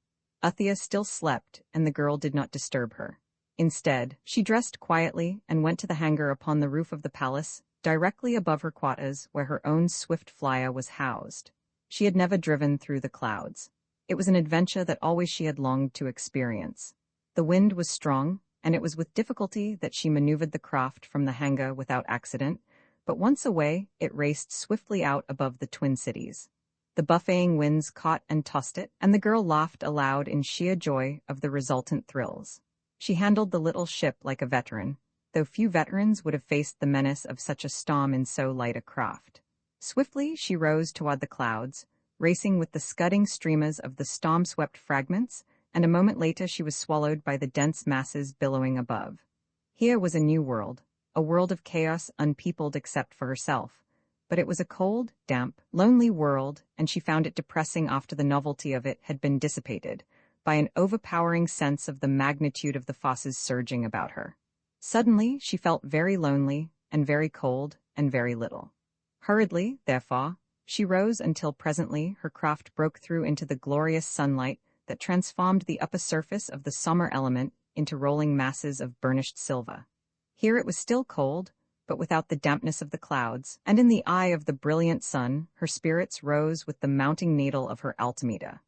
Uthia still slept, and the girl did not disturb her. Instead, she dressed quietly and went to the hangar upon the roof of the palace, directly above her quarters where her own swift flyer was housed. She had never driven through the clouds. It was an adventure that always she had longed to experience. The wind was strong, and it was with difficulty that she maneuvered the craft from the hangar without accident, but once away, it raced swiftly out above the twin cities. The buffeting winds caught and tossed it, and the girl laughed aloud in sheer joy of the resultant thrills. She handled the little ship like a veteran, though few veterans would have faced the menace of such a storm in so light a craft. Swiftly she rose toward the clouds, racing with the scudding streamers of the storm-swept fragments, and a moment later she was swallowed by the dense masses billowing above. Here was a new world, a world of chaos unpeopled except for herself. But it was a cold, damp, lonely world, and she found it depressing after the novelty of it had been dissipated by an overpowering sense of the magnitude of the forces surging about her. Suddenly she felt very lonely, and very cold, and very little. Hurriedly, therefore, she rose until presently her craft broke through into the glorious sunlight that transformed the upper surface of the summer element into rolling masses of burnished silver. Here it was still cold, but without the dampness of the clouds, and in the eye of the brilliant sun, her spirits rose with the mounting needle of her altimeter.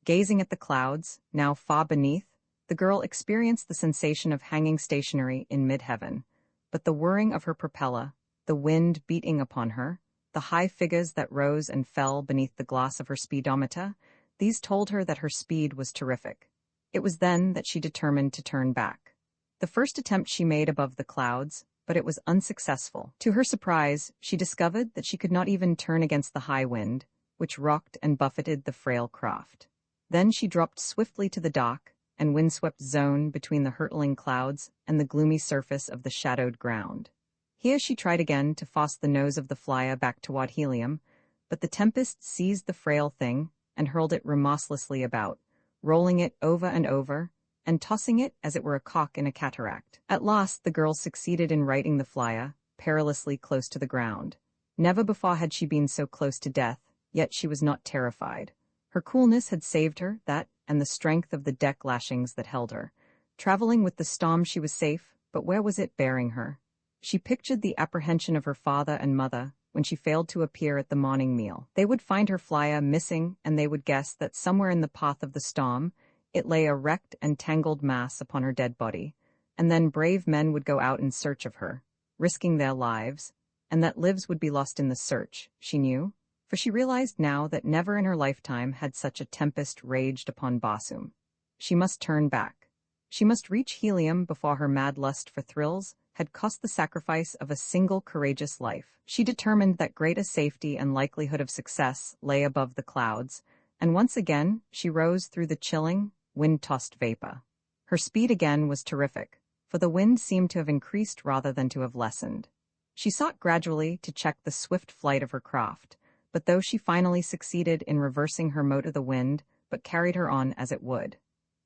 Gazing at the clouds, now far beneath, the girl experienced the sensation of hanging stationary in mid-heaven, but the whirring of her propeller, the wind beating upon her, the high figures that rose and fell beneath the gloss of her speedometer, these told her that her speed was terrific. It was then that she determined to turn back. The first attempt she made above the clouds, but it was unsuccessful. To her surprise, she discovered that she could not even turn against the high wind, which rocked and buffeted the frail craft. Then she dropped swiftly to the dock, and windswept zone between the hurtling clouds and the gloomy surface of the shadowed ground. Here she tried again to force the nose of the flyer back toward Helium, but the tempest seized the frail thing and hurled it remorselessly about, rolling it over and over, and tossing it as it were a cock in a cataract. At last the girl succeeded in righting the flyer, perilously close to the ground. Never before had she been so close to death, yet she was not terrified. Her coolness had saved her, that, and the strength of the deck lashings that held her. Traveling with the storm she was safe, but where was it bearing her? She pictured the apprehension of her father and mother when she failed to appear at the morning meal. They would find her flyer missing, and they would guess that somewhere in the path of the storm it lay a wrecked and tangled mass upon her dead body, and then brave men would go out in search of her, risking their lives, and that lives would be lost in the search, she knew, for she realized now that never in her lifetime had such a tempest raged upon Basum. She must turn back. She must reach Helium before her mad lust for thrills had cost the sacrifice of a single courageous life. She determined that greater safety and likelihood of success lay above the clouds, and once again she rose through the chilling, wind-tossed vapor. Her speed again was terrific, for the wind seemed to have increased rather than to have lessened. She sought gradually to check the swift flight of her craft, but though she finally succeeded in reversing her moat of the wind, but carried her on as it would.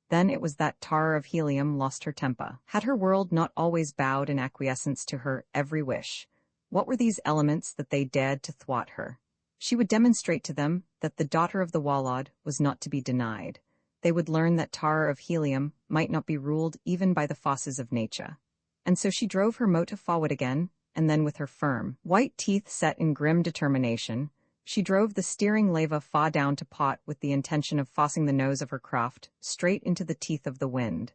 Then it was that Tara of Helium lost her temper. Had her world not always bowed in acquiescence to her every wish? What were these elements that they dared to thwart her? She would demonstrate to them that the daughter of the Wallad was not to be denied. They would learn that Tara of Helium might not be ruled even by the forces of nature. And so she drove her motor forward again, and then with her firm, white teeth set in grim determination, she drove the steering lever far down to pot with the intention of forcing the nose of her craft straight into the teeth of the wind.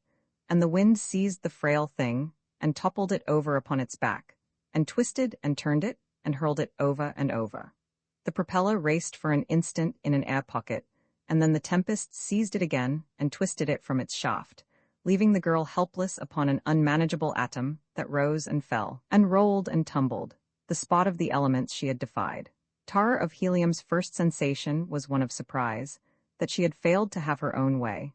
And the wind seized the frail thing, and toppled it over upon its back, and twisted and turned it, and hurled it over and over. The propeller raced for an instant in an air pocket, and then the tempest seized it again and twisted it from its shaft, leaving the girl helpless upon an unmanageable atom that rose and fell, and rolled and tumbled, the spot of the elements she had defied. Tara of Helium's first sensation was one of surprise, that she had failed to have her own way.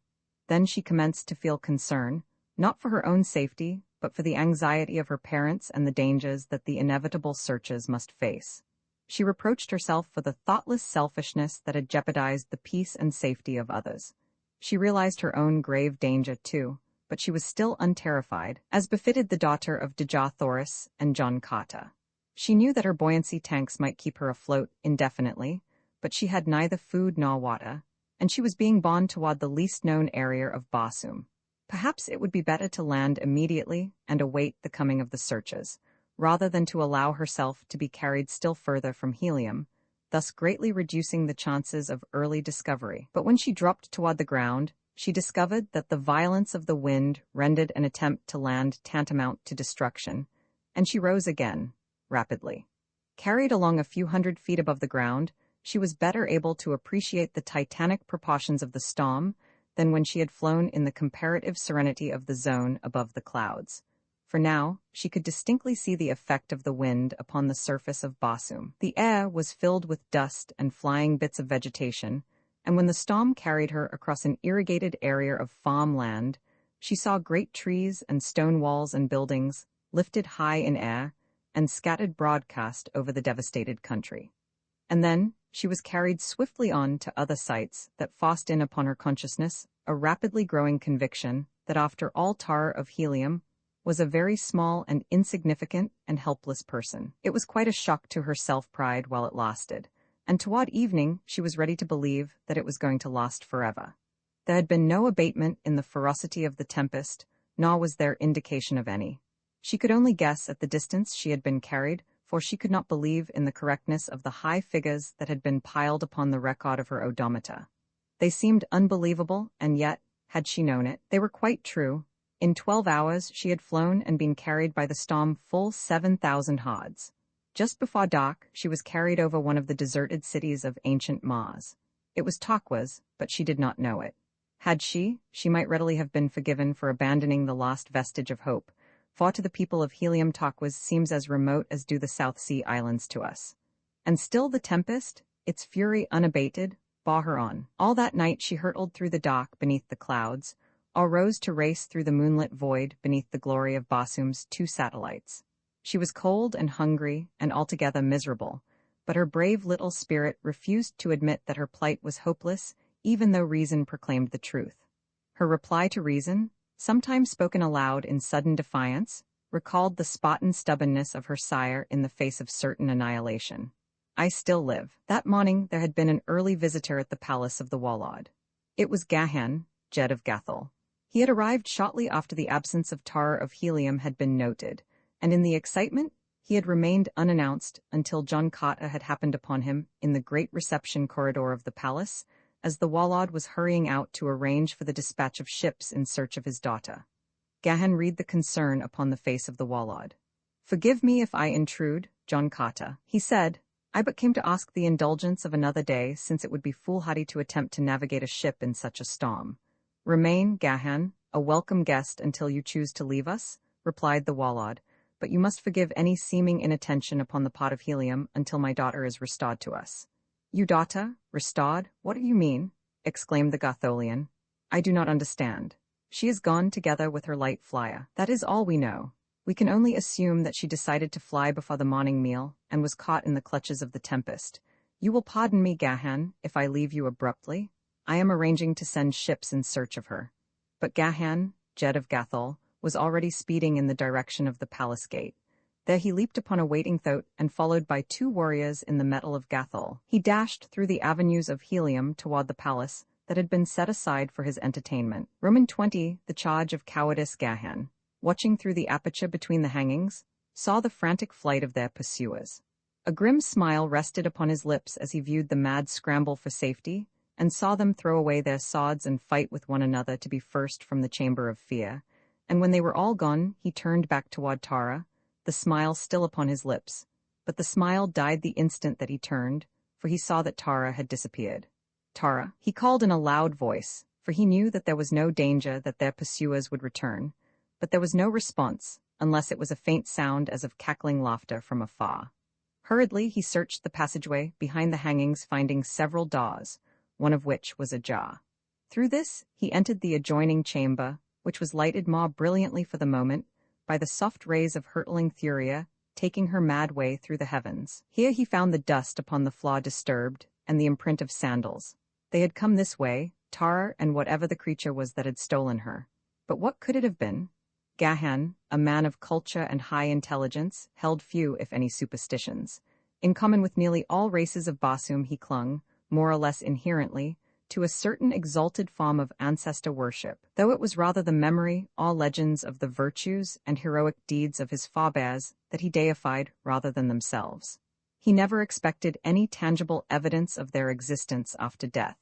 Then she commenced to feel concern, not for her own safety, but for the anxiety of her parents and the dangers that the inevitable searches must face. She reproached herself for the thoughtless selfishness that had jeopardized the peace and safety of others. She realized her own grave danger, too, but she was still unterrified, as befitted the daughter of Dejar Thoris and John Carter. She knew that her buoyancy tanks might keep her afloat indefinitely, but she had neither food nor water, and she was being borne toward the least-known area of Barsoom. Perhaps it would be better to land immediately and await the coming of the searchers, rather than to allow herself to be carried still further from Helium, thus greatly reducing the chances of early discovery. But when she dropped toward the ground, she discovered that the violence of the wind rendered an attempt to land tantamount to destruction, and she rose again, rapidly. Carried along a few hundred feet above the ground, she was better able to appreciate the titanic proportions of the storm than when she had flown in the comparative serenity of the zone above the clouds. For now, she could distinctly see the effect of the wind upon the surface of Barsoom. The air was filled with dust and flying bits of vegetation, and when the storm carried her across an irrigated area of farmland, she saw great trees and stone walls and buildings lifted high in air and scattered broadcast over the devastated country. And then she was carried swiftly on to other sights that forced in upon her consciousness a rapidly growing conviction that after all Tara of Helium was a very small and insignificant and helpless person. It was quite a shock to her self-pride while it lasted, and toward evening she was ready to believe that it was going to last forever. There had been no abatement in the ferocity of the tempest, nor was there indication of any. She could only guess at the distance she had been carried, for she could not believe in the correctness of the high figures that had been piled upon the record of her odometer. They seemed unbelievable, and yet, had she known it, they were quite true. In 12 hours she had flown and been carried by the storm full 7,000 hods. Just before dark, she was carried over one of the deserted cities of ancient Mars. It was Taqwa's, but she did not know it. Had she might readily have been forgiven for abandoning the last vestige of hope, for to the people of Helium Taqwa's seems as remote as do the South Sea Islands to us. And still the tempest, its fury unabated, bore her on. All that night she hurtled through the dark beneath the clouds, or rose to race through the moonlit void beneath the glory of Barsoom's 2 satellites. She was cold and hungry and altogether miserable, but her brave little spirit refused to admit that her plight was hopeless, even though reason proclaimed the truth. Her reply to reason, sometimes spoken aloud in sudden defiance, recalled the Spartan stubbornness of her sire in the face of certain annihilation. I still live. That morning there had been an early visitor at the palace of the Wallad. It was Gahan, Jed of Gathol. He had arrived shortly after the absence of Tara of Helium had been noted, and in the excitement he had remained unannounced until John Carter had happened upon him in the great reception corridor of the palace, as the Wallad was hurrying out to arrange for the dispatch of ships in search of his daughter. Gahan read the concern upon the face of the Wallad. "Forgive me if I intrude, John Carter," he said. "I but came to ask the indulgence of another day, since it would be foolhardy to attempt to navigate a ship in such a storm." "Remain, Gahan, a welcome guest until you choose to leave us," replied the Wallad, "but you must forgive any seeming inattention upon the part of Helium until my daughter is restored to us." "You daughter, restored, what do you mean?" exclaimed the Gatholian. "I do not understand." "She is gone together with her light flyer. That is all we know. We can only assume that she decided to fly before the morning meal and was caught in the clutches of the tempest. You will pardon me, Gahan, if I leave you abruptly. I am arranging to send ships in search of her." But Gahan, Jed of Gathol, was already speeding in the direction of the palace gate. There he leaped upon a waiting thoat, and followed by 2 warriors in the metal of Gathol, he dashed through the avenues of helium toward the palace that had been set aside for his entertainment. Roman 20, the charge of cowardice. Gahan, watching through the aperture between the hangings, saw the frantic flight of their pursuers. A grim smile rested upon his lips as he viewed the mad scramble for safety, and saw them throw away their swords and fight with one another to be first from the chamber of fear. And when they were all gone, he turned back toward Tara, the smile still upon his lips. But the smile died the instant that he turned, for he saw that Tara had disappeared. "Tara," he called in a loud voice, for he knew that there was no danger that their pursuers would return. But there was no response, unless it was a faint sound as of cackling laughter from afar. Hurriedly he searched the passageway behind the hangings, finding several doors, one of which was ajar. Through this he entered the adjoining chamber, which was lighted more brilliantly for the moment by the soft rays of hurtling Thuria taking her mad way through the heavens. Here he found the dust upon the floor disturbed, and the imprint of sandals. They had come this way, Tara and whatever the creature was that had stolen her. But what could it have been? Gahan, a man of culture and high intelligence, held few, if any, superstitions. In common with nearly all races of Basum, he clung, more or less inherently, to a certain exalted form of ancestor worship, though it was rather the memory, all legends of the virtues and heroic deeds of his forebears that he deified rather than themselves. He never expected any tangible evidence of their existence after death.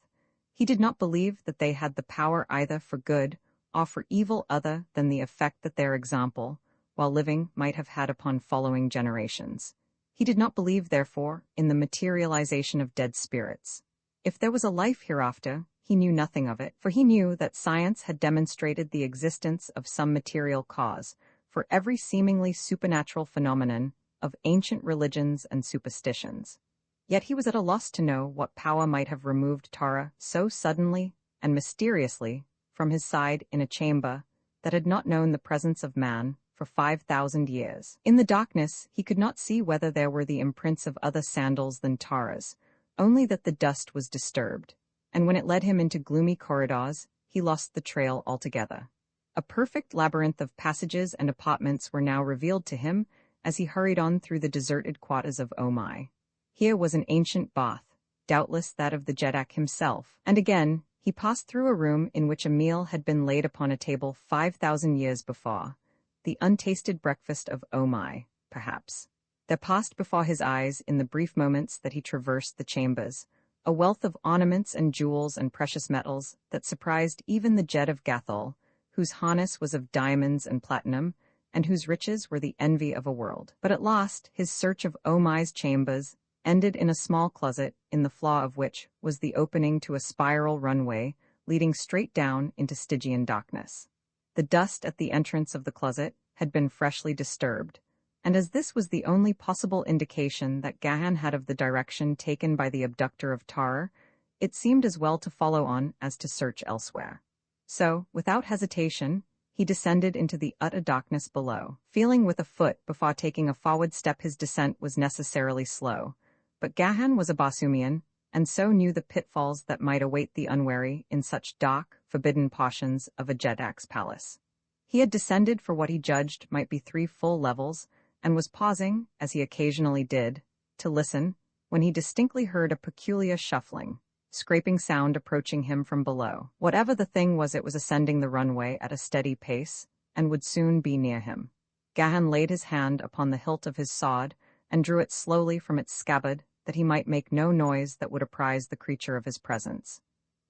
He did not believe that they had the power either for good or for evil other than the effect that their example, while living, might have had upon following generations. He did not believe, therefore, in the materialization of dead spirits. If there was a life hereafter, he knew nothing of it, for he knew that science had demonstrated the existence of some material cause for every seemingly supernatural phenomenon of ancient religions and superstitions. Yet he was at a loss to know what power might have removed Tara so suddenly and mysteriously from his side in a chamber that had not known the presence of man for 5,000 years. In the darkness, he could not see whether there were the imprints of other sandals than Tara's, only that the dust was disturbed, and when it led him into gloomy corridors, he lost the trail altogether. A perfect labyrinth of passages and apartments were now revealed to him as he hurried on through the deserted quarters of Omai. Here was an ancient bath, doubtless that of the Jedak himself, and again he passed through a room in which a meal had been laid upon a table 5,000 years before, the untasted breakfast of Omai, perhaps. There passed before his eyes, in the brief moments that he traversed the chambers, a wealth of ornaments and jewels and precious metals that surprised even the Jed of Gathol, whose harness was of diamonds and platinum, and whose riches were the envy of a world. But at last his search of Omai's chambers ended in a small closet, in the floor of which was the opening to a spiral runway leading straight down into Stygian darkness. The dust at the entrance of the closet had been freshly disturbed, and as this was the only possible indication that Gahan had of the direction taken by the abductor of Tara, it seemed as well to follow on as to search elsewhere. So, without hesitation, he descended into the utter darkness below. Feeling with a foot before taking a forward step, his descent was necessarily slow. But Gahan was a Basumian, and so knew the pitfalls that might await the unwary in such dark, forbidden portions of a Jedak's palace. He had descended for what he judged might be 3 full levels, and was pausing, as he occasionally did, to listen, when he distinctly heard a peculiar shuffling, scraping sound approaching him from below. Whatever the thing was, it was ascending the runway at a steady pace, and would soon be near him. Gahan laid his hand upon the hilt of his sword, and drew it slowly from its scabbard, that he might make no noise that would apprise the creature of his presence.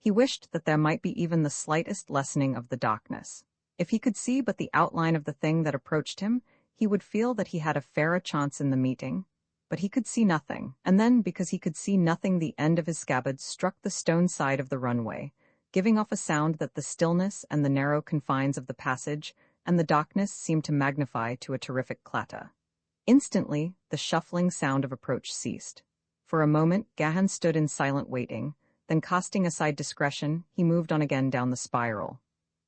He wished that there might be even the slightest lessening of the darkness. If he could see but the outline of the thing that approached him, he would feel that he had a fairer chance in the meeting. But he could see nothing, and then, because he could see nothing, the end of his scabbard struck the stone side of the runway, giving off a sound that the stillness and the narrow confines of the passage and the darkness seemed to magnify to a terrific clatter. Instantly, the shuffling sound of approach ceased. For a moment, Gahan stood in silent waiting, then casting aside discretion, he moved on again down the spiral.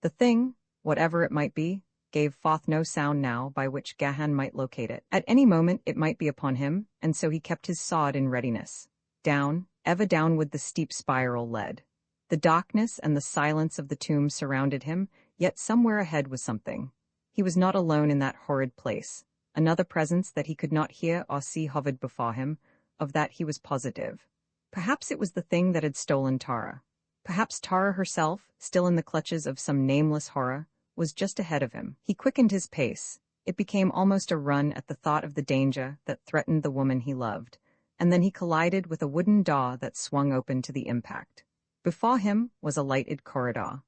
The thing, whatever it might be, gave forth no sound now by which Gahan might locate it. At any moment it might be upon him, and so he kept his sword in readiness. Down, ever downward the steep spiral led. The darkness and the silence of the tomb surrounded him, yet somewhere ahead was something. He was not alone in that horrid place. Another presence that he could not hear or see hovered before him, of that he was positive. Perhaps it was the thing that had stolen Tara. Perhaps Tara herself, still in the clutches of some nameless horror, was just ahead of him. He quickened his pace. It became almost a run at the thought of the danger that threatened the woman he loved, and then he collided with a wooden door that swung open to the impact. Before him was a lighted corridor.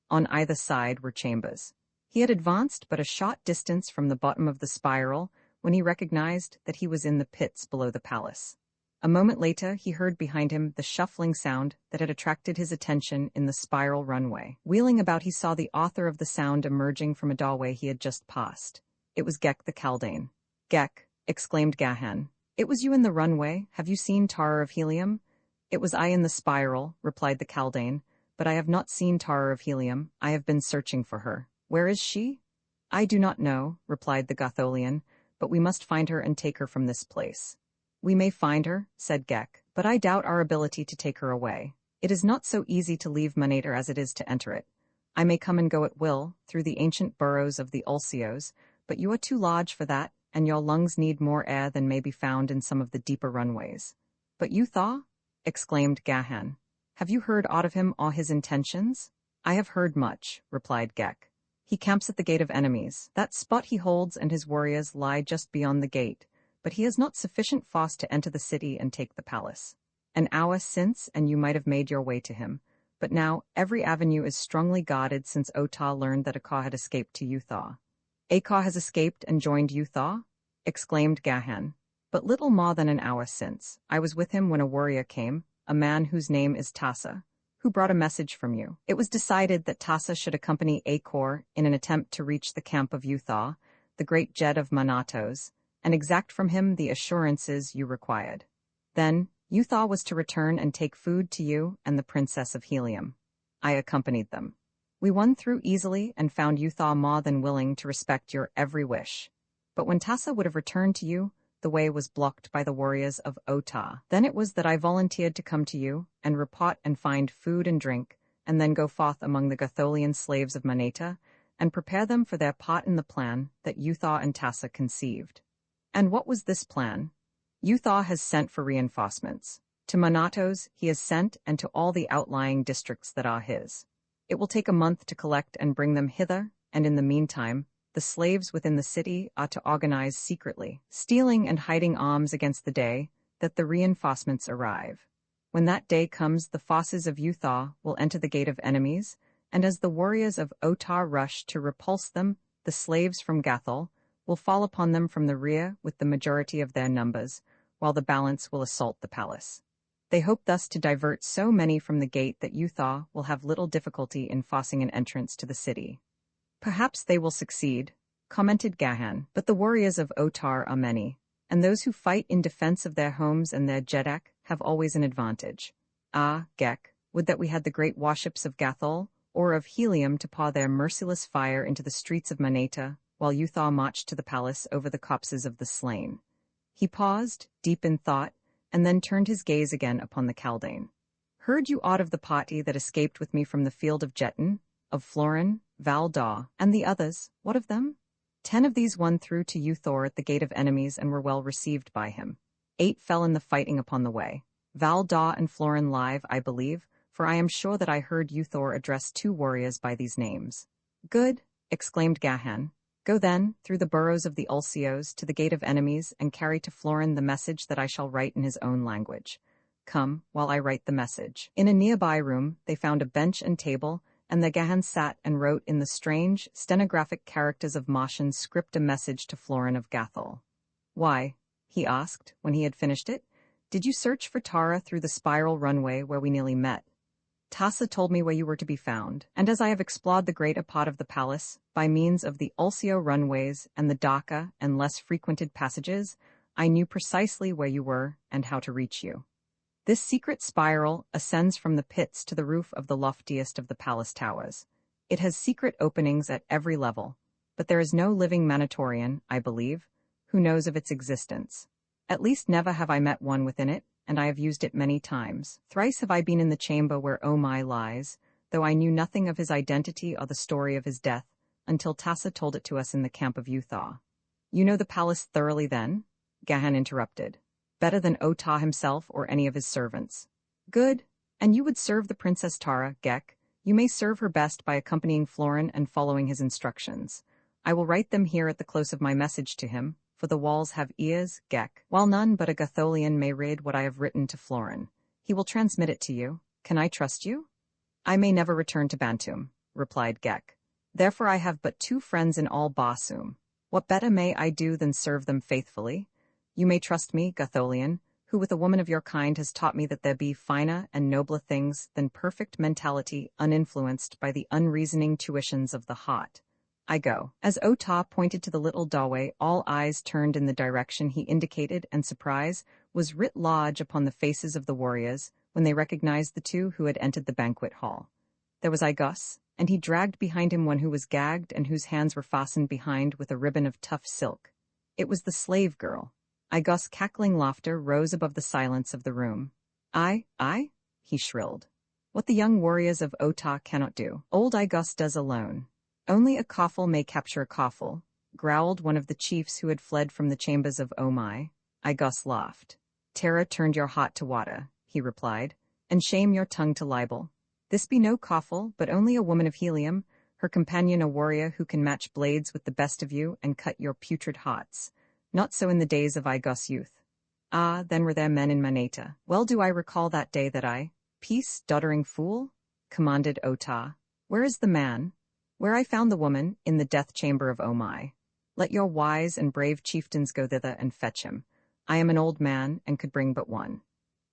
On either side were chambers. He had advanced but a short distance from the bottom of the spiral when he recognized that he was in the pits below the palace. A moment later, he heard behind him the shuffling sound that had attracted his attention in the spiral runway. Wheeling about, he saw the author of the sound emerging from a doorway he had just passed. It was Gek the Kaldane. "Gek," exclaimed Gahan. "It was you in the runway. Have you seen Tara of Helium?" "It was I in the spiral," replied the Kaldane, "but I have not seen Tara of Helium. I have been searching for her." "Where is she?" "I do not know," replied the Gotholian, "but we must find her and take her from this place." "We may find her," said Gek, "but I doubt our ability to take her away. It is not so easy to leave Manator as it is to enter it. I may come and go at will, through the ancient burrows of the Ulcios, but you are too large for that, and your lungs need more air than may be found in some of the deeper runways." "But you thaw?" exclaimed Gahan. "Have you heard aught of him or his intentions?" "I have heard much," replied Gek. "He camps at the Gate of Enemies. That spot he holds and his warriors lie just beyond the gate, but he has not sufficient force to enter the city and take the palace. An hour since, and you might have made your way to him, but now every avenue is strongly guarded since Otah learned that Akar had escaped to Uthaw." "Akar has escaped and joined Uthaw?" exclaimed Gahan. "But little more than an hour since. I was with him when a warrior came, a man whose name is Tassa, who brought a message from you. It was decided that Tassa should accompany Akor in an attempt to reach the camp of Uthaw, the great Jed of Manatos, and exact from him the assurances you required. Then, Uthaw was to return and take food to you and the Princess of Helium. I accompanied them. We won through easily and found Uthaw more than willing to respect your every wish. But when Tassa would have returned to you, the way was blocked by the warriors of Otah. Then it was that I volunteered to come to you and report and find food and drink, and then go forth among the Gotholian slaves of Maneta, and prepare them for their part in the plan that Uthaw and Tassa conceived." "And what was this plan?" "Uthaw has sent for reinforcements. To Manatos he has sent, and to all the outlying districts that are his. It will take a month to collect and bring them hither, and in the meantime, the slaves within the city are to organize secretly, stealing and hiding arms against the day that the reinforcements arrive. When that day comes, the forces of Uthaw will enter the Gate of Enemies, and as the warriors of Otah rush to repulse them, the slaves from Gathol will fall upon them from the rear with the majority of their numbers, while the balance will assault the palace. They hope thus to divert so many from the gate that Uthaw will have little difficulty in forcing an entrance to the city." "Perhaps they will succeed," commented Gahan, "but the warriors of Otar are many, and those who fight in defense of their homes and their Jeddak have always an advantage. Ah, Gek, would that we had the great warships of Gathol or of Helium to pour their merciless fire into the streets of Maneta, while Uthaw marched to the palace over the corpses of the slain." He paused, deep in thought, and then turned his gaze again upon the Kaldane. "Heard you aught of the party that escaped with me from the field of Jetton, of Florin, Val Daw, and the others? What of them?" 10 of these won through to Uthor at the Gate of Enemies and were well received by him. 8 fell in the fighting upon the way. Val Daw and Florin live, I believe, for I am sure that I heard Uthor address 2 warriors by these names." "Good," exclaimed Gahan. "Go then, through the burrows of the Ulcios, to the Gate of Enemies, and carry to Florin the message that I shall write in his own language. Come, while I write the message." In a nearby room, they found a bench and table, and the Gahan sat and wrote in the strange, stenographic characters of Martian script a message to Florin of Gathol. "Why," he asked, when he had finished it, "did you search for Tara through the spiral runway where we nearly met? Tassa told me where you were to be found, and as I have explored the greater part of the palace, by means of the Ulcio runways and the darker and less frequented passages, I knew precisely where you were and how to reach you. This secret spiral ascends from the pits to the roof of the loftiest of the palace towers. It has secret openings at every level, but there is no living Manitorian, I believe, who knows of its existence. At least never have I met one within it, and I have used it many times. Thrice have I been in the chamber where Omai lies, though I knew nothing of his identity or the story of his death, until Tassa told it to us in the camp of Utah. You know the palace thoroughly then? Gahan interrupted. Better than Otah himself or any of his servants. Good. And you would serve the Princess Tara, Gek. You may serve her best by accompanying Florin and following his instructions. I will write them here at the close of my message to him, for the walls have ears, Gek. While none but a Gatholian may read what I have written to Florin, he will transmit it to you. Can I trust you? I may never return to Bantum, replied Gek. Therefore I have but 2 friends in all Basum. What better may I do than serve them faithfully? You may trust me, Gatholian, who with a woman of your kind has taught me that there be finer and nobler things than perfect mentality uninfluenced by the unreasoning tuitions of the heart. I go. As Otah pointed to the little doorway, all eyes turned in the direction he indicated, and surprise was writ large upon the faces of the warriors when they recognized the 2 who had entered the banquet hall. There was Igus, and he dragged behind him one who was gagged and whose hands were fastened behind with a ribbon of tough silk. It was the slave girl. Igus' cackling laughter rose above the silence of the room. I, he shrilled. What the young warriors of Otah cannot do, old Igus does alone. Only a Koffel may capture a Koffel, growled one of the chiefs who had fled from the chambers of Omai. Igus laughed. Terror turned your heart to water, he replied, and shame your tongue to libel. This be no Koffel, but only a woman of Helium, her companion a warrior who can match blades with the best of you and cut your putrid hearts. Not so in the days of Igus' youth. Ah, then were there men in Maneta. Well do I recall that day that I— Peace, doddering fool, commanded Otah. Where is the man? Where I found the woman, in the death chamber of Omai. Let your wise and brave chieftains go thither and fetch him. I am an old man, and could bring but one.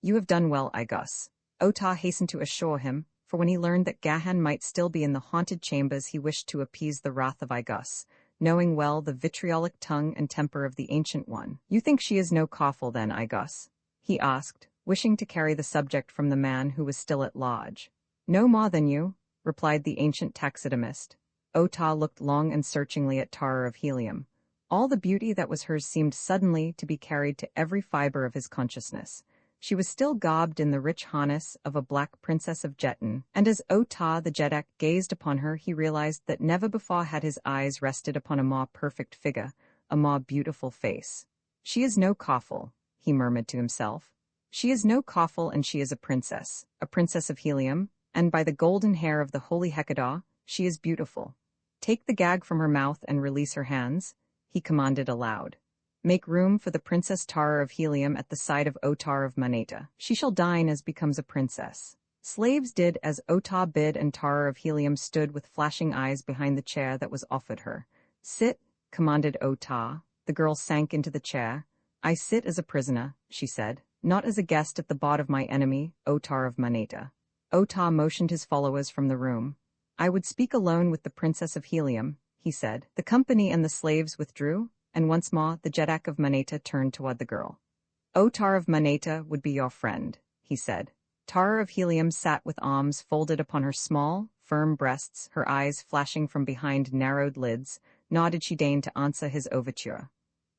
You have done well, Igus. Otah hastened to assure him, for when he learned that Gahan might still be in the haunted chambers he wished to appease the wrath of Igus, knowing well the vitriolic tongue and temper of the Ancient One. You think she is no Koffel then, Igus? He asked, wishing to carry the subject from the man who was still at large. No more than you, replied the ancient taxidermist. Otah looked long and searchingly at Tara of Helium. All the beauty that was hers seemed suddenly to be carried to every fiber of his consciousness. She was still garbed in the rich harness of a black princess of Jetton, and as Otah the Jeddak gazed upon her he realized that never before had his eyes rested upon a more perfect figure, a more beautiful face. She is no Koffel, he murmured to himself. She is no Koffel, and she is a princess of Helium, and by the golden hair of the holy Hekadah, she is beautiful. Take the gag from her mouth and release her hands, he commanded aloud. Make room for the Princess Tara of Helium at the side of Otah of Maneta. She shall dine as becomes a princess. Slaves did as Otah bid, and Tara of Helium stood with flashing eyes behind the chair that was offered her. Sit, commanded Otah. The girl sank into the chair. I sit as a prisoner, she said, not as a guest at the board of my enemy, Otah of Maneta. Otah motioned his followers from the room. I would speak alone with the Princess of Helium, he said. The company and the slaves withdrew, and once more the Jeddak of Maneta turned toward the girl. Otah of Maneta would be your friend, he said. Tara of Helium sat with arms folded upon her small, firm breasts, her eyes flashing from behind narrowed lids, nor did she deign to answer his overture.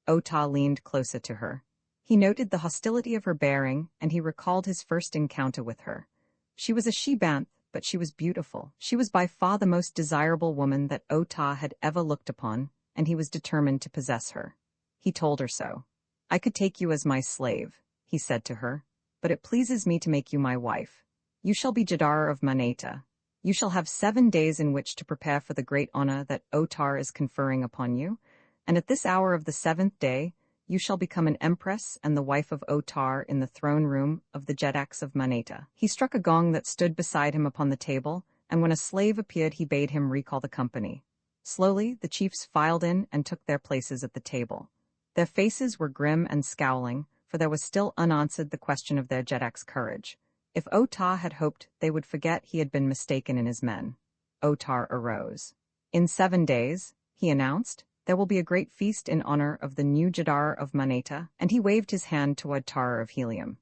Otah leaned closer to her. He noted the hostility of her bearing, and he recalled his first encounter with her. She was a she-banth, but she was beautiful. She was by far the most desirable woman that Otah had ever looked upon, and he was determined to possess her. He told her so. I could take you as my slave, he said to her, but it pleases me to make you my wife. You shall be Jadar of Maneta. You shall have 7 days in which to prepare for the great honor that Otah is conferring upon you, and at this hour of the 7th day, you shall become an empress and the wife of Otah in the throne room of the Jeddaks of Maneta. He struck a gong that stood beside him upon the table, and when a slave appeared he bade him recall the company. Slowly, the chiefs filed in and took their places at the table. Their faces were grim and scowling, for there was still unanswered the question of their Jeddak's courage. If Otah had hoped they would forget he had been mistaken in his men. Otah arose. In 7 days, he announced, there will be a great feast in honor of the new Jadar of Maneta, and he waved his hand toward Tara of Helium.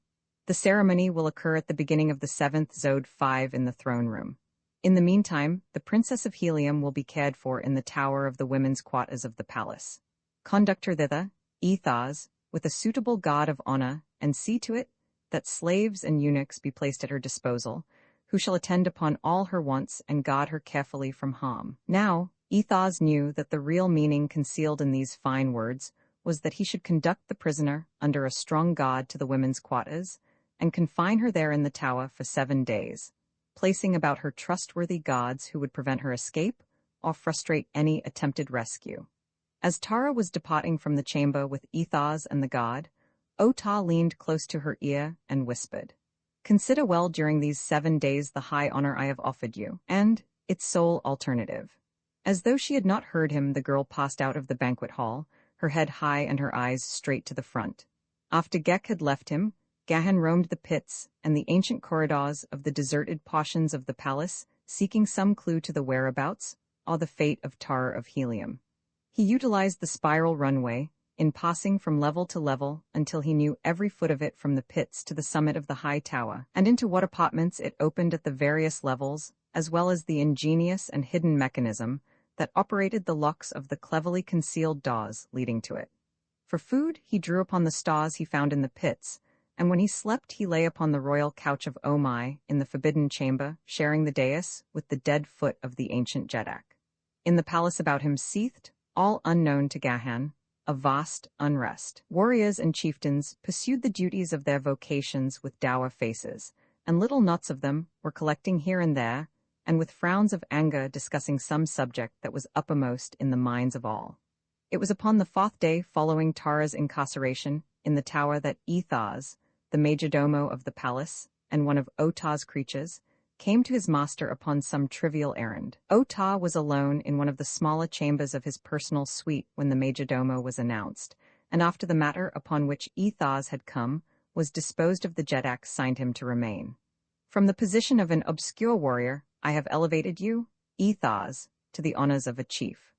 The ceremony will occur at the beginning of the 7th Zode 5 in the throne room. In the meantime, the Princess of Helium will be cared for in the tower of the women's quarters of the palace. Conduct her thither, Ethos, with a suitable guard of honor, and see to it that slaves and eunuchs be placed at her disposal, who shall attend upon all her wants and guard her carefully from harm. Now, Ethos knew that the real meaning concealed in these fine words was that he should conduct the prisoner under a strong guard to the women's quarters, and confine her there in the tower for 7 days, placing about her trustworthy guards who would prevent her escape or frustrate any attempted rescue. As Tara was departing from the chamber with Ethos and the guard, Ota leaned close to her ear and whispered, "Consider well during these 7 days the high honor I have offered you, and its sole alternative." As though she had not heard him, the girl passed out of the banquet hall, her head high and her eyes straight to the front. After Gek had left him, Gahan roamed the pits and the ancient corridors of the deserted portions of the palace, seeking some clue to the whereabouts or the fate of Tara of Helium. He utilized the spiral runway, in passing from level to level until he knew every foot of it from the pits to the summit of the high tower, and into what apartments it opened at the various levels, as well as the ingenious and hidden mechanism that operated the locks of the cleverly concealed doors leading to it. For food, he drew upon the stars he found in the pits, and when he slept he lay upon the royal couch of Omai in the forbidden chamber, sharing the dais with the dead foot of the ancient Jedak. In the palace about him seethed, all unknown to Gahan, a vast unrest. Warriors and chieftains pursued the duties of their vocations with dour faces, and little knots of them were collecting here and there, and with frowns of anger discussing some subject that was uppermost in the minds of all. It was upon the 4th day following Tara's incarceration in the tower that Ethos, the majordomo of the palace, and one of Ota's creatures, came to his master upon some trivial errand. Ota was alone in one of the smaller chambers of his personal suite when the majordomo was announced, and after the matter upon which Ethos had come was disposed of, the Jedak signed him to remain. "From the position of an obscure warrior, I have elevated you, Ethos, to the honors of a chief.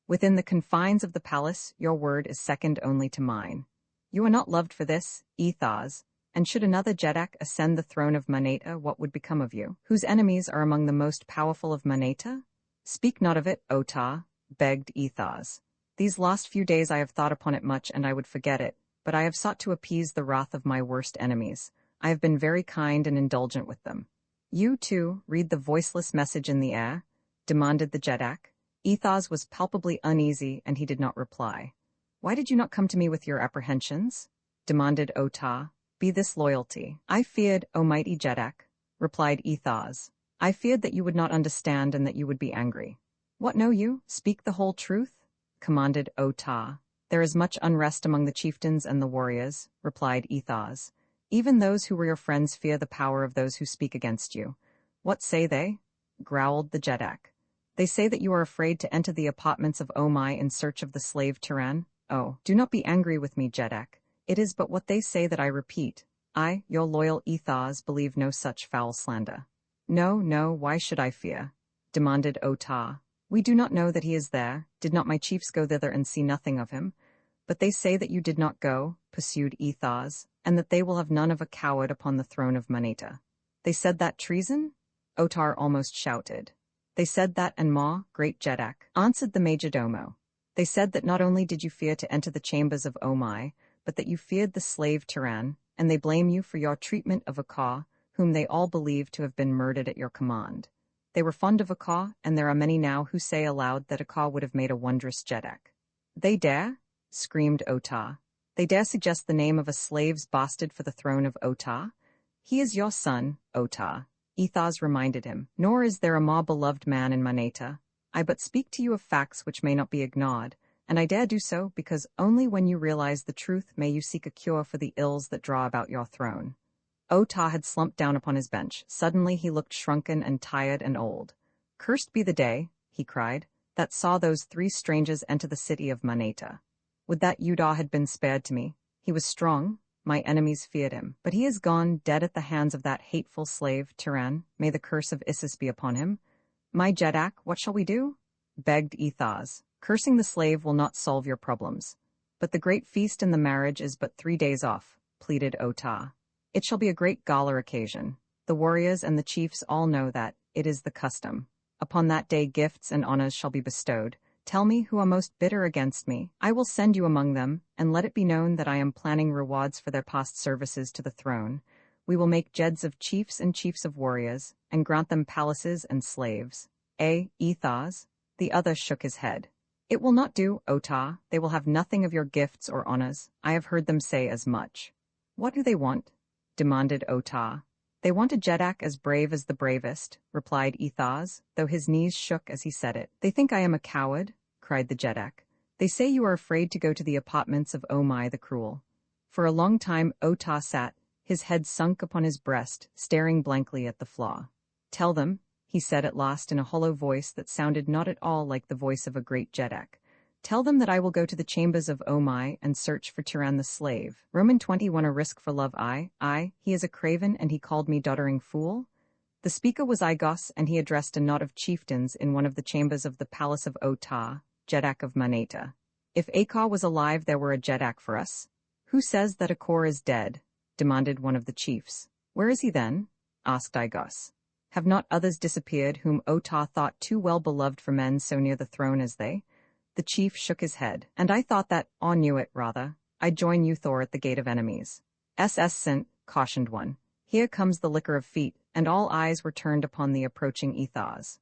Within the confines of the palace, your word is second only to mine. You are not loved for this, Ethos, and should another Jedak ascend the throne of Maneta, what would become of you, whose enemies are among the most powerful of Maneta? Speak not of it, Ota," begged Ethos. "These last few days I have thought upon it much, and I would forget it, but I have sought to appease the wrath of my worst enemies. I have been very kind and indulgent with them." "You, too, read the voiceless message in the air?" demanded the Jedak. Ethos was palpably uneasy, and he did not reply. "Why did you not come to me with your apprehensions?" demanded Ota. "Be this loyalty." "I feared, O mighty Jedak," replied Ethos. "I feared that you would not understand and that you would be angry." "What know you? Speak the whole truth," commanded Ota. "There is much unrest among the chieftains and the warriors," replied Ethos. "Even those who were your friends fear the power of those who speak against you." "What say they?" growled the Jedak. "They say that you are afraid to enter the apartments of Omai in search of the slave tyrann." "Oh, do not be angry with me, Jedak. It is but what they say that I repeat. I, your loyal Ethos, believe no such foul slander." "No, no, why should I fear?" demanded Ota. "We do not know that he is there. Did not my chiefs go thither and see nothing of him? But they say that you did not go," pursued Ethos, "and that they will have none of a coward upon the throne of Maneta." "They said that treason?" Otar almost shouted. "They said that and more, great Jedak," answered the majordomo. "They said that not only did you fear to enter the chambers of Omai, but that you feared the slave tyrann, and they blame you for your treatment of Akar, whom they all believe to have been murdered at your command. They were fond of Akar, and there are many now who say aloud that Akar would have made a wondrous Jedak." "They dare?" screamed Ota. "They dare suggest the name of a slave's bastard for the throne of Ota? He is your son, Ota," Ethos reminded him. "Nor is there a more beloved man in Maneta. I but speak to you of facts which may not be ignored, and I dare do so because only when you realize the truth may you seek a cure for the ills that draw about your throne." Ota had slumped down upon his bench. Suddenly he looked shrunken and tired and old. "Cursed be the day," he cried, "that saw those 3 strangers enter the city of Maneta. Would that Uda had been spared to me. He was strong, my enemies feared him, but he is gone dead at the hands of that hateful slave, Tyrann. May the curse of Isis be upon him. My Jedak, what shall we do?" begged Ethos. "Cursing the slave will not solve your problems. But the great feast and the marriage is but 3 days off," pleaded Ota. It shall be a great gala occasion. The warriors and the chiefs all know that it is the custom. Upon that day gifts and honors shall be bestowed. Tell me who are most bitter against me. I will send you among them, and let it be known that I am planning rewards for their past services to the throne. We will make jeds of chiefs and chiefs of warriors, and grant them palaces and slaves. Ethars? The other shook his head. It will not do, Otah. They will have nothing of your gifts or honors. I have heard them say as much. What do they want? Demanded Otah. They want a Jeddak as brave as the bravest, replied Ethars, though his knees shook as he said it. They think I am a coward, cried the Jeddak. They say you are afraid to go to the apartments of Omai the Cruel. For a long time Otah sat, his head sunk upon his breast, staring blankly at the floor. Tell them, he said at last in a hollow voice that sounded not at all like the voice of a great Jeddak. Tell them that I will go to the chambers of Omai and search for Tiran the slave. Roman 21 a risk for love he is a craven and he called me doddering fool? The speaker was Igos and he addressed a knot of chieftains in one of the chambers of the palace of Otah, Jeddak of Maneta. If Akar was alive there were a Jeddak for us. Who says that Akor is dead? Demanded one of the chiefs. Where is he then? Asked Igos. Have not others disappeared whom Otah thought too well beloved for men so near the throne as they? The chief shook his head. And I thought that, knew it, rather. I'd join you Thor at the gate of enemies. Sint, cautioned one. Here comes the liquor of feet, and all eyes were turned upon the approaching Ethars.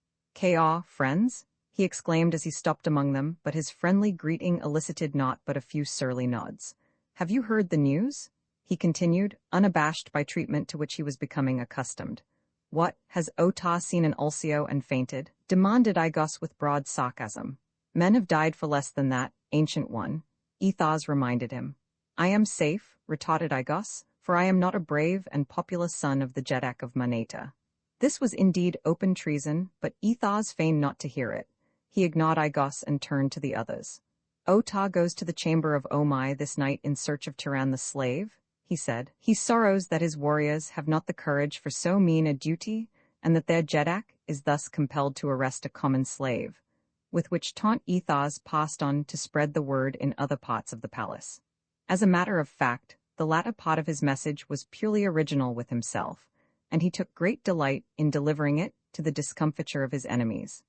Friends? He exclaimed as he stopped among them, but his friendly greeting elicited not but a few surly nods. Have you heard the news? He continued, unabashed by treatment to which he was becoming accustomed. What, has Otah seen an ulcio and fainted? Demanded Igos with broad sarcasm. Men have died for less than that, ancient one. Ethars reminded him. I am safe, retorted Igos, for I am not a brave and populous son of the Jeddak of Maneta. This was indeed open treason, but Ethars feigned not to hear it. He ignored Igos and turned to the others. Otah goes to the chamber of Omai this night in search of Tiran the slave, he said. He sorrows that his warriors have not the courage for so mean a duty, and that their Jeddak is thus compelled to arrest a common slave. With which taunt Ethars passed on to spread the word in other parts of the palace. As a matter of fact, the latter part of his message was purely original with himself, and he took great delight in delivering it to the discomfiture of his enemies.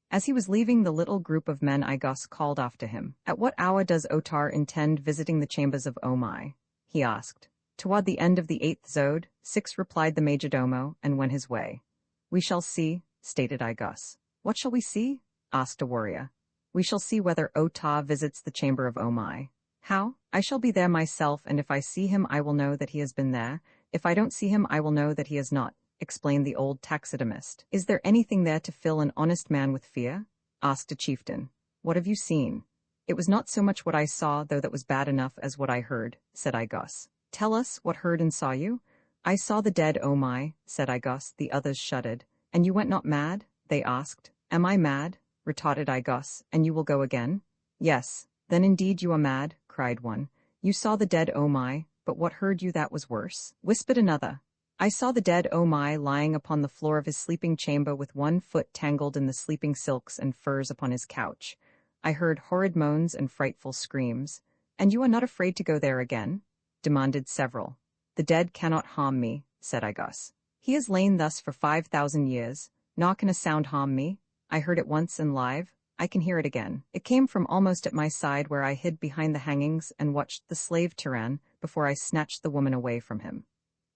As he was leaving the little group of men Igos called after him. At what hour does Otah intend visiting the chambers of Omai? He asked. Toward the end of the 8th Zode, 6 replied the majordomo, and went his way. We shall see, stated Igos. What shall we see? Asked a warrior. We shall see whether Otah visits the chamber of Omai. How? I shall be there myself, and if I see him I will know that he has been there. If I don't see him I will know that he has not, explained the old taxidermist. Is there anything there to fill an honest man with fear? Asked a chieftain. What have you seen? It was not so much what I saw, though that was bad enough, as what I heard, said Igos. Tell us, what heard and saw you? I saw the dead Omai, said Igos. The others shuddered. And you went not mad? They asked. Am I mad? Retorted Igos, and you will go again? Yes, then indeed you are mad, cried one. You saw the dead Omai, but what heard you that was worse? Whispered another. I saw the dead Omai lying upon the floor of his sleeping chamber with one foot tangled in the sleeping silks and furs upon his couch. I heard horrid moans and frightful screams. And you are not afraid to go there again? Demanded several. The dead cannot harm me, said Igos. He has lain thus for 5,000 years, nor can a sound harm me. I heard it once and live, I can hear it again. It came from almost at my side where I hid behind the hangings and watched the slave Tiran before I snatched the woman away from him.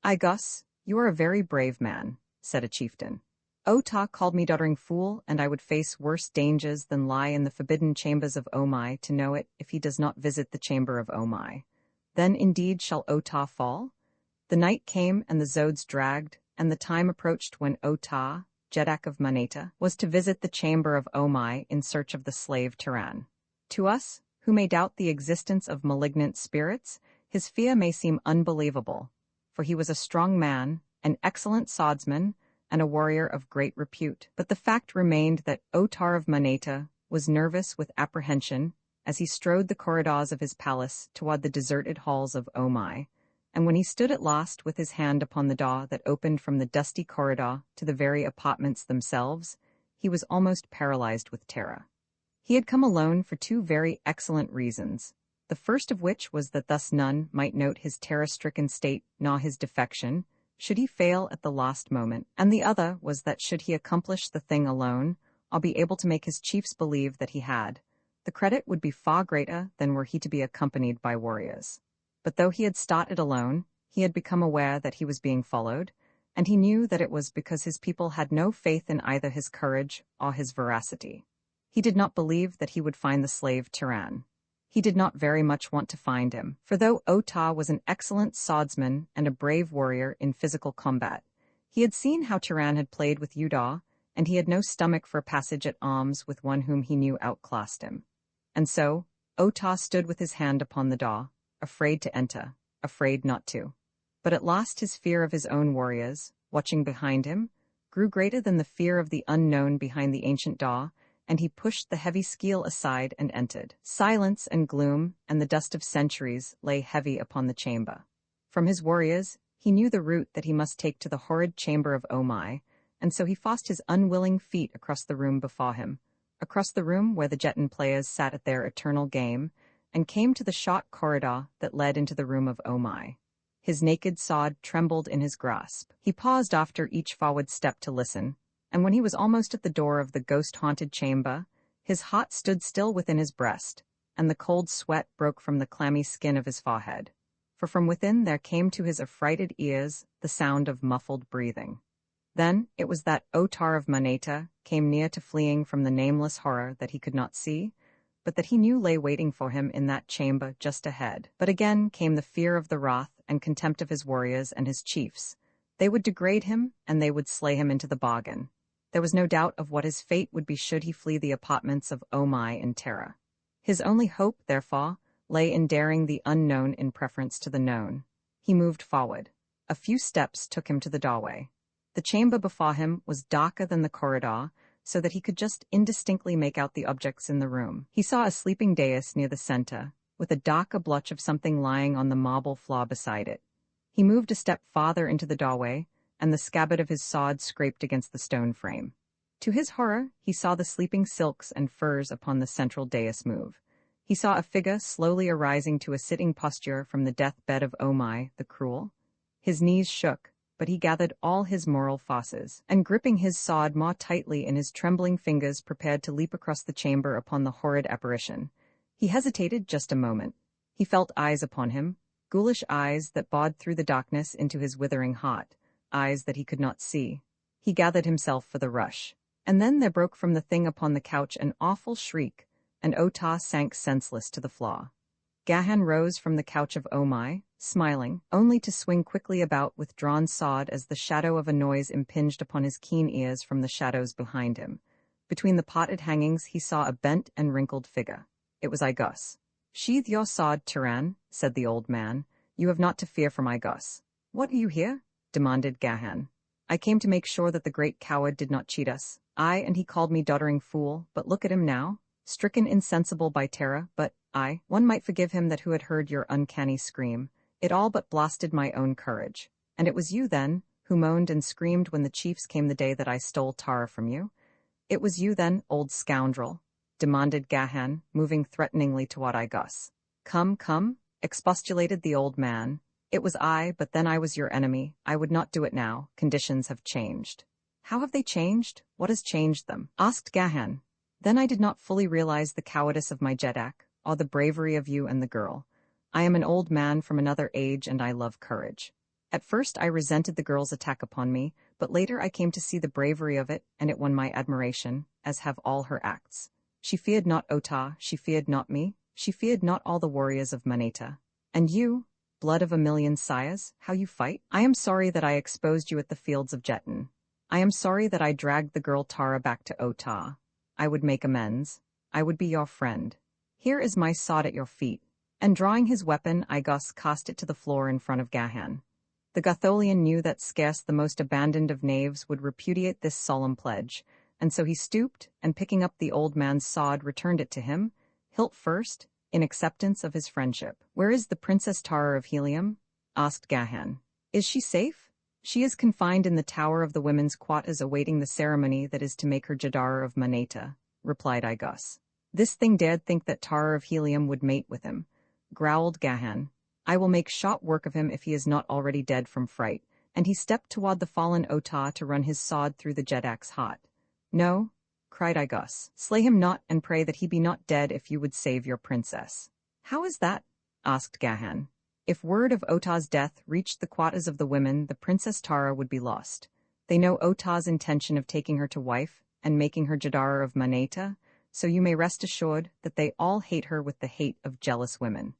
Igos, you are a very brave man, said a chieftain. Otah called me doddering fool, and I would face worse dangers than lie in the forbidden chambers of Omai to know it if he does not visit the chamber of Omai. Then indeed shall Otah fall? The night came and the Zodes dragged, and the time approached when Otah, Jeddak of Maneta, was to visit the chamber of Omai in search of the slave Tiran. To us, who may doubt the existence of malignant spirits, his fear may seem unbelievable, for he was a strong man, an excellent swordsman, and a warrior of great repute. But the fact remained that Otah of Maneta was nervous with apprehension as he strode the corridors of his palace toward the deserted halls of Omai, and when he stood at last with his hand upon the door that opened from the dusty corridor to the very apartments themselves, he was almost paralyzed with terror. He had come alone for 2 very excellent reasons. the first of which was that thus none might note his terror-stricken state nor his defection, should he fail at the last moment, and the other was that should he accomplish the thing alone, or be able to make his chiefs believe that he had, the credit would be far greater than were he to be accompanied by warriors. But though he had started alone, he had become aware that he was being followed, and he knew that it was because his people had no faith in either his courage or his veracity. He did not believe that he would find the slave Turan. He did not very much want to find him, for though Ota was an excellent swordsman and a brave warrior in physical combat, he had seen how Turan had played with Udar, and he had no stomach for a passage at arms with one whom he knew outclassed him. And so, Ota stood with his hand upon the door, afraid to enter, afraid not to. But at last his fear of his own warriors, watching behind him, grew greater than the fear of the unknown behind the ancient door, and he pushed the heavy skeel aside and entered. Silence and gloom and the dust of centuries lay heavy upon the chamber. From his warriors, he knew the route that he must take to the horrid chamber of Omai, and so he forced his unwilling feet across the room before him, across the room where the Jeton players sat at their eternal game, and came to the short corridor that led into the room of Omai. His naked sword trembled in his grasp. He paused after each forward step to listen, and when he was almost at the door of the ghost-haunted chamber, his heart stood still within his breast, and the cold sweat broke from the clammy skin of his forehead. For from within there came to his affrighted ears the sound of muffled breathing. Then it was that Otar of Maneta came near to fleeing from the nameless horror that he could not see, but that he knew lay waiting for him in that chamber just ahead. But again came the fear of the wrath and contempt of his warriors and his chiefs. They would degrade him, and they would slay him into the bargain. There was no doubt of what his fate would be should he flee the apartments of Omai in terror. His only hope, therefore, lay in daring the unknown in preference to the known. He moved forward. A few steps took him to the doorway. The chamber before him was darker than the corridor, so that he could just indistinctly make out the objects in the room. He saw a sleeping dais near the center, with a darker blotch of something lying on the marble floor beside it. He moved a step farther into the doorway, and the scabbard of his sword scraped against the stone frame. To his horror, he saw the sleeping silks and furs upon the central dais move. He saw a figure slowly arising to a sitting posture from the death-bed of Omai, the cruel. His knees shook, but he gathered all his moral forces, and gripping his sword more tightly in his trembling fingers prepared to leap across the chamber upon the horrid apparition. He hesitated just a moment. He felt eyes upon him, ghoulish eyes that bored through the darkness into his withering heart, eyes that he could not see. He gathered himself for the rush. And then there broke from the thing upon the couch an awful shriek, and Ota sank senseless to the floor. Gahan rose from the couch of Omai, smiling, only to swing quickly about with drawn sword as the shadow of a noise impinged upon his keen ears from the shadows behind him. Between the potted hangings he saw a bent and wrinkled figure. It was Igos. "Sheathe your sword, Turan," said the old man. "You have not to fear from Igos." "What are you here?" demanded Gahan. "I came to make sure that the great coward did not cheat us. Aye, and he called me doddering fool, but look at him now, stricken insensible by terror, but, aye, one might forgive him that who had heard your uncanny scream. It all but blasted my own courage. And it was you, then, who moaned and screamed when the chiefs came the day that I stole Tara from you? It was you, then, old scoundrel?" demanded Gahan, moving threateningly toward Igos. "Come, come," expostulated the old man. "It was I, but then I was your enemy. I would not do it now. Conditions have changed." "How have they changed? What has changed them?" asked Gahan. "Then I did not fully realize the cowardice of my Jedak, or the bravery of you and the girl. I am an old man from another age, and I love courage. At first I resented the girl's attack upon me, but later I came to see the bravery of it, and it won my admiration, as have all her acts. She feared not Ota, she feared not me, she feared not all the warriors of Maneta. And you, blood of a million sires, how you fight? I am sorry that I exposed you at the fields of Jeton. I am sorry that I dragged the girl Tara back to Ota. I would make amends. I would be your friend. Here is my sword at your feet." And drawing his weapon, Igos cast it to the floor in front of Gahan. The Gotholian knew that scarce the most abandoned of knaves would repudiate this solemn pledge, and so he stooped, and picking up the old man's sword returned it to him, hilt first, in acceptance of his friendship. "Where is the Princess Tara of Helium?" asked Gahan. "Is she safe?" "She is confined in the tower of the women's quarters awaiting the ceremony that is to make her Jadara of Maneta," replied Igos. "This thing dared think that Tara of Helium would mate with him. growled Gahan. "I will make short work of him if he is not already dead from fright," and he stepped toward the fallen Otah to run his sword through the Jedak's heart. "No," cried Igos. "Slay him not, and pray that he be not dead if you would save your princess." "How is that?" asked Gahan. "If word of Otah's death reached the quarters of the women, the Princess Tara would be lost. They know Otah's intention of taking her to wife and making her Jadara of Maneta, so you may rest assured that they all hate her with the hate of jealous women.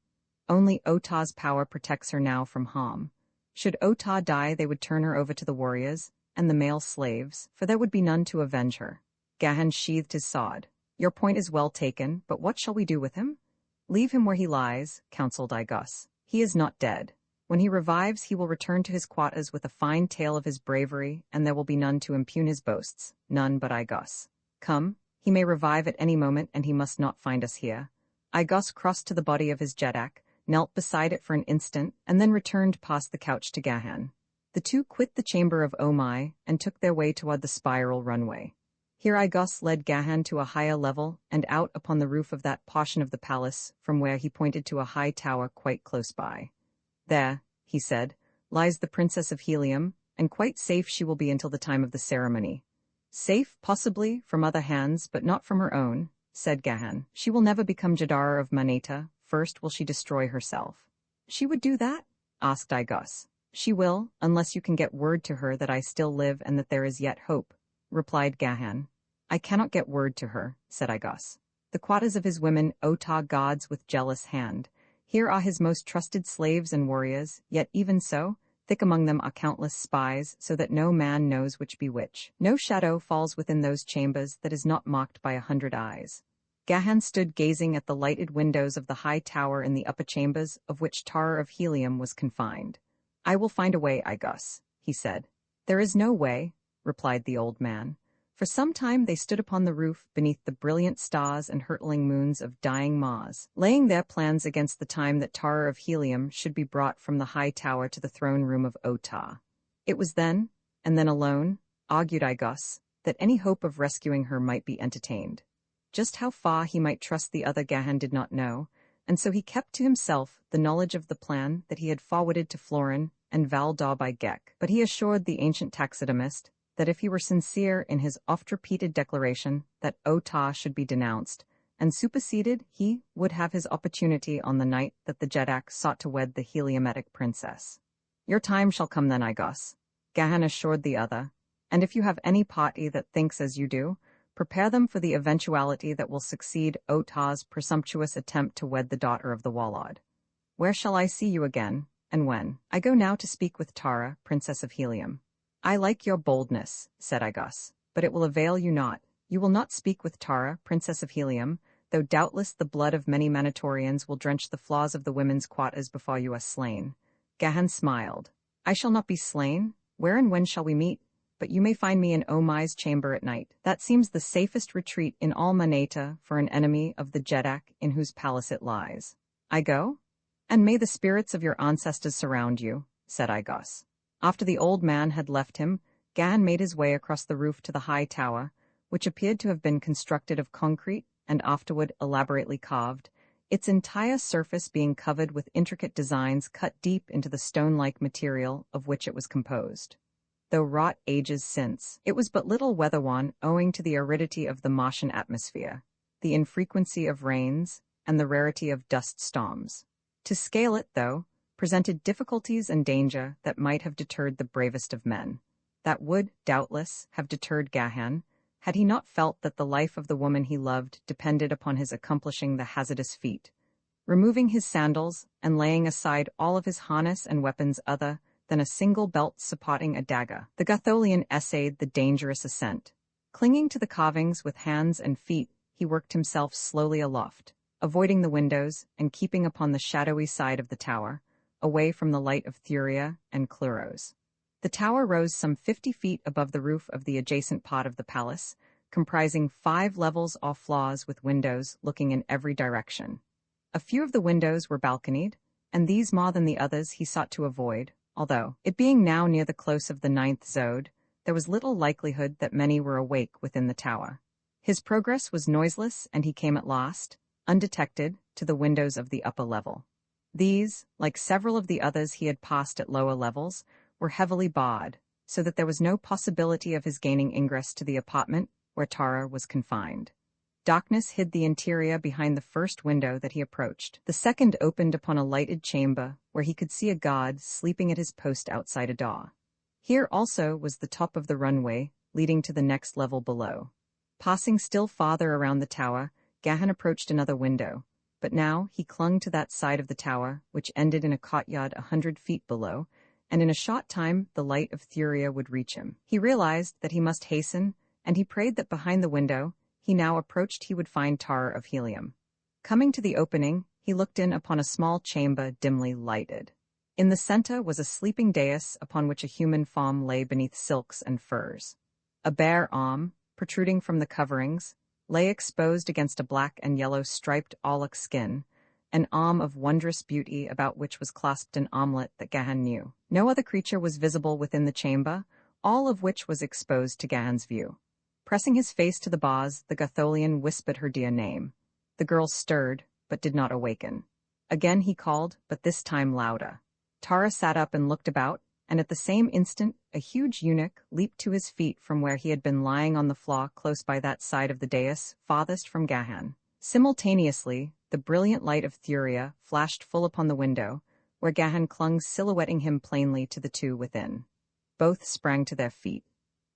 Only Otah's power protects her now from harm. Should Otah die, they would turn her over to the warriors and the male slaves, for there would be none to avenge her." Gahan sheathed his sword. "Your point is well taken, but what shall we do with him?" "Leave him where he lies," counseled Igos. "He is not dead. When he revives, he will return to his quarters with a fine tale of his bravery, and there will be none to impugn his boasts, none but Igos. Come, he may revive at any moment, and he must not find us here." Igos crossed to the body of his Jedak, knelt beside it for an instant, and then returned past the couch to Gahan. The two quit the chamber of Omai and took their way toward the spiral runway. Here Igos led Gahan to a higher level and out upon the roof of that portion of the palace from where he pointed to a high tower quite close by. "There," he said, "lies the Princess of Helium, and quite safe she will be until the time of the ceremony." "Safe, possibly, from other hands, but not from her own," said Gahan. "She will never become Jadara of Maneta. First will she destroy herself." "She would do that?" asked Igos. "She will, unless you can get word to her that I still live and that there is yet hope," replied Gahan. "I cannot get word to her," said Igos. "The quarters of his women Otah guards with jealous hand. Here are his most trusted slaves and warriors, yet even so, thick among them are countless spies, so that no man knows which be which. No shadow falls within those chambers that is not marked by 100 eyes." Gahan stood gazing at the lighted windows of the high tower in the upper chambers of which Tara of Helium was confined. "I will find a way, Igos," he said. "There is no way," replied the old man. For some time they stood upon the roof beneath the brilliant stars and hurtling moons of dying Mars, laying their plans against the time that Tara of Helium should be brought from the high tower to the throne room of Otah. It was then, and then alone, argued Igos, that any hope of rescuing her might be entertained. Just how far he might trust the other Gahan did not know, and so he kept to himself the knowledge of the plan that he had forwarded to Florin and Valdar by Gek. But he assured the ancient taxidermist that if he were sincere in his oft-repeated declaration that Otah should be denounced and superseded, he would have his opportunity on the night that the Jedak sought to wed the Heliometic princess. "Your time shall come then, Igos," Gahan assured the other, "and if you have any party that thinks as you do, prepare them for the eventuality that will succeed Otah's presumptuous attempt to wed the daughter of the Wallad. Where shall I see you again, and when?" "I go now to speak with Tara, Princess of Helium." "I like your boldness," said Igos, "but it will avail you not. You will not speak with Tara, Princess of Helium, though doubtless the blood of many Manitorians will drench the floors of the women's quarters before you are slain." Gahan smiled. "I shall not be slain. Where and when shall we meet? But you may find me in Omai's chamber at night. That seems the safest retreat in all Maneta for an enemy of the Jedak in whose palace it lies." "I go? And may the spirits of your ancestors surround you," said Igos. After the old man had left him, Gahan made his way across the roof to the high tower, which appeared to have been constructed of concrete and afterward elaborately carved, its entire surface being covered with intricate designs cut deep into the stone-like material of which it was composed. Though wrought ages since, it was but little weather-worn owing to the aridity of the Martian atmosphere, the infrequency of rains, and the rarity of dust storms. To scale it, though, presented difficulties and danger that might have deterred the bravest of men. That would, doubtless, have deterred Gahan, had he not felt that the life of the woman he loved depended upon his accomplishing the hazardous feat. Removing his sandals and laying aside all of his harness and weapons other than a single belt supporting a dagger, the Gatholian essayed the dangerous ascent. Clinging to the carvings with hands and feet, he worked himself slowly aloft, avoiding the windows and keeping upon the shadowy side of the tower, away from the light of Thuria and Cluros. The tower rose some 50 feet above the roof of the adjacent part of the palace, comprising 5 levels or floors with windows looking in every direction. A few of the windows were balconied, and these more than the others he sought to avoid, although, it being now near the close of the 9th Zode, there was little likelihood that many were awake within the tower. His progress was noiseless, and he came at last, undetected, to the windows of the upper level. These, like several of the others he had passed at lower levels, were heavily barred, so that there was no possibility of his gaining ingress to the apartment where Tara was confined. Darkness hid the interior behind the first window that he approached. The second opened upon a lighted chamber where he could see a guard sleeping at his post outside a door. Here also was the top of the runway, leading to the next level below. Passing still farther around the tower, Gahan approached another window, but now he clung to that side of the tower, which ended in a courtyard 100 feet below, and in a short time the light of Thuria would reach him. He realized that he must hasten, and he prayed that behind the window he now approached he would find Tara of Helium. Coming to the opening, he looked in upon a small chamber dimly lighted. In the center was a sleeping dais upon which a human form lay beneath silks and furs. A bare arm, protruding from the coverings, lay exposed against a black and yellow striped auloch skin, an arm of wondrous beauty about which was clasped an armlet that Gahan knew. No other creature was visible within the chamber, all of which was exposed to Gahan's view. Pressing his face to the bars, the Gatholian whispered her dear name. The girl stirred, but did not awaken. Again he called, but this time louder. Tara sat up and looked about, and at the same instant a huge eunuch leaped to his feet from where he had been lying on the floor close by that side of the dais farthest from Gahan. Simultaneously, the brilliant light of Thuria flashed full upon the window, where Gahan clung, silhouetting him plainly to the two within. Both sprang to their feet.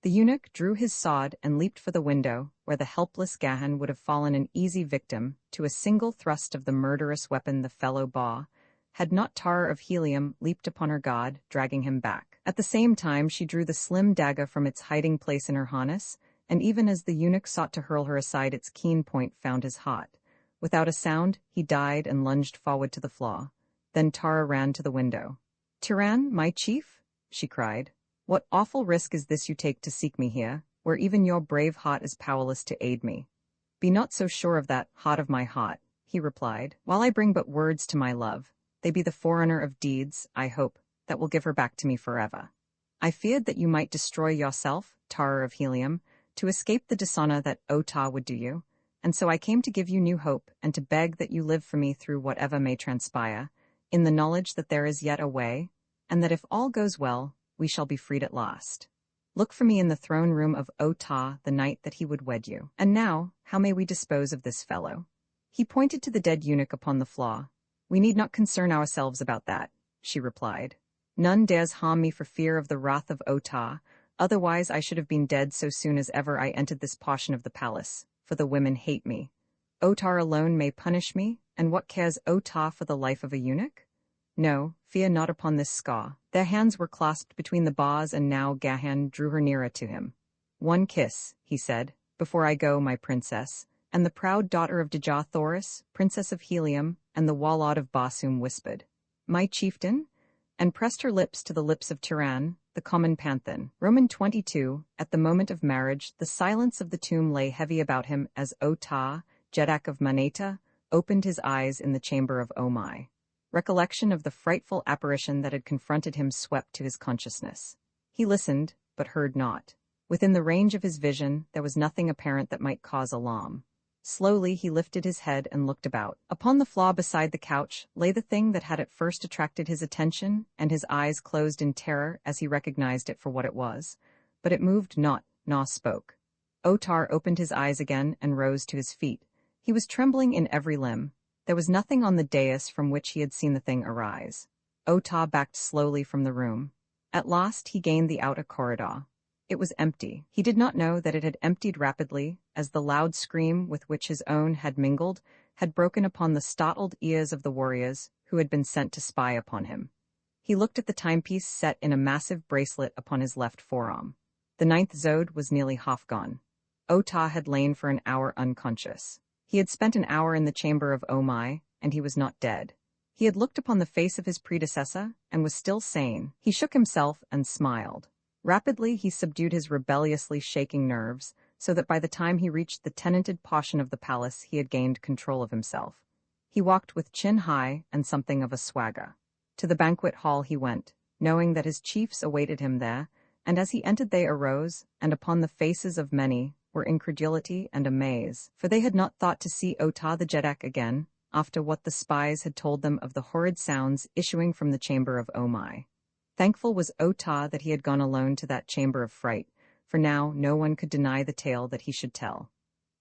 The eunuch drew his sword and leaped for the window, where the helpless Gahan would have fallen an easy victim to a single thrust of the murderous weapon the fellow bore, had not Tara of Helium leaped upon her god, dragging him back. At the same time she drew the slim dagger from its hiding place in her harness, and even as the eunuch sought to hurl her aside, its keen point found his heart. Without a sound, he died and lunged forward to the floor. Then Tara ran to the window. "Tyran, my chief?" she cried. "What awful risk is this you take to seek me here, where even your brave heart is powerless to aid me?" "Be not so sure of that, heart of my heart," he replied. "While I bring but words to my love, they be the forerunner of deeds, I hope, that will give her back to me forever. I feared that you might destroy yourself, Tara of Helium, to escape the dishonor that Ota would do you, and so I came to give you new hope and to beg that you live for me through whatever may transpire, in the knowledge that there is yet a way, and that if all goes well, we shall be freed at last. Look for me in the throne room of Ota the night that he would wed you. And now, how may we dispose of this fellow?" He pointed to the dead eunuch upon the floor. "We need not concern ourselves about that," she replied. "None dares harm me for fear of the wrath of Ota, otherwise I should have been dead so soon as ever I entered this portion of the palace, for the women hate me. Otar alone may punish me, and what cares Ota for the life of a eunuch? No, fear not upon this scar." Their hands were clasped between the bars, and now Gahan drew her nearer to him. "One kiss," he said, "before I go, my princess," and the proud daughter of Dejah Thoris, princess of Helium, and the Walad of Basum whispered, "My chieftain?" and pressed her lips to the lips of Tyran, the common panthan. Roman 22, at the moment of marriage, the silence of the tomb lay heavy about him as Ota, Jedak of Maneta, opened his eyes in the chamber of Omai. Recollection of the frightful apparition that had confronted him swept to his consciousness. He listened, but heard not. Within the range of his vision, there was nothing apparent that might cause alarm. Slowly he lifted his head and looked about. Upon the floor beside the couch lay the thing that had at first attracted his attention, and his eyes closed in terror as he recognized it for what it was. But it moved not, nor spoke. Otar opened his eyes again and rose to his feet. He was trembling in every limb. There was nothing on the dais from which he had seen the thing arise. Ota backed slowly from the room. At last he gained the outer corridor. It was empty. He did not know that it had emptied rapidly, as the loud scream with which his own had mingled had broken upon the startled ears of the warriors who had been sent to spy upon him. He looked at the timepiece set in a massive bracelet upon his left forearm. The 9th zode was nearly half gone. Ota had lain for an hour unconscious. He had spent an hour in the chamber of Omai, and he was not dead. He had looked upon the face of his predecessor, and was still sane. He shook himself and smiled. Rapidly he subdued his rebelliously shaking nerves, so that by the time he reached the tenanted portion of the palace he had gained control of himself. He walked with chin high and something of a swagger. To the banquet hall he went, knowing that his chiefs awaited him there, and as he entered they arose, and upon the faces of many were incredulity and amaze, for they had not thought to see Ota the Jedak again, after what the spies had told them of the horrid sounds issuing from the chamber of Omai. Thankful was Ota that he had gone alone to that chamber of fright, for now no one could deny the tale that he should tell.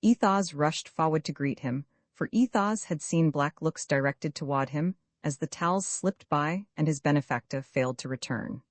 Ethos rushed forward to greet him, for Ethos had seen black looks directed toward him as the towels slipped by and his benefactor failed to return.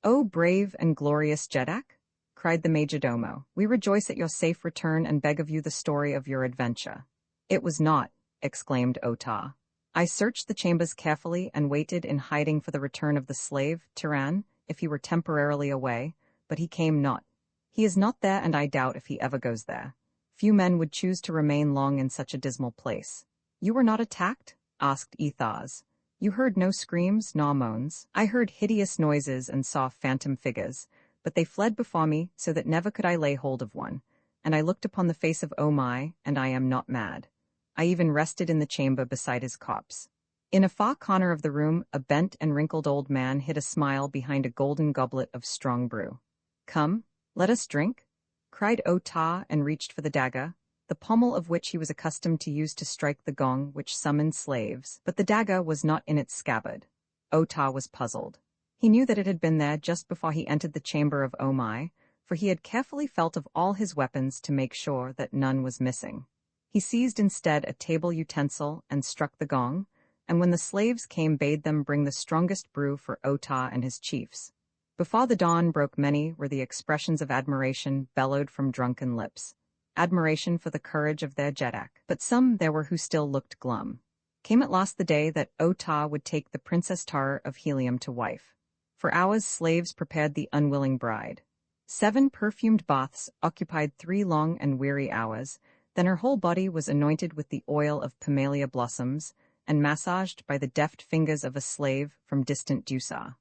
"O brave and glorious Jedak," cried the majordomo, "we rejoice at your safe return and beg of you the story of your adventure." "It was not," exclaimed Ota. "I searched the chambers carefully and waited in hiding for the return of the slave, Tiran, if he were temporarily away, but he came not. He is not there, and I doubt if he ever goes there. Few men would choose to remain long in such a dismal place." "You were not attacked?" asked Ethos. "You heard no screams nor moans." "I heard hideous noises and saw phantom figures, but they fled before me so that never could I lay hold of one, and I looked upon the face of Omai, and I am not mad. I even rested in the chamber beside his corpse." In a far corner of the room, a bent and wrinkled old man hid a smile behind a golden goblet of strong brew. "Come, let us drink," cried Ota, and reached for the dagger, the pommel of which he was accustomed to use to strike the gong which summoned slaves, but the dagger was not in its scabbard. Ota was puzzled. He knew that it had been there just before he entered the chamber of Omai, for he had carefully felt of all his weapons to make sure that none was missing. He seized instead a table utensil and struck the gong, and when the slaves came bade them bring the strongest brew for Ota and his chiefs. Before the dawn broke many were the expressions of admiration bellowed from drunken lips. Admiration for the courage of their Jedak, but some there were who still looked glum. Came at last the day that Ota would take the Princess Tara of Helium to wife. For hours slaves prepared the unwilling bride. 7 perfumed baths occupied 3 long and weary hours, then her whole body was anointed with the oil of pimelia blossoms and massaged by the deft fingers of a slave from distant Dusa.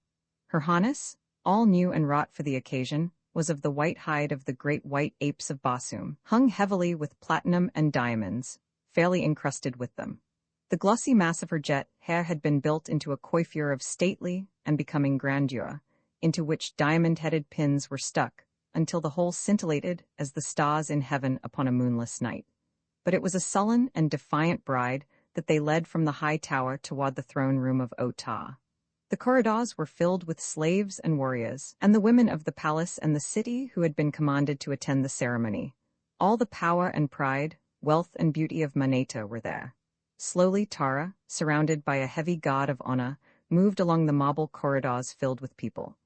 Her harness, all new and wrought for the occasion, was of the white hide of the great white apes of Basum, hung heavily with platinum and diamonds, fairly encrusted with them. The glossy mass of her jet hair had been built into a coiffure of stately and becoming grandeur, into which diamond-headed pins were stuck, until the whole scintillated as the stars in heaven upon a moonless night. But it was a sullen and defiant bride that they led from the high tower toward the throne room of Ota. The corridors were filled with slaves and warriors, and the women of the palace and the city who had been commanded to attend the ceremony. All the power and pride, wealth and beauty of Maneta were there. Slowly Tara, surrounded by a heavy guard of honor, moved along the marble corridors filled with people.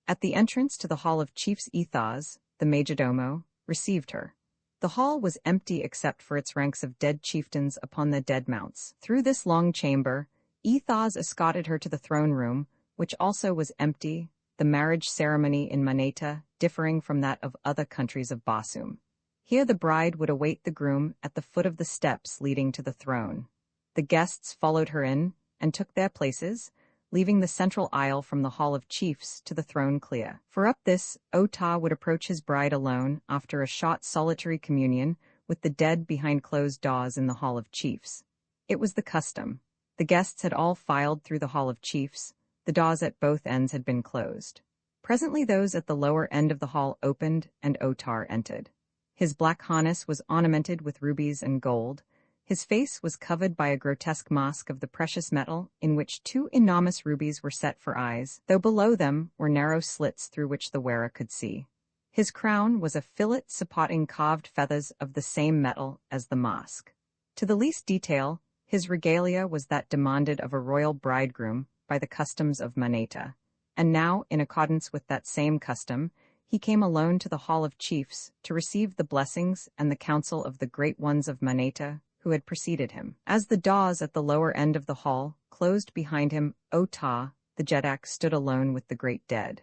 At the entrance to the hall of chiefs, Ethos, the majordomo, received her. The hall was empty except for its ranks of dead chieftains upon their dead mounts. Through this long chamber, Ethos escorted her to the throne room, which also was empty, the marriage ceremony in Maneta differing from that of other countries of Basum. Here the bride would await the groom at the foot of the steps leading to the throne. The guests followed her in and took their places, leaving the central aisle from the hall of chiefs to the throne clear. For up this, Ota would approach his bride alone after a short solitary communion with the dead behind closed doors in the hall of chiefs. It was the custom. The guests had all filed through the hall of chiefs. The doors at both ends had been closed. Presently those at the lower end of the hall opened, and Otar entered. His black harness was ornamented with rubies and gold. His face was covered by a grotesque mask of the precious metal in which 2 enormous rubies were set for eyes, though below them were narrow slits through which the wearer could see. His crown was a fillet supporting carved feathers of the same metal as the mask. To the least detail, his regalia was that demanded of a royal bridegroom by the customs of Maneta, and now, in accordance with that same custom, he came alone to the hall of chiefs to receive the blessings and the counsel of the great ones of Maneta who had preceded him. As the doors at the lower end of the hall closed behind him, Ota, the Jedak, stood alone with the great dead.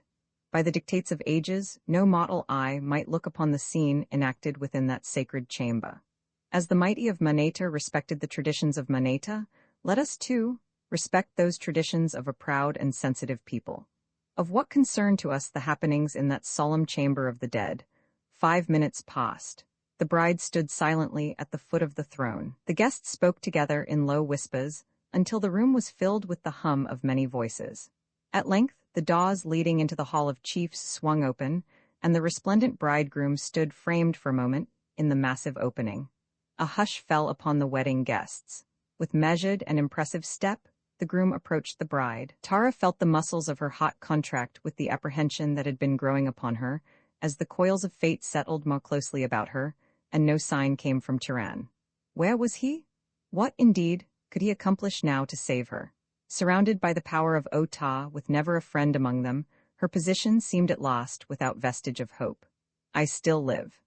By the dictates of ages, no mortal eye might look upon the scene enacted within that sacred chamber. As the mighty of Maneta respected the traditions of Maneta, let us, too, respect those traditions of a proud and sensitive people. Of what concern to us the happenings in that solemn chamber of the dead? 5 minutes passed. The bride stood silently at the foot of the throne. The guests spoke together in low whispers until the room was filled with the hum of many voices. At length, the doors leading into the hall of chiefs swung open, and the resplendent bridegroom stood framed for a moment in the massive opening. A hush fell upon the wedding guests. With measured and impressive step, the groom approached the bride. Tara felt the muscles of her hot contract with the apprehension that had been growing upon her, as the coils of fate settled more closely about her, and no sign came from Turan. Where was he? What, indeed, could he accomplish now to save her? Surrounded by the power of Ota, with never a friend among them, her position seemed at last without vestige of hope. I still live,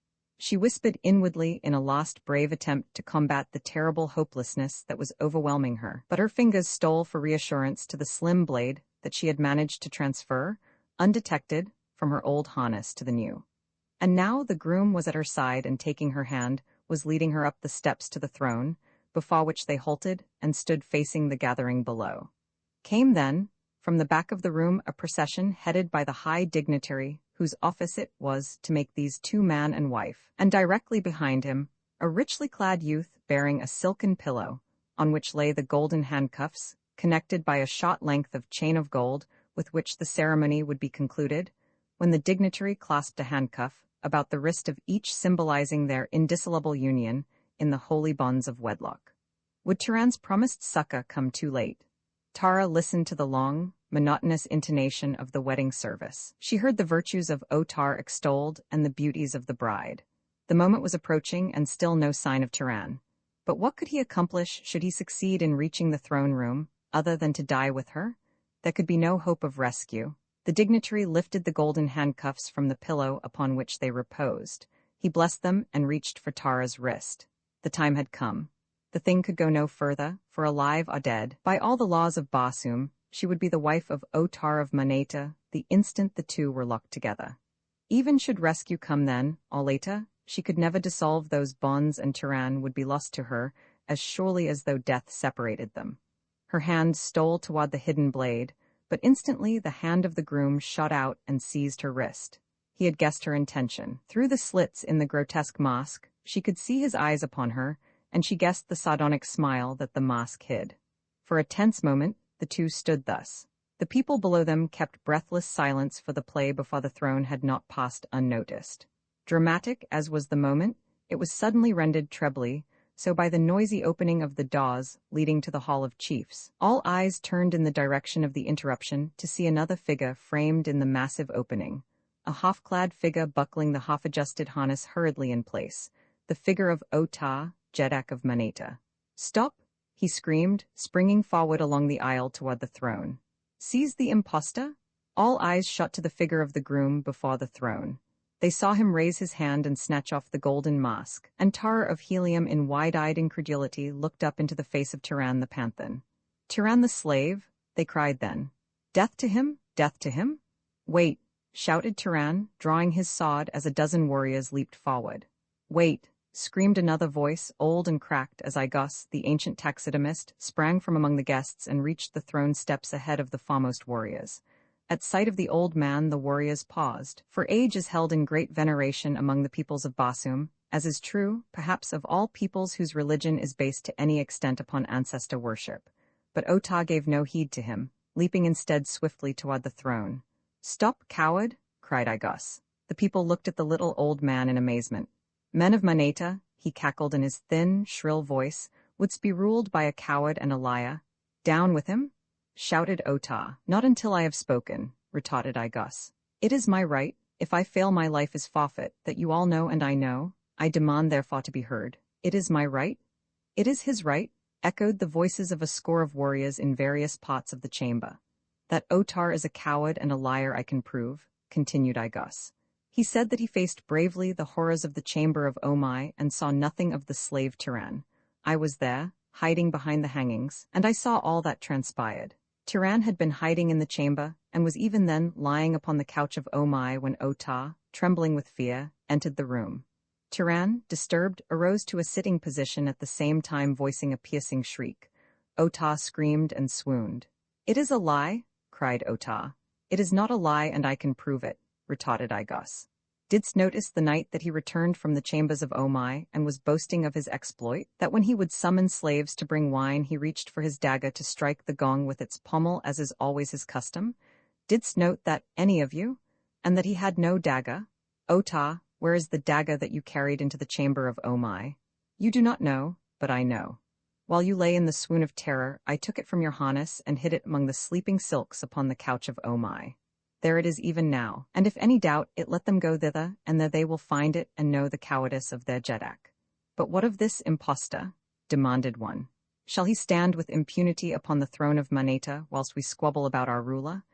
she whispered inwardly in a last brave attempt to combat the terrible hopelessness that was overwhelming her. But her fingers stole for reassurance to the slim blade that she had managed to transfer, undetected, from her old harness to the new. And now the groom was at her side and, taking her hand, was leading her up the steps to the throne, before which they halted and stood facing the gathering below. Came then, from the back of the room, a procession headed by the high dignitary whose office it was to make these two man and wife, and directly behind him, a richly clad youth bearing a silken pillow, on which lay the golden handcuffs, connected by a short length of chain of gold, with which the ceremony would be concluded, when the dignitary clasped a handcuff about the wrist of each, symbolizing their indissoluble union in the holy bonds of wedlock. Would Turan's promised succor come too late? Tara listened to the long, monotonous intonation of the wedding service. She heard the virtues of Otar extolled and the beauties of the bride. The moment was approaching and still no sign of Turan. But what could he accomplish should he succeed in reaching the throne room, other than to die with her? There could be no hope of rescue. The dignitary lifted the golden handcuffs from the pillow upon which they reposed. He blessed them and reached for Tara's wrist. The time had come. The thing could go no further, for alive or dead, by all the laws of Barsoom, she would be the wife of Otar of Maneta the instant the two were locked together. Even should rescue come then, or later, she could never dissolve those bonds, and Turan would be lost to her as surely as though death separated them. Her hand stole toward the hidden blade, but instantly the hand of the groom shot out and seized her wrist. He had guessed her intention. Through the slits in the grotesque mask, she could see his eyes upon her, and she guessed the sardonic smile that the mask hid. For a tense moment, the two stood thus. The people below them kept breathless silence, for the play before the throne had not passed unnoticed. Dramatic as was the moment, it was suddenly rendered trebly so by the noisy opening of the doors leading to the Hall of Chiefs. All eyes turned in the direction of the interruption to see another figure framed in the massive opening, a half-clad figure buckling the half-adjusted harness hurriedly in place, the figure of Ota, Jeddak of Maneta. "Stop!" he screamed, springing forward along the aisle toward the throne. "Seize the impostor?" All eyes shot to the figure of the groom before the throne. They saw him raise his hand and snatch off the golden mask, and Tara of Helium in wide-eyed incredulity looked up into the face of Turan the Panthan. "Turan the slave?" they cried then. "Death to him? Death to him?" "Wait!" shouted Turan, drawing his sword as a dozen warriors leaped forward. "Wait!" screamed another voice, old and cracked as Igos, the ancient taxidermist, sprang from among the guests and reached the throne steps ahead of the foremost warriors. At sight of the old man, the warriors paused, for age is held in great veneration among the peoples of Barsoom, as is true, perhaps, of all peoples whose religion is based to any extent upon ancestor worship. But Ota gave no heed to him, leaping instead swiftly toward the throne. "Stop, coward!" cried Igos. The people looked at the little old man in amazement. "Men of Maneta," he cackled in his thin, shrill voice, "wouldst be ruled by a coward and a liar? Down with him!" shouted Ota. "Not until I have spoken," retorted Igos. "It is my right. If I fail, my life is forfeit, that you all know and I know. I demand therefore to be heard. It is my right." "It is his right," echoed the voices of a score of warriors in various parts of the chamber. "That Otar is a coward and a liar I can prove," continued Igos. "He said that he faced bravely the horrors of the chamber of Omai and saw nothing of the slave Turan. I was there, hiding behind the hangings, and I saw all that transpired. Turan had been hiding in the chamber, and was even then lying upon the couch of Omai when Ota, trembling with fear, entered the room. Turan, disturbed, arose to a sitting position, at the same time voicing a piercing shriek. Ota screamed and swooned. "It is a lie," cried Ota. "It is not a lie, and I can prove it," retorted Igos. "Didst notice the night that he returned from the chambers of Omai and was boasting of his exploit, that when he would summon slaves to bring wine he reached for his dagger to strike the gong with its pommel as is always his custom? Didst note that, any of you, and that he had no dagger? Ota, where is the dagger that you carried into the chamber of Omai? You do not know, but I know. While you lay in the swoon of terror, I took it from your harness and hid it among the sleeping silks upon the couch of Omai. There it is even now, and if any doubt it, let them go thither, and there they will find it and know the cowardice of their Jeddak. But what of this impostor? Demanded one. Shall he stand with impunity upon the throne of Maneta whilst we squabble about our ruler?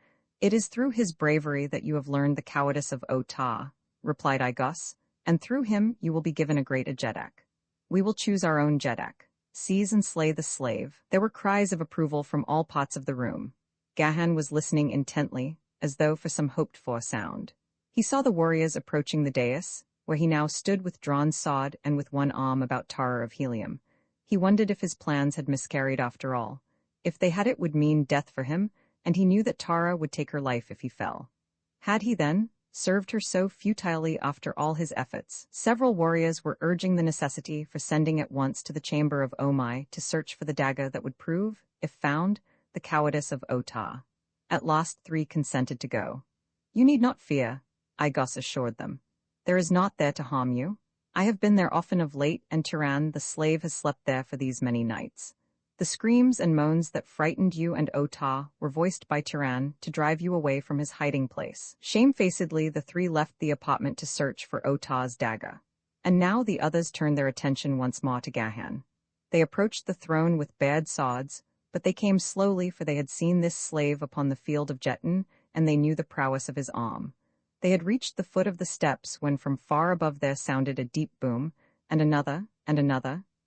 It is through his bravery that you have learned the cowardice of Otah, replied Igus, and through him you will be given a great Jeddak. We will choose our own Jeddak. Seize and slay the slave. There were cries of approval from all parts of the room. Gahan was listening intently, as though for some hoped-for sound. He saw the warriors approaching the dais, where he now stood with drawn sword and with one arm about Tara of Helium. He wondered if his plans had miscarried after all. If they had, it would mean death for him, and he knew that Tara would take her life if he fell. Had he, then, served her so futilely after all his efforts? Several warriors were urging the necessity for sending at once to the chamber of Omai to search for the dagger that would prove, if found, the cowardice of Otah. At last 3 consented to go. You need not fear, Igus assured them. There is naught there to harm you. I have been there often of late, and Tiran the slave has slept there for these many nights. The screams and moans that frightened you and Otah were voiced by Tiran to drive you away from his hiding place. Shamefacedly, the 3 left the apartment to search for Otah's dagger. And now the others turned their attention once more to Gahan. They approached the throne with bared swords, but they came slowly, for they had seen this slave upon the field of Jetton, and they knew the prowess of his arm. They had reached the foot of the steps when from far above there sounded a deep boom, and another,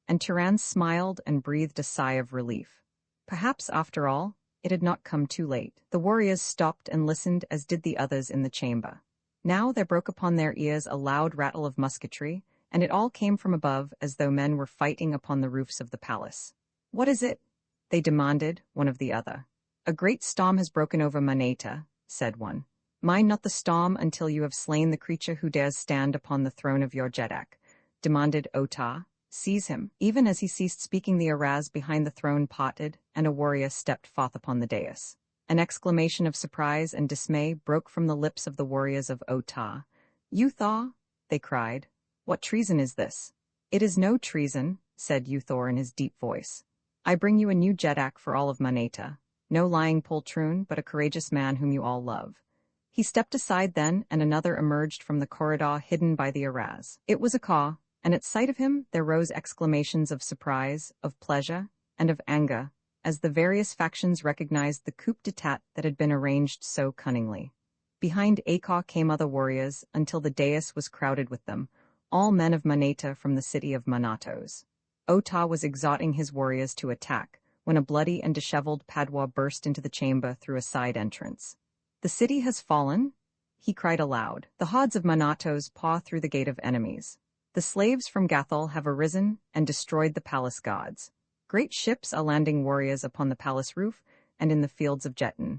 and Tiran smiled and breathed a sigh of relief. Perhaps, after all, it had not come too late. The warriors stopped and listened, as did the others in the chamber. Now there broke upon their ears a loud rattle of musketry, and it all came from above, as though men were fighting upon the roofs of the palace. What is it? They demanded, one of the other. A great storm has broken over Maneta, said one. Mind not the storm until you have slain the creature who dares stand upon the throne of your Jeddak, demanded Otah. Seize him. Even as he ceased speaking, the Araz behind the throne parted, and a warrior stepped forth upon the dais. An exclamation of surprise and dismay broke from the lips of the warriors of Otah. Uthor, they cried. What treason is this? It is no treason, said Uthor in his deep voice. I bring you a new Jeddak for all of Maneta. No lying poltroon, but a courageous man whom you all love. He stepped aside then, and another emerged from the corridor hidden by the Araz. It was a Ka, and at sight of him there rose exclamations of surprise, of pleasure, and of anger, as the various factions recognized the coup d'etat that had been arranged so cunningly. Behind Akar came other warriors, until the dais was crowded with them, all men of Maneta from the city of Manatos. Otah was exhorting his warriors to attack, when a bloody and disheveled Padwa burst into the chamber through a side entrance. The city has fallen, he cried aloud. The hordes of Manatos paw through the gate of enemies. The slaves from Gathol have arisen and destroyed the palace guards. Great ships are landing warriors upon the palace roof and in the fields of Jetton.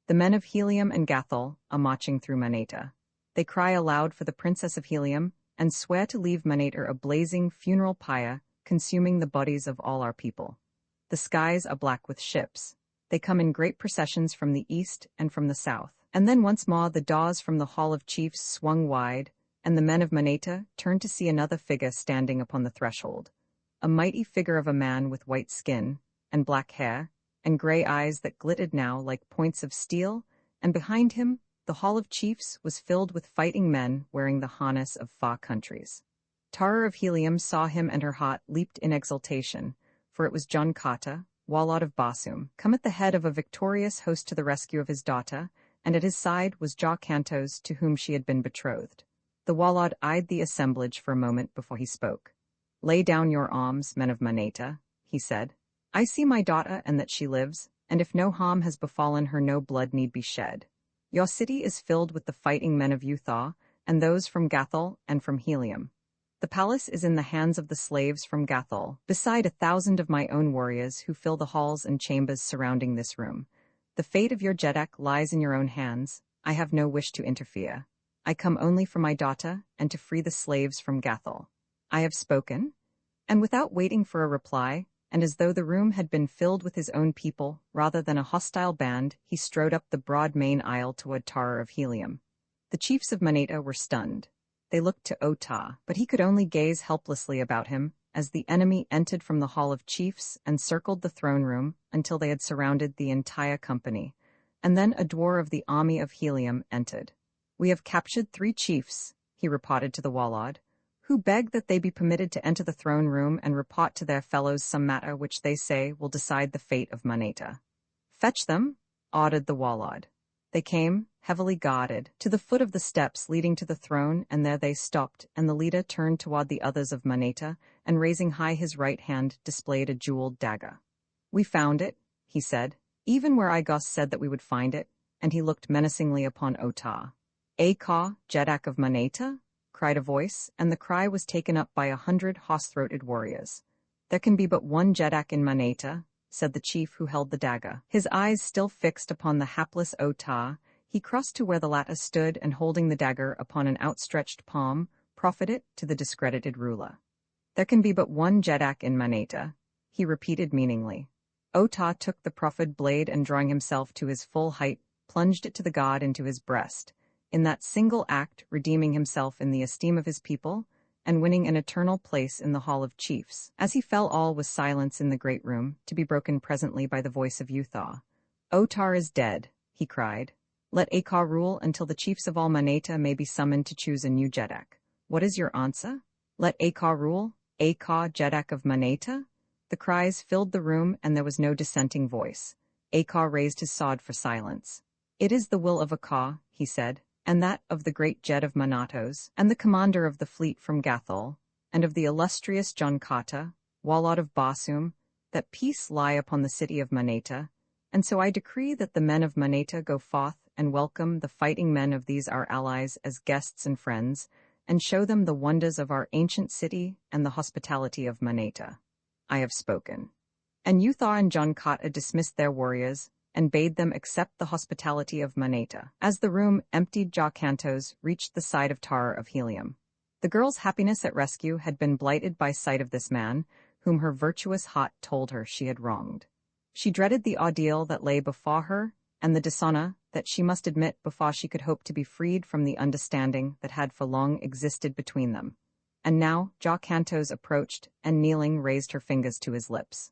The men of Helium and Gathol are marching through Maneta. They cry aloud for the princess of Helium and swear to leave Maneta a blazing funeral pyre, consuming the bodies of all our people. The skies are black with ships. They come in great processions from the east and from the south. And then once more the doors from the Hall of Chiefs swung wide, and the men of Maneta turned to see another figure standing upon the threshold. A mighty figure of a man with white skin, and black hair, and gray eyes that glittered now like points of steel, and behind him the Hall of Chiefs was filled with fighting men wearing the harness of far countries. Tara of Helium saw him, and her heart leaped in exultation, for it was John Kata, Warlord of Basum, come at the head of a victorious host to the rescue of his daughter, and at his side was Jaw Cantos, to whom she had been betrothed. The warlord eyed the assemblage for a moment before he spoke. Lay down your arms, men of Maneta, he said. I see my daughter, and that she lives, and if no harm has befallen her, no blood need be shed. Your city is filled with the fighting men of Uthor, and those from Gathol and from Helium. The palace is in the hands of the slaves from Gathol, beside 1,000 of my own warriors who fill the halls and chambers surrounding this room. The fate of your Jeddak lies in your own hands. I have no wish to interfere. I come only for my daughter and to free the slaves from Gathol. I have spoken. And without waiting for a reply, and as though the room had been filled with his own people rather than a hostile band, he strode up the broad main aisle toward Tara of Helium. The chiefs of Maneta were stunned. They looked to Otah, but he could only gaze helplessly about him, as the enemy entered from the Hall of Chiefs and circled the throne room until they had surrounded the entire company, and then a dwarf of the army of Helium entered. "We have captured 3 chiefs," he reported to the warlord, "who beg that they be permitted to enter the throne room and report to their fellows some matter which they say will decide the fate of Moneta." "Fetch them," ordered the warlord. They came, heavily guarded, to the foot of the steps leading to the throne, and there they stopped, and the leader turned toward the others of Moneta, and raising high his right hand, displayed a jeweled dagger. "We found it," he said, "even where Igos said that we would find it," and he looked menacingly upon Otar. "Akar, Jedak of Moneta?" cried a voice, and the cry was taken up by 100 hoarse-throated warriors. "There can be but one Jedak in Moneta," said the chief who held the dagger. His eyes still fixed upon the hapless Otar, he crossed to where the latter stood and holding the dagger upon an outstretched palm, proffered it to the discredited ruler. "There can be but one Jedak in Moneta," he repeated meaningly. Otar took the proffered blade and drawing himself to his full height, plunged it to the god into his breast, in that single act redeeming himself in the esteem of his people, and winning an eternal place in the Hall of Chiefs. As he fell, all was silence in the great room, to be broken presently by the voice of Uthar. "Otar is dead," he cried. "Let Akar rule until the chiefs of all Moneta may be summoned to choose a new Jedak. What is your answer? Let Akar rule, Akar, Jedak of Moneta?" The cries filled the room, and there was no dissenting voice. Akar raised his sword for silence. "It is the will of Akar," he said, "and that of the great Jed of Monatos, and the commander of the fleet from Gathol, and of the illustrious John Carter, warlord of Barsum, that peace lie upon the city of Moneta, and so I decree that the men of Moneta go forth and welcome the fighting men of these our allies as guests and friends, and show them the wonders of our ancient city and the hospitality of Moneta. I have spoken." And Uthar and John Carter dismissed their warriors, and bade them accept the hospitality of Moneta. As the room emptied, Jacantos reached the side of Tara of Helium. The girl's happiness at rescue had been blighted by sight of this man, whom her virtuous heart told her she had wronged. She dreaded the ordeal that lay before her, and the dishonor that she must admit before she could hope to be freed from the understanding that had for long existed between them. And now Jacantos approached, and kneeling raised her fingers to his lips.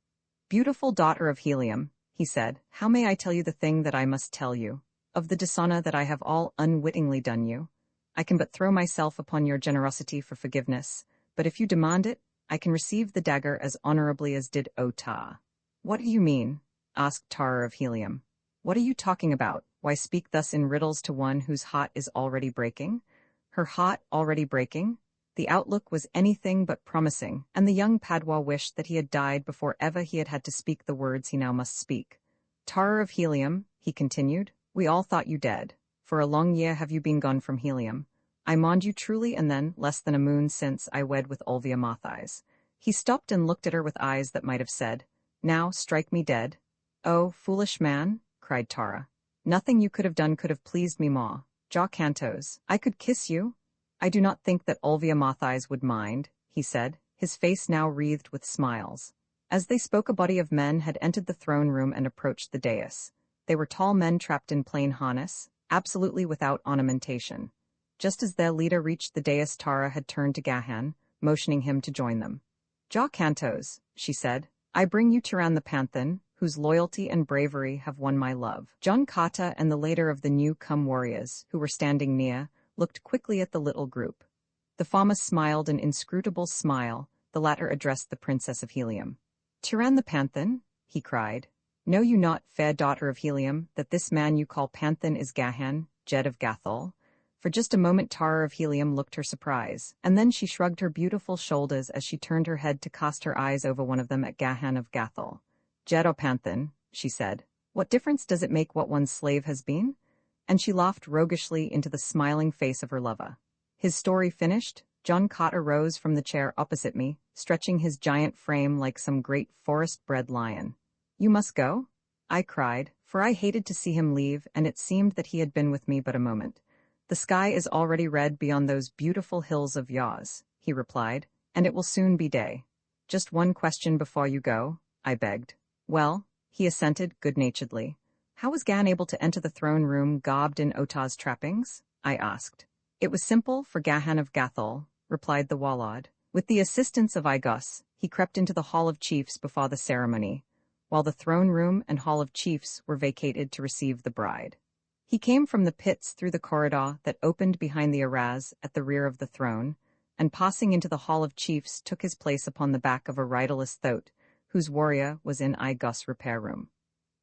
"Beautiful daughter of Helium," he said, "how may I tell you the thing that I must tell you, of the dishonor that I have all unwittingly done you? I can but throw myself upon your generosity for forgiveness, but if you demand it, I can receive the dagger as honorably as did Otar." "What do you mean?" asked Tara of Helium. "What are you talking about? Why speak thus in riddles to one whose heart is already breaking?" Her heart already breaking? The outlook was anything but promising, and the young Padwa wished that he had died before ever he had had to speak the words he now must speak. "Tara of Helium," he continued, "we all thought you dead. For a long year have you been gone from Helium. I mourned you truly, and then, less than a moon since, I wed with Olvia Mathis." He stopped and looked at her with eyes that might have said, "Now strike me dead." "Oh, foolish man," cried Tara. "Nothing you could have done could have pleased me more. Jacantos, I could kiss you." "I do not think that Olvia Mathis would mind," he said, his face now wreathed with smiles. As they spoke, a body of men had entered the throne room and approached the dais. They were tall men trapped in plain harness, absolutely without ornamentation. Just as their leader reached the dais, Tara had turned to Gahan, motioning him to join them. "Jacantos," she said, "I bring you Tiran the Panthan, whose loyalty and bravery have won my love." John Kata and the later of the new-come warriors, who were standing near, looked quickly at the little group. The farmer smiled an inscrutable smile. The latter addressed the Princess of Helium. "Tiran the Panthan," he cried, "know you not, fair daughter of Helium, that this man you call Panthan is Gahan, Jed of Gathol?" For just a moment Tara of Helium looked her surprise, and then she shrugged her beautiful shoulders as she turned her head to cast her eyes over one of them at Gahan of Gathol. "Jed or Panthan," she said, "what difference does it make what one's slave has been?" And she laughed roguishly into the smiling face of her lover. His story finished, John Cotter rose from the chair opposite me, stretching his giant frame like some great forest-bred lion. "You must go?" I cried, for I hated to see him leave, and it seemed that he had been with me but a moment. "The sky is already red beyond those beautiful hills of yours," he replied, "and it will soon be day." "Just one question before you go," I begged. "Well," he assented good-naturedly. "How was Gan able to enter the throne room garbed in Otar's trappings?" I asked. "It was simple for Gahan of Gathol," replied the warlord. "With the assistance of Igos, he he crept into the Hall of Chiefs before the ceremony, while the throne room and Hall of Chiefs were vacated to receive the bride. He came from the pits through the corridor that opened behind the arras at the rear of the throne, and passing into the Hall of Chiefs took his place upon the back of a riderless thoat, whose warrior was in Igos' repair room.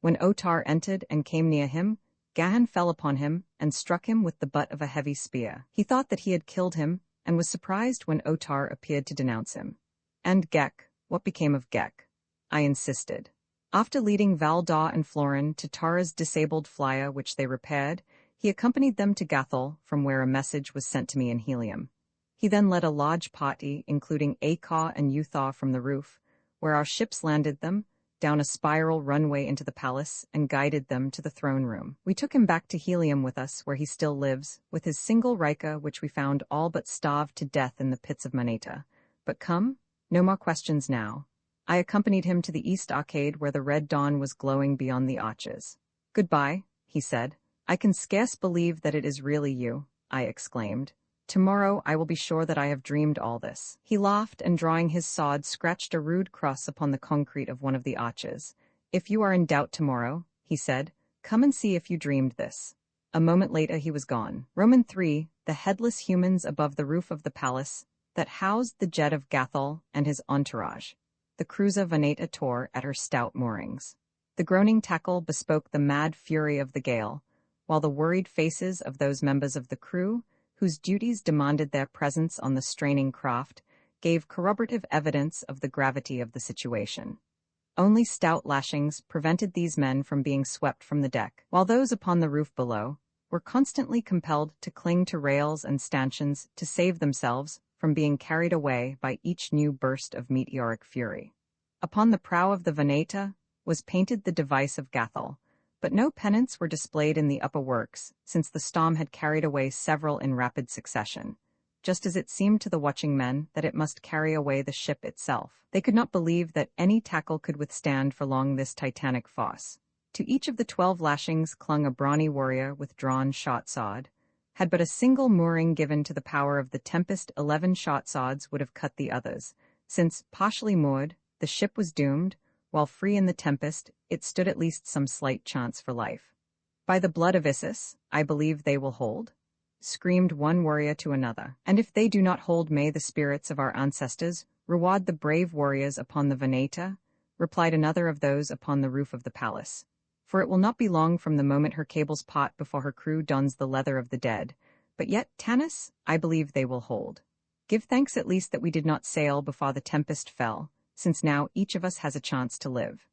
When Otar entered and came near him, Gahan fell upon him and struck him with the butt of a heavy spear. He thought that he had killed him, and was surprised when Otar appeared to denounce him. "And Gek, what became of Gek?" I insisted. After leading Valdar and Florin to Tara's disabled flyer which they repaired, he accompanied them to Gathol, from where a message was sent to me in Helium. He then led a large party, including Akar and Uthar, from the roof, where our ships landed them, down a spiral runway into the palace, and guided them to the throne room. We took him back to Helium with us, where he still lives, with his single Rika, which we found all but starved to death in the pits of Maneta. But come, no more questions now. I accompanied him to the East Arcade, where the red dawn was glowing beyond the arches. "Goodbye," he said. "I can scarce believe that it is really you," I exclaimed. "Tomorrow I will be sure that I have dreamed all this." He laughed, and drawing his sword, scratched a rude cross upon the concrete of one of the arches. "If you are in doubt tomorrow," he said, "come and see if you dreamed this." A moment later he was gone. Roman 3, the headless humans above the roof of the palace that housed the jet of Gathol and his entourage. The cruiser Veneta tore at her stout moorings. The groaning tackle bespoke the mad fury of the gale, while the worried faces of those members of the crew, whose duties demanded their presence on the straining craft, gave corroborative evidence of the gravity of the situation. Only stout lashings prevented these men from being swept from the deck, while those upon the roof below were constantly compelled to cling to rails and stanchions to save themselves from being carried away by each new burst of meteoric fury. Upon the prow of the Veneta was painted the device of Gathol, but no pennants were displayed in the upper works, since the storm had carried away several in rapid succession, just as it seemed to the watching men that it must carry away the ship itself. They could not believe that any tackle could withstand for long this titanic force. To each of the 12 lashings clung a brawny warrior with drawn shot sword. Had but a single mooring given to the power of the Tempest, 11 shot swords would have cut the others, since, partially moored, the ship was doomed, while free in the Tempest, it stood at least some slight chance for life. "By the blood of Isis, I believe they will hold," screamed one warrior to another. "And if they do not hold, may the spirits of our ancestors reward the brave warriors upon the Veneta," replied another of those upon the roof of the palace. "For it will not be long from the moment her cables part before her crew dons the leather of the dead. But yet, Tanis, I believe they will hold. Give thanks at least that we did not sail before the tempest fell, since now each of us has a chance to live."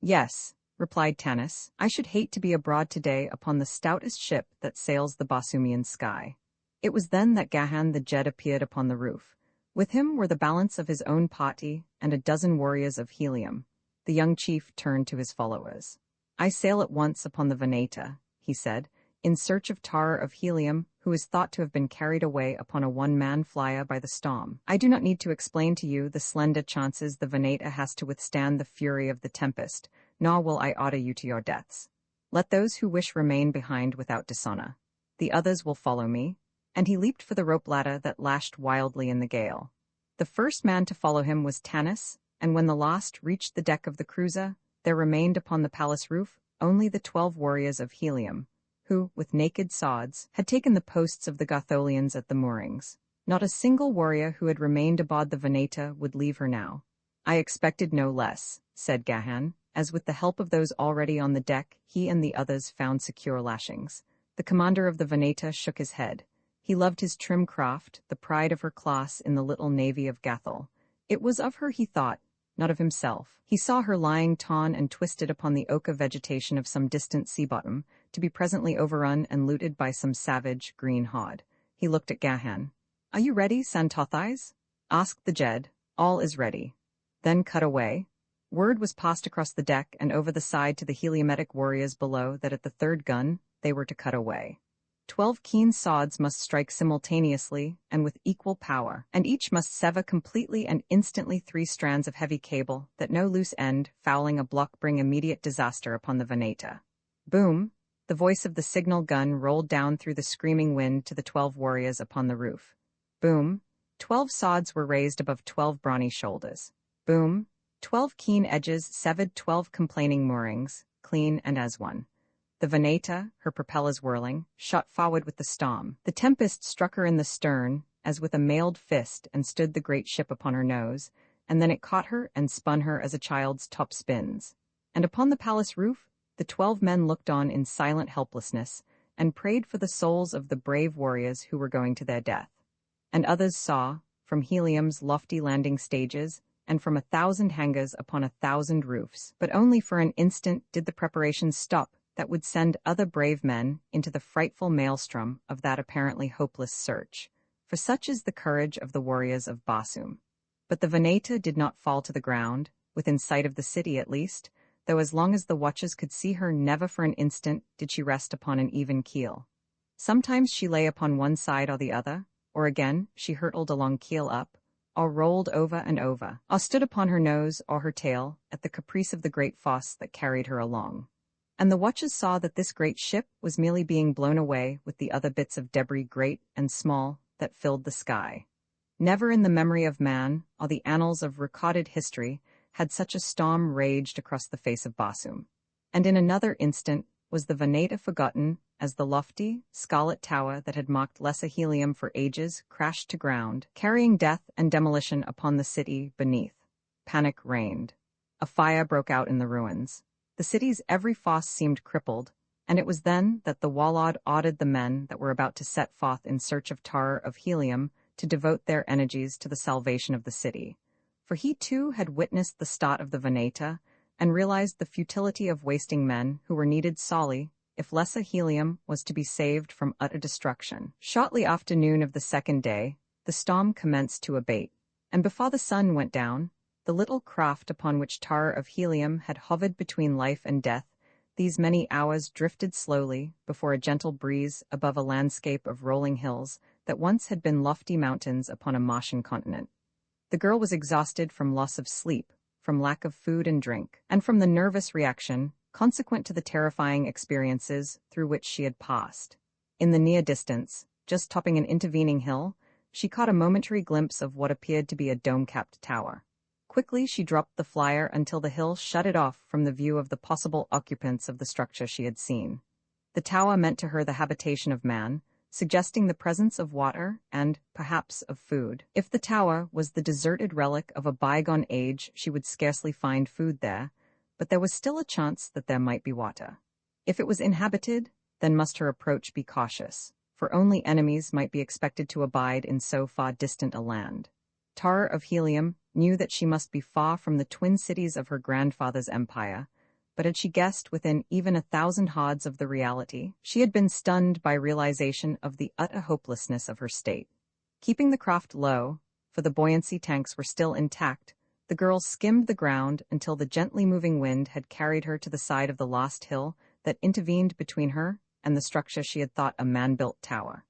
"Yes," replied Tanis, "I should hate to be abroad today upon the stoutest ship that sails the Bosumian sky." It was then that Gahan the Jed appeared upon the roof. With him were the balance of his own party and a dozen warriors of Helium. The young chief turned to his followers. "I sail at once upon the Veneta," he said, "in search of Tara of Helium, who is thought to have been carried away upon a one-man flyer by the storm. I do not need to explain to you the slender chances the Veneta has to withstand the fury of the tempest, nor will I order you to your deaths. Let those who wish remain behind without dishonor. The others will follow me." And he leaped for the rope ladder that lashed wildly in the gale. The first man to follow him was Tanis, and when the last reached the deck of the cruiser, there remained upon the palace roof only the 12 warriors of Helium, who, with naked swords, had taken the posts of the Gotholians at the moorings. Not a single warrior who had remained aboard the Veneta would leave her now. "I expected no less," said Gahan, as with the help of those already on the deck, he and the others found secure lashings. The commander of the Veneta shook his head. He loved his trim craft, the pride of her class in the little navy of Gathol. It was of her he thought, not of himself. He saw her lying torn and twisted upon the oca vegetation of some distant sea bottom, to be presently overrun and looted by some savage green hod. He looked at Gahan. "Are you ready, Santothais?" asked the Jed. "All is ready." "Then cut away." Word was passed across the deck and over the side to the Heliometic warriors below that at the third gun they were to cut away. 12 keen swords must strike simultaneously and with equal power, and each must sever completely and instantly 3 strands of heavy cable, that no loose end, fouling a block, bring immediate disaster upon the Veneta. Boom! The voice of the signal gun rolled down through the screaming wind to the 12 warriors upon the roof. Boom! 12 swords were raised above 12 brawny shoulders. Boom! 12 keen edges severed 12 complaining moorings, clean and as one. The Veneta, her propellers whirling, shot forward with the storm. The tempest struck her in the stern, as with a mailed fist, and stood the great ship upon her nose, and then it caught her and spun her as a child's top spins. And upon the palace roof, the 12 men looked on in silent helplessness, and prayed for the souls of the brave warriors who were going to their death. And others saw, from Helium's lofty landing stages, and from 1,000 hangars upon 1,000 roofs, but only for an instant did the preparations stop that would send other brave men into the frightful maelstrom of that apparently hopeless search. For such is the courage of the warriors of Barsoom. But the Veneta did not fall to the ground, within sight of the city at least, though as long as the watchers could see her, never for an instant did she rest upon an even keel. Sometimes she lay upon one side or the other, or again she hurtled along keel up, or rolled over and over, or stood upon her nose or her tail at the caprice of the great fosse that carried her along. And the watchers saw that this great ship was merely being blown away with the other bits of debris great and small that filled the sky. Never in the memory of man, or the annals of recorded history, had such a storm raged across the face of Barsoom. And in another instant was the Veneta forgotten as the lofty, scarlet tower that had mocked lesser Helium for ages crashed to ground, carrying death and demolition upon the city beneath. Panic reigned. A fire broke out in the ruins. The city's every fosse seemed crippled, and it was then that the warlord ordered the men that were about to set forth in search of Tar of Helium to devote their energies to the salvation of the city. For he too had witnessed the start of the Veneta, and realized the futility of wasting men who were needed sorely if lesser Helium was to be saved from utter destruction. Shortly after noon of the second day, the storm commenced to abate, and before the sun went down, the little craft upon which Tar of Helium had hovered between life and death these many hours drifted slowly before a gentle breeze above a landscape of rolling hills that once had been lofty mountains upon a Martian continent. The girl was exhausted from loss of sleep, from lack of food and drink, and from the nervous reaction consequent to the terrifying experiences through which she had passed. In the near distance, just topping an intervening hill, she caught a momentary glimpse of what appeared to be a dome-capped tower. Quickly she dropped the flyer until the hill shut it off from the view of the possible occupants of the structure she had seen. The tower meant to her the habitation of man, suggesting the presence of water and, perhaps, of food. If the tower was the deserted relic of a bygone age, she would scarcely find food there, but there was still a chance that there might be water. If it was inhabited, then must her approach be cautious, for only enemies might be expected to abide in so far distant a land. Tar of Helium knew that she must be far from the twin cities of her grandfather's empire, but had she guessed within even 1,000 haads of the reality, she had been stunned by realization of the utter hopelessness of her state. Keeping the craft low, for the buoyancy tanks were still intact, the girl skimmed the ground until the gently moving wind had carried her to the side of the lost hill that intervened between her and the structure she had thought a man-built tower.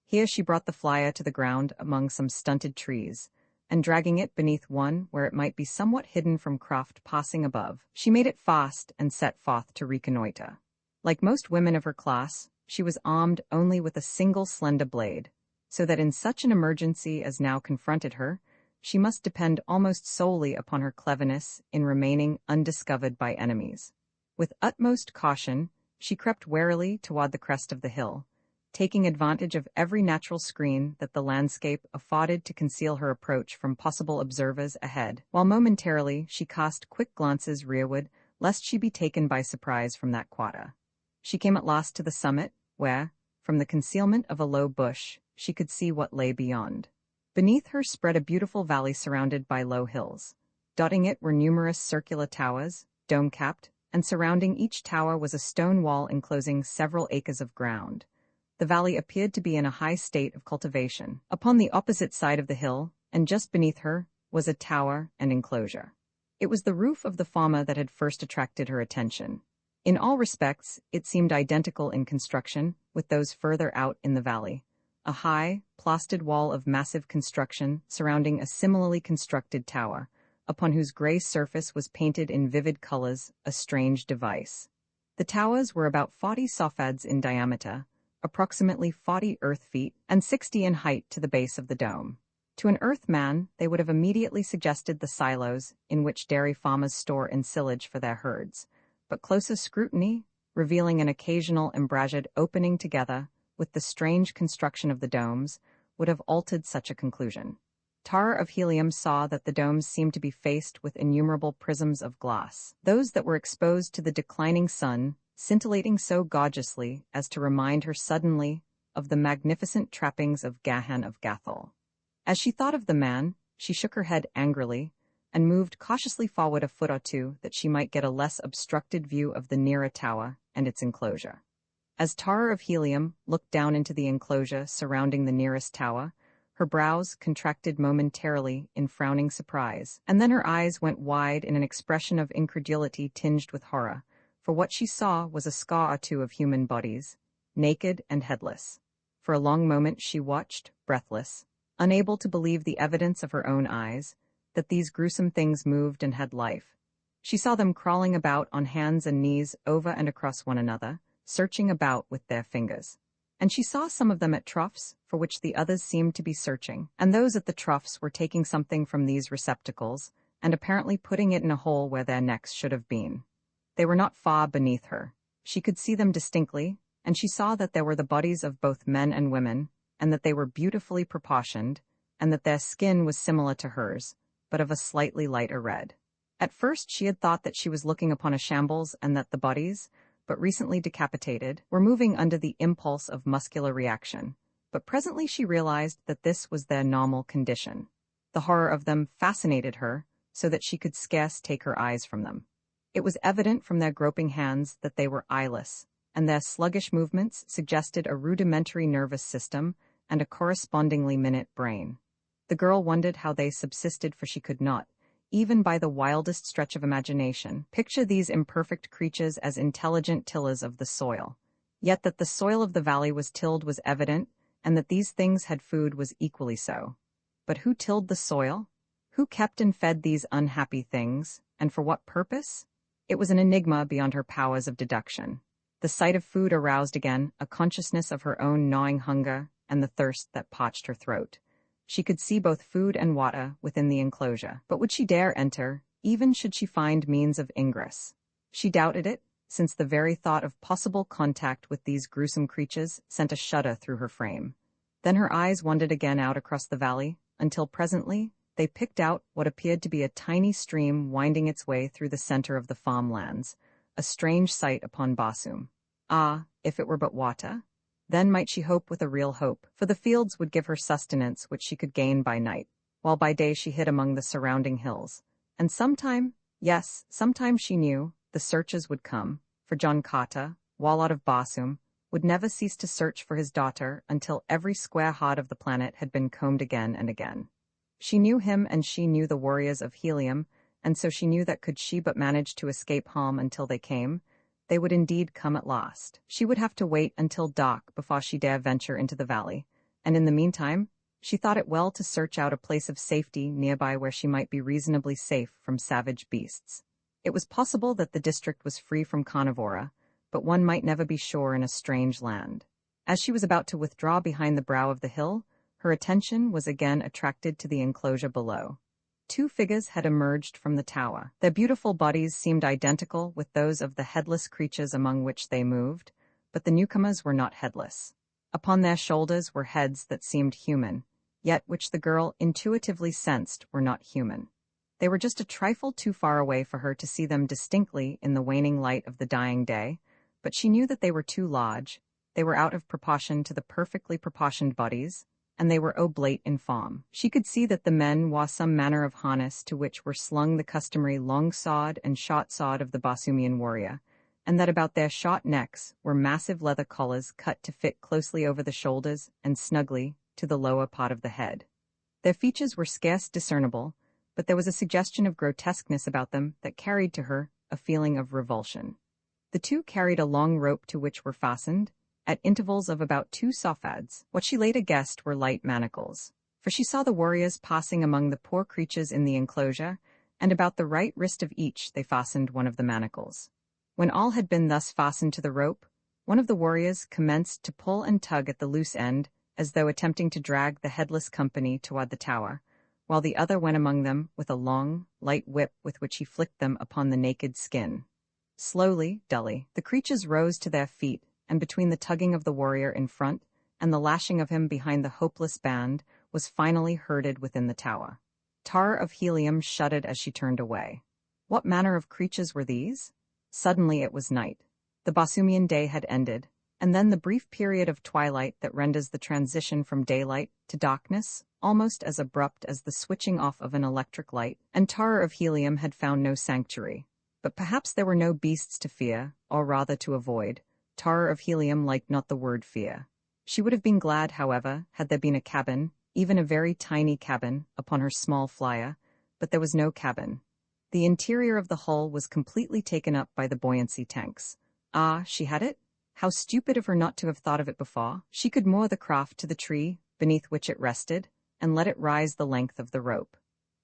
Here she brought the flyer to the ground among some stunted trees, and dragging it beneath one where it might be somewhat hidden from craft passing above, she made it fast and set forth to reconnoiter. Like most women of her class, she was armed only with a single slender blade, so that in such an emergency as now confronted her, she must depend almost solely upon her cleverness in remaining undiscovered by enemies. With utmost caution, she crept warily toward the crest of the hill, taking advantage of every natural screen that the landscape afforded to conceal her approach from possible observers ahead, while momentarily she cast quick glances rearward lest she be taken by surprise from that quarter. She came at last to the summit, where, from the concealment of a low bush, she could see what lay beyond. Beneath her spread a beautiful valley surrounded by low hills. Dotting it were numerous circular towers, dome-capped, and surrounding each tower was a stone wall enclosing several acres of ground. The valley appeared to be in a high state of cultivation. Upon the opposite side of the hill, and just beneath her, was a tower and enclosure. It was the roof of the former that had first attracted her attention. In all respects, it seemed identical in construction with those further out in the valley. A high, plastered wall of massive construction surrounding a similarly constructed tower, upon whose gray surface was painted in vivid colors a strange device. The towers were about 40 sofads in diameter, approximately 40 earth feet, and 60 in height to the base of the dome. To an Earthman, they would have immediately suggested the silos in which dairy farmers store ensilage for their herds, but closer scrutiny, revealing an occasional embrasure opening together with the strange construction of the domes, would have altered such a conclusion. Tara of Helium saw that the domes seemed to be faced with innumerable prisms of glass, those that were exposed to the declining sun, scintillating so gorgeously as to remind her suddenly of the magnificent trappings of Gahan of Gathol. As she thought of the man, she shook her head angrily and moved cautiously forward a foot or two that she might get a less obstructed view of the nearer tower and its enclosure. As Tara of Helium looked down into the enclosure surrounding the nearest tower, her brows contracted momentarily in frowning surprise, and then her eyes went wide in an expression of incredulity tinged with horror, for what she saw was a score or two of human bodies, naked and headless. For a long moment she watched, breathless, unable to believe the evidence of her own eyes, that these gruesome things moved and had life. She saw them crawling about on hands and knees over and across one another, searching about with their fingers. And she saw some of them at troughs, for which the others seemed to be searching, and those at the troughs were taking something from these receptacles, and apparently putting it in a hole where their necks should have been. They were not far beneath her. She could see them distinctly, and she saw that there were the bodies of both men and women, and that they were beautifully proportioned, and that their skin was similar to hers, but of a slightly lighter red. At first she had thought that she was looking upon a shambles and that the bodies, but recently decapitated, were moving under the impulse of muscular reaction, but presently she realized that this was their normal condition. The horror of them fascinated her, so that she could scarce take her eyes from them. It was evident from their groping hands that they were eyeless, and their sluggish movements suggested a rudimentary nervous system and a correspondingly minute brain. The girl wondered how they subsisted, for she could not, even by the wildest stretch of imagination, picture these imperfect creatures as intelligent tillers of the soil. Yet that the soil of the valley was tilled was evident, and that these things had food was equally so. But who tilled the soil? Who kept and fed these unhappy things, and for what purpose? It was an enigma beyond her powers of deduction. The sight of food aroused again a consciousness of her own gnawing hunger and the thirst that parched her throat. She could see both food and water within the enclosure, but would she dare enter, even should she find means of ingress? She doubted it, since the very thought of possible contact with these gruesome creatures sent a shudder through her frame. Then her eyes wandered again out across the valley, until presently they picked out what appeared to be a tiny stream winding its way through the center of the farmlands, a strange sight upon Basum. Ah, if it were but water! Then might she hope with a real hope, for the fields would give her sustenance which she could gain by night, while by day she hid among the surrounding hills. And sometime, yes, sometime she knew, the searches would come, for John Carter, warlord of Basum, would never cease to search for his daughter until every square hod of the planet had been combed again and again. She knew him and she knew the warriors of Helium, and so she knew that could she but manage to escape harm until they came, they would indeed come at last. She would have to wait until dark before she dare venture into the valley, and in the meantime, she thought it well to search out a place of safety nearby where she might be reasonably safe from savage beasts. It was possible that the district was free from carnivora, but one might never be sure in a strange land. As she was about to withdraw behind the brow of the hill, her attention was again attracted to the enclosure below. Two figures had emerged from the tower. Their beautiful bodies seemed identical with those of the headless creatures among which they moved, but the newcomers were not headless. Upon their shoulders were heads that seemed human, yet which the girl intuitively sensed were not human. They were just a trifle too far away for her to see them distinctly in the waning light of the dying day, but she knew that they were too large, they were out of proportion to the perfectly proportioned bodies, and they were oblate in form. She could see that the men wore some manner of harness to which were slung the customary long sword and short sword of the Basumian warrior, and that about their short necks were massive leather collars cut to fit closely over the shoulders and snugly to the lower part of the head. Their features were scarce discernible, but there was a suggestion of grotesqueness about them that carried to her a feeling of revulsion. The two carried a long rope to which were fastened, at intervals of about 2 sophads, what she later guessed were light manacles, for she saw the warriors passing among the poor creatures in the enclosure, and about the right wrist of each they fastened one of the manacles. When all had been thus fastened to the rope, one of the warriors commenced to pull and tug at the loose end, as though attempting to drag the headless company toward the tower, while the other went among them with a long, light whip with which he flicked them upon the naked skin. Slowly, dully, the creatures rose to their feet, and between the tugging of the warrior in front and the lashing of him behind the hopeless band was finally herded within the tower. Tara of Helium shuddered as she turned away. What manner of creatures were these? Suddenly it was night. The Basumian day had ended, and then the brief period of twilight that renders the transition from daylight to darkness almost as abrupt as the switching off of an electric light, and Tara of Helium had found no sanctuary. But perhaps there were no beasts to fear, or rather to avoid. Tara of Helium liked not the word fear. She would have been glad, however, had there been a cabin, even a very tiny cabin, upon her small flyer, but there was no cabin. The interior of the hull was completely taken up by the buoyancy tanks. Ah, she had it? How stupid of her not to have thought of it before. She could moor the craft to the tree beneath which it rested, and let it rise the length of the rope.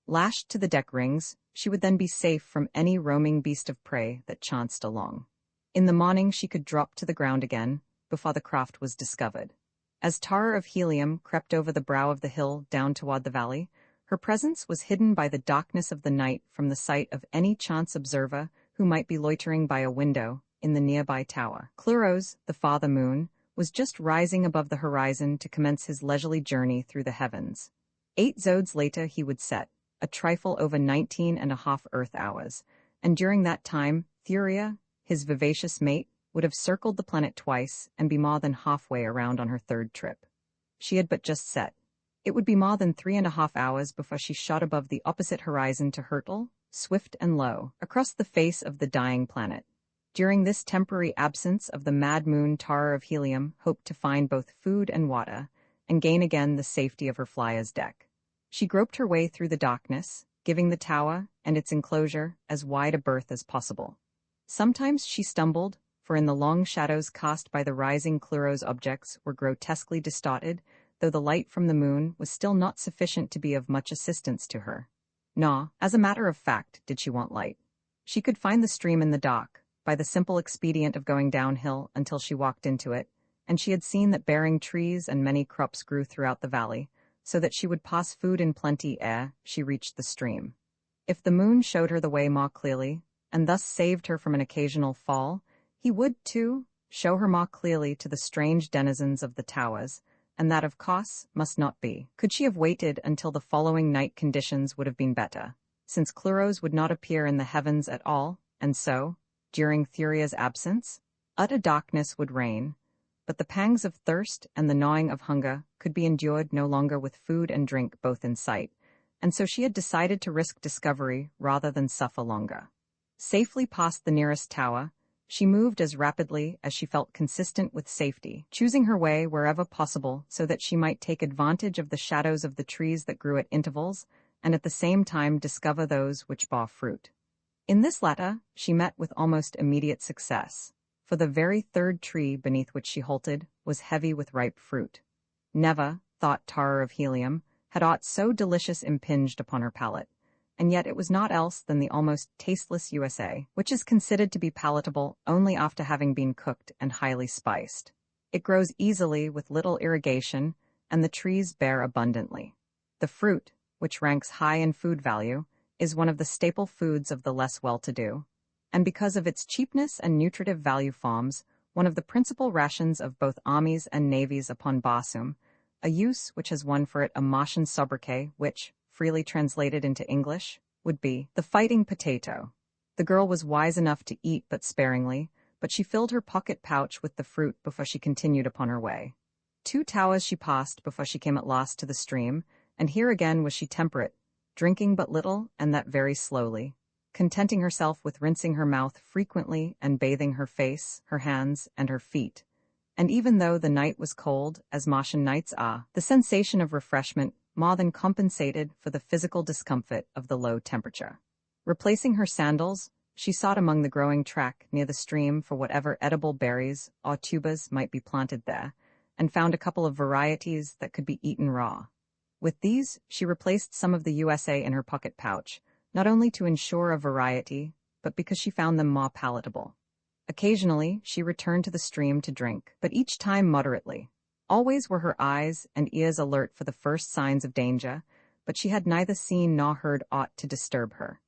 Lashed to the deck rings, she would then be safe from any roaming beast of prey that chanced along. In the morning she could drop to the ground again, before the craft was discovered. As Tara of Helium crept over the brow of the hill down toward the valley, her presence was hidden by the darkness of the night from the sight of any chance observer who might be loitering by a window in the nearby tower. Cluros, the father moon, was just rising above the horizon to commence his leisurely journey through the heavens. 8 zodes later he would set, a trifle over 19.5 Earth hours, and during that time, Thuria, his vivacious mate, would have circled the planet twice and be more than halfway around on her 3rd trip. She had but just set. It would be more than 3.5 hours before she shot above the opposite horizon to hurtle, swift and low, across the face of the dying planet. During this temporary absence of the mad moon, Tara of Helium hoped to find both food and water, and gain again the safety of her flyer's deck. She groped her way through the darkness, giving the tower and its enclosure as wide a berth as possible. Sometimes she stumbled, for in the long shadows cast by the rising Cluros objects were grotesquely distorted, though the light from the moon was still not sufficient to be of much assistance to her. Nor, as a matter of fact, did she want light. She could find the stream in the dark, by the simple expedient of going downhill until she walked into it, and she had seen that bearing trees and many crops grew throughout the valley, so that she would pass food in plenty ere she reached the stream. If the moon showed her the way more clearly, and thus saved her from an occasional fall, he would, too, show her more clearly to the strange denizens of the towers, and that, of course, must not be. Could she have waited until the following night, conditions would have been better, since Cluros would not appear in the heavens at all, and so, during Thuria's absence, utter darkness would reign, but the pangs of thirst and the gnawing of hunger could be endured no longer with food and drink both in sight, and so she had decided to risk discovery rather than suffer longer. Safely past the nearest tower, she moved as rapidly as she felt consistent with safety, choosing her way wherever possible so that she might take advantage of the shadows of the trees that grew at intervals and at the same time discover those which bore fruit. In this latter, she met with almost immediate success, for the very 3rd tree beneath which she halted was heavy with ripe fruit. Never, thought Tara of Helium, had aught so delicious impinged upon her palate, and yet it was naught else than the almost tasteless USA, which is considered to be palatable only after having been cooked and highly spiced. It grows easily with little irrigation, and the trees bear abundantly. The fruit, which ranks high in food value, is one of the staple foods of the less well-to-do, and because of its cheapness and nutritive value forms one of the principal rations of both armies and navies upon Basum, a use which has won for it a Martian sobriquet which, freely translated into English, would be the fighting potato. The girl was wise enough to eat but sparingly, but she filled her pocket pouch with the fruit before she continued upon her way. 2 towers she passed before she came at last to the stream, and here again was she temperate, drinking but little, and that very slowly, contenting herself with rinsing her mouth frequently and bathing her face, her hands, and her feet. And even though the night was cold, as Martian nights are, the sensation of refreshment more than compensated for the physical discomfort of the low temperature. Replacing her sandals, she sought among the growing track near the stream for whatever edible berries or tubers might be planted there, and found a couple of varieties that could be eaten raw. With these, she replaced some of the USA in her pocket pouch, not only to ensure a variety, but because she found them more palatable. Occasionally, she returned to the stream to drink, but each time moderately. Always were her eyes and ears alert for the first signs of danger, but she had neither seen nor heard aught to disturb her.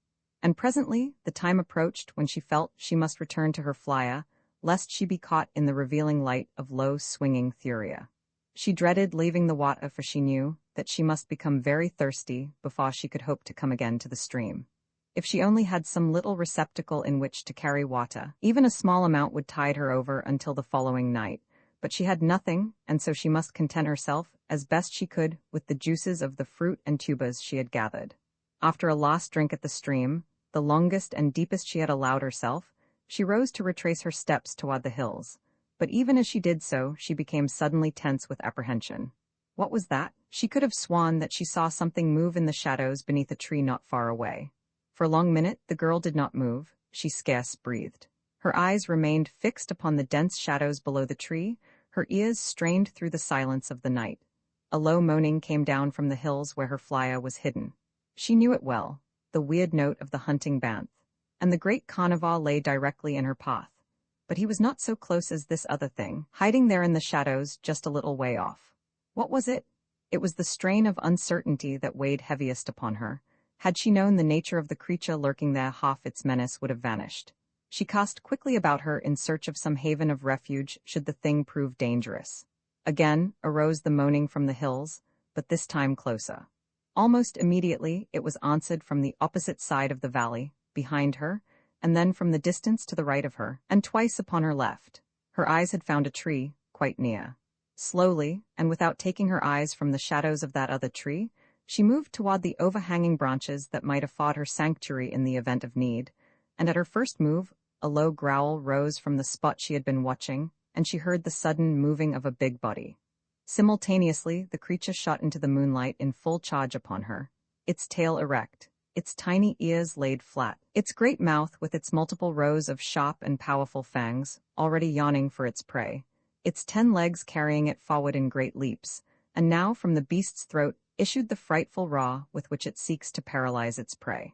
And presently the time approached when she felt she must return to her flyer, lest she be caught in the revealing light of low swinging Thuria. She dreaded leaving the water, for she knew that she must become very thirsty before she could hope to come again to the stream. If she only had some little receptacle in which to carry water, even a small amount would tide her over until the following night, but she had nothing, and so she must content herself, as best she could, with the juices of the fruit and tubers she had gathered. After a last drink at the stream, the longest and deepest she had allowed herself, she rose to retrace her steps toward the hills. But even as she did so, she became suddenly tense with apprehension. What was that? She could have sworn that she saw something move in the shadows beneath a tree not far away. For a long minute the girl did not move, she scarce breathed. Her eyes remained fixed upon the dense shadows below the tree, her ears strained through the silence of the night. A low moaning came down from the hills where her flyer was hidden. She knew it well, the weird note of the hunting banth, and the great carnivore lay directly in her path. But he was not so close as this other thing, hiding there in the shadows just a little way off. What was it? It was the strain of uncertainty that weighed heaviest upon her. Had she known the nature of the creature lurking there, half its menace would have vanished. She cast quickly about her in search of some haven of refuge should the thing prove dangerous. Again arose the moaning from the hills, but this time closer. Almost immediately it was answered from the opposite side of the valley, behind her, and then from the distance to the right of her, and twice upon her left. Her eyes had found a tree, quite near. Slowly, and without taking her eyes from the shadows of that other tree, she moved toward the overhanging branches that might afford her sanctuary in the event of need, and at her first move, a low growl rose from the spot she had been watching, and she heard the sudden moving of a big body. Simultaneously, the creature shot into the moonlight in full charge upon her, its tail erect, its tiny ears laid flat, its great mouth with its multiple rows of sharp and powerful fangs, already yawning for its prey, its 10 legs carrying it forward in great leaps, and now from the beast's throat issued the frightful roar with which it seeks to paralyze its prey.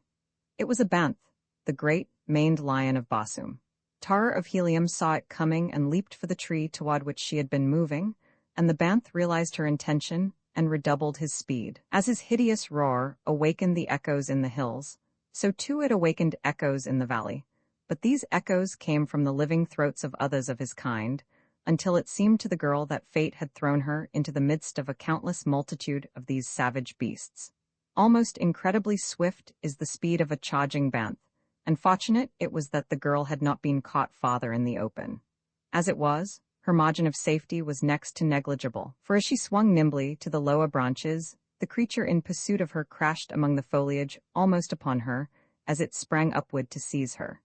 It was a banth, the great, maned lion of Basum. Tara of Helium saw it coming and leaped for the tree toward which she had been moving, and the banth realized her intention and redoubled his speed. As his hideous roar awakened the echoes in the hills, so too it awakened echoes in the valley. But these echoes came from the living throats of others of his kind, until it seemed to the girl that fate had thrown her into the midst of a countless multitude of these savage beasts. Almost incredibly swift is the speed of a charging banth, and fortunate it was that the girl had not been caught farther in the open. As it was, her margin of safety was next to negligible, for as she swung nimbly to the lower branches, the creature in pursuit of her crashed among the foliage almost upon her as it sprang upward to seize her.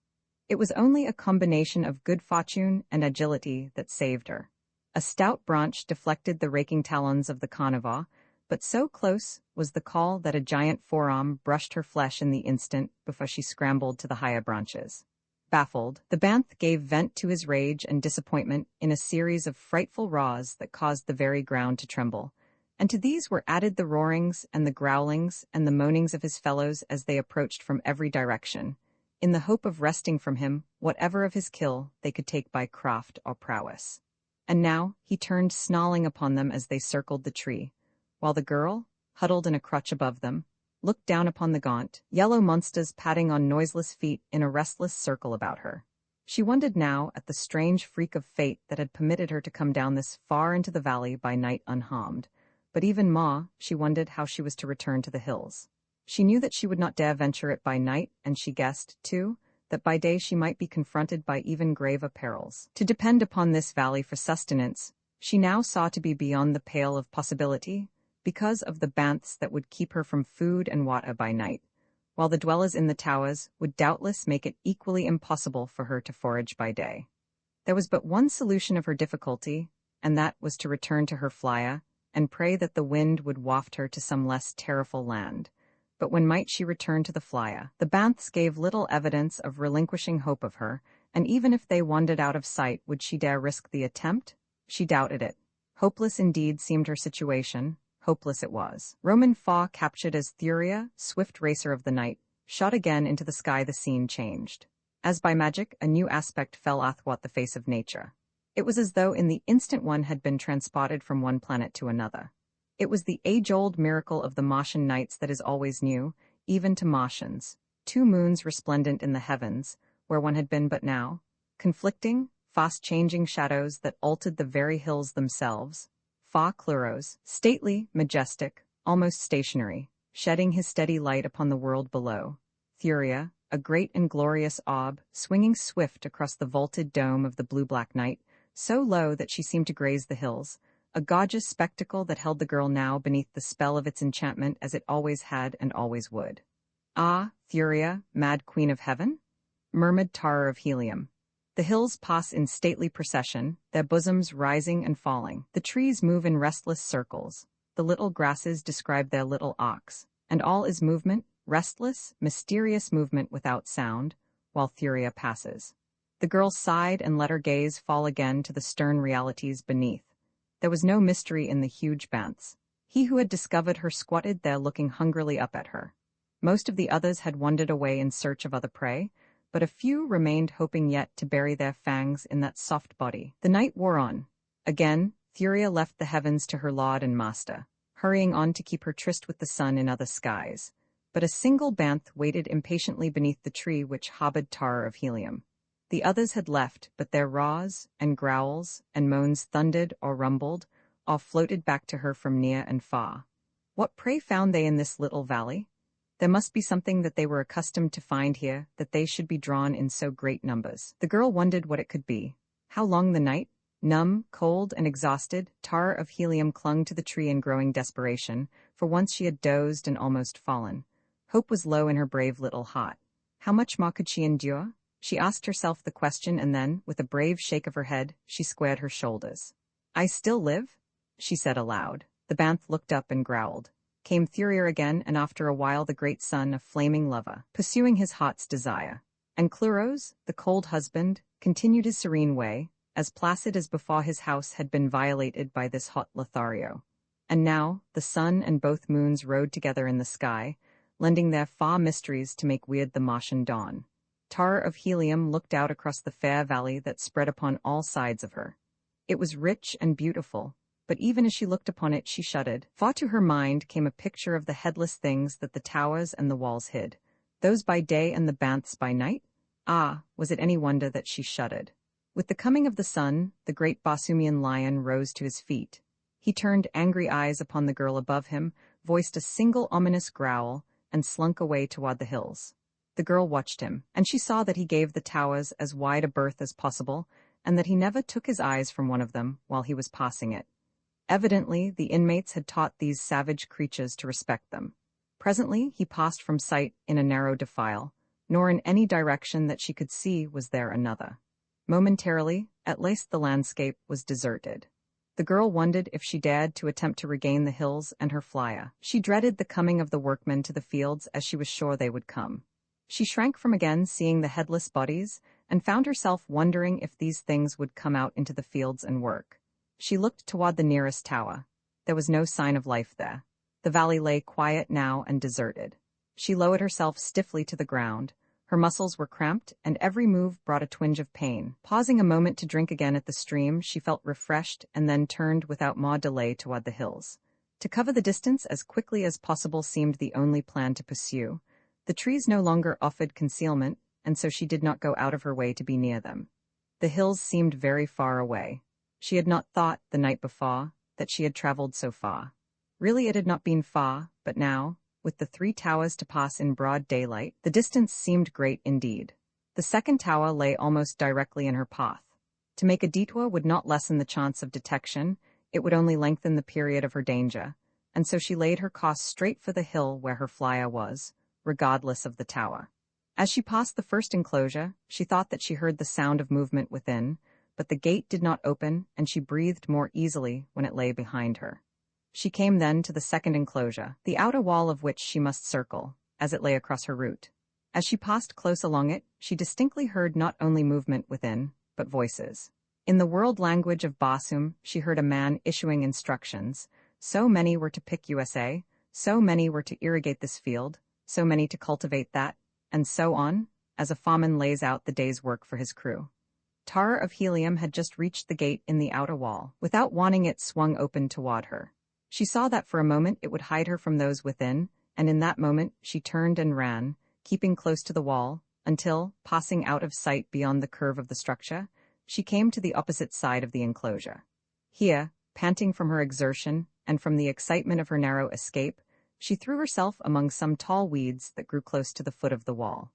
It was only a combination of good fortune and agility that saved her. A stout branch deflected the raking talons of the carnivore, but so close was the call that a giant forearm brushed her flesh in the instant before she scrambled to the higher branches. Baffled, the banth gave vent to his rage and disappointment in a series of frightful roars that caused the very ground to tremble, and to these were added the roarings and the growlings and the moanings of his fellows as they approached from every direction, in the hope of wresting from him whatever of his kill they could take by craft or prowess. And now he turned snarling upon them as they circled the tree, while the girl, huddled in a crutch above them, looked down upon the gaunt, yellow monsters padding on noiseless feet in a restless circle about her. She wondered now at the strange freak of fate that had permitted her to come down this far into the valley by night unharmed, but even more, she wondered how she was to return to the hills. She knew that she would not dare venture it by night, and she guessed, too, that by day she might be confronted by even graver perils. To depend upon this valley for sustenance, she now saw to be beyond the pale of possibility, because of the banths that would keep her from food and water by night, while the dwellers in the towers would doubtless make it equally impossible for her to forage by day. There was but one solution of her difficulty, and that was to return to her flyer, and pray that the wind would waft her to some less terrible land. But when might she return to the flyer? The banths gave little evidence of relinquishing hope of her, and even if they wandered out of sight, would she dare risk the attempt? She doubted it. Hopeless indeed seemed her situation. Hopeless it was. Roman Faw, captured as Thuria, swift racer of the night, shot again into the sky. The scene changed. As by magic, a new aspect fell athwart the face of nature. It was as though in the instant one had been transported from one planet to another. It was the age-old miracle of the Martian nights that is always new, even to Martians. Two moons resplendent in the heavens, where one had been but now, conflicting, fast-changing shadows that altered the very hills themselves. Fa Cluros, stately, majestic, almost stationary, shedding his steady light upon the world below. Thuria, a great and glorious orb, swinging swift across the vaulted dome of the blue-black night, so low that she seemed to graze the hills, a gorgeous spectacle that held the girl now beneath the spell of its enchantment as it always had and always would. "Ah, Thuria, mad queen of heaven?" murmured Tara of Helium. The hills pass in stately procession, their bosoms rising and falling. The trees move in restless circles. The little grasses describe their little arcs. And all is movement, restless, mysterious movement without sound, while Thuria passes. The girl sighed and let her gaze fall again to the stern realities beneath. There was no mystery in the huge banths. He who had discovered her squatted there looking hungrily up at her. Most of the others had wandered away in search of other prey, but a few remained hoping yet to bury their fangs in that soft body. The night wore on. Again, Thuria left the heavens to her lord and master, hurrying on to keep her tryst with the sun in other skies. But a single banth waited impatiently beneath the tree which harbored Tara of Helium. The others had left, but their roars and growls and moans thundered or rumbled, or floated back to her from near and far. What prey found they in this little valley? There must be something that they were accustomed to find here, that they should be drawn in so great numbers. The girl wondered what it could be. How long the night? Numb, cold, and exhausted, Tara of Helium clung to the tree in growing desperation, for once she had dozed and almost fallen. Hope was low in her brave little heart. How much more could she endure? She asked herself the question, and then, with a brave shake of her head, she squared her shoulders. "I still live?" she said aloud. The banth looked up and growled. Came Thuria again, and after a while the great sun, a flaming lover, pursuing his heart's desire. And Cluros, the cold husband, continued his serene way, as placid as before his house had been violated by this hot Lothario. And now, the sun and both moons rode together in the sky, lending their far mysteries to make weird the Martian dawn. Tara of Helium looked out across the fair valley that spread upon all sides of her. It was rich and beautiful, but even as she looked upon it she shuddered, for to her mind came a picture of the headless things that the towers and the walls hid, those by day and the banths by night. Ah, was it any wonder that she shuddered? With the coming of the sun, the great Basumian lion rose to his feet. He turned angry eyes upon the girl above him, voiced a single ominous growl, and slunk away toward the hills. The girl watched him, and she saw that he gave the towers as wide a berth as possible, and that he never took his eyes from one of them while he was passing it. Evidently, the inmates had taught these savage creatures to respect them. Presently, he passed from sight in a narrow defile, nor in any direction that she could see was there another. Momentarily, at least the landscape was deserted. The girl wondered if she dared to attempt to regain the hills and her flyer. She dreaded the coming of the workmen to the fields as she was sure they would come. She shrank from again seeing the headless bodies, and found herself wondering if these things would come out into the fields and work. She looked toward the nearest tower. There was no sign of life there. The valley lay quiet now and deserted. She lowered herself stiffly to the ground. Her muscles were cramped, and every move brought a twinge of pain. Pausing a moment to drink again at the stream, she felt refreshed and then turned without more delay toward the hills. To cover the distance as quickly as possible seemed the only plan to pursue. The trees no longer offered concealment, and so she did not go out of her way to be near them. The hills seemed very far away. She had not thought, the night before, that she had traveled so far. Really it had not been far, but now, with the 3 towers to pass in broad daylight, the distance seemed great indeed. The second tower lay almost directly in her path. To make a detour would not lessen the chance of detection, it would only lengthen the period of her danger, and so she laid her course straight for the hill where her flyer was, regardless of the tower. As she passed the first enclosure, she thought that she heard the sound of movement within, but the gate did not open, and she breathed more easily when it lay behind her. She came then to the second enclosure, the outer wall of which she must circle, as it lay across her route. As she passed close along it, she distinctly heard not only movement within, but voices. In the world language of Basum, she heard a man issuing instructions. So many were to pick USA, so many were to irrigate this field, so many to cultivate that, and so on, as a foreman lays out the day's work for his crew. Tara of Helium had just reached the gate in the outer wall. Without wanting, it swung open toward her. She saw that for a moment it would hide her from those within, and in that moment she turned and ran, keeping close to the wall, until, passing out of sight beyond the curve of the structure, she came to the opposite side of the enclosure. Here, panting from her exertion and from the excitement of her narrow escape, she threw herself among some tall weeds that grew close to the foot of the wall.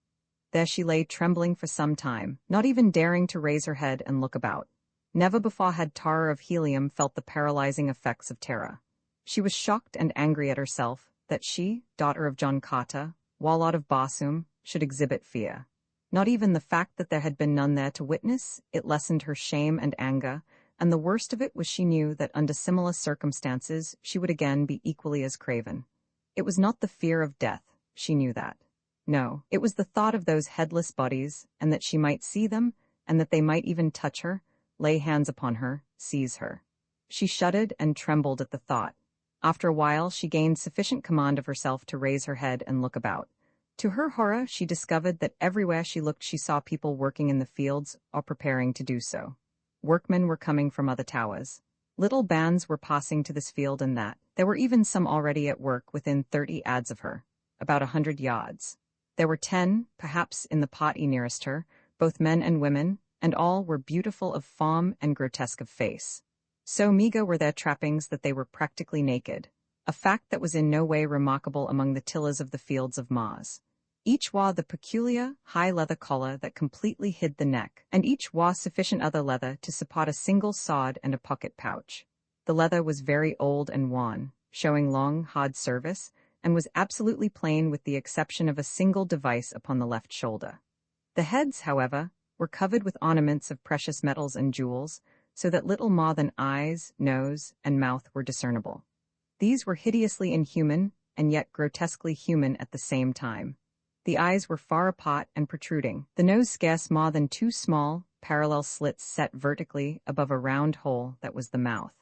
There she lay trembling for some time, not even daring to raise her head and look about. Never before had Tara of Helium felt the paralyzing effects of terror. She was shocked and angry at herself that she, daughter of John Carter, warlord of Barsoom, should exhibit fear. Not even the fact that there had been none there to witness, it lessened her shame and anger, and the worst of it was she knew that under similar circumstances she would again be equally as craven. It was not the fear of death, she knew that. No, it was the thought of those headless bodies, and that she might see them, and that they might even touch her, lay hands upon her, seize her. She shuddered and trembled at the thought. After a while she gained sufficient command of herself to raise her head and look about. To her horror, she discovered that everywhere she looked she saw people working in the fields or preparing to do so. Workmen were coming from other towers. Little bands were passing to this field and that. There were even some already at work within 30 yards of her, about 100 yards. There were 10, perhaps, in the party nearest her, both men and women, and all were beautiful of form and grotesque of face. So meagre were their trappings that they were practically naked, a fact that was in no way remarkable among the tillers of the fields of Mars. Each wore the peculiar, high leather collar that completely hid the neck, and each wore sufficient other leather to support a single sword and a pocket pouch. The leather was very old and worn, showing long, hard service, and was absolutely plain with the exception of a single device upon the left shoulder. The heads, however, were covered with ornaments of precious metals and jewels, so that little more than eyes, nose, and mouth were discernible. These were hideously inhuman, and yet grotesquely human at the same time. The eyes were far apart and protruding, the nose scarce more than 2 small, parallel slits set vertically above a round hole that was the mouth.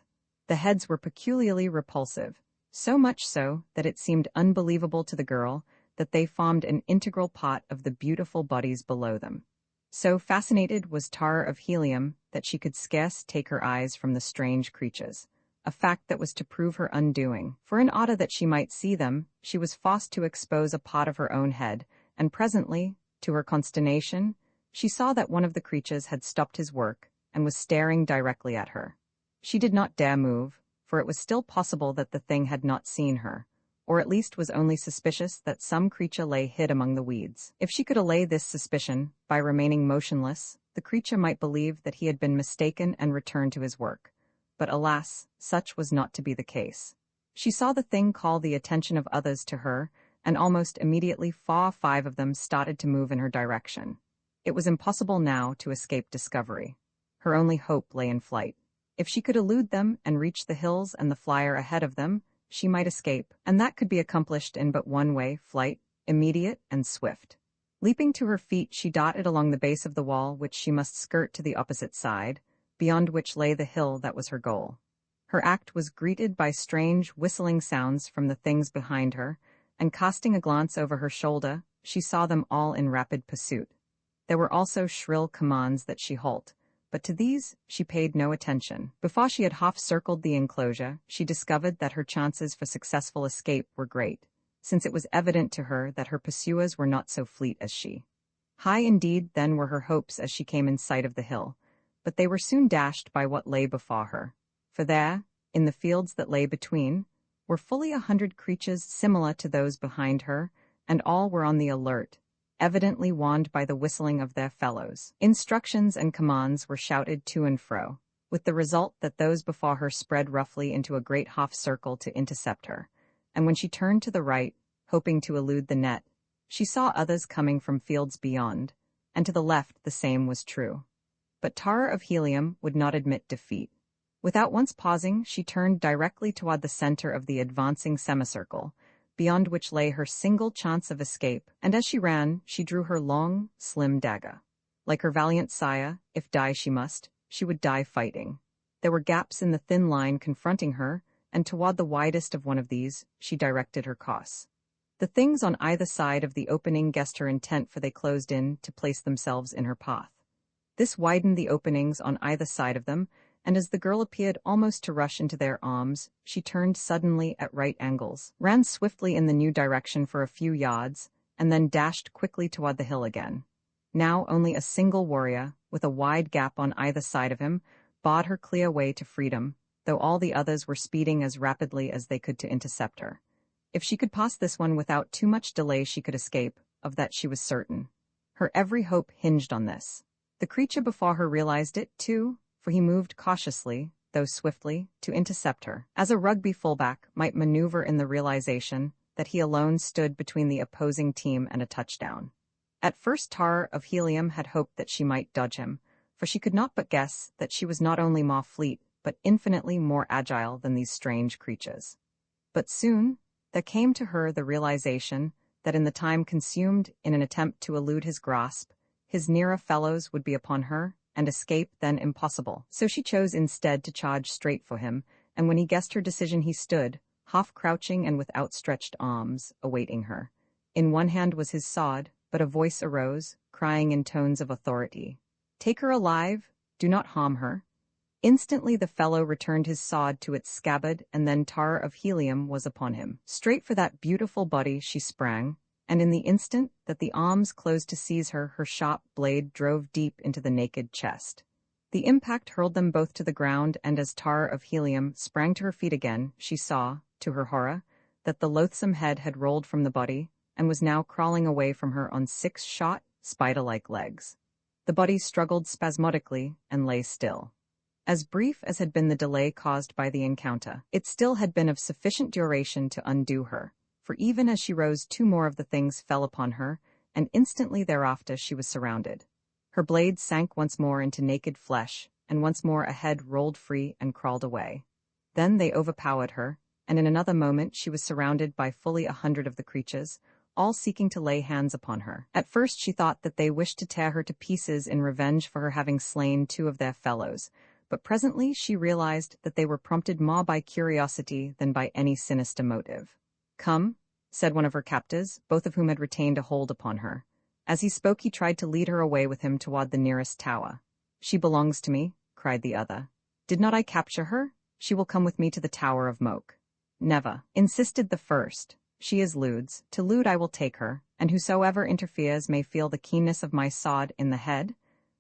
The heads were peculiarly repulsive, so much so that it seemed unbelievable to the girl that they formed an integral part of the beautiful bodies below them. So fascinated was Tara of Helium that she could scarce take her eyes from the strange creatures, a fact that was to prove her undoing, for in order that she might see them, she was forced to expose a part of her own head, and presently, to her consternation, she saw that one of the creatures had stopped his work and was staring directly at her. She did not dare move, for it was still possible that the thing had not seen her, or at least was only suspicious that some creature lay hid among the weeds. If she could allay this suspicion, by remaining motionless, the creature might believe that he had been mistaken and return to his work. But alas, such was not to be the case. She saw the thing call the attention of others to her, and almost immediately 4 or 5 of them started to move in her direction. It was impossible now to escape discovery. Her only hope lay in flight. If she could elude them and reach the hills and the flyer ahead of them, she might escape, and that could be accomplished in but one way: flight, immediate and swift. Leaping to her feet, she darted along the base of the wall, which she must skirt to the opposite side, beyond which lay the hill that was her goal. Her act was greeted by strange, whistling sounds from the things behind her, and casting a glance over her shoulder, she saw them all in rapid pursuit. There were also shrill commands that she halt, but to these she paid no attention. Before she had half-circled the enclosure, she discovered that her chances for successful escape were great, since it was evident to her that her pursuers were not so fleet as she. High indeed then were her hopes as she came in sight of the hill, but they were soon dashed by what lay before her. For there, in the fields that lay between, were fully 100 creatures similar to those behind her, and all were on the alert, evidently warned by the whistling of their fellows. Instructions and commands were shouted to and fro, with the result that those before her spread roughly into a great half-circle to intercept her, and when she turned to the right, hoping to elude the net, she saw others coming from fields beyond, and to the left the same was true. But Tara of Helium would not admit defeat. Without once pausing, she turned directly toward the center of the advancing semicircle, beyond which lay her single chance of escape, and as she ran, she drew her long, slim dagger. Like her valiant sire, if die she must, she would die fighting. There were gaps in the thin line confronting her, and toward the widest of one of these, she directed her course. The things on either side of the opening guessed her intent, for they closed in to place themselves in her path. This widened the openings on either side of them, and as the girl appeared almost to rush into their arms, she turned suddenly at right angles, ran swiftly in the new direction for a few yards, and then dashed quickly toward the hill again. Now only a single warrior, with a wide gap on either side of him, barred her clear way to freedom, though all the others were speeding as rapidly as they could to intercept her. If she could pass this one without too much delay, she could escape, of that she was certain. Her every hope hinged on this. The creature before her realized it, too, for he moved cautiously, though swiftly, to intercept her, as a rugby fullback might maneuver in the realization that he alone stood between the opposing team and a touchdown. At first Tara of Helium had hoped that she might dodge him, for she could not but guess that she was not only more fleet, but infinitely more agile than these strange creatures. But soon, there came to her the realization that in the time consumed in an attempt to elude his grasp, his nearer fellows would be upon her, and escape then impossible. So she chose instead to charge straight for him, and when he guessed her decision he stood, half crouching and with outstretched arms, awaiting her. In one hand was his sword, but a voice arose, crying in tones of authority, "Take her alive, do not harm her." Instantly the fellow returned his sword to its scabbard, and then Tara of Helium was upon him. Straight for that beautiful body she sprang, and in the instant that the arms closed to seize her, her sharp blade drove deep into the naked chest. The impact hurled them both to the ground, and as Tara of Helium sprang to her feet again, she saw, to her horror, that the loathsome head had rolled from the body, and was now crawling away from her on 6 short, spider-like legs. The body struggled spasmodically and lay still. As brief as had been the delay caused by the encounter, it still had been of sufficient duration to undo her, for even as she rose 2 more of the things fell upon her, and instantly thereafter she was surrounded. Her blade sank once more into naked flesh, and once more a head rolled free and crawled away. Then they overpowered her, and in another moment she was surrounded by fully 100 of the creatures, all seeking to lay hands upon her. At first she thought that they wished to tear her to pieces in revenge for her having slain 2 of their fellows, but presently she realized that they were prompted more by curiosity than by any sinister motive. "Come," said one of her captors, both of whom had retained a hold upon her. As he spoke he tried to lead her away with him toward the nearest tower. "She belongs to me," cried the other. "Did not I capture her? She will come with me to the Tower of Moke." "Never," insisted the first. "She is Lude's. To Lude I will take her, and whosoever interferes may feel the keenness of my sword in the head."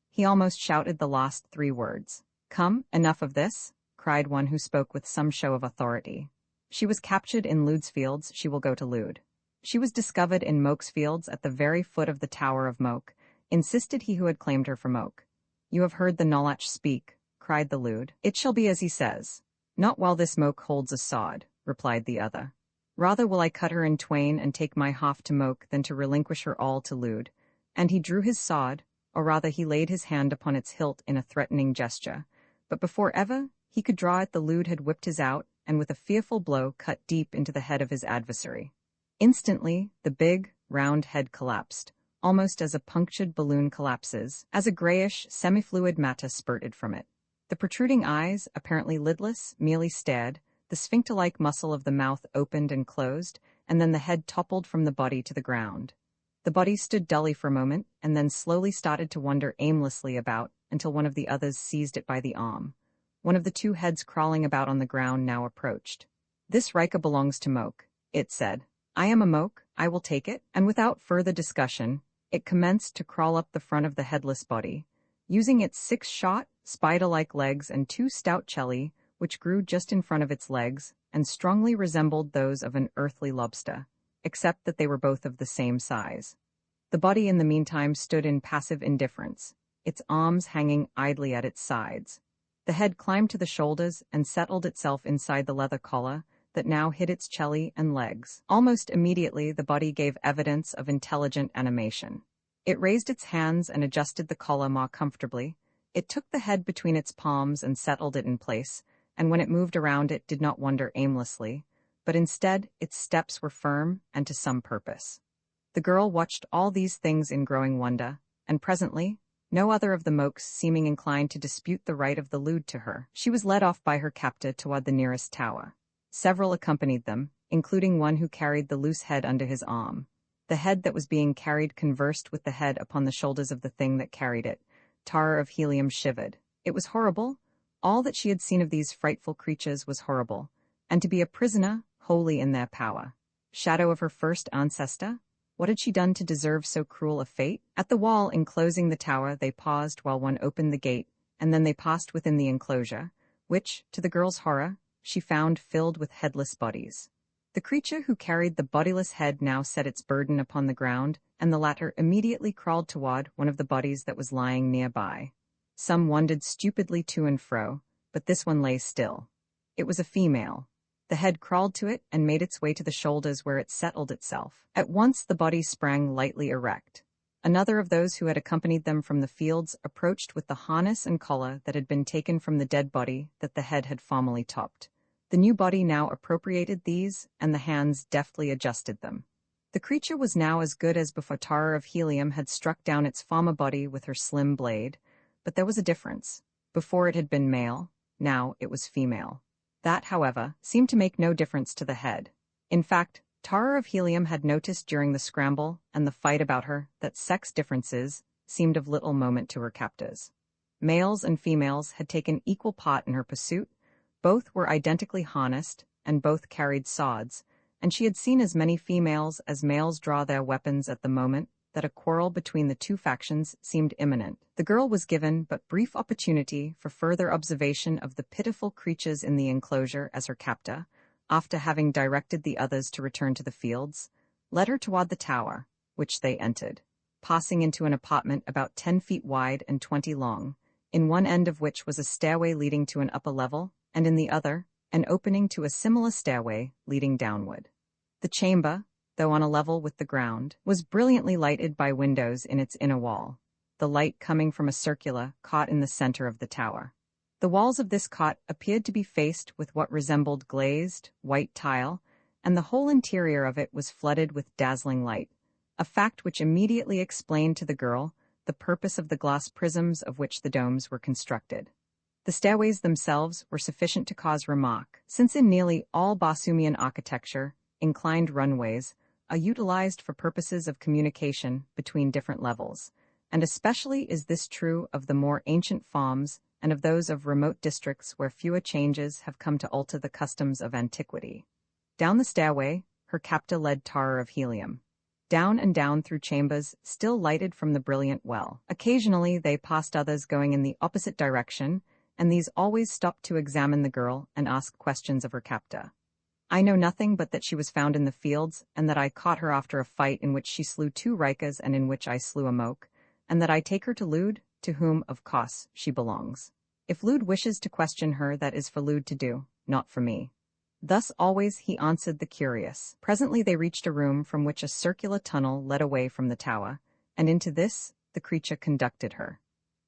He almost shouted the last 3 words. "Come, enough of this," cried one who spoke with some show of authority. "She was captured in Lude's fields, she will go to Lude." "She was discovered in Moke's fields at the very foot of the Tower of Moke," insisted he who had claimed her for Moke. "You have heard the Nolach speak," cried the Lude. "It shall be as he says." "Not while this Moke holds a sword," replied the other. "Rather will I cut her in twain and take my half to Moke than to relinquish her all to Lude." And he drew his sword, or rather he laid his hand upon its hilt in a threatening gesture, but before ever he could draw it the Lude had whipped his out, and with a fearful blow cut deep into the head of his adversary. Instantly the big, round head collapsed, almost as a punctured balloon collapses, as a grayish, semi-fluid matter spurted from it. The protruding eyes, apparently lidless, merely stared, the sphincter-like muscle of the mouth opened and closed, and then the head toppled from the body to the ground. The body stood dully for a moment, and then slowly started to wander aimlessly about, until one of the others seized it by the arm. One of the 2 heads crawling about on the ground now approached. "This Rika belongs to Moke," it said. "I am a Moke, I will take it," and without further discussion, it commenced to crawl up the front of the headless body, using its 6 short, spider-like legs and 2 stout chelae, which grew just in front of its legs, and strongly resembled those of an earthly lobster, except that they were both of the same size. The body in the meantime stood in passive indifference, its arms hanging idly at its sides. The head climbed to the shoulders and settled itself inside the leather collar that now hid its chelae and legs. Almost immediately the body gave evidence of intelligent animation. It raised its hands and adjusted the collar more comfortably. It took the head between its palms and settled it in place, and when it moved around it did not wander aimlessly, but instead its steps were firm and to some purpose. The girl watched all these things in growing wonder, and presently, no other of the Mokes seeming inclined to dispute the right of the Lude to her, she was led off by her captor toward the nearest tower. Several accompanied them, including one who carried the loose head under his arm. The head that was being carried conversed with the head upon the shoulders of the thing that carried it, Tara of Helium shivered. It was horrible. All that she had seen of these frightful creatures was horrible. And to be a prisoner, wholly in their power. Shadow of her first ancestor? What had she done to deserve so cruel a fate? At the wall enclosing the tower they paused while one opened the gate, and then they passed within the enclosure, which, to the girl's horror, she found filled with headless bodies. The creature who carried the bodiless head now set its burden upon the ground, and the latter immediately crawled toward one of the bodies that was lying nearby. Some wandered stupidly to and fro, but this one lay still. It was a female. The head crawled to it and made its way to the shoulders where it settled itself. At once the body sprang lightly erect. Another of those who had accompanied them from the fields approached with the harness and collar that had been taken from the dead body that the head had formerly topped. The new body now appropriated these, and the hands deftly adjusted them. The creature was now as good as before Tara of Helium had struck down its former body with her slim blade, but there was a difference. Before it had been male, now it was female. That, however, seemed to make no difference to the head. In fact, Tara of Helium had noticed during the scramble and the fight about her that sex differences seemed of little moment to her captors. Males and females had taken equal part in her pursuit, both were identically harnessed, and both carried swords, and she had seen as many females as males draw their weapons at the moment that a quarrel between the two factions seemed imminent. The girl was given but brief opportunity for further observation of the pitiful creatures in the enclosure as her captor, after having directed the others to return to the fields, led her toward the tower, which they entered, passing into an apartment about 10 feet wide and 20 long, in one end of which was a stairway leading to an upper level, and in the other, an opening to a similar stairway leading downward. The chamber, though on a level with the ground, was brilliantly lighted by windows in its inner wall, the light coming from a circular cot in the center of the tower. The walls of this cot appeared to be faced with what resembled glazed, white tile, and the whole interior of it was flooded with dazzling light, a fact which immediately explained to the girl the purpose of the glass prisms of which the domes were constructed. The stairways themselves were sufficient to cause remark, since in nearly all Bosumian architecture, inclined runways are utilized for purposes of communication between different levels, and especially is this true of the more ancient farms and of those of remote districts where fewer changes have come to alter the customs of antiquity. Down the stairway, her captor led Tara of Helium. Down and down through chambers still lighted from the brilliant well. Occasionally they passed others going in the opposite direction, and these always stopped to examine the girl and ask questions of her captor. I know nothing but that she was found in the fields, and that I caught her after a fight in which she slew 2 Rikas and in which I slew a Moke, and that I take her to Lude, to whom, of course, she belongs. If Lude wishes to question her, that is for Lude to do, not for me. Thus always he answered the curious. Presently they reached a room from which a circular tunnel led away from the tower, and into this the creature conducted her.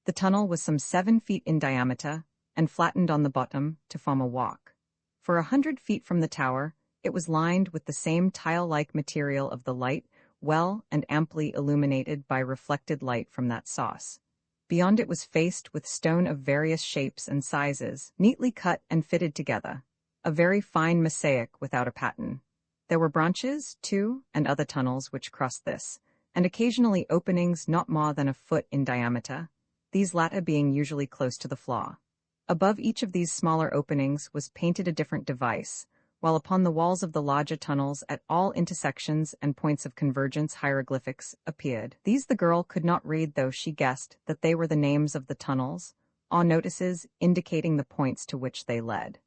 The tunnel was some 7 feet in diameter, and flattened on the bottom to form a walk. For 100 feet from the tower, it was lined with the same tile-like material of the light, well and amply illuminated by reflected light from that source. Beyond it was faced with stone of various shapes and sizes, neatly cut and fitted together, a very fine mosaic without a pattern. There were branches, too, and other tunnels which crossed this, and occasionally openings not more than a foot in diameter, these latter being usually close to the floor. Above each of these smaller openings was painted a different device, while upon the walls of the larger tunnels at all intersections and points of convergence hieroglyphics appeared. These the girl could not read, though she guessed that they were the names of the tunnels, or notices indicating the points to which they led.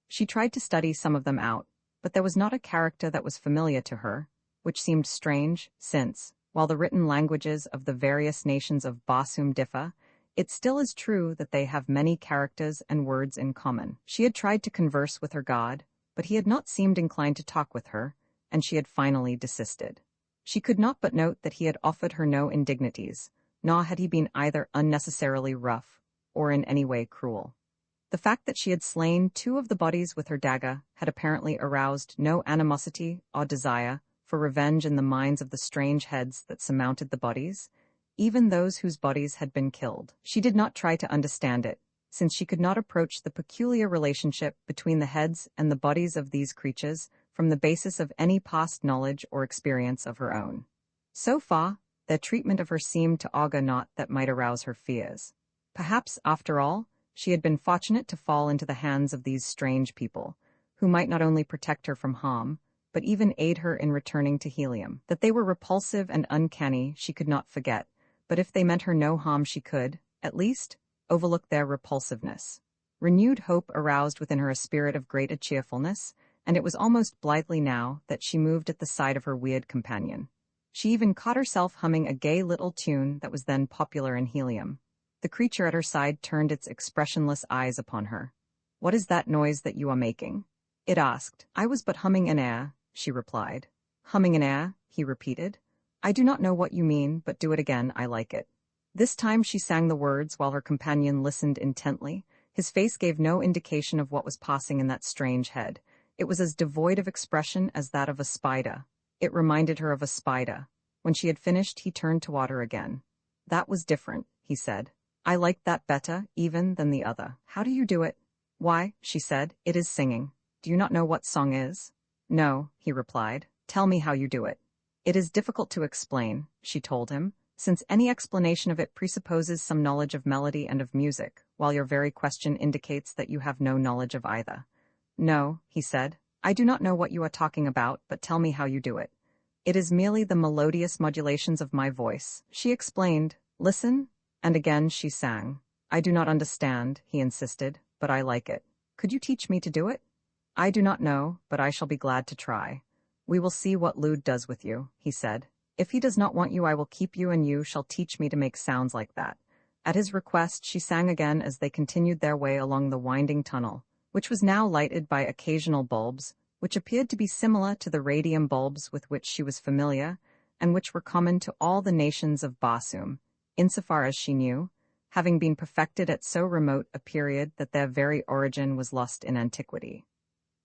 She tried to study some of them out, but there was not a character that was familiar to her, which seemed strange, since, while the written languages of the various nations of Bosum differ, it still is true that they have many characters and words in common. She had tried to converse with her god, but he had not seemed inclined to talk with her, and she had finally desisted. She could not but note that he had offered her no indignities, nor had he been either unnecessarily rough or in any way cruel. The fact that she had slain 2 of the bodies with her dagger had apparently aroused no animosity or desire for revenge in the minds of the strange heads that surmounted the bodies, even those whose bodies had been killed. She did not try to understand it, since she could not approach the peculiar relationship between the heads and the bodies of these creatures from the basis of any past knowledge or experience of her own. So far, their treatment of her seemed to augur naught that might arouse her fears. Perhaps, after all, she had been fortunate to fall into the hands of these strange people, who might not only protect her from harm, but even aid her in returning to Helium. That they were repulsive and uncanny she could not forget, but if they meant her no harm she could, at least, overlook their repulsiveness. Renewed hope aroused within her a spirit of great cheerfulness, and it was almost blithely now that she moved at the side of her weird companion. She even caught herself humming a gay little tune that was then popular in Helium. The creature at her side turned its expressionless eyes upon her. "What is that noise that you are making?" it asked. "I was but humming an air," she replied. "Humming an air," he repeated. "I do not know what you mean, but do it again, I like it." This time she sang the words while her companion listened intently. His face gave no indication of what was passing in that strange head. It was as devoid of expression as that of a spider. It reminded her of a spider. When she had finished, he turned toward her again. "That was different," he said. "I liked that better, even, than the other. How do you do it?" "Why," she said, "it is singing. Do you not know what song is?" "No," he replied. "Tell me how you do it." "It is difficult to explain," she told him, "since any explanation of it presupposes some knowledge of melody and of music, while your very question indicates that you have no knowledge of either." "No," he said, "I do not know what you are talking about, but tell me how you do it." "It is merely the melodious modulations of my voice," she explained. "Listen." And again she sang. "I do not understand," he insisted, "but I like it. Could you teach me to do it?" "I do not know, but I shall be glad to try." "We will see what Lude does with you," he said. "If he does not want you, I will keep you, and you shall teach me to make sounds like that." At his request, she sang again as they continued their way along the winding tunnel, which was now lighted by occasional bulbs, which appeared to be similar to the radium bulbs with which she was familiar, and which were common to all the nations of Barsoom, insofar as she knew, having been perfected at so remote a period that their very origin was lost in antiquity.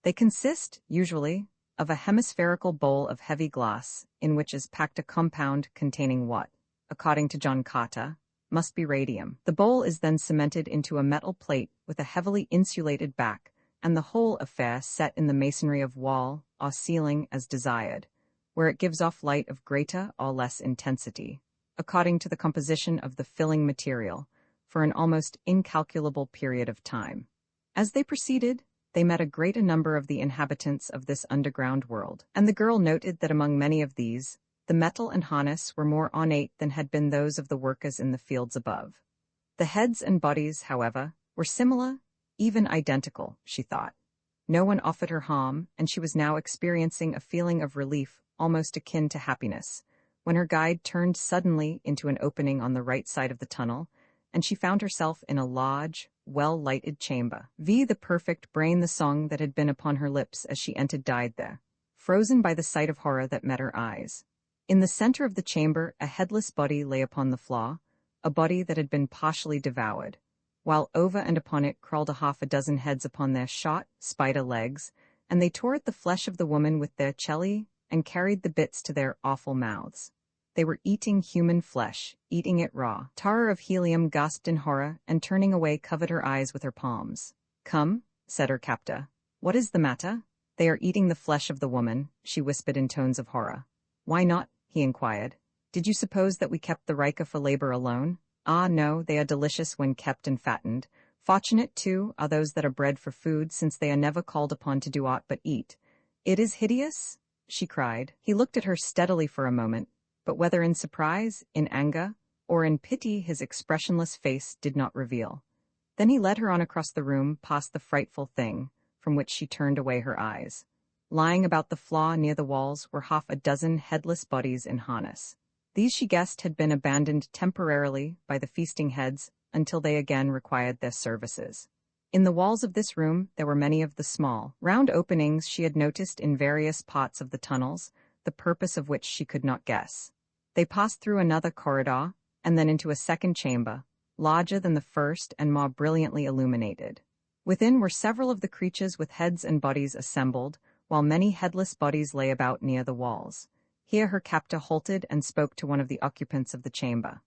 They consist, usually, of a hemispherical bowl of heavy glass, in which is packed a compound containing what, according to John Carter, must be radium. The bowl is then cemented into a metal plate with a heavily insulated back, and the whole affair set in the masonry of wall or ceiling as desired, where it gives off light of greater or less intensity, according to the composition of the filling material, for an almost incalculable period of time. As they proceeded, they met a greater number of the inhabitants of this underground world, and the girl noted that among many of these, the metal and harness were more ornate than had been those of the workers in the fields above. The heads and bodies, however, were similar, even identical, she thought. No one offered her harm, and she was now experiencing a feeling of relief almost akin to happiness, when her guide turned suddenly into an opening on the right side of the tunnel, and she found herself in a large, well-lighted chamber. The perfect brain the song that had been upon her lips as she entered died there, frozen by the sight of horror that met her eyes. In the center of the chamber, a headless body lay upon the floor, a body that had been partially devoured, while over and upon it crawled a half a dozen heads upon their short, spider legs, and they tore at the flesh of the woman with their chelly and carried the bits to their awful mouths. They were eating human flesh, eating it raw. Tara of Helium gasped in horror, and turning away covered her eyes with her palms. "Come," said her captor. "What is the matter?" "They are eating the flesh of the woman," she whispered in tones of horror. "Why not?" he inquired. "Did you suppose that we kept the Rika for labor alone? Ah, no, they are delicious when kept and fattened. Fortunate, too, are those that are bred for food, since they are never called upon to do aught but eat." "It is hideous?" she cried. He looked at her steadily for a moment, but whether in surprise, in anger, or in pity his expressionless face did not reveal. Then he led her on across the room past the frightful thing, from which she turned away her eyes. Lying about the floor near the walls were half a dozen headless bodies in harness. These she guessed had been abandoned temporarily by the feasting heads until they again required their services. In the walls of this room there were many of the small, round openings she had noticed in various parts of the tunnels, the purpose of which she could not guess. They passed through another corridor, and then into a second chamber, larger than the first and more brilliantly illuminated. Within were several of the creatures with heads and bodies assembled, while many headless bodies lay about near the walls. Here her captor halted and spoke to one of the occupants of the chamber.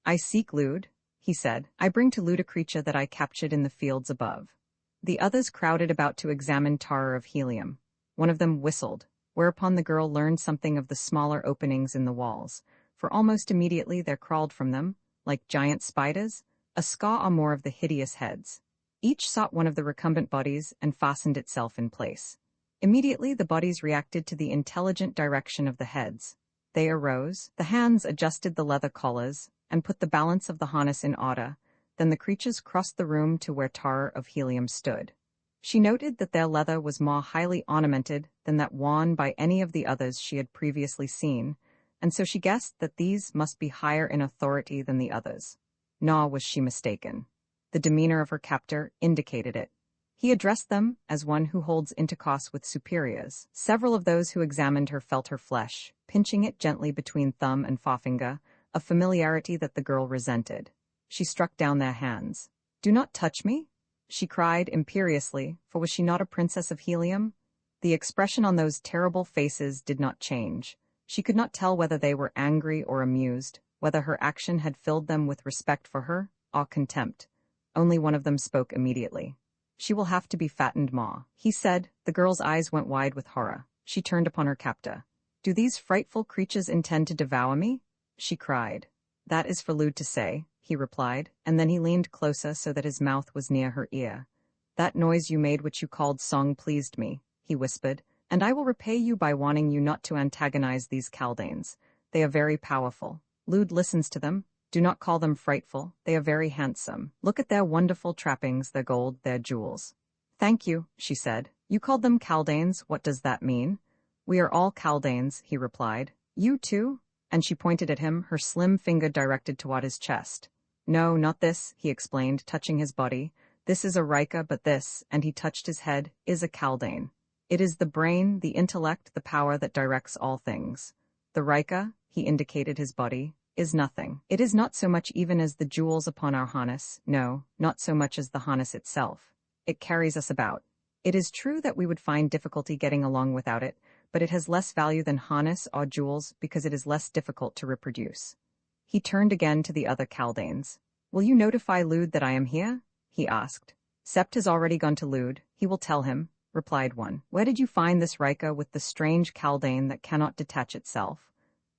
"I seek Lude," he said. "I bring to Lude a creature that I captured in the fields above." The others crowded about to examine Tara of Helium. One of them whistled, whereupon the girl learned something of the smaller openings in the walls, for almost immediately there crawled from them, like giant spiders, A scaw or more of the hideous heads. Each sought one of the recumbent bodies and fastened itself in place. Immediately the bodies reacted to the intelligent direction of the heads. They arose, the hands adjusted the leather collars, and put the balance of the harness in order. Then the creatures crossed the room to where Tara of Helium stood. She noted that their leather was more highly ornamented than that worn by any of the others she had previously seen, and so she guessed that these must be higher in authority than the others. Nor was she mistaken. The demeanor of her captor indicated it. He addressed them as one who holds intercourse with superiors. Several of those who examined her felt her flesh, pinching it gently between thumb and forefinger, a familiarity that the girl resented. She struck down their hands. "Do not touch me," she cried imperiously, for was she not a princess of Helium? The expression on those terrible faces did not change. She could not tell whether they were angry or amused, whether her action had filled them with respect for her or contempt. Only one of them spoke immediately. "She will have to be fattened more," he said. The girl's eyes went wide with horror. She turned upon her captor. "Do these frightful creatures intend to devour me?" she cried. "That is for Lude to say," he replied, and then he leaned closer so that his mouth was near her ear. "That noise you made which you called song pleased me," he whispered, "and I will repay you by warning you not to antagonize these Caldanes. They are very powerful. Lude listens to them. Do not call them frightful. They are very handsome. Look at their wonderful trappings, their gold, their jewels." "Thank you," she said. "You called them Caldanes. What does that mean?" "We are all Caldanes," he replied. "You too?" And she pointed at him, her slim finger directed toward his chest. "No, not this," he explained, touching his body. "This is a Rika, but this," and he touched his head, "is a Caldane. It is the brain, the intellect, the power that directs all things. The Rika," he indicated his body, "is nothing. It is not so much even as the jewels upon our harness, no, not so much as the harness itself. It carries us about. It is true that we would find difficulty getting along without it, but it has less value than harness or jewels because it is less difficult to reproduce." He turned again to the other Caldanes. "Will you notify Lude that I am here?" he asked. "Sept has already gone to Lude. He will tell him," replied one. "Where did you find this Rika with the strange Caldane that cannot detach itself?"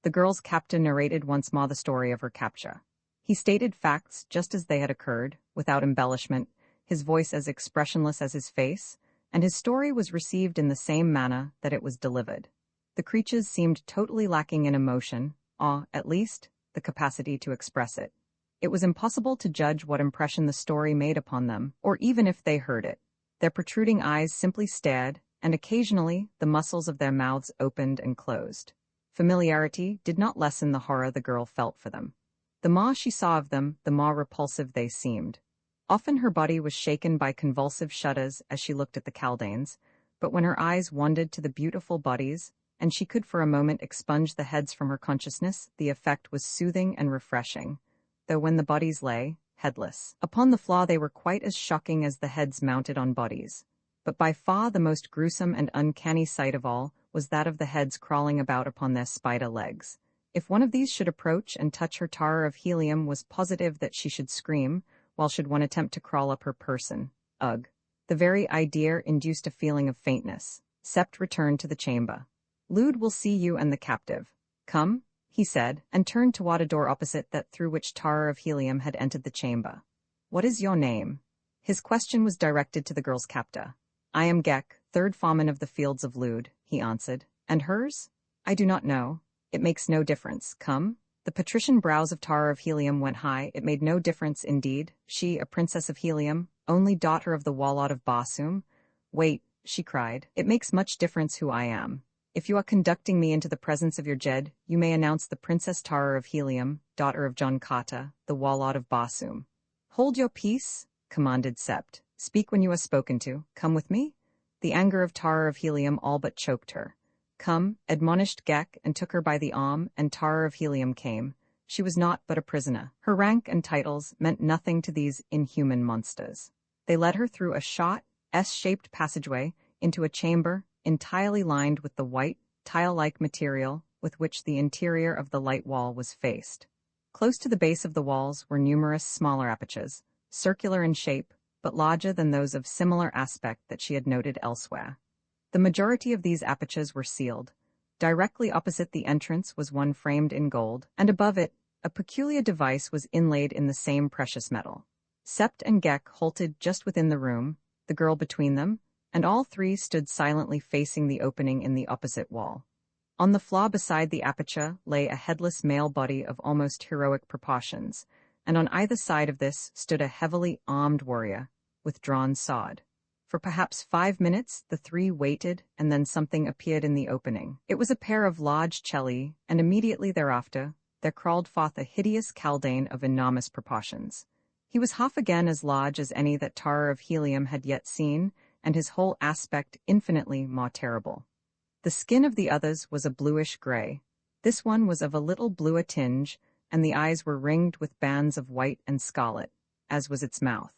The girl's captor narrated once more the story of her capture. He stated facts just as they had occurred, without embellishment, his voice as expressionless as his face, and his story was received in the same manner that it was delivered. The creatures seemed totally lacking in emotion, or, at least, the capacity to express it. It was impossible to judge what impression the story made upon them, or even if they heard it. Their protruding eyes simply stared, and occasionally the muscles of their mouths opened and closed. Familiarity did not lessen the horror the girl felt for them. The more she saw of them, the more repulsive they seemed. Often her body was shaken by convulsive shudders as she looked at the Caldanes, but when her eyes wandered to the beautiful bodies, and she could for a moment expunge the heads from her consciousness, the effect was soothing and refreshing, though when the bodies lay, headless, upon the floor they were quite as shocking as the heads mounted on bodies. But by far the most gruesome and uncanny sight of all was that of the heads crawling about upon their spider legs. If one of these should approach and touch her Tara of Helium was positive that she should scream, while should one attempt to crawl up her person. Ugh. The very idea induced a feeling of faintness. Sept returned to the chamber. "Lude will see you and the captive. Come," he said, and turned toward a door opposite that through which Tara of Helium had entered the chamber. "What is your name?" His question was directed to the girl's captor. "I am Gek, third foreman of the fields of Lude," he answered. "And hers?" "I do not know. It makes no difference. Come." The patrician brows of Tara of Helium went high. It made no difference indeed. She, a princess of Helium, only daughter of the Warlord of Barsoom. "Wait," she cried. "It makes much difference who I am. If you are conducting me into the presence of your Jed, you may announce the Princess Tara of Helium, daughter of John Kata, the Warlord of Barsoom." "Hold your peace," commanded Sept. "Speak when you are spoken to. Come with me." The anger of Tara of Helium all but choked her. "Come," admonished Gek, and took her by the arm, and Tara of Helium came. She was not but a prisoner. Her rank and titles meant nothing to these inhuman monsters. They led her through a short, S-shaped passageway into a chamber entirely lined with the white, tile-like material with which the interior of the light wall was faced. Close to the base of the walls were numerous smaller apertures, circular in shape, but larger than those of similar aspect that she had noted elsewhere. The majority of these apertures were sealed. Directly opposite the entrance was one framed in gold, and above it, A peculiar device was inlaid in the same precious metal. Sept and Gek halted just within the room, the girl between them, and all three stood silently facing the opening in the opposite wall. On the floor beside the aperture lay a headless male body of almost heroic proportions, and on either side of this stood a heavily armed warrior, with drawn sword. For perhaps 5 minutes the three waited, and then something appeared in the opening. It was a pair of large celli, and immediately thereafter there crawled forth a hideous Chaldean of enormous proportions. He was half again as large as any that Tara of Helium had yet seen, and his whole aspect infinitely more terrible. The skin of the others was a bluish gray. This one was of a little bluer tinge, and the eyes were ringed with bands of white and scarlet, as was its mouth.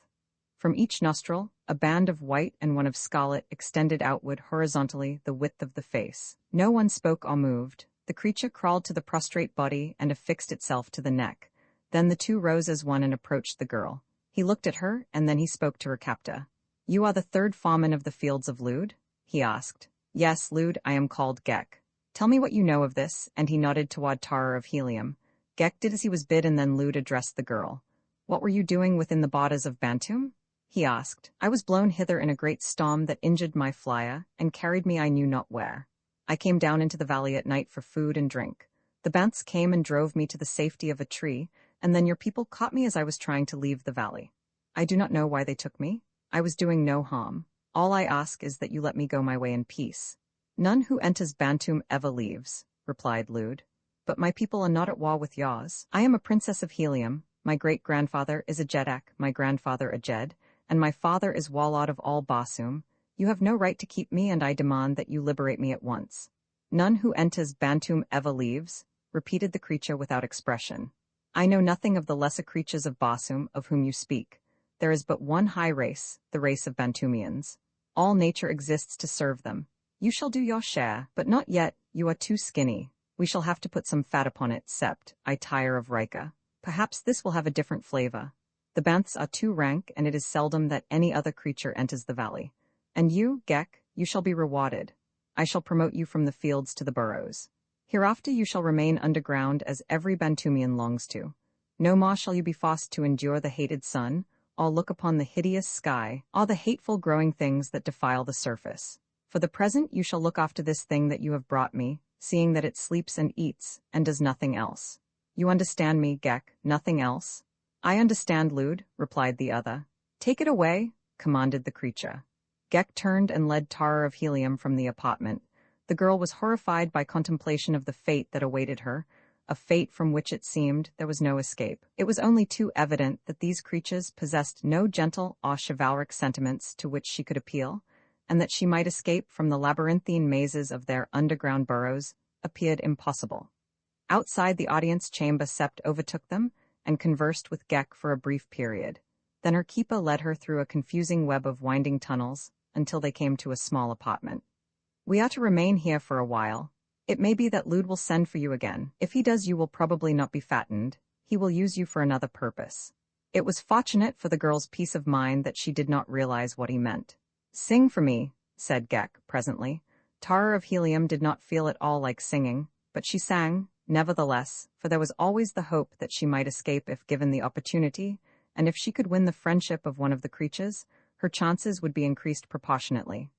From each nostril, a band of white and one of scarlet extended outward horizontally the width of the face. No one spoke or moved. The creature crawled to the prostrate body and affixed itself to the neck. Then the two rose as one and approached the girl. He looked at her, and then he spoke to her captor. "You are the third foreman of the fields of Lud?" he asked. "Yes, Lud, I am called Gek." "Tell me what you know of this," and he nodded toward Tara of Helium. Gek did as he was bid, and then Lud addressed the girl. "What were you doing within the borders of Bantum?" he asked. "I was blown hither in a great storm that injured my flyer, and carried me I knew not where. I came down into the valley at night for food and drink. The Banths came and drove me to the safety of a tree, and then your people caught me as I was trying to leave the valley. I do not know why they took me. I was doing no harm. All I ask is that you let me go my way in peace." "None who enters Bantum ever leaves," replied Lud. "But my people are not at war with yours. I am a princess of Helium. My great-grandfather is a Jedak, my grandfather a Jed, and my father is warlord of all Basum. You have no right to keep me, and I demand that you liberate me at once." "None who enters Bantum ever leaves," repeated the creature without expression. "I know nothing of the lesser creatures of Basum of whom you speak. There is but one high race, the race of Bantumians. All nature exists to serve them. You shall do your share, but not yet. You are too skinny. We shall have to put some fat upon it, Sept, I tire of Rika. Perhaps this will have a different flavor. The Banths are too rank, and it is seldom that any other creature enters the valley. And you, Gek, you shall be rewarded. I shall promote you from the fields to the burrows. Hereafter you shall remain underground as every Bantumian longs to. No more shall you be forced to endure the hated sun, or look upon the hideous sky, or the hateful growing things that defile the surface. For the present you shall look after this thing that you have brought me, seeing that it sleeps and eats, and does nothing else. You understand me, Gek, nothing else?" "I understand, Lud," replied the other. "Take it away," commanded the creature. Gek turned and led Tara of Helium from the apartment. The girl was horrified by contemplation of the fate that awaited her, a fate from which it seemed there was no escape. It was only too evident that these creatures possessed no gentle or chivalric sentiments to which she could appeal, and that she might escape from the labyrinthine mazes of their underground burrows appeared impossible. Outside the audience chamber, Sept overtook them and conversed with Gek for a brief period. Then her keeper led her through a confusing web of winding tunnels until they came to a small apartment. "We are to remain here for a while. It may be that Lud will send for you again. If he does, you will probably not be fattened. He will use you for another purpose." It was fortunate for the girl's peace of mind that she did not realize what he meant. "Sing for me," said Gek presently. Tara of Helium did not feel at all like singing, but she sang, nevertheless, for there was always the hope that she might escape if given the opportunity, and if she could win the friendship of one of the creatures, her chances would be increased proportionately.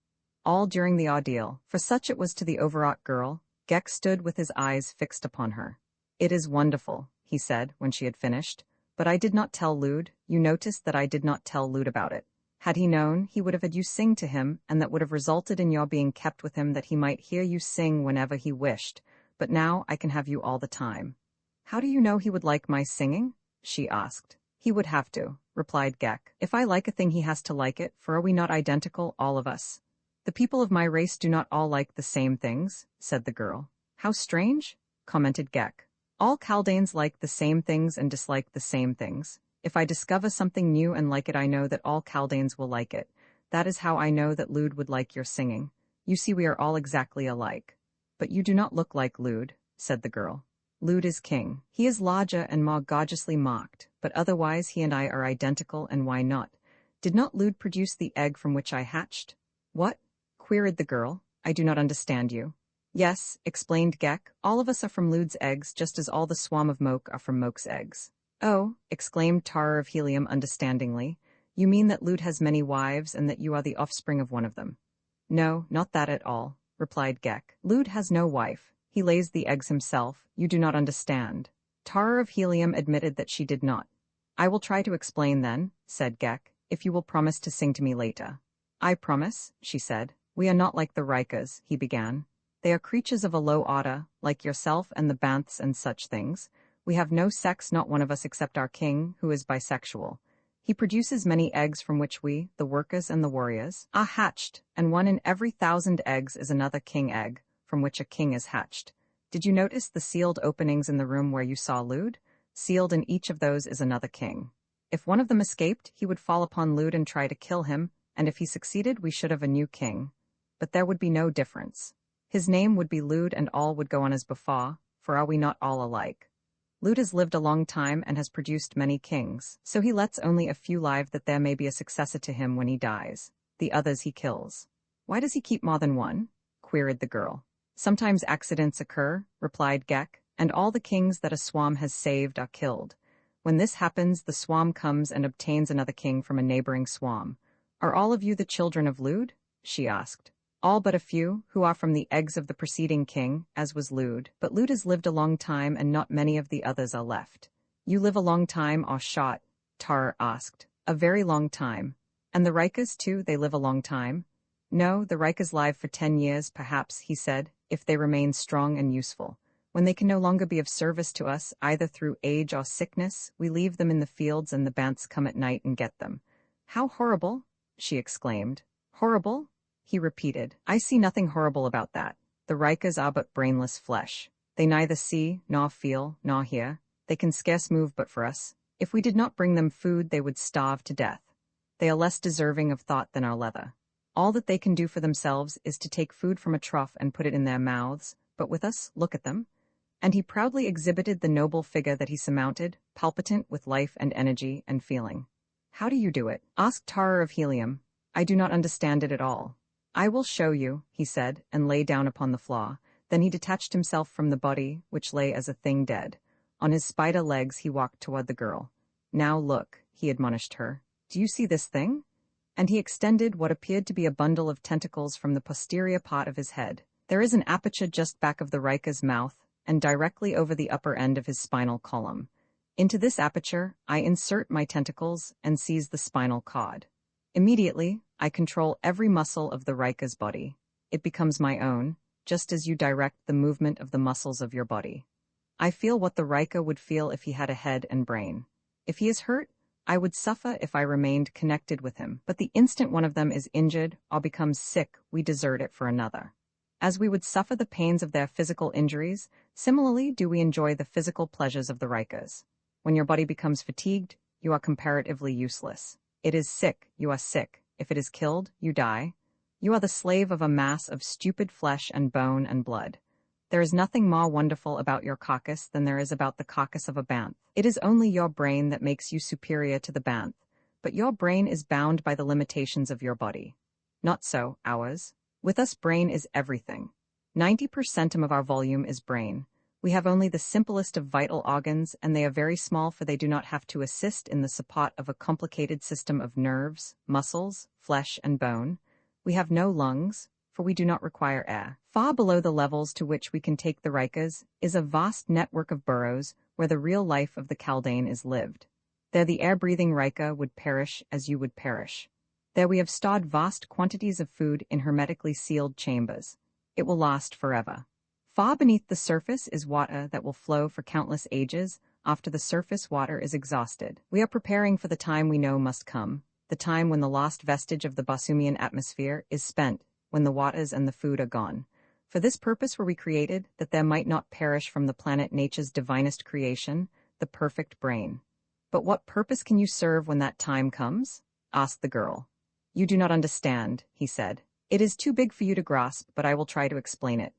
All during the ordeal, for such it was to the overwrought girl, Gek stood with his eyes fixed upon her. "It is wonderful," he said when she had finished, "but I did not tell Lud. You noticed that I did not tell Lud about it. Had he known, he would have had you sing to him, and that would have resulted in your being kept with him, that he might hear you sing whenever he wished. But now I can have you all the time." "How do you know he would like my singing?" she asked. "He would have to," replied Gek. "If I like a thing, he has to like it, for are we not identical, all of us?" "The people of my race do not all like the same things," said the girl. "How strange," commented Gek. "All Chaldeans like the same things and dislike the same things. If I discover something new and like it, I know that all Chaldeans will like it. That is how I know that Lud would like your singing. You see, we are all exactly alike." "But you do not look like Lud," said the girl. "Lud is king. He is larger and more gorgeously marked, but otherwise he and I are identical, and why not? Did not Lud produce the egg from which I hatched?" "What?" queried the girl. "I do not understand you." Yes, explained Gek, all of us are from Lud's eggs just as all the swarm of Moke are from Moke's eggs. Oh, exclaimed Tara of Helium understandingly, you mean that Lud has many wives and that you are the offspring of one of them. No, not that at all, replied Gek. Lud has no wife. He lays the eggs himself. You do not understand. Tara of Helium admitted that she did not. I will try to explain then, said Gek, if you will promise to sing to me later. I promise, she said. We are not like the Rikas, he began. They are creatures of a low order, like yourself and the Banths and such things. We have no sex, not one of us except our king, who is bisexual. He produces many eggs from which we, the workers and the warriors, are hatched, and 1 in every 1,000 eggs is another king egg, from which a king is hatched. Did you notice the sealed openings in the room where you saw Lud? Sealed in each of those is another king. If one of them escaped, he would fall upon Lud and try to kill him, and if he succeeded, we should have a new king. But there would be no difference. His name would be Lud and all would go on as before, for are we not all alike? Lud has lived a long time and has produced many kings, so he lets only a few live that there may be a successor to him when he dies. The others he kills. Why does he keep more than one? Queried the girl. Sometimes accidents occur, replied Gek, and all the kings that a swarm has saved are killed. When this happens, the swarm comes and obtains another king from a neighboring swarm. Are all of you the children of Lud? She asked. All but a few, who are from the eggs of the preceding king, as was Lud. But Lud has lived a long time and not many of the others are left. You live a long time or shot? Tar asked. A very long time. And the Rikas too, they live a long time? No, the Rikas live for 10 years, perhaps, he said, if they remain strong and useful. When they can no longer be of service to us, either through age or sickness, we leave them in the fields and the Banths come at night and get them. How horrible! She exclaimed. Horrible? He repeated. I see nothing horrible about that. The Rikas are but brainless flesh. They neither see, nor feel, nor hear. They can scarce move but for us. If we did not bring them food, they would starve to death. They are less deserving of thought than our leather. All that they can do for themselves is to take food from a trough and put it in their mouths, but with us, look at them. And he proudly exhibited the noble figure that he surmounted, palpitant with life and energy and feeling. How do you do it? Asked Tara of Helium. I do not understand it at all. I will show you, he said, and lay down upon the floor. Then he detached himself from the body, which lay as a thing dead. On his spider legs he walked toward the girl. Now look, he admonished her. Do you see this thing? And he extended what appeared to be a bundle of tentacles from the posterior part of his head. There is an aperture just back of the Rika's mouth, and directly over the upper end of his spinal column. Into this aperture, I insert my tentacles and seize the spinal cord. Immediately, I control every muscle of the Rika's body. It becomes my own, just as you direct the movement of the muscles of your body. I feel what the Rika would feel if he had a head and brain. If he is hurt, I would suffer if I remained connected with him, but the instant one of them is injured or becomes sick, we desert it for another. As we would suffer the pains of their physical injuries, similarly do we enjoy the physical pleasures of the Rikas. When your body becomes fatigued, you are comparatively useless. It is sick, you are sick. If it is killed, you die. You are the slave of a mass of stupid flesh and bone and blood. There is nothing more wonderful about your carcass than there is about the carcass of a Banth. It is only your brain that makes you superior to the Banth, but your brain is bound by the limitations of your body. Not so, ours. With us, brain is everything. 90% of our volume is brain. We have only the simplest of vital organs, and they are very small, for they do not have to assist in the support of a complicated system of nerves, muscles, flesh, and bone. We have no lungs, for we do not require air. Far below the levels to which we can take the Rikas is a vast network of burrows where the real life of the Kaldane is lived. There the air-breathing Rika would perish as you would perish. There we have stored vast quantities of food in hermetically sealed chambers. It will last forever. Far beneath the surface is water that will flow for countless ages after the surface water is exhausted. We are preparing for the time we know must come, the time when the lost vestige of the Bosumian atmosphere is spent, when the waters and the food are gone. For this purpose were we created, that there might not perish from the planet nature's divinest creation, the perfect brain. But what purpose can you serve when that time comes? Asked the girl. You do not understand, he said. It is too big for you to grasp, but I will try to explain it.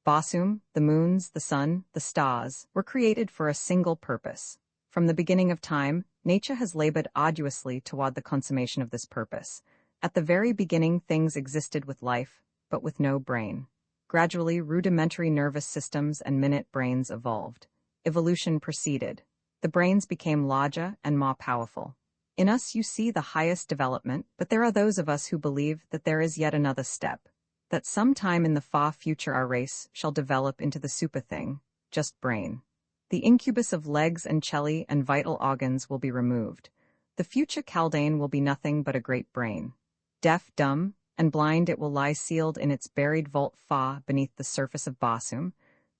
Bosum, the moons, the sun, the stars, were created for a single purpose. From the beginning of time, nature has labored arduously toward the consummation of this purpose. At the very beginning, things existed with life, but with no brain. Gradually, rudimentary nervous systems and minute brains evolved. Evolution proceeded. The brains became larger and more powerful. In us you see the highest development, but there are those of us who believe that there is yet another step, that some time in the far future our race shall develop into the super thing, just brain. The incubus of legs and chelae and vital organs will be removed. The future Kaldane will be nothing but a great brain. Deaf, dumb, and blind it will lie sealed in its buried vault far beneath the surface of Basum,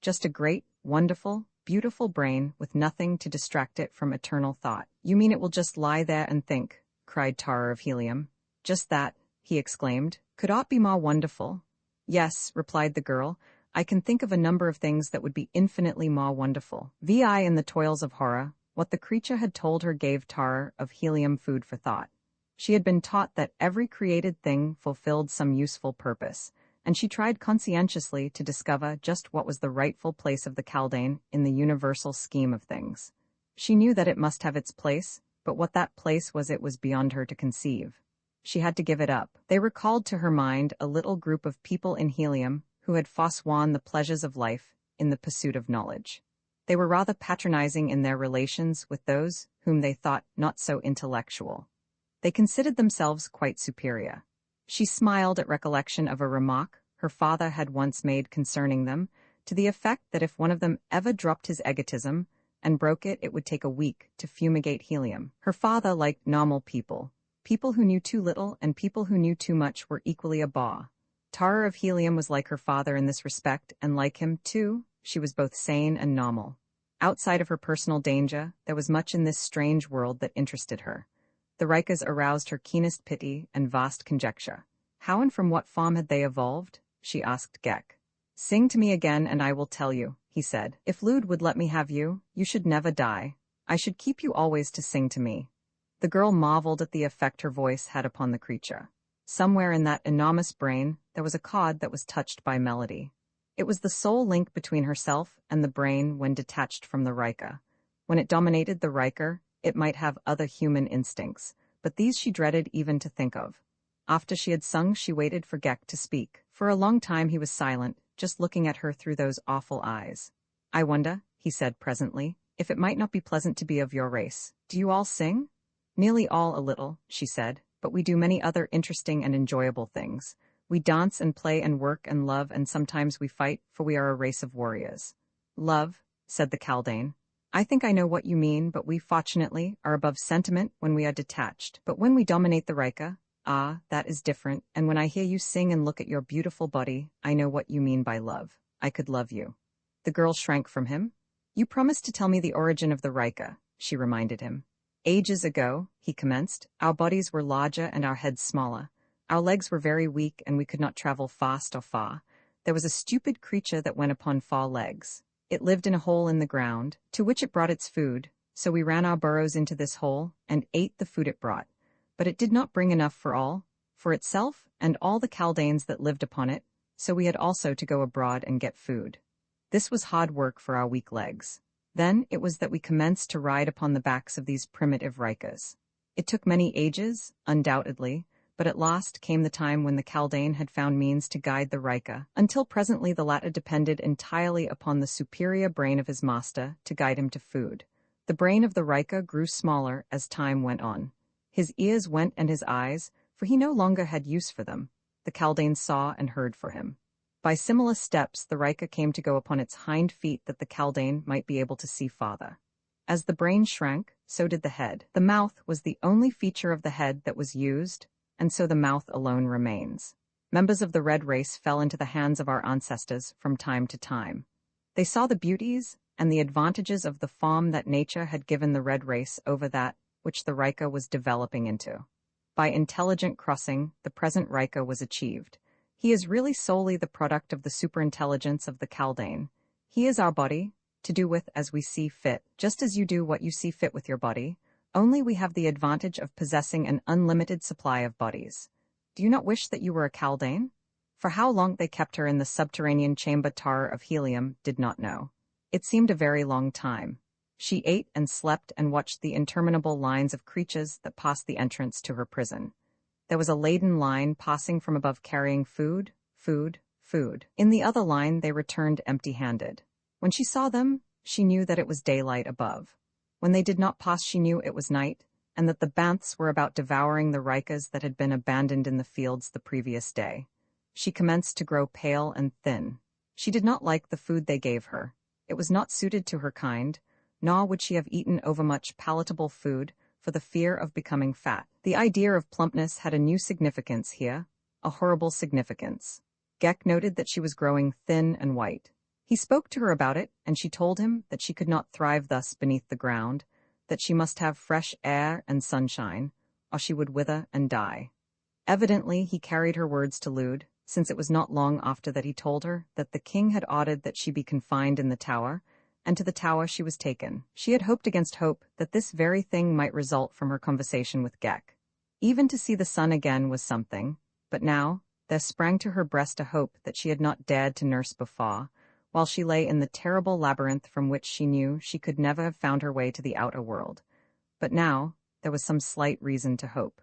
just a great, wonderful, beautiful brain with nothing to distract it from eternal thought. You mean it will just lie there and think, cried Tara of Helium. Just that, he exclaimed. Could aught be more wonderful? Yes, replied the girl. I can think of a number of things that would be infinitely more wonderful. Vi in the toils of horror, what the creature had told her gave Tara of Helium food for thought. She had been taught that every created thing fulfilled some useful purpose, and she tried conscientiously to discover just what was the rightful place of the Kaldane in the universal scheme of things. She knew that it must have its place, but what that place was it was beyond her to conceive. She had to give it up. They recalled to her mind a little group of people in Helium who had forsworn the pleasures of life in the pursuit of knowledge. They were rather patronizing in their relations with those whom they thought not so intellectual. They considered themselves quite superior. She smiled at recollection of a remark her father had once made concerning them, to the effect that if one of them ever dropped his egotism and broke it, it would take a week to fumigate Helium. Her father liked normal people. People who knew too little and people who knew too much were equally a bore. Tara of Helium was like her father in this respect, and like him, too, she was both sane and normal. Outside of her personal danger, there was much in this strange world that interested her. The Rikas aroused her keenest pity and vast conjecture. How and from what form had they evolved? She asked Gek. Sing to me again and I will tell you, he said. If Lud would let me have you, you should never die. I should keep you always to sing to me. The girl marveled at the effect her voice had upon the creature. Somewhere in that enormous brain, there was a chord that was touched by melody. It was the sole link between herself and the brain when detached from the Rika. When it dominated the Riker, it might have other human instincts, but these she dreaded even to think of. After she had sung, she waited for Gek to speak. For a long time he was silent, just looking at her through those awful eyes. I wonder, he said presently, if it might not be pleasant to be of your race. Do you all sing? Nearly all a little, she said, but we do many other interesting and enjoyable things. We dance and play and work and love, and sometimes we fight, for we are a race of warriors. Love, said the Kaldane. I think I know what you mean, but we, fortunately, are above sentiment when we are detached. But when we dominate the Rika, that is different, and when I hear you sing and look at your beautiful body, I know what you mean by love. I could love you. The girl shrank from him. You promised to tell me the origin of the Rika, she reminded him. Ages ago, he commenced, our bodies were larger and our heads smaller. Our legs were very weak and we could not travel fast or far. There was a stupid creature that went upon 4 legs. It lived in a hole in the ground, to which it brought its food, so we ran our burrows into this hole and ate the food it brought. But it did not bring enough for all, for itself and all the Kaldanes that lived upon it, so we had also to go abroad and get food. This was hard work for our weak legs. Then it was that we commenced to ride upon the backs of these primitive Rikas. It took many ages, undoubtedly, but at last came the time when the Kaldane had found means to guide the Rika, until presently the latter depended entirely upon the superior brain of his master to guide him to food. The brain of the Rika grew smaller as time went on. His ears went and his eyes, for he no longer had use for them. The Kaldane saw and heard for him. By similar steps the Rika came to go upon its hind feet that the Kaldane might be able to see farther. As the brain shrank, so did the head. The mouth was the only feature of the head that was used, and so the mouth alone remains. Members of the red race fell into the hands of our ancestors from time to time. They saw the beauties and the advantages of the form that nature had given the red race over that which the Rika was developing into. By intelligent crossing, the present Rika was achieved. He is really solely the product of the superintelligence of the Kaldane. He is our body, to do with as we see fit, just as you do what you see fit with your body, only we have the advantage of possessing an unlimited supply of bodies. Do you not wish that you were a Kaldane? For how long they kept her in the subterranean chamber Tara of Helium did not know. It seemed a very long time. She ate and slept and watched the interminable lines of creatures that passed the entrance to her prison. There was a laden line passing from above carrying food, food, food. In the other line, they returned empty-handed. When she saw them, she knew that it was daylight above. When they did not pass, she knew it was night, and that the banths were about devouring the rikas that had been abandoned in the fields the previous day. She commenced to grow pale and thin. She did not like the food they gave her. It was not suited to her kind, nor would she have eaten overmuch palatable food for the fear of becoming fat. The idea of plumpness had a new significance here, a horrible significance. Gek noted that she was growing thin and white. He spoke to her about it, and she told him that she could not thrive thus beneath the ground, that she must have fresh air and sunshine, or she would wither and die. Evidently, he carried her words to Lud, since it was not long after that he told her that the king had ordered that she be confined in the tower, and to the tower she was taken. She had hoped against hope that this very thing might result from her conversation with Gek. Even to see the sun again was something, but now there sprang to her breast a hope that she had not dared to nurse before, while she lay in the terrible labyrinth from which she knew she could never have found her way to the outer world. But now there was some slight reason to hope.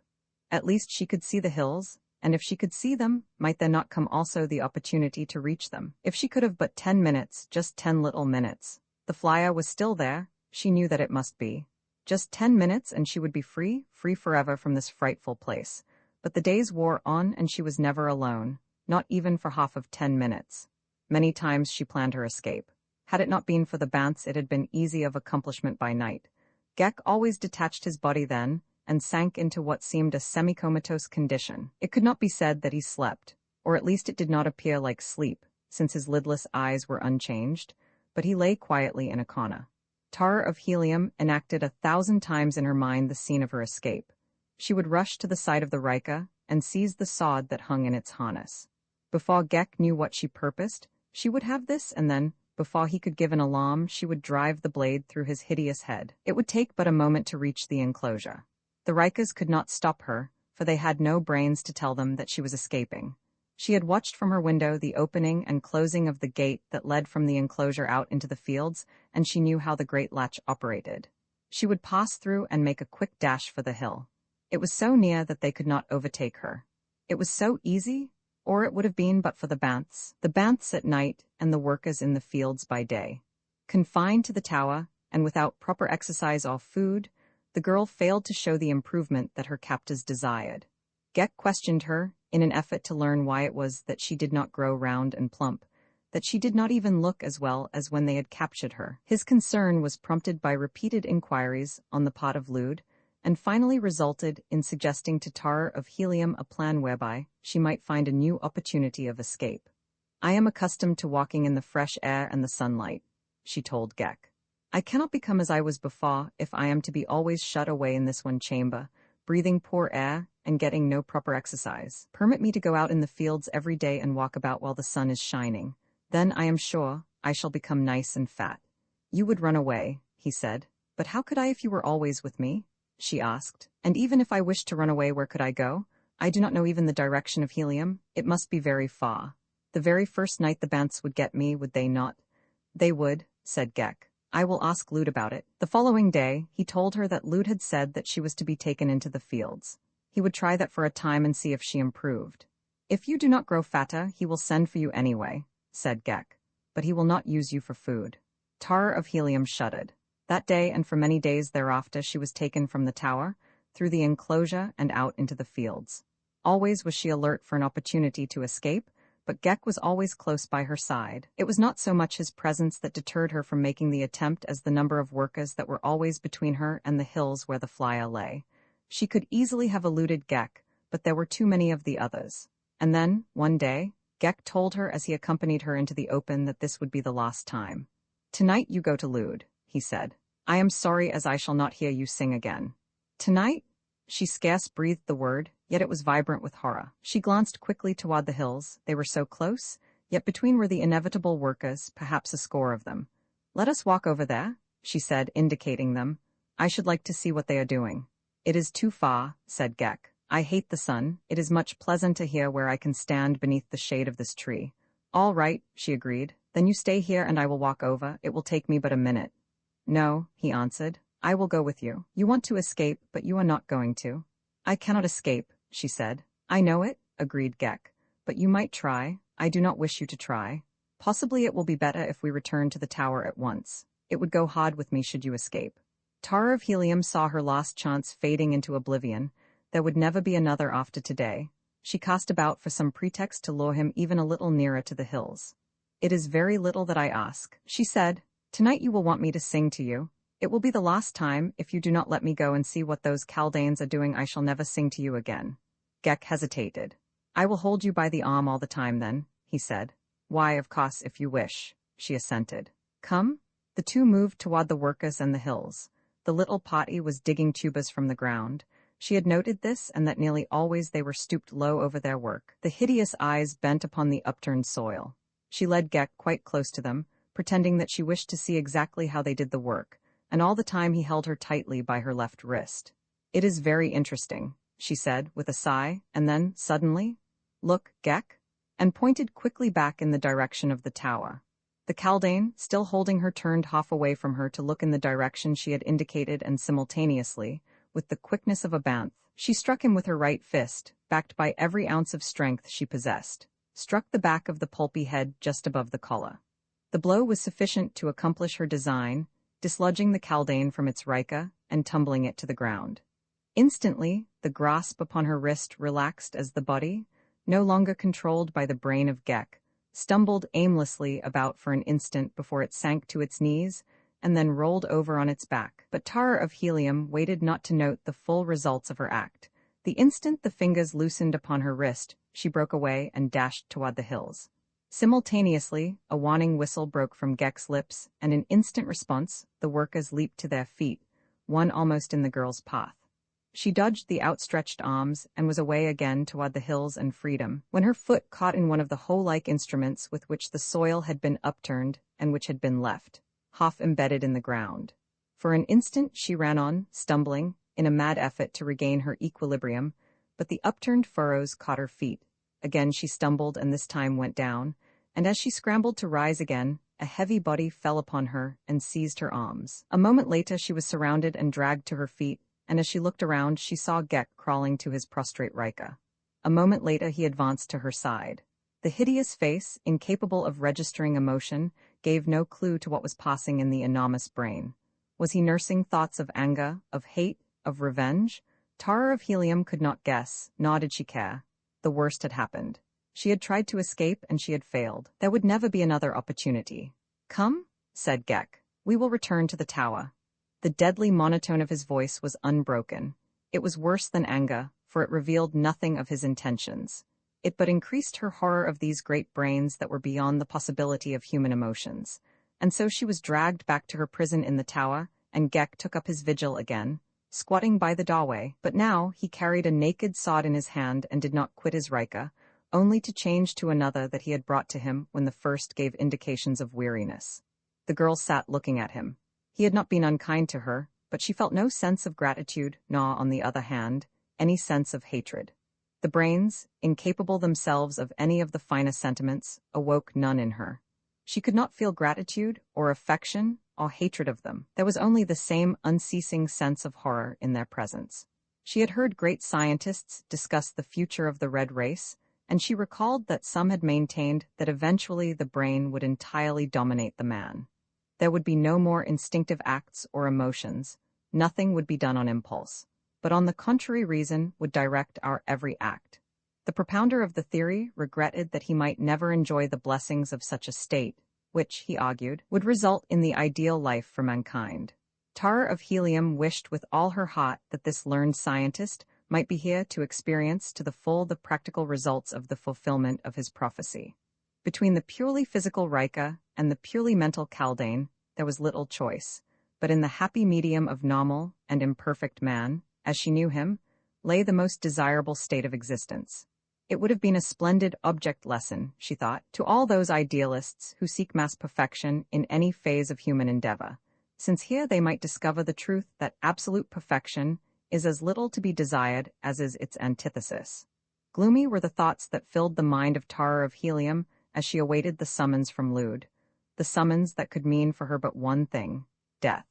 At least she could see the hills, and if she could see them, might there not come also the opportunity to reach them? If she could have but 10 minutes, just 10 little minutes. The flyer was still there, she knew that it must be. Just 10 minutes and she would be free forever from this frightful place. But the days wore on and she was never alone, not even for half of 10 minutes. Many times she planned her escape. Had it not been for the banths, it had been easy of accomplishment by night. Gek always detached his body then, and sank into what seemed a semi-comatose condition. It could not be said that he slept, or at least it did not appear like sleep, since his lidless eyes were unchanged, but he lay quietly in a corner. Tara of Helium enacted 1,000 times in her mind the scene of her escape. She would rush to the side of the Rika and seize the sword that hung in its harness. Before Gek knew what she purposed, she would have this, and then, before he could give an alarm, she would drive the blade through his hideous head. It would take but a moment to reach the enclosure. The Rikas could not stop her, for they had no brains to tell them that she was escaping. She had watched from her window the opening and closing of the gate that led from the enclosure out into the fields, and she knew how the great latch operated. She would pass through and make a quick dash for the hill. It was so near that they could not overtake her. It was so easy, or it would have been but for the banths at night and the workers in the fields by day. Confined to the tower, and without proper exercise or food, the girl failed to show the improvement that her captors desired. Gek questioned her, in an effort to learn why it was that she did not grow round and plump, that she did not even look as well as when they had captured her. His concern was prompted by repeated inquiries on the part of Lud, and finally resulted in suggesting to Tara of Helium a plan whereby she might find a new opportunity of escape. "I am accustomed to walking in the fresh air and the sunlight," she told Gek. "I cannot become as I was before if I am to be always shut away in this one chamber, breathing poor air and getting no proper exercise. Permit me to go out in the fields every day and walk about while the sun is shining. Then I am sure I shall become nice and fat." "You would run away," he said. "But how could I if you were always with me?" she asked. "And even if I wished to run away, where could I go? I do not know even the direction of Helium. It must be very far. The very first night the banths would get me, would they not?" "They would," said Gek. "I will ask Lud about it." The following day, he told her that Lud had said that she was to be taken into the fields. He would try that for a time and see if she improved. "If you do not grow fatter, he will send for you anyway," said Gek. "But he will not use you for food." Tara of Helium shuddered. That day and for many days thereafter she was taken from the tower, through the enclosure and out into the fields. Always was she alert for an opportunity to escape, but Gek was always close by her side. It was not so much his presence that deterred her from making the attempt as the number of workers that were always between her and the hills where the flyer lay. She could easily have eluded Gek, but there were too many of the others. And then, one day, Gek told her as he accompanied her into the open that this would be the last time. "Tonight you go to Lud," he said. "I am sorry as I shall not hear you sing again." "Tonight?" She scarce breathed the word, yet it was vibrant with horror. She glanced quickly toward the hills. They were so close, yet between were the inevitable workers, perhaps a score of them. "Let us walk over there," she said, indicating them. "I should like to see what they are doing." "It is too far," said Gek. "I hate the sun. It is much pleasanter here where I can stand beneath the shade of this tree." "All right," she agreed. "Then you stay here and I will walk over. It will take me but a minute." "No," he answered. "I will go with you. You want to escape, but you are not going to." "I cannot escape," she said. "I know it," agreed Gek. "But you might try. I do not wish you to try. Possibly it will be better if we return to the tower at once. It would go hard with me should you escape. Tara of Helium saw her last chance fading into oblivion. There would never be another after today. She cast about for some pretext to lure him even a little nearer to the hills. It is very little that I ask, she said. Tonight you will want me to sing to you. It will be the last time. If you do not let me go and see what those Chaldanes are doing, I shall never sing to you again. Gek hesitated. I will hold you by the arm all the time then, he said. Why, of course, if you wish, she assented. Come? The two moved toward the workers and the hills. The little party was digging tubas from the ground. She had noted this, and that nearly always they were stooped low over their work, the hideous eyes bent upon the upturned soil. She led Gek quite close to them, pretending that she wished to see exactly how they did the work, and all the time he held her tightly by her left wrist. It is very interesting, she said, with a sigh, and then, suddenly, look, Gek, and pointed quickly back in the direction of the tower. The Chaldane, still holding her, turned half away from her to look in the direction she had indicated, and simultaneously, with the quickness of a bantha, she struck him with her right fist, backed by every ounce of strength she possessed, struck the back of the pulpy head just above the collar. The blow was sufficient to accomplish her design, dislodging the Chaldane from its rika and tumbling it to the ground. Instantly, the grasp upon her wrist relaxed as the body, no longer controlled by the brain of Gek, stumbled aimlessly about for an instant before it sank to its knees and then rolled over on its back. But Tara of Helium waited not to note the full results of her act. The instant the fingers loosened upon her wrist, she broke away and dashed toward the hills. Simultaneously, a warning whistle broke from Gek's lips, and in instant response, the workers leaped to their feet, one almost in the girl's path. She dodged the outstretched arms and was away again toward the hills and freedom, when her foot caught in one of the hoe-like instruments with which the soil had been upturned and which had been left, half embedded in the ground. For an instant she ran on, stumbling, in a mad effort to regain her equilibrium, but the upturned furrows caught her feet. Again she stumbled and this time went down, and as she scrambled to rise again, a heavy body fell upon her and seized her arms. A moment later she was surrounded and dragged to her feet, and as she looked around she saw Gek crawling to his prostrate Rika. A moment later he advanced to her side. The hideous face, incapable of registering emotion, gave no clue to what was passing in the enormous brain. Was he nursing thoughts of anger, of hate, of revenge? Tara of Helium could not guess, nor did she care. The worst had happened. She had tried to escape and she had failed. There would never be another opportunity. Come, said Gek. We will return to the tower. The deadly monotone of his voice was unbroken. It was worse than anger, for it revealed nothing of his intentions. It but increased her horror of these great brains that were beyond the possibility of human emotions. And so she was dragged back to her prison in the tower, and Gek took up his vigil again, squatting by the doorway. But now he carried a naked sword in his hand and did not quit his Rika, only to change to another that he had brought to him when the first gave indications of weariness. The girl sat looking at him. He had not been unkind to her, but she felt no sense of gratitude, nor, on the other hand, any sense of hatred. The brains, incapable themselves of any of the finest sentiments, awoke none in her. She could not feel gratitude, or affection, or hatred of them. There was only the same unceasing sense of horror in their presence. She had heard great scientists discuss the future of the red race, and she recalled that some had maintained that eventually the brain would entirely dominate the man. There would be no more instinctive acts or emotions. Nothing would be done on impulse, but on the contrary reason would direct our every act. The propounder of the theory regretted that he might never enjoy the blessings of such a state, which, he argued, would result in the ideal life for mankind. Tara of Helium wished with all her heart that this learned scientist might be here to experience to the full the practical results of the fulfillment of his prophecy. Between the purely physical Rika and the purely mental Chaldane, there was little choice, but in the happy medium of normal and imperfect man, as she knew him, lay the most desirable state of existence. It would have been a splendid object lesson, she thought, to all those idealists who seek mass perfection in any phase of human endeavor, since here they might discover the truth that absolute perfection is as little to be desired as is its antithesis. Gloomy were the thoughts that filled the mind of Tara of Helium as she awaited the summons from Lude, the summons that could mean for her but one thing, death.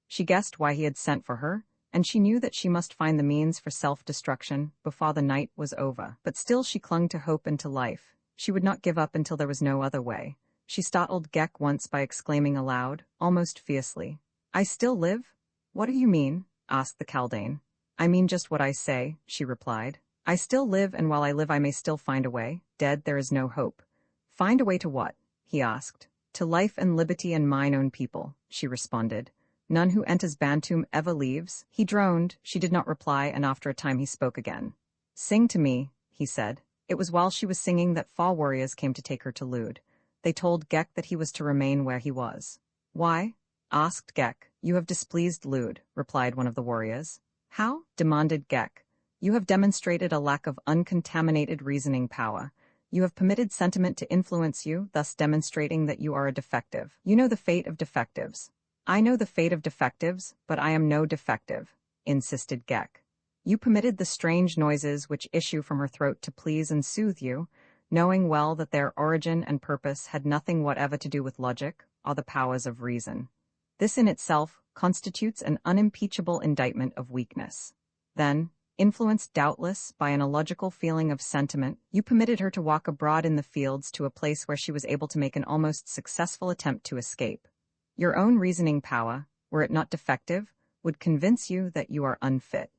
She guessed why he had sent for her, and she knew that she must find the means for self-destruction before the night was over. But still she clung to hope and to life. She would not give up until there was no other way. She startled Gek once by exclaiming aloud, almost fiercely, "I still live?" "What do you mean?" asked the Kaldane. "I mean just what I say," she replied. "I still live, and while I live I may still find a way. Dead, there is no hope." "Find a way to what?" he asked. "To life and liberty and mine own people," she responded. "None who enters Bantum ever leaves." He droned. She did not reply, and after a time he spoke again. "Sing to me," he said. It was while she was singing that 4 warriors came to take her to Lude. They told Gek that he was to remain where he was. "Why?" asked Gek. "You have displeased Lude," replied one of the warriors. "How?" demanded Gek. "You have demonstrated a lack of uncontaminated reasoning power. You have permitted sentiment to influence you, thus demonstrating that you are a defective. You know the fate of defectives." "I know the fate of defectives, but I am no defective," insisted Gek. "You permitted the strange noises which issue from her throat to please and soothe you, knowing well that their origin and purpose had nothing whatever to do with logic or the powers of reason. This in itself constitutes an unimpeachable indictment of weakness. Then, influenced doubtless by an illogical feeling of sentiment, you permitted her to walk abroad in the fields to a place where she was able to make an almost successful attempt to escape. Your own reasoning power, were it not defective, would convince you that you are unfit.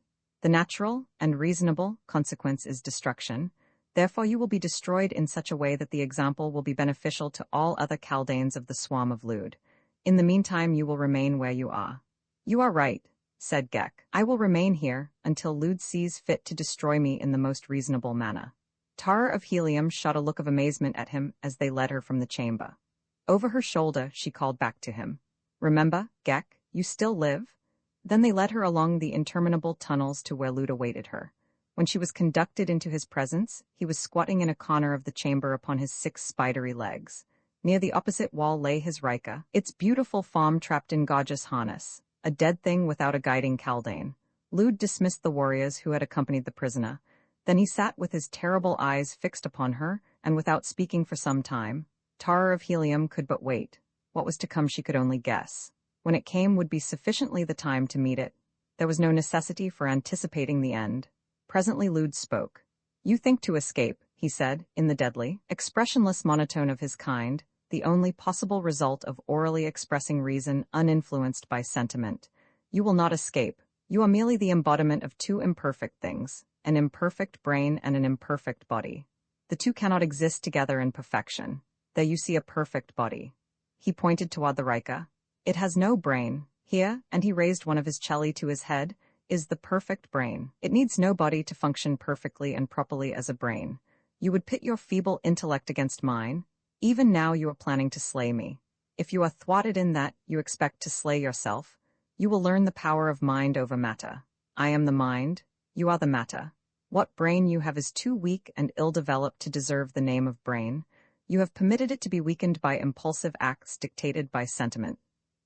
The natural and reasonable consequence is destruction. Therefore you will be destroyed in such a way that the example will be beneficial to all other Kaldanes of the swarm of Lude. In the meantime you will remain where you are." "You are right," said Gek. "I will remain here until Lude sees fit to destroy me in the most reasonable manner." Tara of Helium shot a look of amazement at him as they led her from the chamber. Over her shoulder she called back to him, "Remember, Gek, you still live?" Then they led her along the interminable tunnels to where Lude awaited her. When she was conducted into his presence, he was squatting in a corner of the chamber upon his 6 spidery legs. Near the opposite wall lay his Rika, its beautiful form trapped in gorgeous harness, a dead thing without a guiding Kaldane. Lude dismissed the warriors who had accompanied the prisoner. Then he sat with his terrible eyes fixed upon her, and without speaking for some time. Tara of Helium could but wait. What was to come she could only guess. When it came would be sufficiently the time to meet it. There was no necessity for anticipating the end. Presently Lude spoke. "You think to escape," he said, in the deadly, expressionless monotone of his kind, the only possible result of orally expressing reason uninfluenced by sentiment. "You will not escape. You are merely the embodiment of 2 imperfect things, an imperfect brain and an imperfect body. The 2 cannot exist together in perfection. There you see a perfect body." He pointed toward the Rika. "It has no brain. Here," and he raised one of his celli to his head, "is the perfect brain. It needs no body to function perfectly and properly as a brain. You would pit your feeble intellect against mine. Even now you are planning to slay me. If you are thwarted in that you expect to slay yourself, you will learn the power of mind over matter. I am the mind, you are the matter. What brain you have is too weak and ill-developed to deserve the name of brain. You have permitted it to be weakened by impulsive acts dictated by sentiment.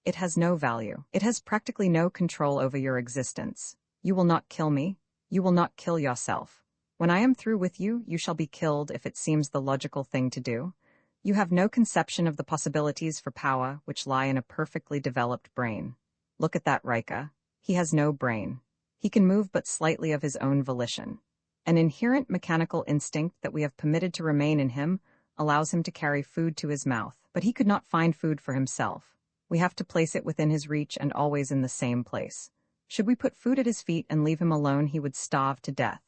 It has no value. It has practically no control over your existence. You will not kill me. You will not kill yourself. When I am through with you, you shall be killed if it seems the logical thing to do. You have no conception of the possibilities for power which lie in a perfectly developed brain. Look at that Rika. He has no brain. He can move but slightly of his own volition. An inherent mechanical instinct that we have permitted to remain in him allows him to carry food to his mouth, but he could not find food for himself. We have to place it within his reach and always in the same place. Should we put food at his feet and leave him alone, he would starve to death.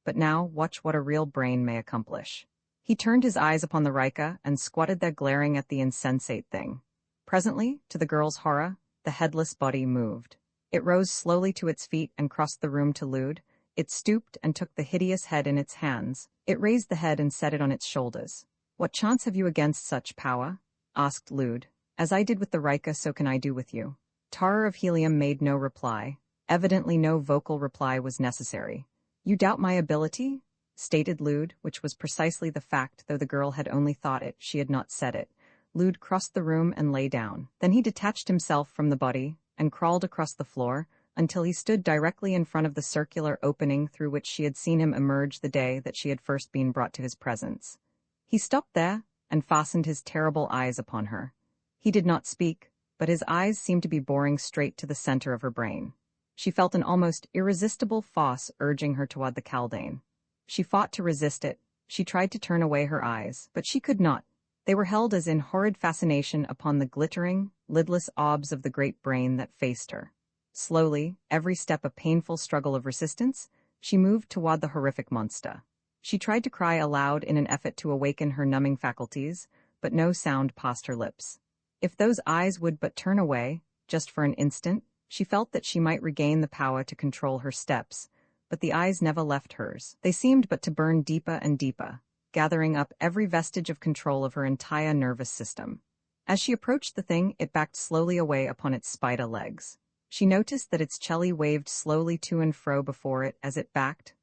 But now, watch what a real brain may accomplish." He turned his eyes upon the Rika and squatted there glaring at the insensate thing. Presently, to the girl's horror, the headless body moved. It rose slowly to its feet and crossed the room to Lude. It stooped and took the hideous head in its hands. It raised the head and set it on its shoulders. "What chance have you against such power?" asked Lude. "As I did with the Rika, so can I do with you." Tara of Helium made no reply. Evidently no vocal reply was necessary. "You doubt my ability?" stated Lude, which was precisely the fact, though the girl had only thought it, she had not said it. Lude crossed the room and lay down. Then he detached himself from the body and crawled across the floor until he stood directly in front of the circular opening through which she had seen him emerge the day that she had first been brought to his presence. He stopped there and fastened his terrible eyes upon her. He did not speak, but his eyes seemed to be boring straight to the center of her brain. She felt an almost irresistible force urging her toward the Kaldane. She fought to resist it. She tried to turn away her eyes, but she could not. They were held as in horrid fascination upon the glittering, lidless orbs of the great brain that faced her. Slowly, every step a painful struggle of resistance, she moved toward the horrific monster. She tried to cry aloud in an effort to awaken her numbing faculties, but no sound passed her lips. If those eyes would but turn away, just for an instant, she felt that she might regain the power to control her steps, but the eyes never left hers. They seemed but to burn deeper and deeper, gathering up every vestige of control of her entire nervous system. As she approached the thing, it backed slowly away upon its spider legs. She noticed that its chelly waved slowly to and fro before it as it backed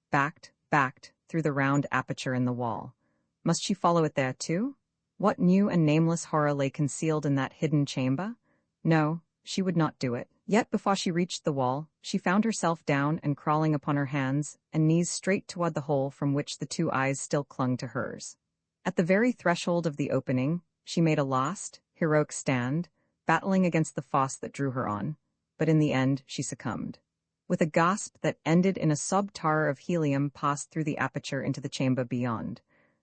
through the round aperture in the wall. Must she follow it there too? What new and nameless horror lay concealed in that hidden chamber? No, she would not do it. Yet before she reached the wall, she found herself down and crawling upon her hands and knees straight toward the hole from which the two eyes still clung to hers. At the very threshold of the opening, she made a last, heroic stand, battling against the force that drew her on, but in the end she succumbed. With a gasp that ended in a sub-tar of helium passed through the aperture into the chamber beyond.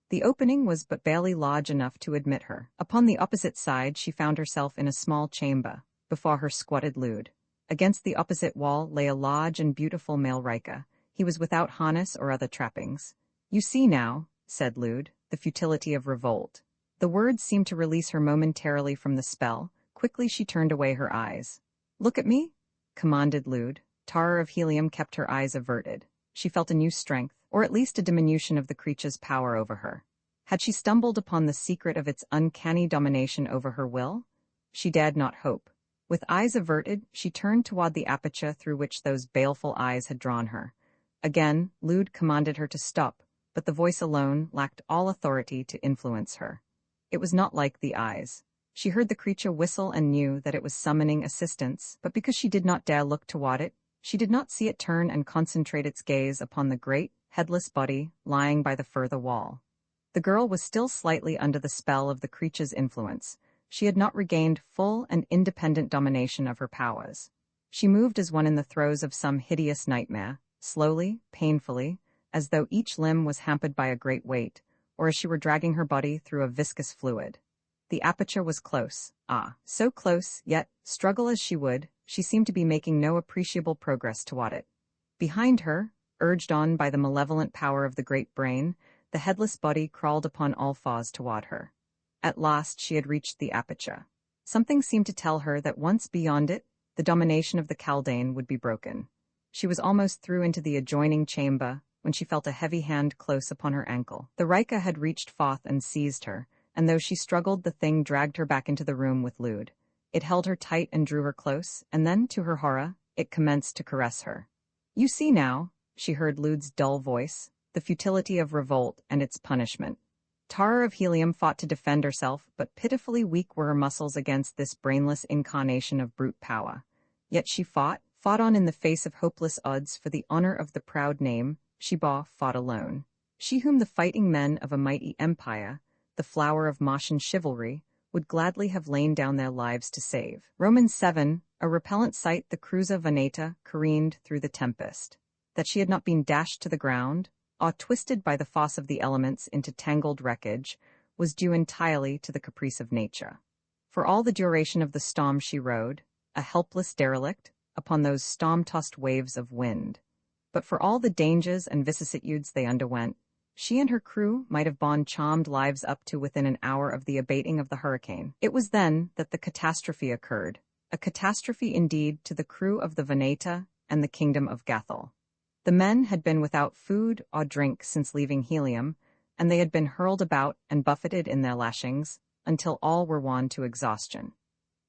The opening was but barely large enough to admit her. Upon the opposite side she found herself in a small chamber. Before her squatted Lude. Against the opposite wall lay a large and beautiful male Rika. He was without harness or other trappings. "You see now," said Lude, "the futility of revolt." The words seemed to release her momentarily from the spell. Quickly she turned away her eyes. "Look at me," commanded Lude. Tara of helium kept her eyes averted. She felt a new strength, or at least a diminution of the creature's power over her. Had she stumbled upon the secret of its uncanny domination over her will? She dared not hope. With eyes averted, she turned toward the aperture through which those baleful eyes had drawn her. Again, Lude commanded her to stop, but the voice alone lacked all authority to influence her. It was not like the eyes. She heard the creature whistle and knew that it was summoning assistance, but because she did not dare look toward it, she did not see it turn and concentrate its gaze upon the great, headless body lying by the further wall. The girl was still slightly under the spell of the creature's influence. She had not regained full and independent domination of her powers. She moved as one in the throes of some hideous nightmare, slowly, painfully, as though each limb was hampered by a great weight, or as she were dragging her body through a viscous fluid. The aperture was close. So close, yet, struggle as she would, she seemed to be making no appreciable progress toward it. Behind her, urged on by the malevolent power of the great brain, the headless body crawled upon all fours toward her. At last she had reached the aperture. Something seemed to tell her that once beyond it, the domination of the Kaldane would be broken. She was almost through into the adjoining chamber when she felt a heavy hand close upon her ankle. The Rika had reached forth and seized her, and though she struggled, the thing dragged her back into the room with Lude. It held her tight and drew her close, and then, to her horror, it commenced to caress her. "You see now," she heard Lude's dull voice, "the futility of revolt and its punishment." Tara of helium fought to defend herself, but pitifully weak were her muscles against this brainless incarnation of brute power. Yet she fought on in the face of hopeless odds for the honor of the proud name. She fought alone. She whom the fighting men of a mighty empire, the flower of Martian chivalry, would gladly have lain down their lives to save. Romans 7, a repellent sight, the cruiser Veneta careened through the tempest. That she had not been dashed to the ground, or twisted by the force of the elements into tangled wreckage, was due entirely to the caprice of nature. For all the duration of the storm she rode, a helpless derelict, upon those storm-tossed waves of wind. But for all the dangers and vicissitudes they underwent, she and her crew might have borne charmed lives up to within an hour of the abating of the hurricane. It was then that the catastrophe occurred, a catastrophe indeed to the crew of the Veneta and the kingdom of Gathol. The men had been without food or drink since leaving Helium, and they had been hurled about and buffeted in their lashings until all were worn to exhaustion.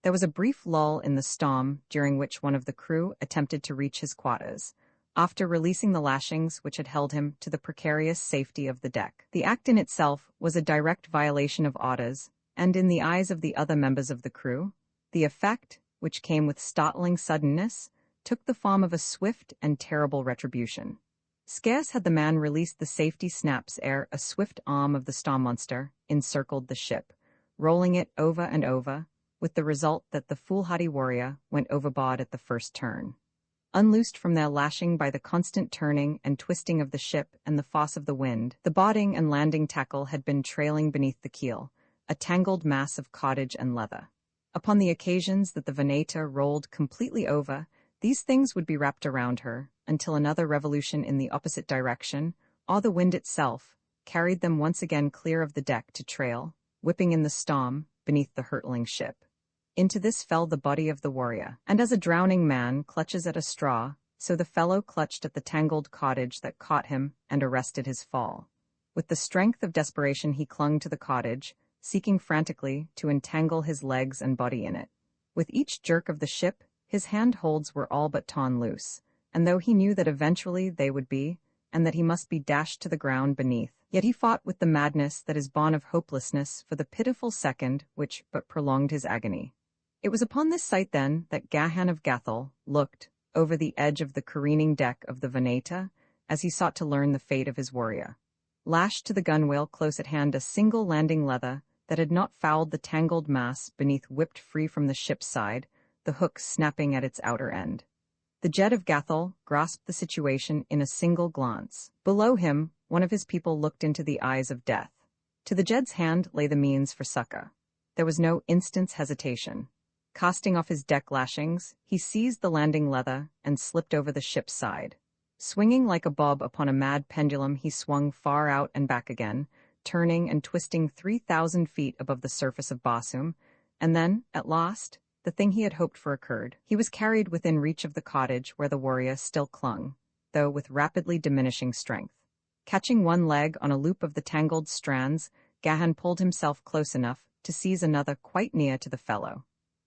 There was a brief lull in the storm during which one of the crew attempted to reach his quarters, after releasing the lashings which had held him to the precarious safety of the deck. The act in itself was a direct violation of orders, and in the eyes of the other members of the crew, the effect, which came with startling suddenness, took the form of a swift and terrible retribution. Scarce had the man released the safety snaps ere a swift arm of the storm monster encircled the ship, rolling it over and over, with the result that the foolhardy warrior went overboard at the first turn. unloosed from their lashing by the constant turning and twisting of the ship and the force of the wind. The boarding and landing tackle had been trailing beneath the keel, a tangled mass of cordage and leather. Upon the occasions that the Veneta rolled completely over, these things would be wrapped around her, until another revolution in the opposite direction, or the wind itself, carried them once again clear of the deck to trail, whipping in the storm, beneath the hurtling ship. Into this fell the body of the warrior, and as a drowning man clutches at a straw, so the fellow clutched at the tangled cordage that caught him and arrested his fall. With the strength of desperation he clung to the cordage, seeking frantically to entangle his legs and body in it. With each jerk of the ship, his handholds were all but torn loose, and though he knew that eventually they would be, and that he must be dashed to the ground beneath, yet he fought with the madness that is born of hopelessness for the pitiful second which but prolonged his agony. It was upon this sight, then, that Gahan of Gathol looked over the edge of the careening deck of the Veneta as he sought to learn the fate of his warrior. Lashed to the gunwale close at hand, a single landing leather that had not fouled the tangled mass beneath whipped free from the ship's side, the hook snapping at its outer end. The Jed of Gathol grasped the situation in a single glance. Below him, one of his people looked into the eyes of death. To the Jed's hand lay the means for succor. There was no instant's hesitation. Casting off his deck lashings, he seized the landing leather and slipped over the ship's side. Swinging like a bob upon a mad pendulum, he swung far out and back again, turning and twisting 3,000 feet above the surface of Barsoom, and then, at last, the thing he had hoped for occurred. He was carried within reach of the cottage where the warrior still clung, though with rapidly diminishing strength. Catching one leg on a loop of the tangled strands, Gahan pulled himself close enough to seize another quite near to the fellow.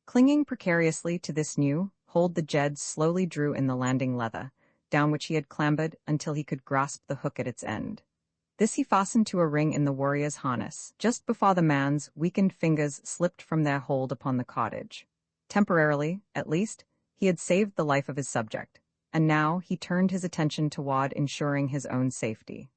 Clinging precariously to this new hold, the Jed slowly drew in the landing leather, down which he had clambered until he could grasp the hook at its end. This he fastened to a ring in the warrior's harness, just before the man's weakened fingers slipped from their hold upon the cordage. Temporarily, at least, he had saved the life of his subject, and now he turned his attention toward ensuring his own safety.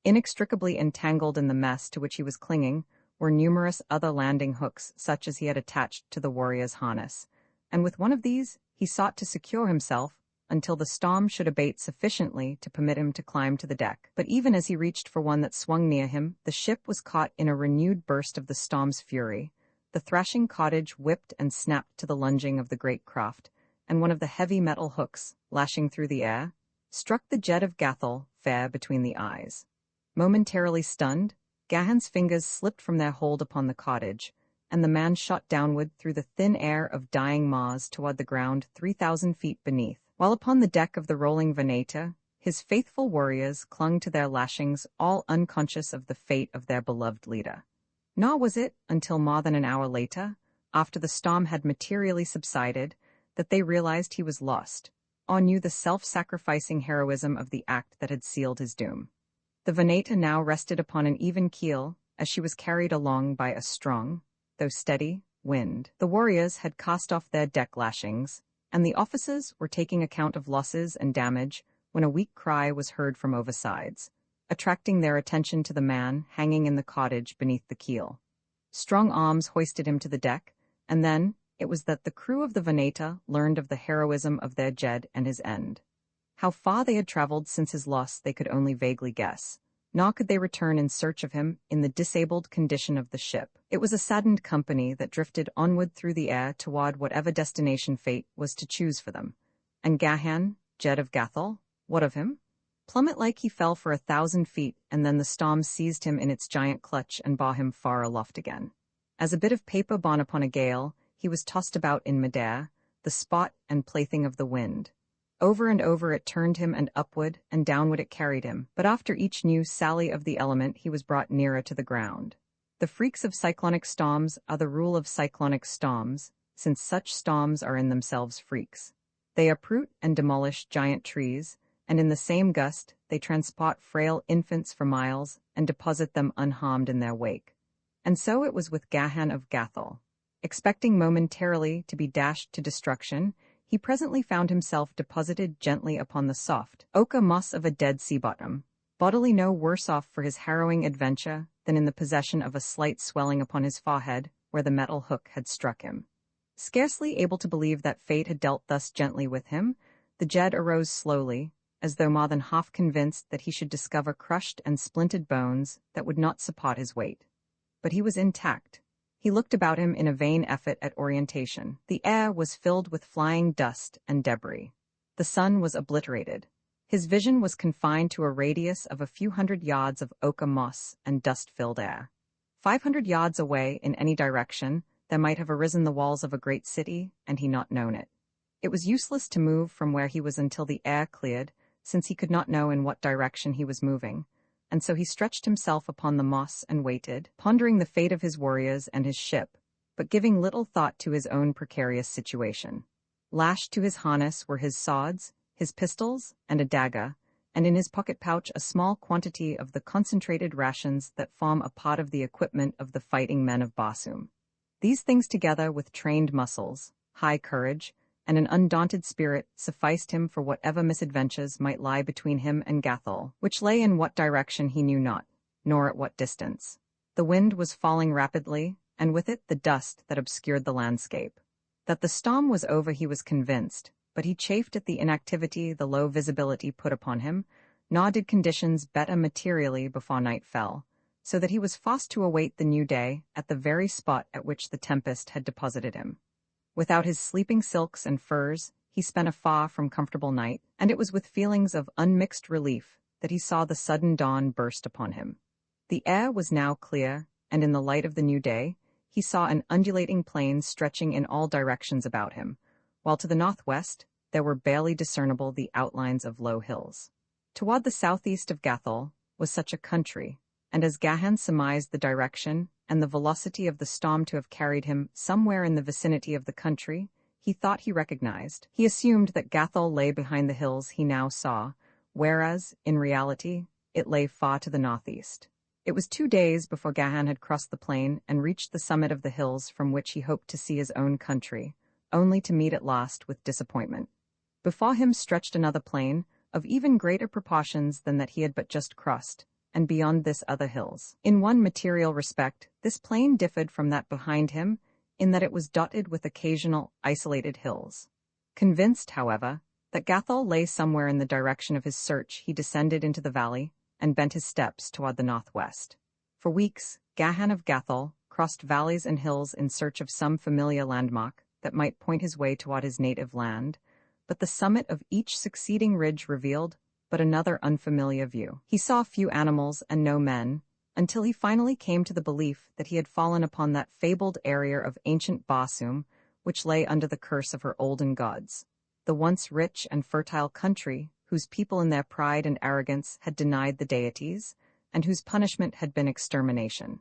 Inextricably entangled in the mess to which he was clinging were numerous other landing hooks such as he had attached to the warrior's harness, and with one of these he sought to secure himself until the storm should abate sufficiently to permit him to climb to the deck. But even as he reached for one that swung near him, the ship was caught in a renewed burst of the storm's fury. The thrashing cordage whipped and snapped to the lunging of the great craft, and one of the heavy metal hooks, lashing through the air, struck the Jed of Gathol fair between the eyes. Momentarily stunned, Gahan's fingers slipped from their hold upon the cordage, and the man shot downward through the thin air of dying maws toward the ground 3,000 feet beneath, while upon the deck of the rolling Veneta, his faithful warriors clung to their lashings, all unconscious of the fate of their beloved leader. Nor was it until more than an hour later, after the storm had materially subsided, that they realized he was lost, or knew the self-sacrificing heroism of the act that had sealed his doom. The Veneta now rested upon an even keel as she was carried along by a strong, though steady, wind. The warriors had cast off their deck lashings, and the officers were taking account of losses and damage when a weak cry was heard from oversides, attracting their attention to the man hanging in the cottage beneath the keel. Strong arms hoisted him to the deck, and then it was that the crew of the Veneta learned of the heroism of their Jed and his end. How far they had traveled since his loss they could only vaguely guess, nor could they return in search of him in the disabled condition of the ship. It was a saddened company that drifted onward through the air toward whatever destination fate was to choose for them. And Gahan, Jed of Gathol, what of him? Plummet-like he fell for 1,000 feet, and then the storm seized him in its giant clutch and bore him far aloft again. As a bit of paper borne upon a gale, he was tossed about in midair, the spot and plaything of the wind. Over and over it turned him, and upward and downward it carried him, but after each new sally of the element he was brought nearer to the ground. The freaks of cyclonic storms are the rule of cyclonic storms, since such storms are in themselves freaks. They uproot and demolish giant trees, and in the same gust they transport frail infants for miles and deposit them unharmed in their wake. And so it was with Gahan of Gathol. Expecting momentarily to be dashed to destruction, he presently found himself deposited gently upon the soft ochre moss of a dead sea bottom, bodily no worse off for his harrowing adventure than in the possession of a slight swelling upon his forehead where the metal hook had struck him. Scarcely able to believe that fate had dealt thus gently with him, The Jed arose slowly, as though more than half convinced that he should discover crushed and splintered bones that would not support his weight. But he was intact. He looked about him in a vain effort at orientation. The air was filled with flying dust and debris. The sun was obliterated. His vision was confined to a radius of a few hundred yards of ochre moss and dust-filled air. 500 yards away in any direction, there might have arisen the walls of a great city, and he not known it. It was useless to move from where he was until the air cleared, since he could not know in what direction he was moving, and so he stretched himself upon the moss and waited, pondering the fate of his warriors and his ship, but giving little thought to his own precarious situation. Lashed to his harness were his swords, his pistols, and a dagger, and in his pocket pouch a small quantity of the concentrated rations that form a part of the equipment of the fighting men of Barsoom. These things together with trained muscles, high courage, and an undaunted spirit sufficed him for whatever misadventures might lie between him and Gathol, which lay in what direction he knew not, nor at what distance. The wind was falling rapidly, and with it the dust that obscured the landscape. That the storm was over he was convinced, but he chafed at the inactivity the low visibility put upon him, nor did conditions better materially before night fell, so that he was forced to await the new day at the very spot at which the tempest had deposited him. Without his sleeping silks and furs, he spent a far from comfortable night, and it was with feelings of unmixed relief that he saw the sudden dawn burst upon him. The air was now clear, and in the light of the new day, he saw an undulating plain stretching in all directions about him, while to the northwest there were barely discernible the outlines of low hills. Toward the southeast of Gathol was such a country, and as Gahan surmised the direction and the velocity of the storm to have carried him somewhere in the vicinity of the country, he thought he recognized. He assumed that Gathol lay behind the hills he now saw, whereas, in reality, it lay far to the northeast. It was 2 days before Gahan had crossed the plain and reached the summit of the hills from which he hoped to see his own country, only to meet at last with disappointment. Before him stretched another plain, of even greater proportions than that he had but just crossed, and beyond this other hills. In one material respect, this plain differed from that behind him, in that it was dotted with occasional, isolated hills. Convinced, however, that Gathol lay somewhere in the direction of his search, he descended into the valley, and bent his steps toward the northwest. For weeks, Gahan of Gathol crossed valleys and hills in search of some familiar landmark that might point his way toward his native land, but the summit of each succeeding ridge revealed but another unfamiliar view. He saw few animals and no men, until he finally came to the belief that he had fallen upon that fabled area of ancient Barsoom, which lay under the curse of her olden gods, the once rich and fertile country whose people in their pride and arrogance had denied the deities, and whose punishment had been extermination.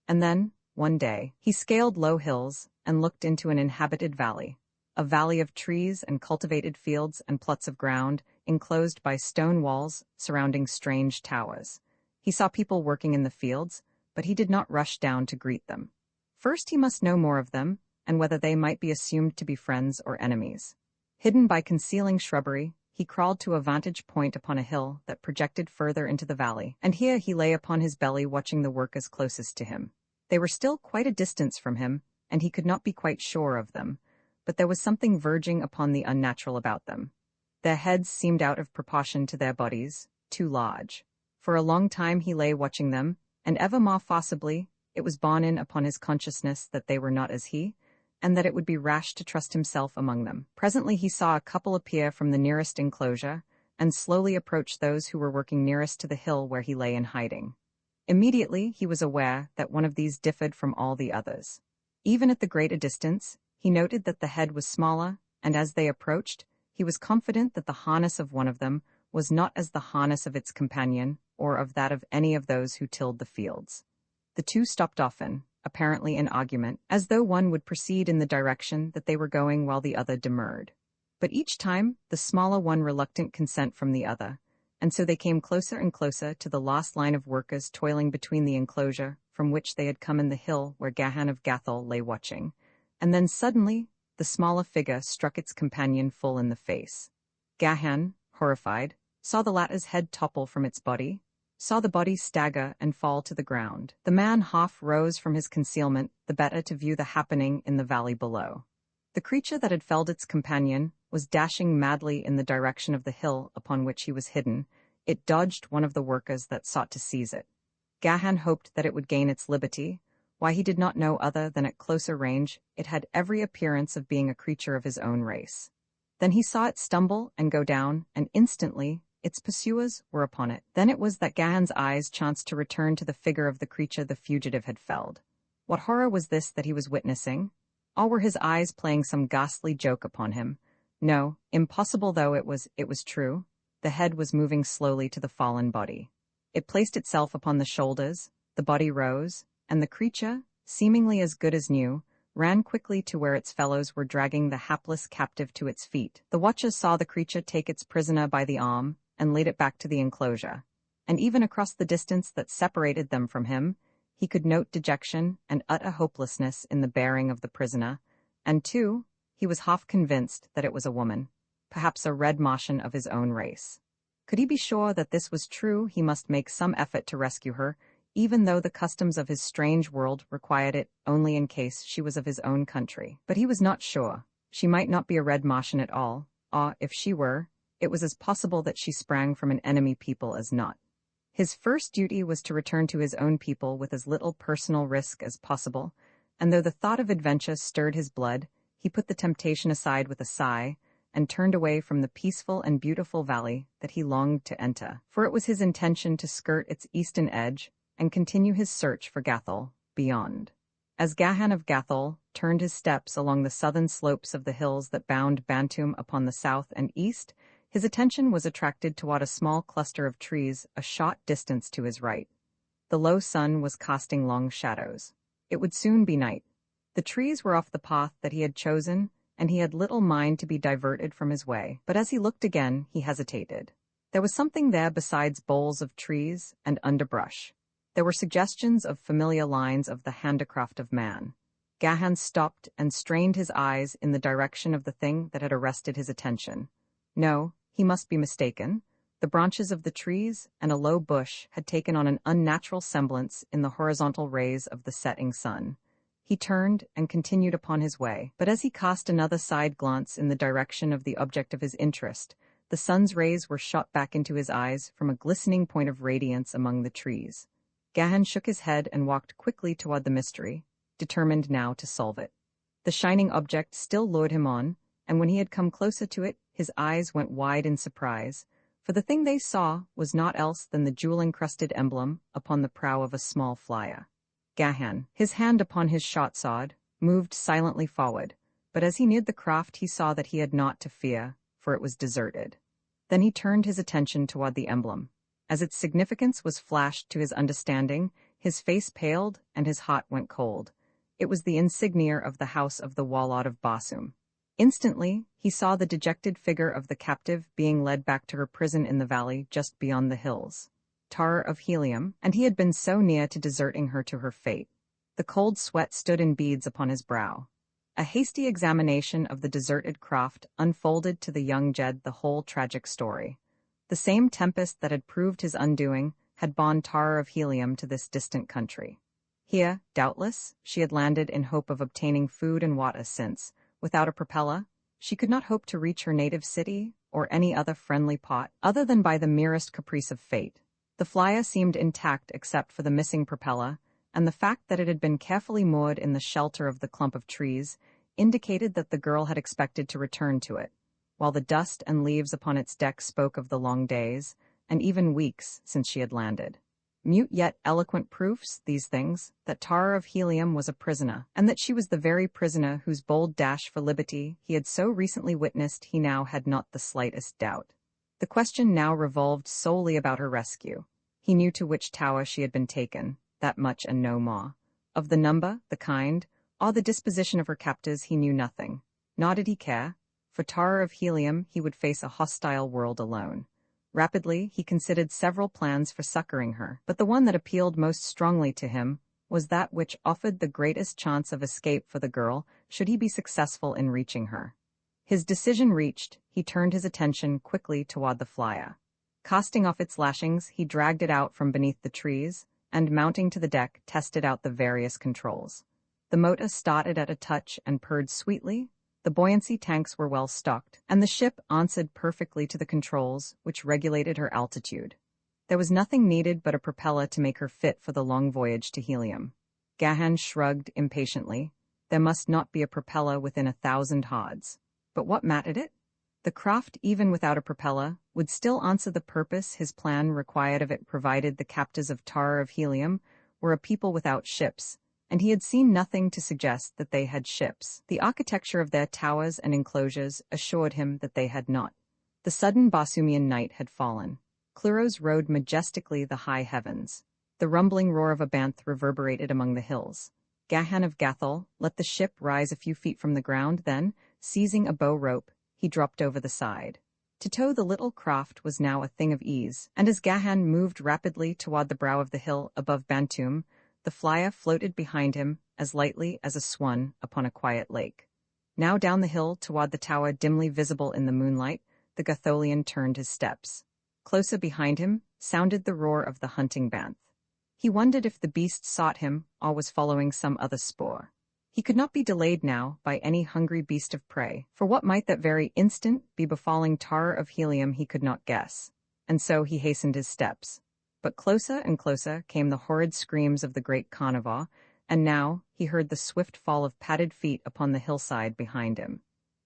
And then, one day, he scaled low hills and looked into an inhabited valley, a valley of trees and cultivated fields and plots of ground, enclosed by stone walls surrounding strange towers. He saw people working in the fields, but he did not rush down to greet them. First he must know more of them, and whether they might be assumed to be friends or enemies. Hidden by concealing shrubbery, he crawled to a vantage point upon a hill that projected further into the valley, and here he lay upon his belly watching the workers closest to him. They were still quite a distance from him, and he could not be quite sure of them, but there was something verging upon the unnatural about them. Their heads seemed out of proportion to their bodies, too large. For a long time he lay watching them, and ever more forcibly it was borne in upon his consciousness that they were not as he, and that it would be rash to trust himself among them. Presently he saw a couple appear from the nearest enclosure, and slowly approach those who were working nearest to the hill where he lay in hiding. Immediately he was aware that one of these differed from all the others. Even at the greater distance, he noted that the head was smaller, and as they approached, he was confident that the harness of one of them was not as the harness of its companion, or of that of any of those who tilled the fields. The two stopped often, apparently in argument, as though one would proceed in the direction that they were going while the other demurred. But each time, the smaller one reluctant consent from the other, and so they came closer and closer to the last line of workers toiling between the enclosure from which they had come in the hill where Gahan of Gathol lay watching, and then suddenly the smaller figure struck its companion full in the face. Gahan, horrified, saw the latter's head topple from its body, saw the body stagger and fall to the ground. The man half rose from his concealment, the better to view the happening in the valley below. The creature that had felled its companion was dashing madly in the direction of the hill upon which he was hidden. It dodged one of the workers that sought to seize it. Gahan hoped that it would gain its liberty. Why, he did not know other than at closer range it had every appearance of being a creature of his own race. Then he saw it stumble and go down, and instantly its pursuers were upon it. Then it was that Gahan's eyes chanced to return to the figure of the creature the fugitive had felled. What horror was this that he was witnessing? Or were his eyes playing some ghastly joke upon him? No, impossible though it was true. The head was moving slowly to the fallen body. It placed itself upon the shoulders, the body rose, and the creature, seemingly as good as new, ran quickly to where its fellows were dragging the hapless captive to its feet. The watchers saw the creature take its prisoner by the arm and lead it back to the enclosure. And even across the distance that separated them from him, he could note dejection and utter hopelessness in the bearing of the prisoner, and too, he was half convinced that it was a woman, perhaps a red Martian of his own race. Could he be sure that this was true, he must make some effort to rescue her, even though the customs of his strange world required it only in case she was of his own country. But he was not sure. She might not be a red Martian at all, or, if she were, it was as possible that she sprang from an enemy people as not. His first duty was to return to his own people with as little personal risk as possible, and though the thought of adventure stirred his blood, he put the temptation aside with a sigh, and turned away from the peaceful and beautiful valley that he longed to enter, for it was his intention to skirt its eastern edge and continue his search for Gathol beyond. As Gahan of Gathol turned his steps along the southern slopes of the hills that bound Bantum upon the south and east, his attention was attracted toward a small cluster of trees a short distance to his right. The low sun was casting long shadows. It would soon be night. The trees were off the path that he had chosen, and he had little mind to be diverted from his way. But as he looked again, he hesitated. There was something there besides boles of trees and underbrush. There were suggestions of familiar lines of the handicraft of man. Gahan stopped and strained his eyes in the direction of the thing that had arrested his attention. No, he must be mistaken. The branches of the trees and a low bush had taken on an unnatural semblance in the horizontal rays of the setting sun. He turned and continued upon his way, but as he cast another side glance in the direction of the object of his interest, the sun's rays were shot back into his eyes from a glistening point of radiance among the trees. Gahan shook his head and walked quickly toward the mystery, determined now to solve it. The shining object still lured him on, and when he had come closer to it, his eyes went wide in surprise, for the thing they saw was naught else than the jewel-encrusted emblem upon the prow of a small flyer. Gahan, his hand upon his shot-sword, moved silently forward, but as he neared the craft he saw that he had naught to fear, for it was deserted. Then he turned his attention toward the emblem. As its significance was flashed to his understanding, his face paled and his heart went cold. It was the insignia of the house of the Warlord of Basum. Instantly, he saw the dejected figure of the captive being led back to her prison in the valley just beyond the hills. Tara of Helium, and he had been so near to deserting her to her fate. The cold sweat stood in beads upon his brow. A hasty examination of the deserted craft unfolded to the young Jed the whole tragic story. The same tempest that had proved his undoing had borne Tara of Helium to this distant country. Here, doubtless, she had landed in hope of obtaining food and water since, without a propeller, she could not hope to reach her native city or any other friendly pot other than by the merest caprice of fate. The flyer seemed intact except for the missing propeller, and the fact that it had been carefully moored in the shelter of the clump of trees indicated that the girl had expected to return to it, while the dust and leaves upon its deck spoke of the long days, and even weeks since she had landed. Mute yet eloquent proofs, these things, that Tara of Helium was a prisoner, and that she was the very prisoner whose bold dash for liberty he had so recently witnessed he now had not the slightest doubt. The question now revolved solely about her rescue. He knew to which tower she had been taken, that much and no more. Of the number, the kind, or the disposition of her captors he knew nothing. Nor did he care. For Tara of Helium he would face a hostile world alone. Rapidly, he considered several plans for succoring her, but the one that appealed most strongly to him was that which offered the greatest chance of escape for the girl should he be successful in reaching her. His decision reached, he turned his attention quickly toward the flyer. Casting off its lashings, he dragged it out from beneath the trees, and mounting to the deck, tested out the various controls. The motor started at a touch and purred sweetly, The buoyancy tanks were well stocked, and the ship answered perfectly to the controls, which regulated her altitude. There was nothing needed but a propeller to make her fit for the long voyage to Helium. Gahan shrugged impatiently. There must not be a propeller within 1,000 hards. But what mattered it? The craft, even without a propeller, would still answer the purpose his plan required of it, provided the captors of Tara of Helium were a people without ships, and he had seen nothing to suggest that they had ships. The architecture of their towers and enclosures assured him that they had not. The sudden Basumian night had fallen. Cluros rode majestically the high heavens. The rumbling roar of a banth reverberated among the hills. Gahan of Gathol let the ship rise a few feet from the ground, then, seizing a bow rope, he dropped over the side. To tow the little craft was now a thing of ease, and as Gahan moved rapidly toward the brow of the hill above Bantum, the flyer floated behind him as lightly as a swan upon a quiet lake. Now down the hill toward the tower dimly visible in the moonlight, the Gatholian turned his steps. Closer behind him sounded the roar of the hunting banth. He wondered if the beast sought him or was following some other spoor. He could not be delayed now by any hungry beast of prey, for what might that very instant be befalling Tara of Helium he could not guess, and so he hastened his steps. But closer and closer came the horrid screams of the great carnivore, and now he heard the swift fall of padded feet upon the hillside behind him.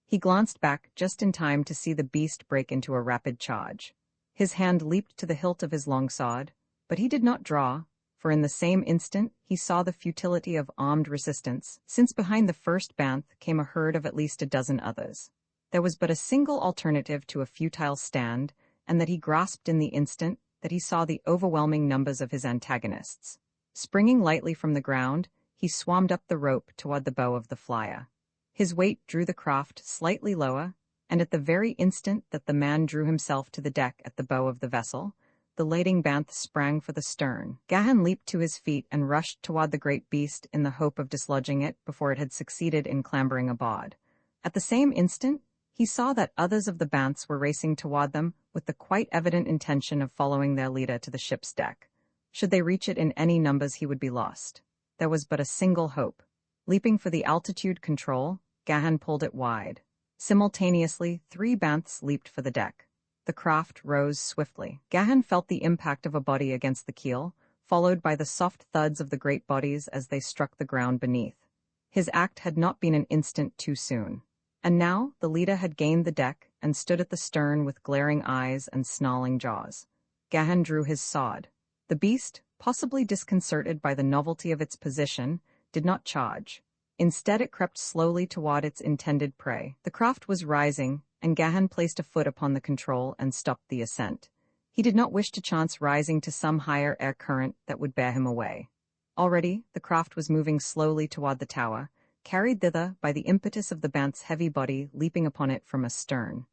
He glanced back just in time to see the beast break into a rapid charge. His hand leaped to the hilt of his longsword, but he did not draw, for in the same instant he saw the futility of armed resistance, since behind the first banth came a herd of at least a dozen others. There was but a single alternative to a futile stand, and that he grasped in the instant that he saw the overwhelming numbers of his antagonists. Springing lightly from the ground, he swarmed up the rope toward the bow of the flyer. His weight drew the craft slightly lower, and at the very instant that the man drew himself to the deck at the bow of the vessel, the lading banth sprang for the stern. Gahan leaped to his feet and rushed toward the great beast in the hope of dislodging it before it had succeeded in clambering aboard. At the same instant, he saw that others of the banths were racing toward them with the quite evident intention of following their leader to the ship's deck. Should they reach it in any numbers, he would be lost. There was but a single hope. Leaping for the altitude control, Gahan pulled it wide. Simultaneously, 3 banths leaped for the deck. The craft rose swiftly. Gahan felt the impact of a body against the keel, followed by the soft thuds of the great bodies as they struck the ground beneath. His act had not been an instant too soon. And now the leader had gained the deck and stood at the stern with glaring eyes and snarling jaws. Gahan drew his sword. The beast, possibly disconcerted by the novelty of its position, did not charge. Instead, it crept slowly toward its intended prey. The craft was rising, and Gahan placed a foot upon the control and stopped the ascent. He did not wish to chance rising to some higher air current that would bear him away. Already, the craft was moving slowly toward the tower, carried thither by the impetus of the banth's heavy body leaping upon it from astern.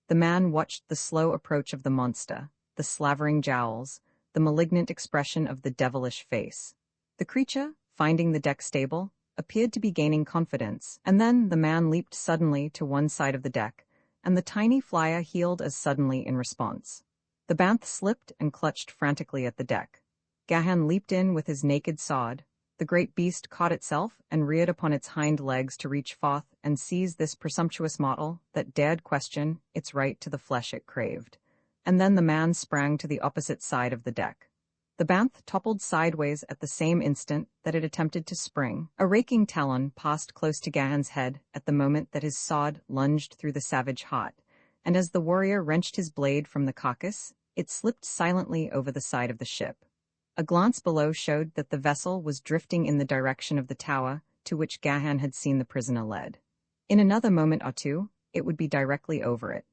The man watched the slow approach of the monster, the slavering jowls, the malignant expression of the devilish face. The creature, finding the deck stable, appeared to be gaining confidence, and then the man leaped suddenly to one side of the deck, and the tiny flyer heeled as suddenly in response. The banth slipped and clutched frantically at the deck. Gahan leaped in with his naked sword. The great beast caught itself and reared upon its hind legs to reach forth and seize this presumptuous mortal that dared question its right to the flesh it craved. And then the man sprang to the opposite side of the deck. The banth toppled sideways at the same instant that it attempted to spring. A raking talon passed close to Gahan's head at the moment that his sword lunged through the savage heart, and as the warrior wrenched his blade from the carcass, it slipped silently over the side of the ship. A glance below showed that the vessel was drifting in the direction of the tower to which Gahan had seen the prisoner led. In another moment or two, it would be directly over it.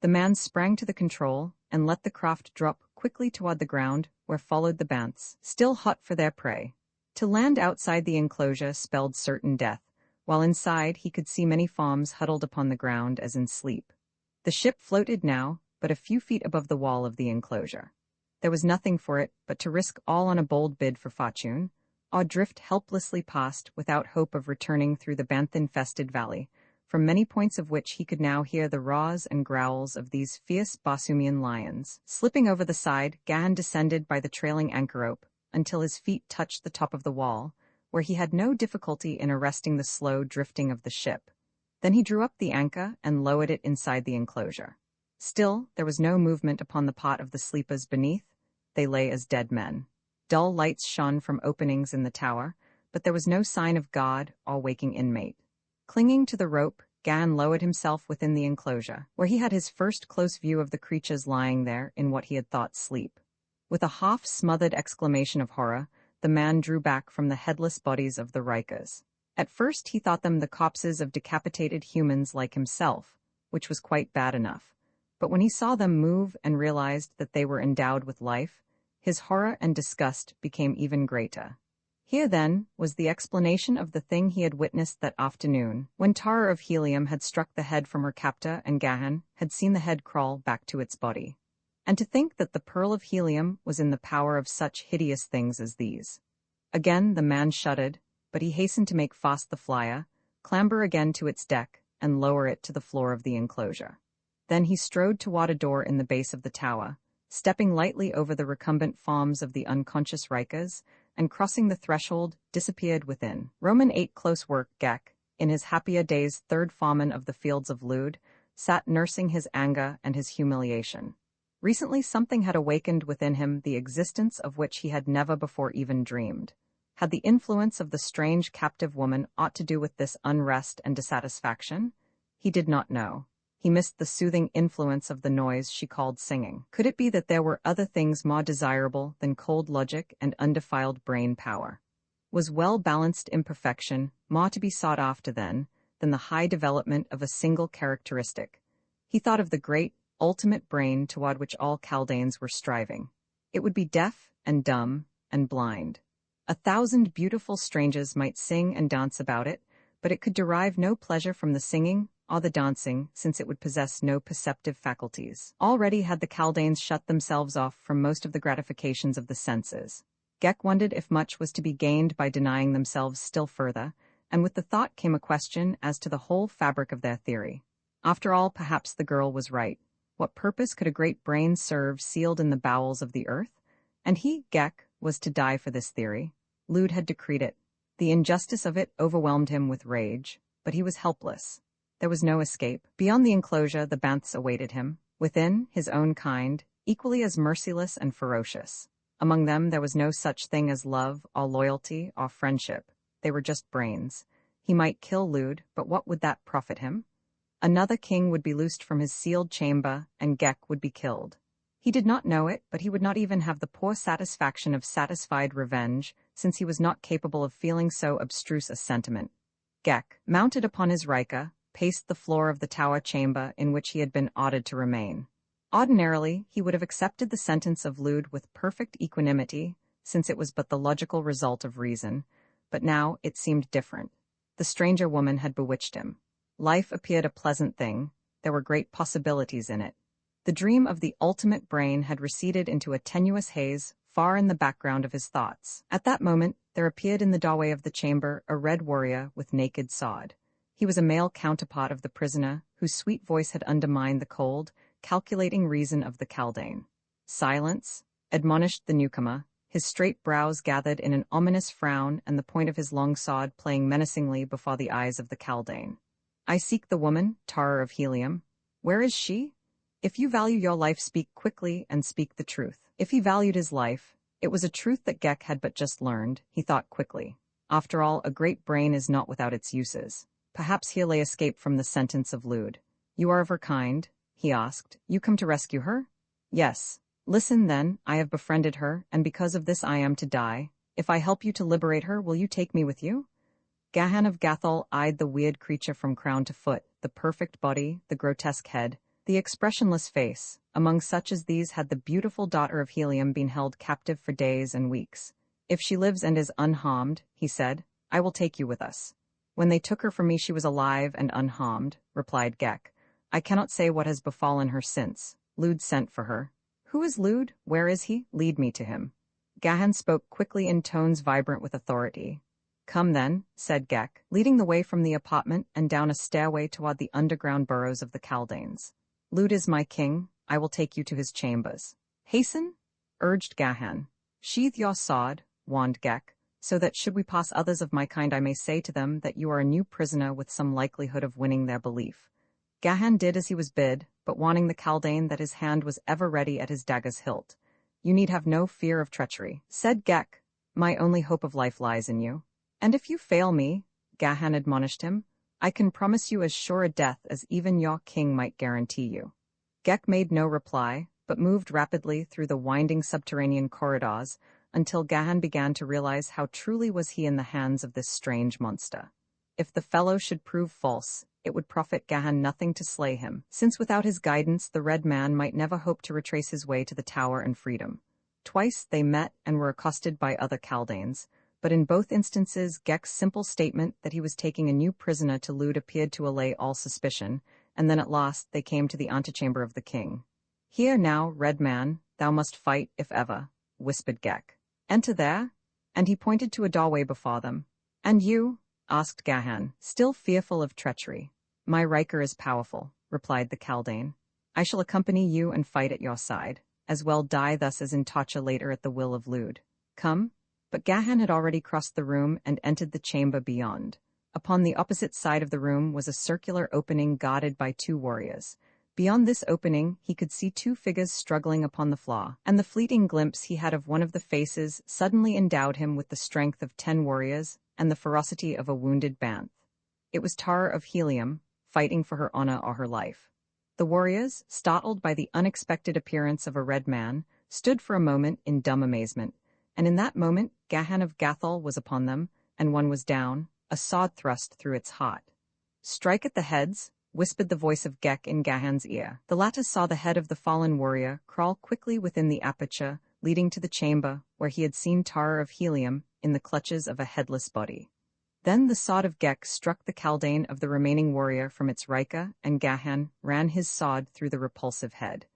The man sprang to the control and let the craft drop quickly toward the ground, where followed the banths, still hot for their prey. To land outside the enclosure spelled certain death, while inside he could see many forms huddled upon the ground as in sleep. The ship floated now but a few feet above the wall of the enclosure. There was nothing for it but to risk all on a bold bid for fortune, or drift helplessly past without hope of returning through the banth-infested valley, from many points of which he could now hear the roars and growls of these fierce Basumian lions. Slipping over the side, Gahan descended by the trailing anchor rope until his feet touched the top of the wall, where he had no difficulty in arresting the slow drifting of the ship. Then he drew up the anchor and lowered it inside the enclosure. Still, there was no movement upon the part of the sleepers beneath. They lay as dead men. Dull lights shone from openings in the tower, but there was no sign of guard or waking inmate. Clinging to the rope, Gahan lowered himself within the enclosure, where he had his first close view of the creatures lying there in what he had thought sleep. With a half-smothered exclamation of horror, the man drew back from the headless bodies of the Rikers. At first he thought them the corpses of decapitated humans like himself, which was quite bad enough. But when he saw them move and realized that they were endowed with life, his horror and disgust became even greater. Here, then, was the explanation of the thing he had witnessed that afternoon, when Tara of Helium had struck the head from her captor and Gahan had seen the head crawl back to its body. And to think that the pearl of helium was in the power of such hideous things as these. Again the man shuddered, but he hastened to make fast the flyer, clamber again to its deck, and lower it to the floor of the enclosure. Then he strode toward a door in the base of the tower, stepping lightly over the recumbent forms of the unconscious Rikers, and crossing the threshold, disappeared within. Roman ate close work. Gek, in his happier days third foreman of the fields of Lud, sat nursing his anger and his humiliation. Recently something had awakened within him the existence of which he had never before even dreamed. Had the influence of the strange captive woman aught to do with this unrest and dissatisfaction? He did not know. He missed the soothing influence of the noise she called singing. Could it be that there were other things more desirable than cold logic and undefiled brain power? Was well-balanced imperfection more to be sought after then than the high development of a single characteristic? He thought of the great, ultimate brain toward which all Chaldaeans were striving. It would be deaf and dumb and blind. 1,000 beautiful strangers might sing and dance about it, but it could derive no pleasure from the singing or the dancing, since it would possess no perceptive faculties. Already had the Chaldaeans shut themselves off from most of the gratifications of the senses. Gek wondered if much was to be gained by denying themselves still further, and with the thought came a question as to the whole fabric of their theory. After all, perhaps the girl was right. What purpose could a great brain serve sealed in the bowels of the earth? And he, Gek, was to die for this theory. Lud had decreed it. The injustice of it overwhelmed him with rage, but he was helpless. There was no escape. Beyond the enclosure, the Banths awaited him. Within, his own kind, equally as merciless and ferocious. Among them, there was no such thing as love, or loyalty, or friendship. They were just brains. He might kill Lud, but what would that profit him? Another king would be loosed from his sealed chamber, and Gek would be killed. He did not know it, but he would not even have the poor satisfaction of satisfied revenge, since he was not capable of feeling so abstruse a sentiment. Gek, mounted upon his Rika, paced the floor of the tower chamber in which he had been ordered to remain. Ordinarily, he would have accepted the sentence of Lud with perfect equanimity, since it was but the logical result of reason, but now it seemed different. The stranger woman had bewitched him. Life appeared a pleasant thing. There were great possibilities in it. The dream of the ultimate brain had receded into a tenuous haze far in the background of his thoughts. At that moment, there appeared in the doorway of the chamber a red warrior with naked sword. He was a male counterpart of the prisoner, whose sweet voice had undermined the cold, calculating reason of the Chaldaean. "Silence," admonished the newcomer, his straight brows gathered in an ominous frown and the point of his long sword playing menacingly before the eyes of the Chaldaean. "I seek the woman, Tara of Helium. Where is she? If you value your life, speak quickly and speak the truth." If he valued his life, it was a truth that Gek had but just learned, he thought quickly. After all, a great brain is not without its uses. Perhaps here lay escape from the sentence of Lud. "You are of her kind?" he asked. "You come to rescue her?" "Yes." "Listen, then, I have befriended her, and because of this I am to die. If I help you to liberate her, will you take me with you?" Gahan of Gathol eyed the weird creature from crown to foot, the perfect body, the grotesque head, the expressionless face. Among such as these had the beautiful daughter of Helium been held captive for days and weeks. "If she lives and is unharmed," he said, "I will take you with us." "When they took her from me she was alive and unharmed," replied Gek. "I cannot say what has befallen her since. Lud sent for her." "Who is Lud? Where is he? Lead me to him." Gahan spoke quickly in tones vibrant with authority. "Come then," said Gek, leading the way from the apartment and down a stairway toward the underground burrows of the Chaldaeans. "Lud is my king. I will take you to his chambers." "Hasten," urged Gahan. "Sheathe your sword," warned Gek. so that should we pass others of my kind I may say to them that you are a new prisoner with some likelihood of winning their belief. Gahan did as he was bid, but warning the Chaldean that his hand was ever ready at his dagger's hilt. You need have no fear of treachery, said Gek. My only hope of life lies in you. And if you fail me, Gahan admonished him, I can promise you as sure a death as even your king might guarantee you. Gek made no reply, but moved rapidly through the winding subterranean corridors until Gahan began to realize how truly was he in the hands of this strange monster. If the fellow should prove false, it would profit Gahan nothing to slay him, since without his guidance the red man might never hope to retrace his way to the tower and freedom. Twice they met and were accosted by other Chaldaeans, but in both instances Gek's simple statement that he was taking a new prisoner to Lud appeared to allay all suspicion, and then at last they came to the antechamber of the king. Here now, red man, thou must fight if ever, whispered Gek. Enter there, and he pointed to a doorway before them. And you? Asked Gahan, still fearful of treachery. My Riker is powerful, replied the Chaldaean. I shall accompany you and fight at your side, as well die thus as in Tacha later at the will of Lud. Come. But Gahan had already crossed the room and entered the chamber beyond. Upon the opposite side of the room was a circular opening guarded by 2 warriors. Beyond this opening, he could see 2 figures struggling upon the floor, and the fleeting glimpse he had of one of the faces suddenly endowed him with the strength of 10 warriors and the ferocity of a wounded banth. It was Tara of Helium, fighting for her honor or her life. The warriors, startled by the unexpected appearance of a red man, stood for a moment in dumb amazement, and in that moment Gahan of Gathol was upon them, and one was down, a sword thrust through its heart. Strike at the heads, whispered the voice of Gek in Gahan's ear. The latter saw the head of the fallen warrior crawl quickly within the aperture leading to the chamber where he had seen Tara of Helium in the clutches of a headless body. Then the sword of Gek struck the Chaldaean of the remaining warrior from its Rika, and Gahan ran his sword through the repulsive head.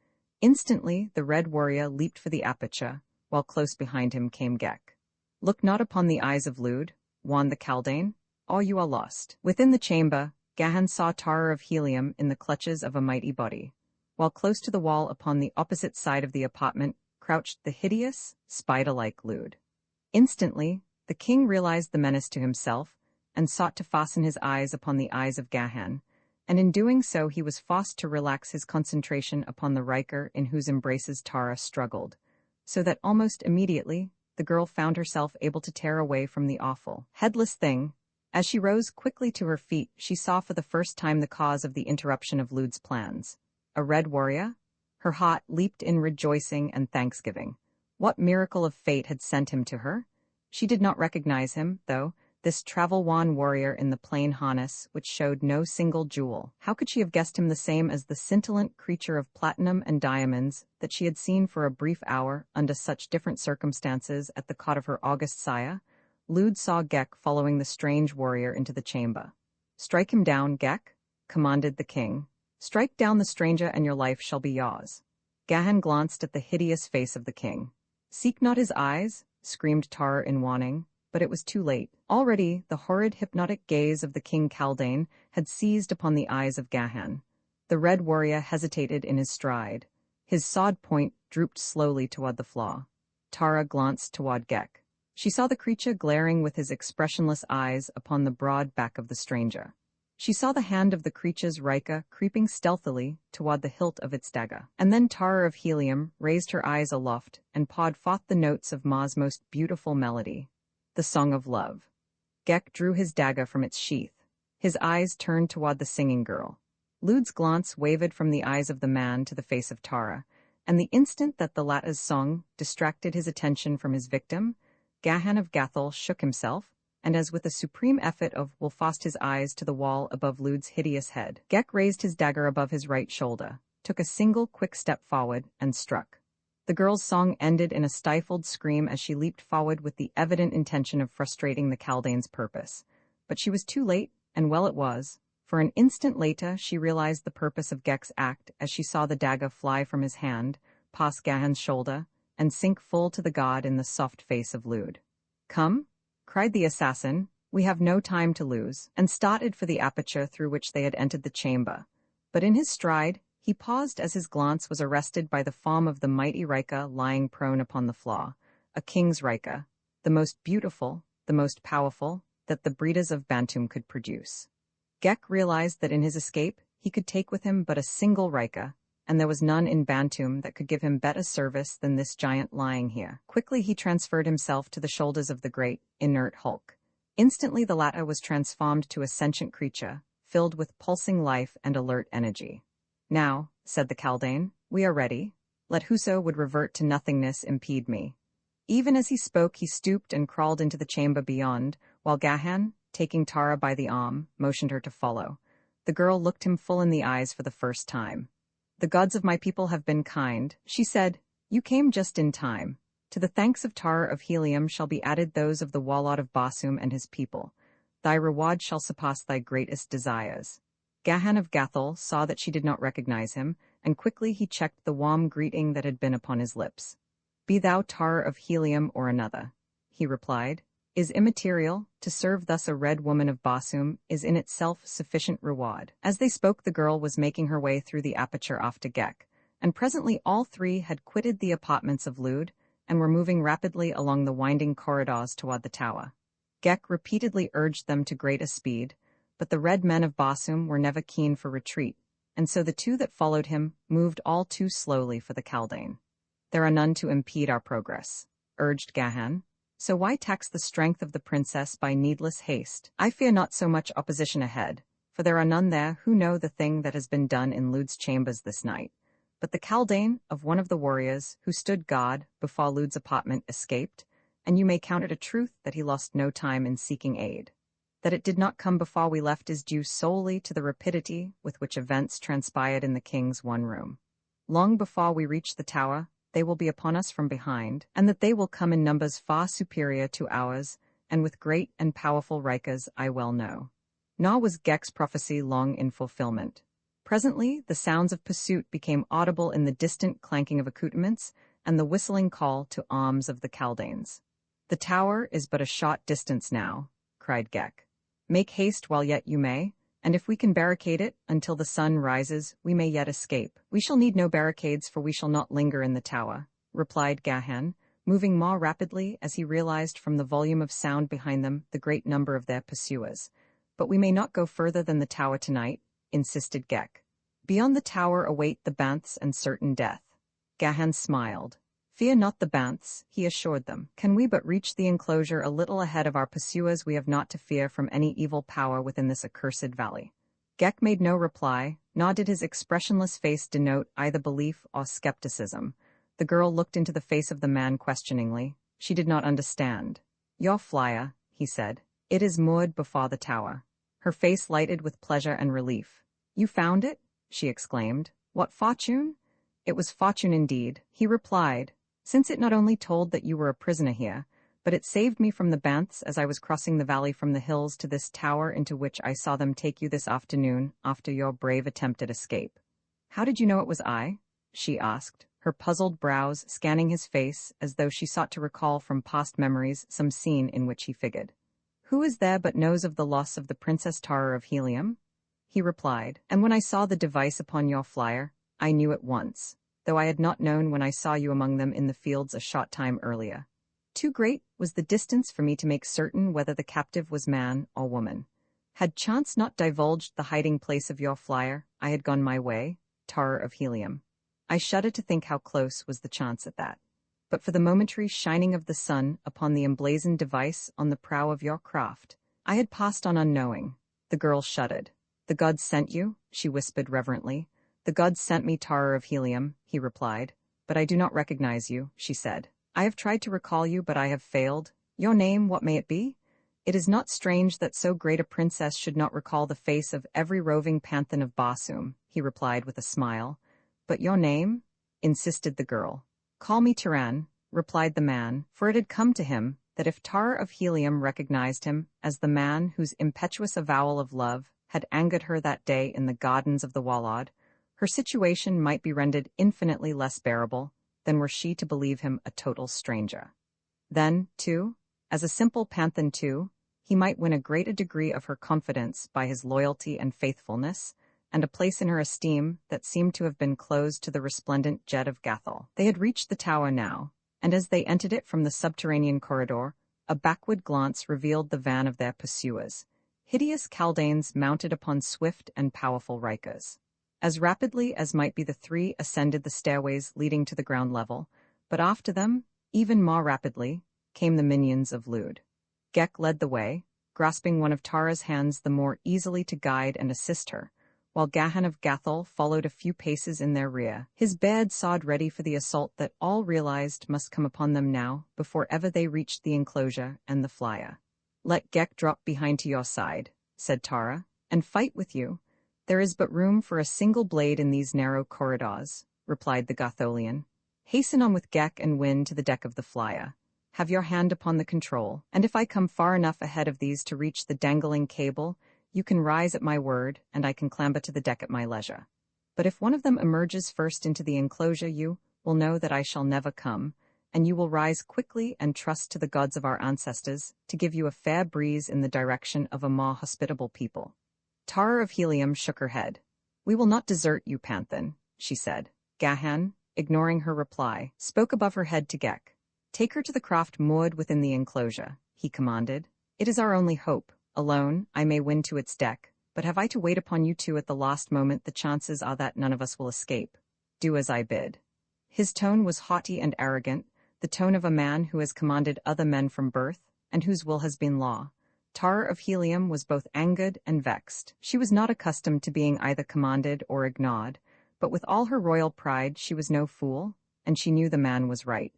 Instantly the red warrior leaped for the aperture, while close behind him came Gek. Look not upon the eyes of Lud, warned the Chaldaean, or you are lost. Within the chamber, Gahan saw Tara of Helium in the clutches of a mighty body, while close to the wall upon the opposite side of the apartment crouched the hideous, spider-like Lud. Instantly, the king realized the menace to himself, and sought to fasten his eyes upon the eyes of Gahan, and in doing so he was forced to relax his concentration upon the Riker in whose embraces Tara struggled, so that almost immediately the girl found herself able to tear away from the awful, headless thing. As she rose quickly to her feet, she saw for the first time the cause of the interruption of Lud's plans. A red warrior? Her heart leaped in rejoicing and thanksgiving. What miracle of fate had sent him to her? She did not recognize him, though, this travel-worn warrior in the plain harness, which showed no single jewel. How could she have guessed him the same as the scintillant creature of platinum and diamonds that she had seen for a brief hour under such different circumstances at the cot of her august sire? Lud saw Gek following the strange warrior into the chamber. Strike him down, Gek, commanded the king. Strike down the stranger and your life shall be yours. Gahan glanced at the hideous face of the king. Seek not his eyes, screamed Tara in warning, but it was too late. Already, the horrid hypnotic gaze of the king Chaldaean had seized upon the eyes of Gahan. The red warrior hesitated in his stride. His sword point drooped slowly toward the floor. Tara glanced toward Gek. She saw the creature glaring with his expressionless eyes upon the broad back of the stranger. She saw the hand of the creature's Rika creeping stealthily toward the hilt of its dagger. And then Tara of Helium raised her eyes aloft and pawed forth the notes of Ma's most beautiful melody, the Song of Love. Gek drew his dagger from its sheath. His eyes turned toward the singing girl. Lud's glance wavered from the eyes of the man to the face of Tara, and the instant that the latter's song distracted his attention from his victim, Gahan of Gathol shook himself, and as with a supreme effort of will fastened his eyes to the wall above Lud's hideous head. Gek raised his dagger above his right shoulder, took a single quick step forward, and struck. The girl's song ended in a stifled scream as she leaped forward with the evident intention of frustrating the Chaldaean's purpose. But she was too late, and well it was, for an instant later she realized the purpose of Gek's act as she saw the dagger fly from his hand, pass Gahan's shoulder, and sink full to the god in the soft face of Lud. "Come," cried the assassin, "we have no time to lose," and started for the aperture through which they had entered the chamber. But in his stride, he paused as his glance was arrested by the form of the mighty Rika lying prone upon the floor, a king's Rika, the most beautiful, the most powerful, that the breeders of Bantum could produce. Gek realized that in his escape, he could take with him but a single Rika, and there was none in Bantum that could give him better service than this giant lying here. Quickly he transferred himself to the shoulders of the great, inert hulk. Instantly the latter was transformed to a sentient creature, filled with pulsing life and alert energy. "Now," said the Kaldane, "we are ready. Let whoso would revert to nothingness impede me." Even as he spoke, he stooped and crawled into the chamber beyond, while Gahan, taking Tara by the arm, motioned her to follow. The girl looked him full in the eyes for the first time. "The gods of my people have been kind," she said. "You came just in time. To the thanks of Tara of Helium shall be added those of the Warlord of Basum and his people. Thy reward shall surpass thy greatest desires." Gahan of Gathol saw that she did not recognize him, and quickly he checked the warm greeting that had been upon his lips. "Be thou Tara of Helium or another," he replied, "is immaterial. To serve thus a red woman of Basum is in itself sufficient reward." As they spoke, the girl was making her way through the aperture after Gek, and presently all three had quitted the apartments of Lud and were moving rapidly along the winding corridors toward the tower. Gek repeatedly urged them to greater speed, but the red men of Basum were never keen for retreat, and so the two that followed him moved all too slowly for the Kaldane. "There are none to impede our progress," urged Gahan. "So why tax the strength of the princess by needless haste? I fear not so much opposition ahead, for there are none there who know the thing that has been done in Lud's chambers this night. But the Kaldane of one of the warriors who stood guard before Lud's apartment escaped, and you may count it a truth that he lost no time in seeking aid. That it did not come before we left is due solely to the rapidity with which events transpired in the king's one room. Long before we reach the tower, they will be upon us from behind, and that they will come in numbers far superior to ours, and with great and powerful Rikas I well know." Nor was Gek's prophecy long in fulfillment. Presently, the sounds of pursuit became audible in the distant clanking of accoutrements and the whistling call to arms of the Kaldanes. "The tower is but a short distance now," cried Gek. "Make haste while yet you may, and if we can barricade it until the sun rises, we may yet escape." "We shall need no barricades, for we shall not linger in the tower," replied Gahan, moving more rapidly as he realized from the volume of sound behind them the great number of their pursuers. "But we may not go further than the tower tonight," insisted Gek. "Beyond the tower await the Banths and certain death." Gahan smiled. "Fear not the Banths," he assured them. "Can we but reach the enclosure a little ahead of our pursuers, we have not to fear from any evil power within this accursed valley." Gek made no reply, nor did his expressionless face denote either belief or skepticism. The girl looked into the face of the man questioningly. She did not understand. "Your flyer," he said. "It is moored before the tower." Her face lighted with pleasure and relief. "You found it?" she exclaimed. "What fortune?" "It was fortune indeed," he replied, "since it not only told that you were a prisoner here, but it saved me from the Banths as I was crossing the valley from the hills to this tower into which I saw them take you this afternoon after your brave attempt at escape." "How did you know it was I?" she asked, her puzzled brows scanning his face as though she sought to recall from past memories some scene in which he figured. "Who is there but knows of the loss of the Princess Tara of Helium?" he replied, "and when I saw the device upon your flyer, I knew at once, though I had not known when I saw you among them in the fields a short time earlier. Too great was the distance for me to make certain whether the captive was man or woman. Had chance not divulged the hiding place of your flyer, I had gone my way, Tara of Helium. I shudder to think how close was the chance at that. But for the momentary shining of the sun upon the emblazoned device on the prow of your craft, I had passed on unknowing." The girl shuddered. "The gods sent you?" she whispered reverently. "The gods sent me, Tara of Helium," he replied. "But I do not recognize you," she said. "I have tried to recall you, but I have failed. Your name, what may it be?" "It is not strange that so great a princess should not recall the face of every roving panthan of Basum," he replied with a smile. "But your name?" insisted the girl. "Call me Tiran," replied the man, for it had come to him that if Tara of Helium recognized him as the man whose impetuous avowal of love had angered her that day in the gardens of the Warlord, her situation might be rendered infinitely less bearable than were she to believe him a total stranger. Then, too, as a simple panthan too, he might win a greater degree of her confidence by his loyalty and faithfulness, and a place in her esteem that seemed to have been closed to the resplendent jet of Gathol. They had reached the tower now, and as they entered it from the subterranean corridor, A backward glance revealed the van of their pursuers, hideous Kaldanes mounted upon swift and powerful Rikers. As rapidly as might be the three ascended the stairways leading to the ground level, but after them, even more rapidly, came the minions of Lude. Gek led the way, grasping one of Tara's hands the more easily to guide and assist her, while Gahan of Gathol followed a few paces in their rear, his beard sawed ready for the assault that all realized must come upon them now before ever they reached the enclosure and the flyer. "Let Gek drop behind to your side," said Tara, "and fight with you. There is but room for a single blade in these narrow corridors," replied the Gatholian. "Hasten on with Gek and Win to the deck of the flyer. Have your hand upon the control, and if I come far enough ahead of these to reach the dangling cable, you can rise at my word, and I can clamber to the deck at my leisure. But if one of them emerges first into the enclosure, you will know that I shall never come, and you will rise quickly and trust to the gods of our ancestors to give you a fair breeze in the direction of a more hospitable people." Tara of Helium shook her head. "We will not desert you, Panthan," she said. Gahan, ignoring her reply, spoke above her head to Gek. "Take her to the craft moored within the enclosure," he commanded. "It is our only hope. Alone, I may win to its deck, but have I to wait upon you two at the last moment, the chances are that none of us will escape. Do as I bid." His tone was haughty and arrogant, the tone of a man who has commanded other men from birth, and whose will has been law. Tara of Helium was both angered and vexed. She was not accustomed to being either commanded or ignored, but with all her royal pride she was no fool, and she knew the man was right,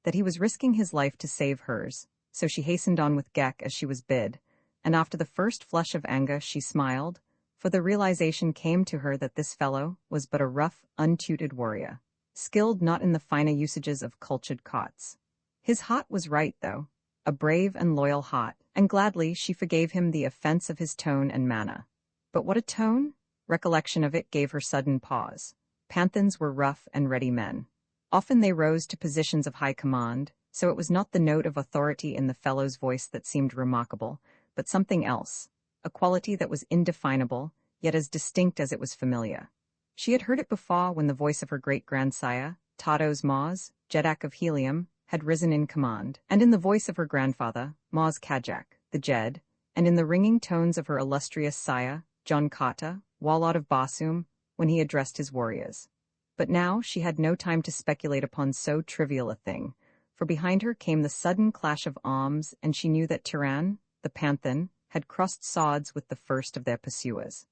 that he was risking his life to save hers, so she hastened on with Gek as she was bid, and after the first flush of anger she smiled, for the realization came to her that this fellow was but a rough, untutored warrior, skilled not in the finer usages of cultured cots. His heart was right, though, a brave and loyal heart, and gladly she forgave him the offense of his tone and manner. But what a tone? Recollection of it gave her sudden pause. Panthans were rough and ready men. Often they rose to positions of high command, so it was not the note of authority in the fellow's voice that seemed remarkable, but something else, a quality that was indefinable, yet as distinct as it was familiar. She had heard it before when the voice of her great-grandsire, Tados Maz, Jedak of Helium, had risen in command, and in the voice of her grandfather, Maz Kajak, the Jed, and in the ringing tones of her illustrious sire, John Kata, Warlord of Basum, when he addressed his warriors. But now she had no time to speculate upon so trivial a thing, for behind her came the sudden clash of arms, and she knew that Tiran, the Panthan, had crossed swords with the first of their pursuers.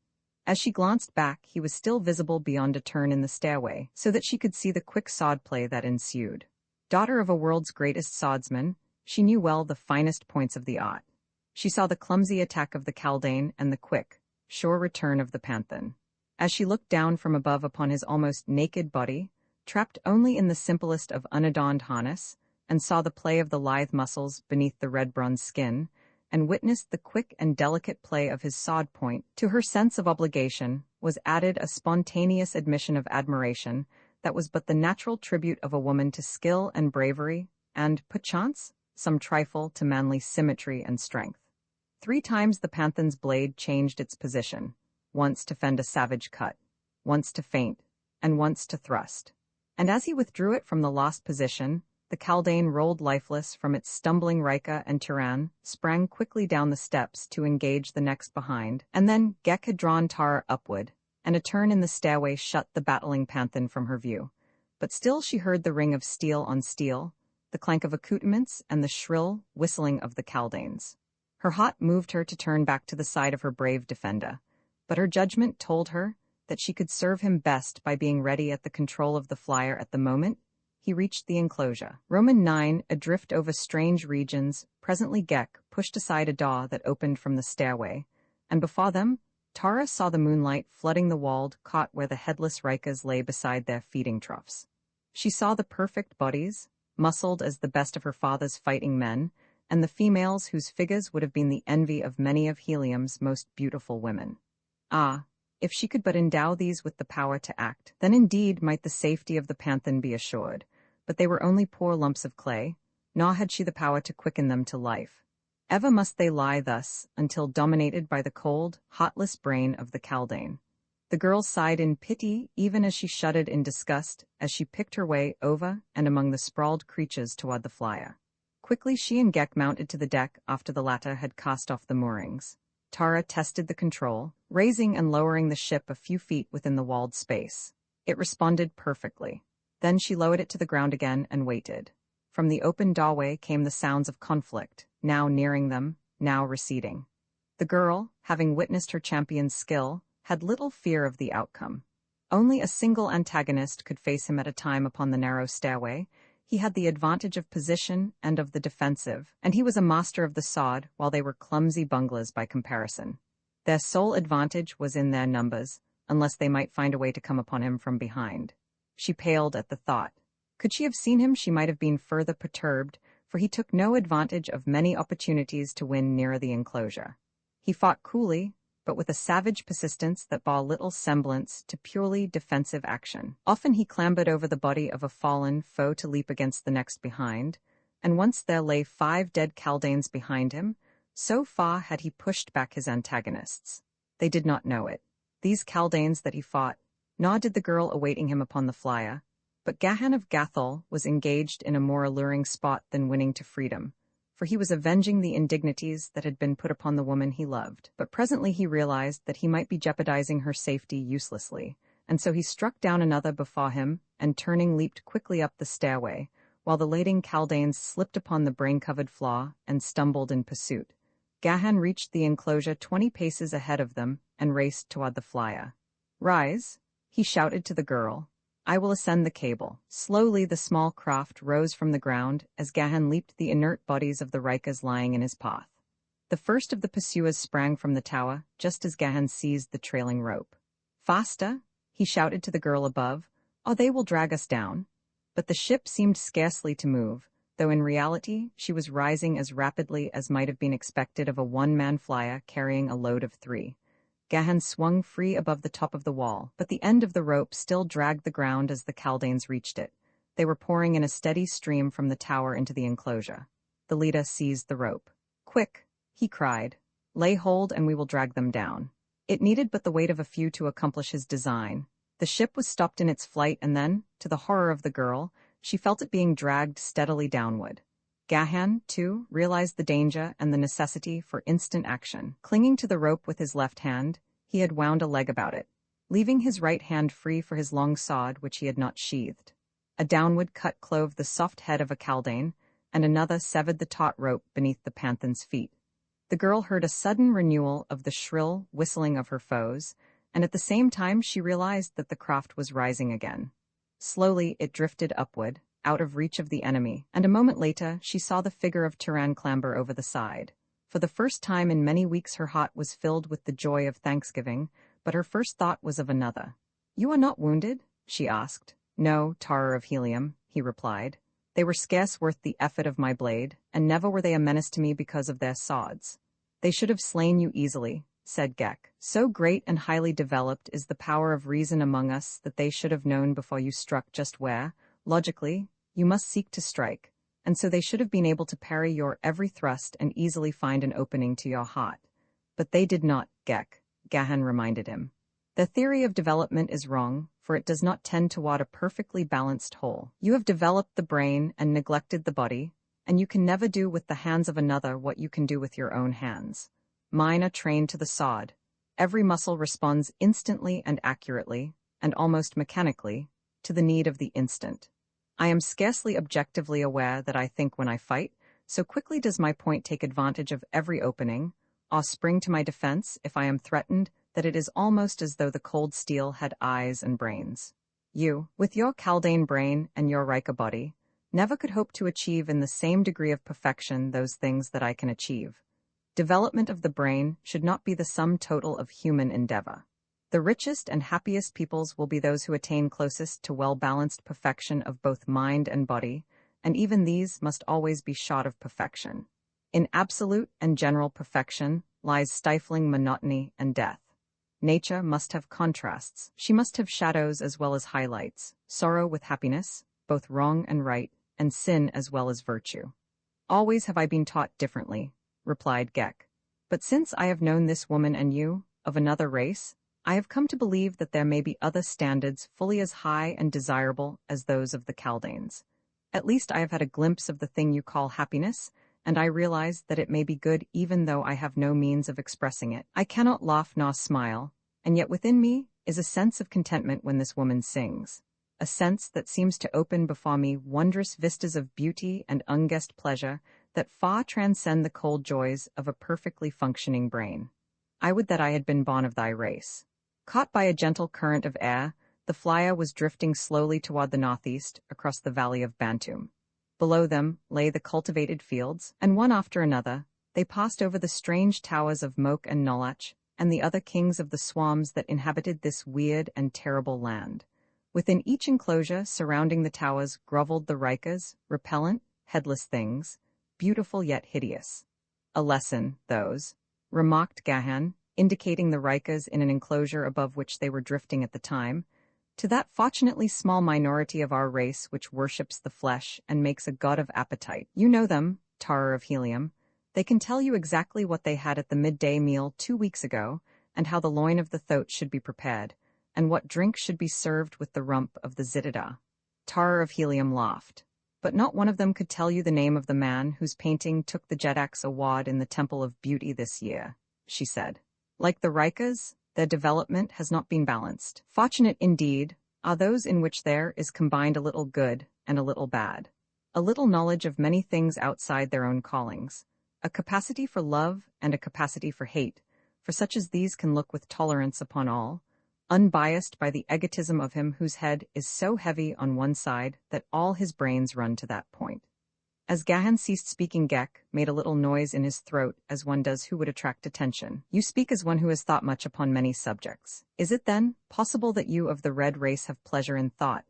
As she glanced back, he was still visible beyond a turn in the stairway, so that she could see the quick swordplay that ensued. Daughter of a world's greatest swordsman, she knew well the finest points of the art. She saw the clumsy attack of the Kaldane and the quick, sure return of the Panthan. As she looked down from above upon his almost naked body, trapped only in the simplest of unadorned harness, and saw the play of the lithe muscles beneath the red bronze skin, and witnessed the quick and delicate play of his sword point, to her sense of obligation was added a spontaneous admission of admiration that was but the natural tribute of a woman to skill and bravery, and, perchance, some trifle to manly symmetry and strength. 3 times the Panthan's blade changed its position, once to fend a savage cut, once to feint, and once to thrust. And as he withdrew it from the lost position, the Kaldane rolled lifeless from its stumbling Rika, and Tiran sprang quickly down the steps to engage the next behind, and then Gek had drawn Tara upward, and a turn in the stairway shut the battling Panthan from her view. But still she heard the ring of steel on steel, the clank of accoutrements, and the shrill whistling of the Kaldanes. Her heart moved her to turn back to the side of her brave defender, but her judgment told her that she could serve him best by being ready at the control of the flyer at the moment he reached the enclosure. Roman 9, adrift over strange regions, presently Gek pushed aside a door that opened from the stairway, and before them, Tara saw the moonlight flooding the walled cot where the headless Rikas lay beside their feeding troughs. She saw the perfect bodies, muscled as the best of her father's fighting men, and the females whose figures would have been the envy of many of Helium's most beautiful women. Ah, if she could but endow these with the power to act, then indeed might the safety of the Panthan be assured, but they were only poor lumps of clay, nor had she the power to quicken them to life. Ever must they lie thus, until dominated by the cold, heartless brain of the Kaldane. The girl sighed in pity even as she shuddered in disgust as she picked her way over and among the sprawled creatures toward the flyer. Quickly she and Gek mounted to the deck after the latter had cast off the moorings. Tara tested the control, raising and lowering the ship a few feet within the walled space. It responded perfectly. Then she lowered it to the ground again and waited. From the open doorway came the sounds of conflict, now nearing them, now receding. The girl, having witnessed her champion's skill, had little fear of the outcome. Only a single antagonist could face him at a time upon the narrow stairway. He had the advantage of position and of the defensive, and he was a master of the sod, while they were clumsy bunglers by comparison. Their sole advantage was in their numbers, unless they might find a way to come upon him from behind. She paled at the thought. Could she have seen him, she might have been further perturbed, for he took no advantage of many opportunities to win nearer the enclosure. He fought coolly, but with a savage persistence that bore little semblance to purely defensive action. Often he clambered over the body of a fallen foe to leap against the next behind, and once there lay 5 dead Kaldanes behind him, so far had he pushed back his antagonists. They did not know it, these Kaldanes that he fought, nor did the girl awaiting him upon the flyer, but Gahan of Gathol was engaged in a more alluring spot than winning to freedom, for he was avenging the indignities that had been put upon the woman he loved. But presently he realized that he might be jeopardizing her safety uselessly, and so he struck down another before him, and turning leaped quickly up the stairway, while the lading Kaldanes slipped upon the brain-covered floor and stumbled in pursuit. Gahan reached the enclosure 20 paces ahead of them and raced toward the flyer. "Rise," he shouted to the girl. "I will ascend the cable." Slowly the small craft rose from the ground as Gahan leaped the inert bodies of the Rikas lying in his path. The first of the pursuers sprang from the tower, just as Gahan seized the trailing rope. "Faster," he shouted to the girl above, "or they will drag us down." But the ship seemed scarcely to move, though in reality she was rising as rapidly as might have been expected of a one-man flyer carrying a load of 3. Gahan swung free above the top of the wall, but the end of the rope still dragged the ground as the Kaldanes reached it. They were pouring in a steady stream from the tower into the enclosure. The leader seized the rope. "Quick," he cried. "Lay hold and we will drag them down." It needed but the weight of a few to accomplish his design. The ship was stopped in its flight and then, to the horror of the girl, she felt it being dragged steadily downward. Gahan, too, realized the danger and the necessity for instant action. Clinging to the rope with his left hand, he had wound a leg about it, leaving his right hand free for his long sword which he had not sheathed. A downward cut clove the soft head of a Kaldane, and another severed the taut rope beneath the panthan's feet. The girl heard a sudden renewal of the shrill whistling of her foes, and at the same time she realized that the craft was rising again. Slowly it drifted upward, out of reach of the enemy, and a moment later she saw the figure of Turan clamber over the side. For the first time in many weeks her heart was filled with the joy of thanksgiving, but her first thought was of another. "You are not wounded?" she asked. "No, Tarer of Helium," he replied. "They were scarce worth the effort of my blade, and never were they a menace to me because of their swords." "They should have slain you easily," said Gek. "So great and highly developed is the power of reason among us that they should have known before you struck just where, logically, you must seek to strike, and so they should have been able to parry your every thrust and easily find an opening to your heart. But they did not, Gek," Gahan reminded him. "The theory of development is wrong, for it does not tend toward a perfectly balanced whole. You have developed the brain and neglected the body, and you can never do with the hands of another what you can do with your own hands. Mine are trained to the sod. Every muscle responds instantly and accurately, and almost mechanically, to the need of the instant. I am scarcely objectively aware that I think when I fight, so quickly does my point take advantage of every opening, or spring to my defense if I am threatened, that it is almost as though the cold steel had eyes and brains. You, with your Kaldane brain and your Rika body, never could hope to achieve in the same degree of perfection those things that I can achieve. Development of the brain should not be the sum total of human endeavor. The richest and happiest peoples will be those who attain closest to well-balanced perfection of both mind and body, and even these must always be short of perfection. In absolute and general perfection lies stifling monotony and death. Nature must have contrasts. She must have shadows as well as highlights, sorrow with happiness, both wrong and right, and sin as well as virtue. Always have I been taught differently, replied Gek. But since I have known this woman and you, of another race, I have come to believe that there may be other standards fully as high and desirable as those of the Kaldanes. At least I have had a glimpse of the thing you call happiness, and I realize that it may be good even though I have no means of expressing it. I cannot laugh nor smile, and yet within me is a sense of contentment when this woman sings. A sense that seems to open before me wondrous vistas of beauty and unguessed pleasure that far transcend the cold joys of a perfectly functioning brain. I would that I had been born of thy race. Caught by a gentle current of air, the flyer was drifting slowly toward the northeast, across the valley of Bantum. Below them lay the cultivated fields, and one after another, they passed over the strange towers of Moke and Nolach, and the other kings of the swarms that inhabited this weird and terrible land. Within each enclosure surrounding the towers grovelled the rikas, repellent, headless things, beautiful yet hideous. A lesson, those, remarked Gahan, indicating the rikas in an enclosure above which they were drifting at the time, to that fortunately small minority of our race which worships the flesh and makes a god of appetite. You know them, Tarer of Helium. They can tell you exactly what they had at the midday meal 2 weeks ago, and how the loin of the thoat should be prepared, and what drink should be served with the rump of the zitida. Tarer of Helium laughed. But not one of them could tell you the name of the man whose painting took the Jedak's award in the Temple of Beauty this year, she said. Like the rikas, their development has not been balanced. Fortunate, indeed, are those in which there is combined a little good and a little bad, a little knowledge of many things outside their own callings, a capacity for love and a capacity for hate, for such as these can look with tolerance upon all, unbiased by the egotism of him whose head is so heavy on one side that all his brains run to that point. As Gahan ceased speaking, Gek made a little noise in his throat, as one does who would attract attention. You speak as one who has thought much upon many subjects. Is it, then, possible that you of the red race have pleasure in thought?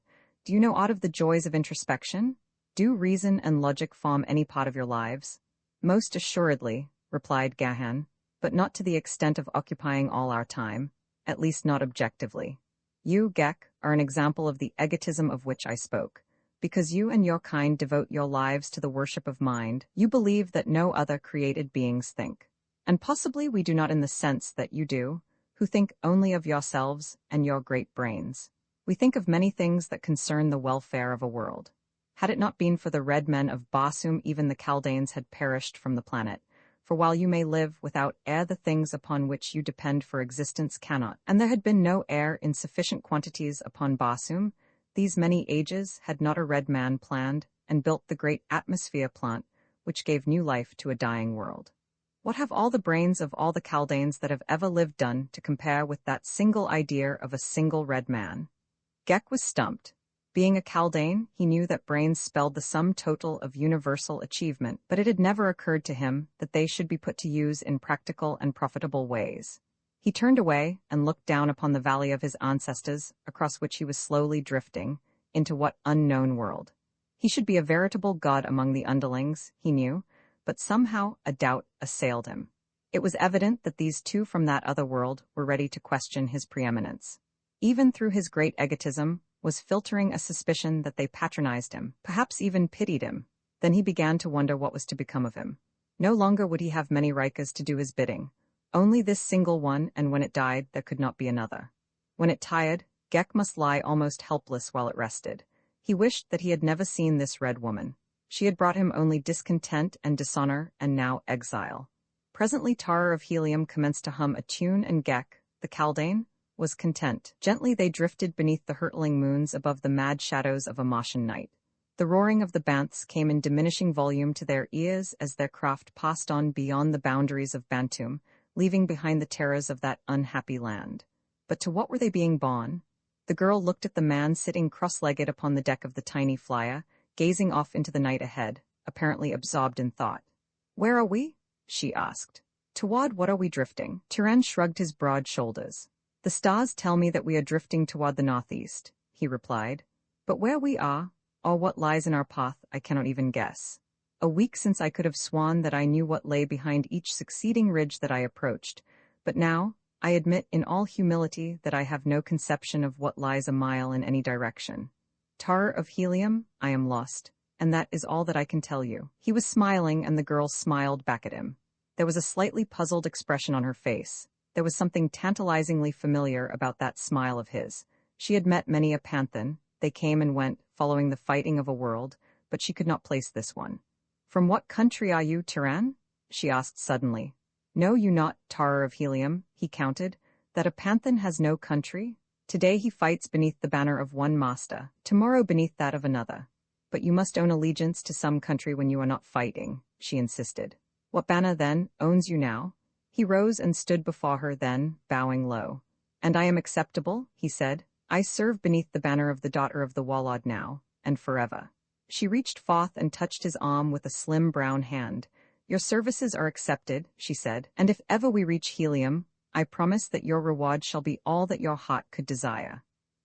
Do you know aught of the joys of introspection? Do reason and logic form any part of your lives? Most assuredly, replied Gahan, but not to the extent of occupying all our time, at least not objectively. You, Gek, are an example of the egotism of which I spoke. Because you and your kind devote your lives to the worship of mind, you believe that no other created beings think. And possibly we do not in the sense that you do, who think only of yourselves and your great brains. We think of many things that concern the welfare of a world. Had it not been for the red men of Basum, even the Chaldaeans had perished from the planet. For while you may live without air, the things upon which you depend for existence cannot. And there had been no air in sufficient quantities upon Basum. These many ages had not a red man planned and built the great atmosphere plant which gave new life to a dying world. What have all the brains of all the Chaldaeans that have ever lived done to compare with that single idea of a single red man? Gek was stumped. Being a Chaldaean, he knew that brains spelled the sum total of universal achievement, but it had never occurred to him that they should be put to use in practical and profitable ways. He turned away and looked down upon the valley of his ancestors, across which he was slowly drifting, into what unknown world? He should be a veritable god among the underlings, he knew, but somehow a doubt assailed him. It was evident that these two from that other world were ready to question his preeminence. Even through his great egotism was filtering a suspicion that they patronized him, perhaps even pitied him. Then he began to wonder what was to become of him. No longer would he have many rikas to do his bidding. Only this single one, and when it died, there could not be another. When it tired, Gek must lie almost helpless while it rested. He wished that he had never seen this red woman. She had brought him only discontent and dishonor, and now exile. Presently Tarer of Helium commenced to hum a tune, and Gek, the Chaldaean, was content. Gently they drifted beneath the hurtling moons above the mad shadows of a Martian night. The roaring of the banths came in diminishing volume to their ears as their craft passed on beyond the boundaries of Bantum, leaving behind the terrors of that unhappy land. But to what were they being borne? The girl looked at the man sitting cross-legged upon the deck of the tiny flyer, gazing off into the night ahead, apparently absorbed in thought. "Where are we?" she asked. "Toward what are we drifting?" Turan shrugged his broad shoulders. "The stars tell me that we are drifting toward the northeast," he replied. "But where we are, or what lies in our path, I cannot even guess. A week since I could have sworn that I knew what lay behind each succeeding ridge that I approached, but now I admit in all humility that I have no conception of what lies a mile in any direction. Tarer of Helium, I am lost, and that is all that I can tell you." He was smiling, and the girl smiled back at him. There was a slightly puzzled expression on her face. There was something tantalizingly familiar about that smile of his. She had met many a panthan. They came and went, following the fighting of a world, but she could not place this one. "From what country are you, Tyran?" she asked suddenly. "Know you not, Tarer of Helium," he countered, "that a panthan has no country? Today he fights beneath the banner of one master, tomorrow beneath that of another. But you must own allegiance to some country when you are not fighting," she insisted. "What banner, then, owns you now?" He rose and stood before her then, bowing low. "And I am acceptable," he said. "I serve beneath the banner of the daughter of the Wallad now, and forever." She reached forth and touched his arm with a slim brown hand. "Your services are accepted," she said, "and if ever we reach Helium, I promise that your reward shall be all that your heart could desire."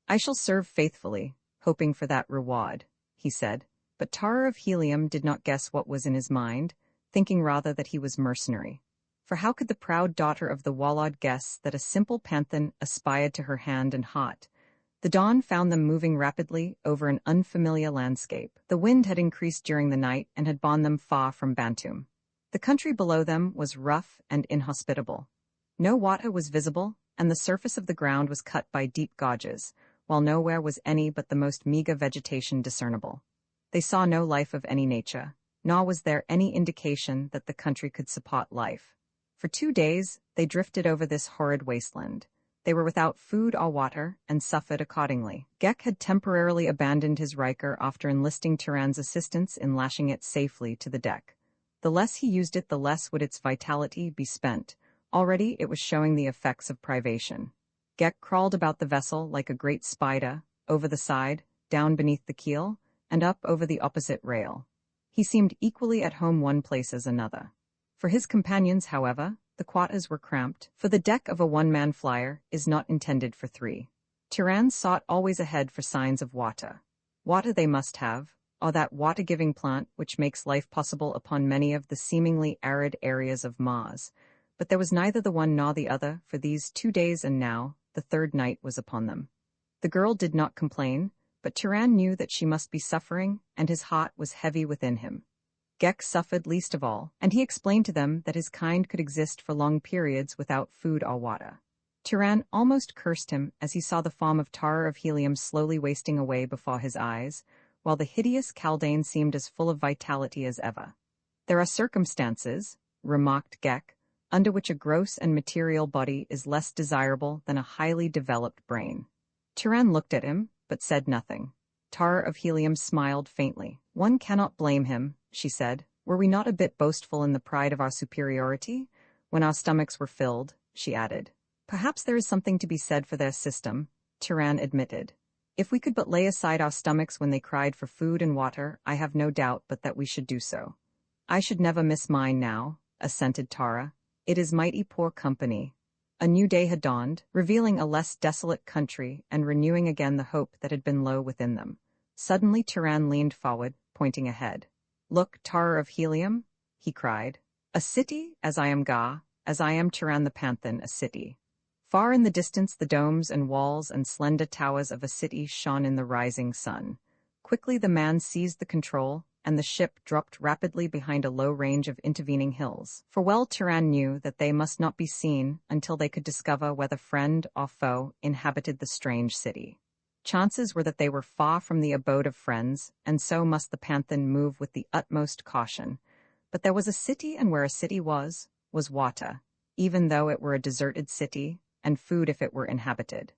"I shall serve faithfully, hoping for that reward," he said. But Tarer of Helium did not guess what was in his mind, thinking rather that he was mercenary. For how could the proud daughter of the Wallad guess that a simple panthan aspired to her hand and heart? The dawn found them moving rapidly over an unfamiliar landscape. The wind had increased during the night and had borne them far from Bantum. The country below them was rough and inhospitable. No water was visible, and the surface of the ground was cut by deep gorges, while nowhere was any but the most meager vegetation discernible. They saw no life of any nature, nor was there any indication that the country could support life. For 2 days, they drifted over this horrid wasteland. They were without food or water, and suffered accordingly. Gek had temporarily abandoned his Riker after enlisting Tyran's assistance in lashing it safely to the deck. The less he used it, the less would its vitality be spent. Already it was showing the effects of privation. Gek crawled about the vessel like a great spider, over the side, down beneath the keel, and up over the opposite rail. He seemed equally at home one place as another. For his companions, however, the quarters were cramped, for the deck of a one-man flyer is not intended for 3. Tyran sought always ahead for signs of water. Water they must have, or that water-giving plant which makes life possible upon many of the seemingly arid areas of Mars. But there was neither the one nor the other for these 2 days, and now the 3rd night was upon them. The girl did not complain, but Tyran knew that she must be suffering, and his heart was heavy within him. Gek suffered least of all, and he explained to them that his kind could exist for long periods without food or water. Tyran almost cursed him as he saw the form of Tarer of Helium slowly wasting away before his eyes, while the hideous Kaldane seemed as full of vitality as ever. "There are circumstances," remarked Gek, "under which a gross and material body is less desirable than a highly developed brain." Tyran looked at him, but said nothing. Tarer of Helium smiled faintly. "One cannot blame him," she said. "Were we not a bit boastful in the pride of our superiority? When our stomachs were filled," she added. "Perhaps there is something to be said for their system," Tyran admitted. "If we could but lay aside our stomachs when they cried for food and water, I have no doubt but that we should do so." "I should never miss mine now," assented Tara. "It is mighty poor company." A new day had dawned, revealing a less desolate country and renewing again the hope that had been low within them. Suddenly Tyran leaned forward, pointing ahead. "Look, Tarer of Helium," he cried. "A city, as I am Ga, as I am Tyran the Panthan, a city." Far in the distance the domes and walls and slender towers of a city shone in the rising sun. Quickly the man seized the control, and the ship dropped rapidly behind a low range of intervening hills. For well Tyran knew that they must not be seen until they could discover whether friend or foe inhabited the strange city. Chances were that they were far from the abode of friends, and so must the Panthan move with the utmost caution. But there was a city, and where a city was water, even though it were a deserted city, and food if it were inhabited.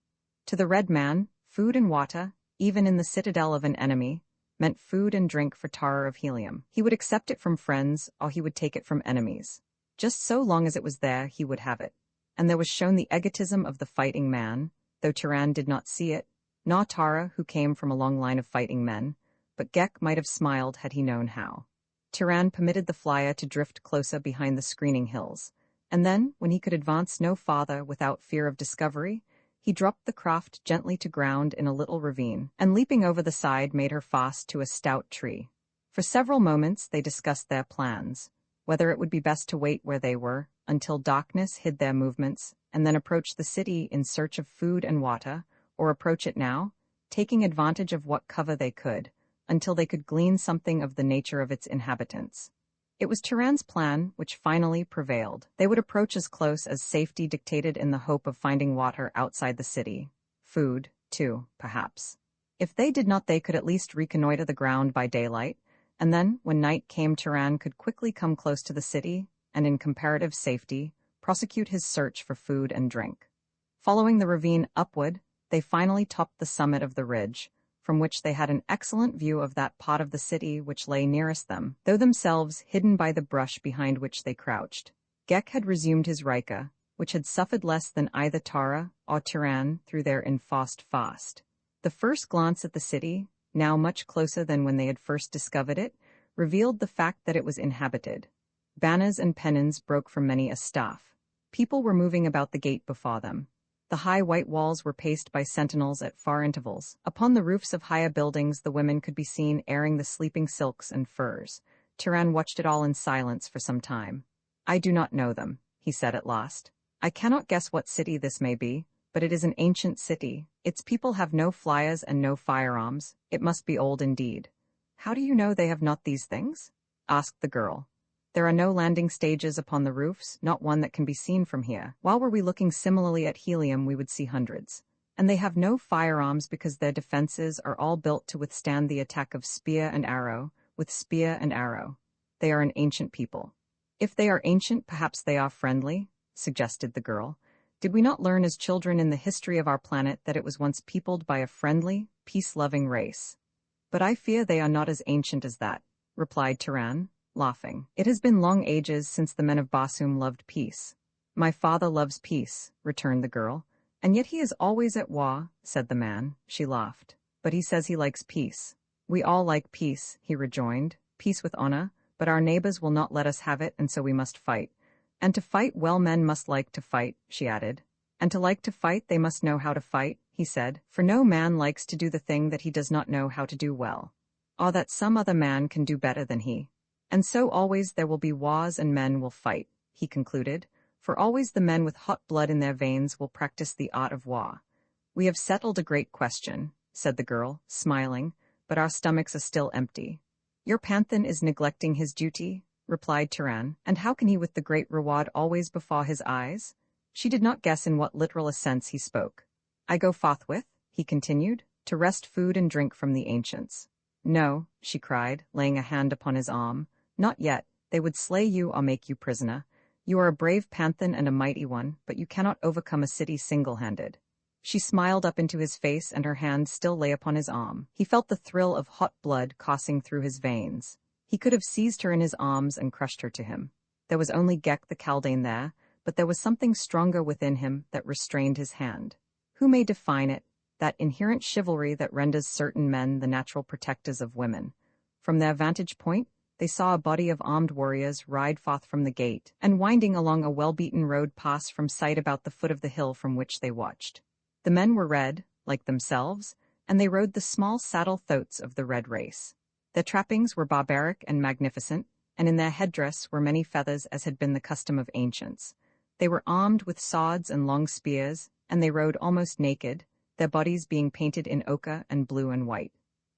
To the red man, food and water, even in the citadel of an enemy, meant food and drink for Tarer of Helium. He would accept it from friends, or he would take it from enemies. Just so long as it was there, he would have it. And there was shown the egotism of the fighting man, though Tyran did not see it, nor Tara, who came from a long line of fighting men, but Gek might have smiled had he known how. Tyran permitted the flyer to drift closer behind the screening hills, and then, when he could advance no farther without fear of discovery, he dropped the craft gently to ground in a little ravine, and leaping over the side made her fast to a stout tree. For several moments they discussed their plans, whether it would be best to wait where they were until darkness hid their movements, and then approach the city in search of food and water, or approach it now, taking advantage of what cover they could, until they could glean something of the nature of its inhabitants. It was Tyran's plan which finally prevailed. They would approach as close as safety dictated in the hope of finding water outside the city. Food, too, perhaps. If they did not, they could at least reconnoiter the ground by daylight, And then, when night came, Turan could quickly come close to the city, and in comparative safety, prosecute his search for food and drink. Following the ravine upward, they finally topped the summit of the ridge, from which they had an excellent view of that part of the city which lay nearest them, though themselves hidden by the brush behind which they crouched. Gek had resumed his Rika, which had suffered less than either Tara or Turan through their enforced fast. The first glance at the city, now much closer than when they had first discovered it, revealed the fact that it was inhabited. Banners and pennons broke from many a staff. People were moving about the gate before them. The high white walls were paced by sentinels at far intervals. Upon the roofs of higher buildings the women could be seen airing the sleeping silks and furs. Turan watched it all in silence for some time. "I do not know them," he said at last. "I cannot guess what city this may be, but it is an ancient city. Its people have no flyers and no firearms. It must be old indeed." "How do you know they have not these things?" asked the girl. "There are no landing stages upon the roofs, not one that can be seen from here. While were we looking similarly at Helium we would see hundreds. And they have no firearms because their defenses are all built to withstand the attack of spear and arrow, with spear and arrow. They are an ancient people." "If they are ancient, perhaps they are friendly," suggested the girl. "Did we not learn as children in the history of our planet that it was once peopled by a friendly, peace-loving race?" "But I fear they are not as ancient as that," replied Turan, laughing. "It has been long ages since the men of Basum loved peace." "My father loves peace," returned the girl. "And yet he is always at war," said the man. She laughed. "But he says he likes peace." "We all like peace," he rejoined. "Peace with honor, but our neighbors will not let us have it, and so we must fight. And to fight well men must like to fight," she added. "And to like to fight they must know how to fight," he said, "for no man likes to do the thing that he does not know how to do well, or that some other man can do better than he. And so always there will be wars and men will fight," he concluded, "for always the men with hot blood in their veins will practice the art of war." "We have settled a great question," said the girl, smiling, "but our stomachs are still empty." "Your panthan is neglecting his duty," replied Turan, "and how can he with the great reward always before his eyes?" She did not guess in what literal sense he spoke. "I go forthwith," he continued, "to wrest food and drink from the ancients." "No," she cried, laying a hand upon his arm. "Not yet. They would slay you or make you prisoner. You are a brave panthan and a mighty one, but you cannot overcome a city single-handed." She smiled up into his face and her hand still lay upon his arm. He felt the thrill of hot blood coursing through his veins. He could have seized her in his arms and crushed her to him. There was only Gek the Kaldane there, but there was something stronger within him that restrained his hand. Who may define it? That inherent chivalry that renders certain men the natural protectors of women. From their vantage point, they saw a body of armed warriors ride forth from the gate, and winding along a well-beaten road pass from sight about the foot of the hill from which they watched. The men were red, like themselves, and they rode the small saddle thoats of the red race. Their trappings were barbaric and magnificent, and in their headdress were many feathers as had been the custom of ancients. They were armed with swords and long spears, and they rode almost naked, their bodies being painted in ochre and blue and white.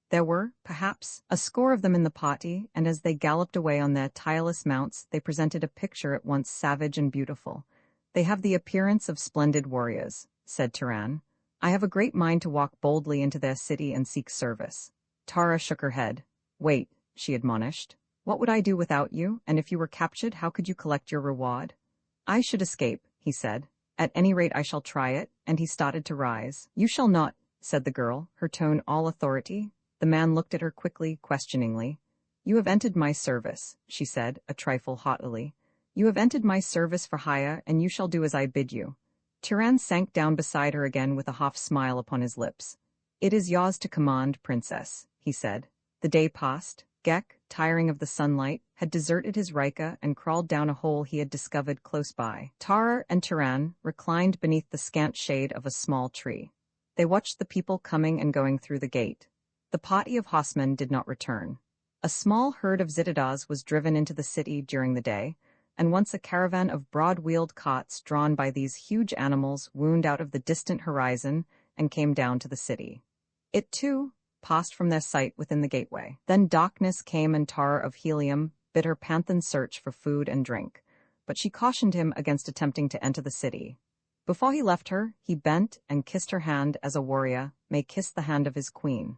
There were, perhaps, a score of them in the party, and as they galloped away on their tireless mounts they presented a picture at once savage and beautiful. "They have the appearance of splendid warriors," said Turan. "I have a great mind to walk boldly into their city and seek service." Tara shook her head. "Wait," she admonished. "What would I do without you, and if you were captured how could you collect your reward?" "I should escape," he said. "At any rate I shall try it," and he started to rise. "You shall not," said the girl, her tone all authority. The man looked at her quickly, questioningly. "You have entered my service," she said, a trifle haughtily. "You have entered my service for hire, and you shall do as I bid you." Turan sank down beside her again with a half smile upon his lips. "It is yours to command, princess," he said. The day passed. Gek, tiring of the sunlight, had deserted his Rika and crawled down a hole he had discovered close by. Tara and Turan reclined beneath the scant shade of a small tree. They watched the people coming and going through the gate. The party of horsemen did not return. A small herd of Zitadars was driven into the city during the day, and once a caravan of broad-wheeled carts drawn by these huge animals wound out of the distant horizon and came down to the city. It, too, passed from their sight within the gateway. Then darkness came and Tara of Helium bid her panthan search for food and drink, but she cautioned him against attempting to enter the city. Before he left her, he bent and kissed her hand as a warrior may kiss the hand of his queen.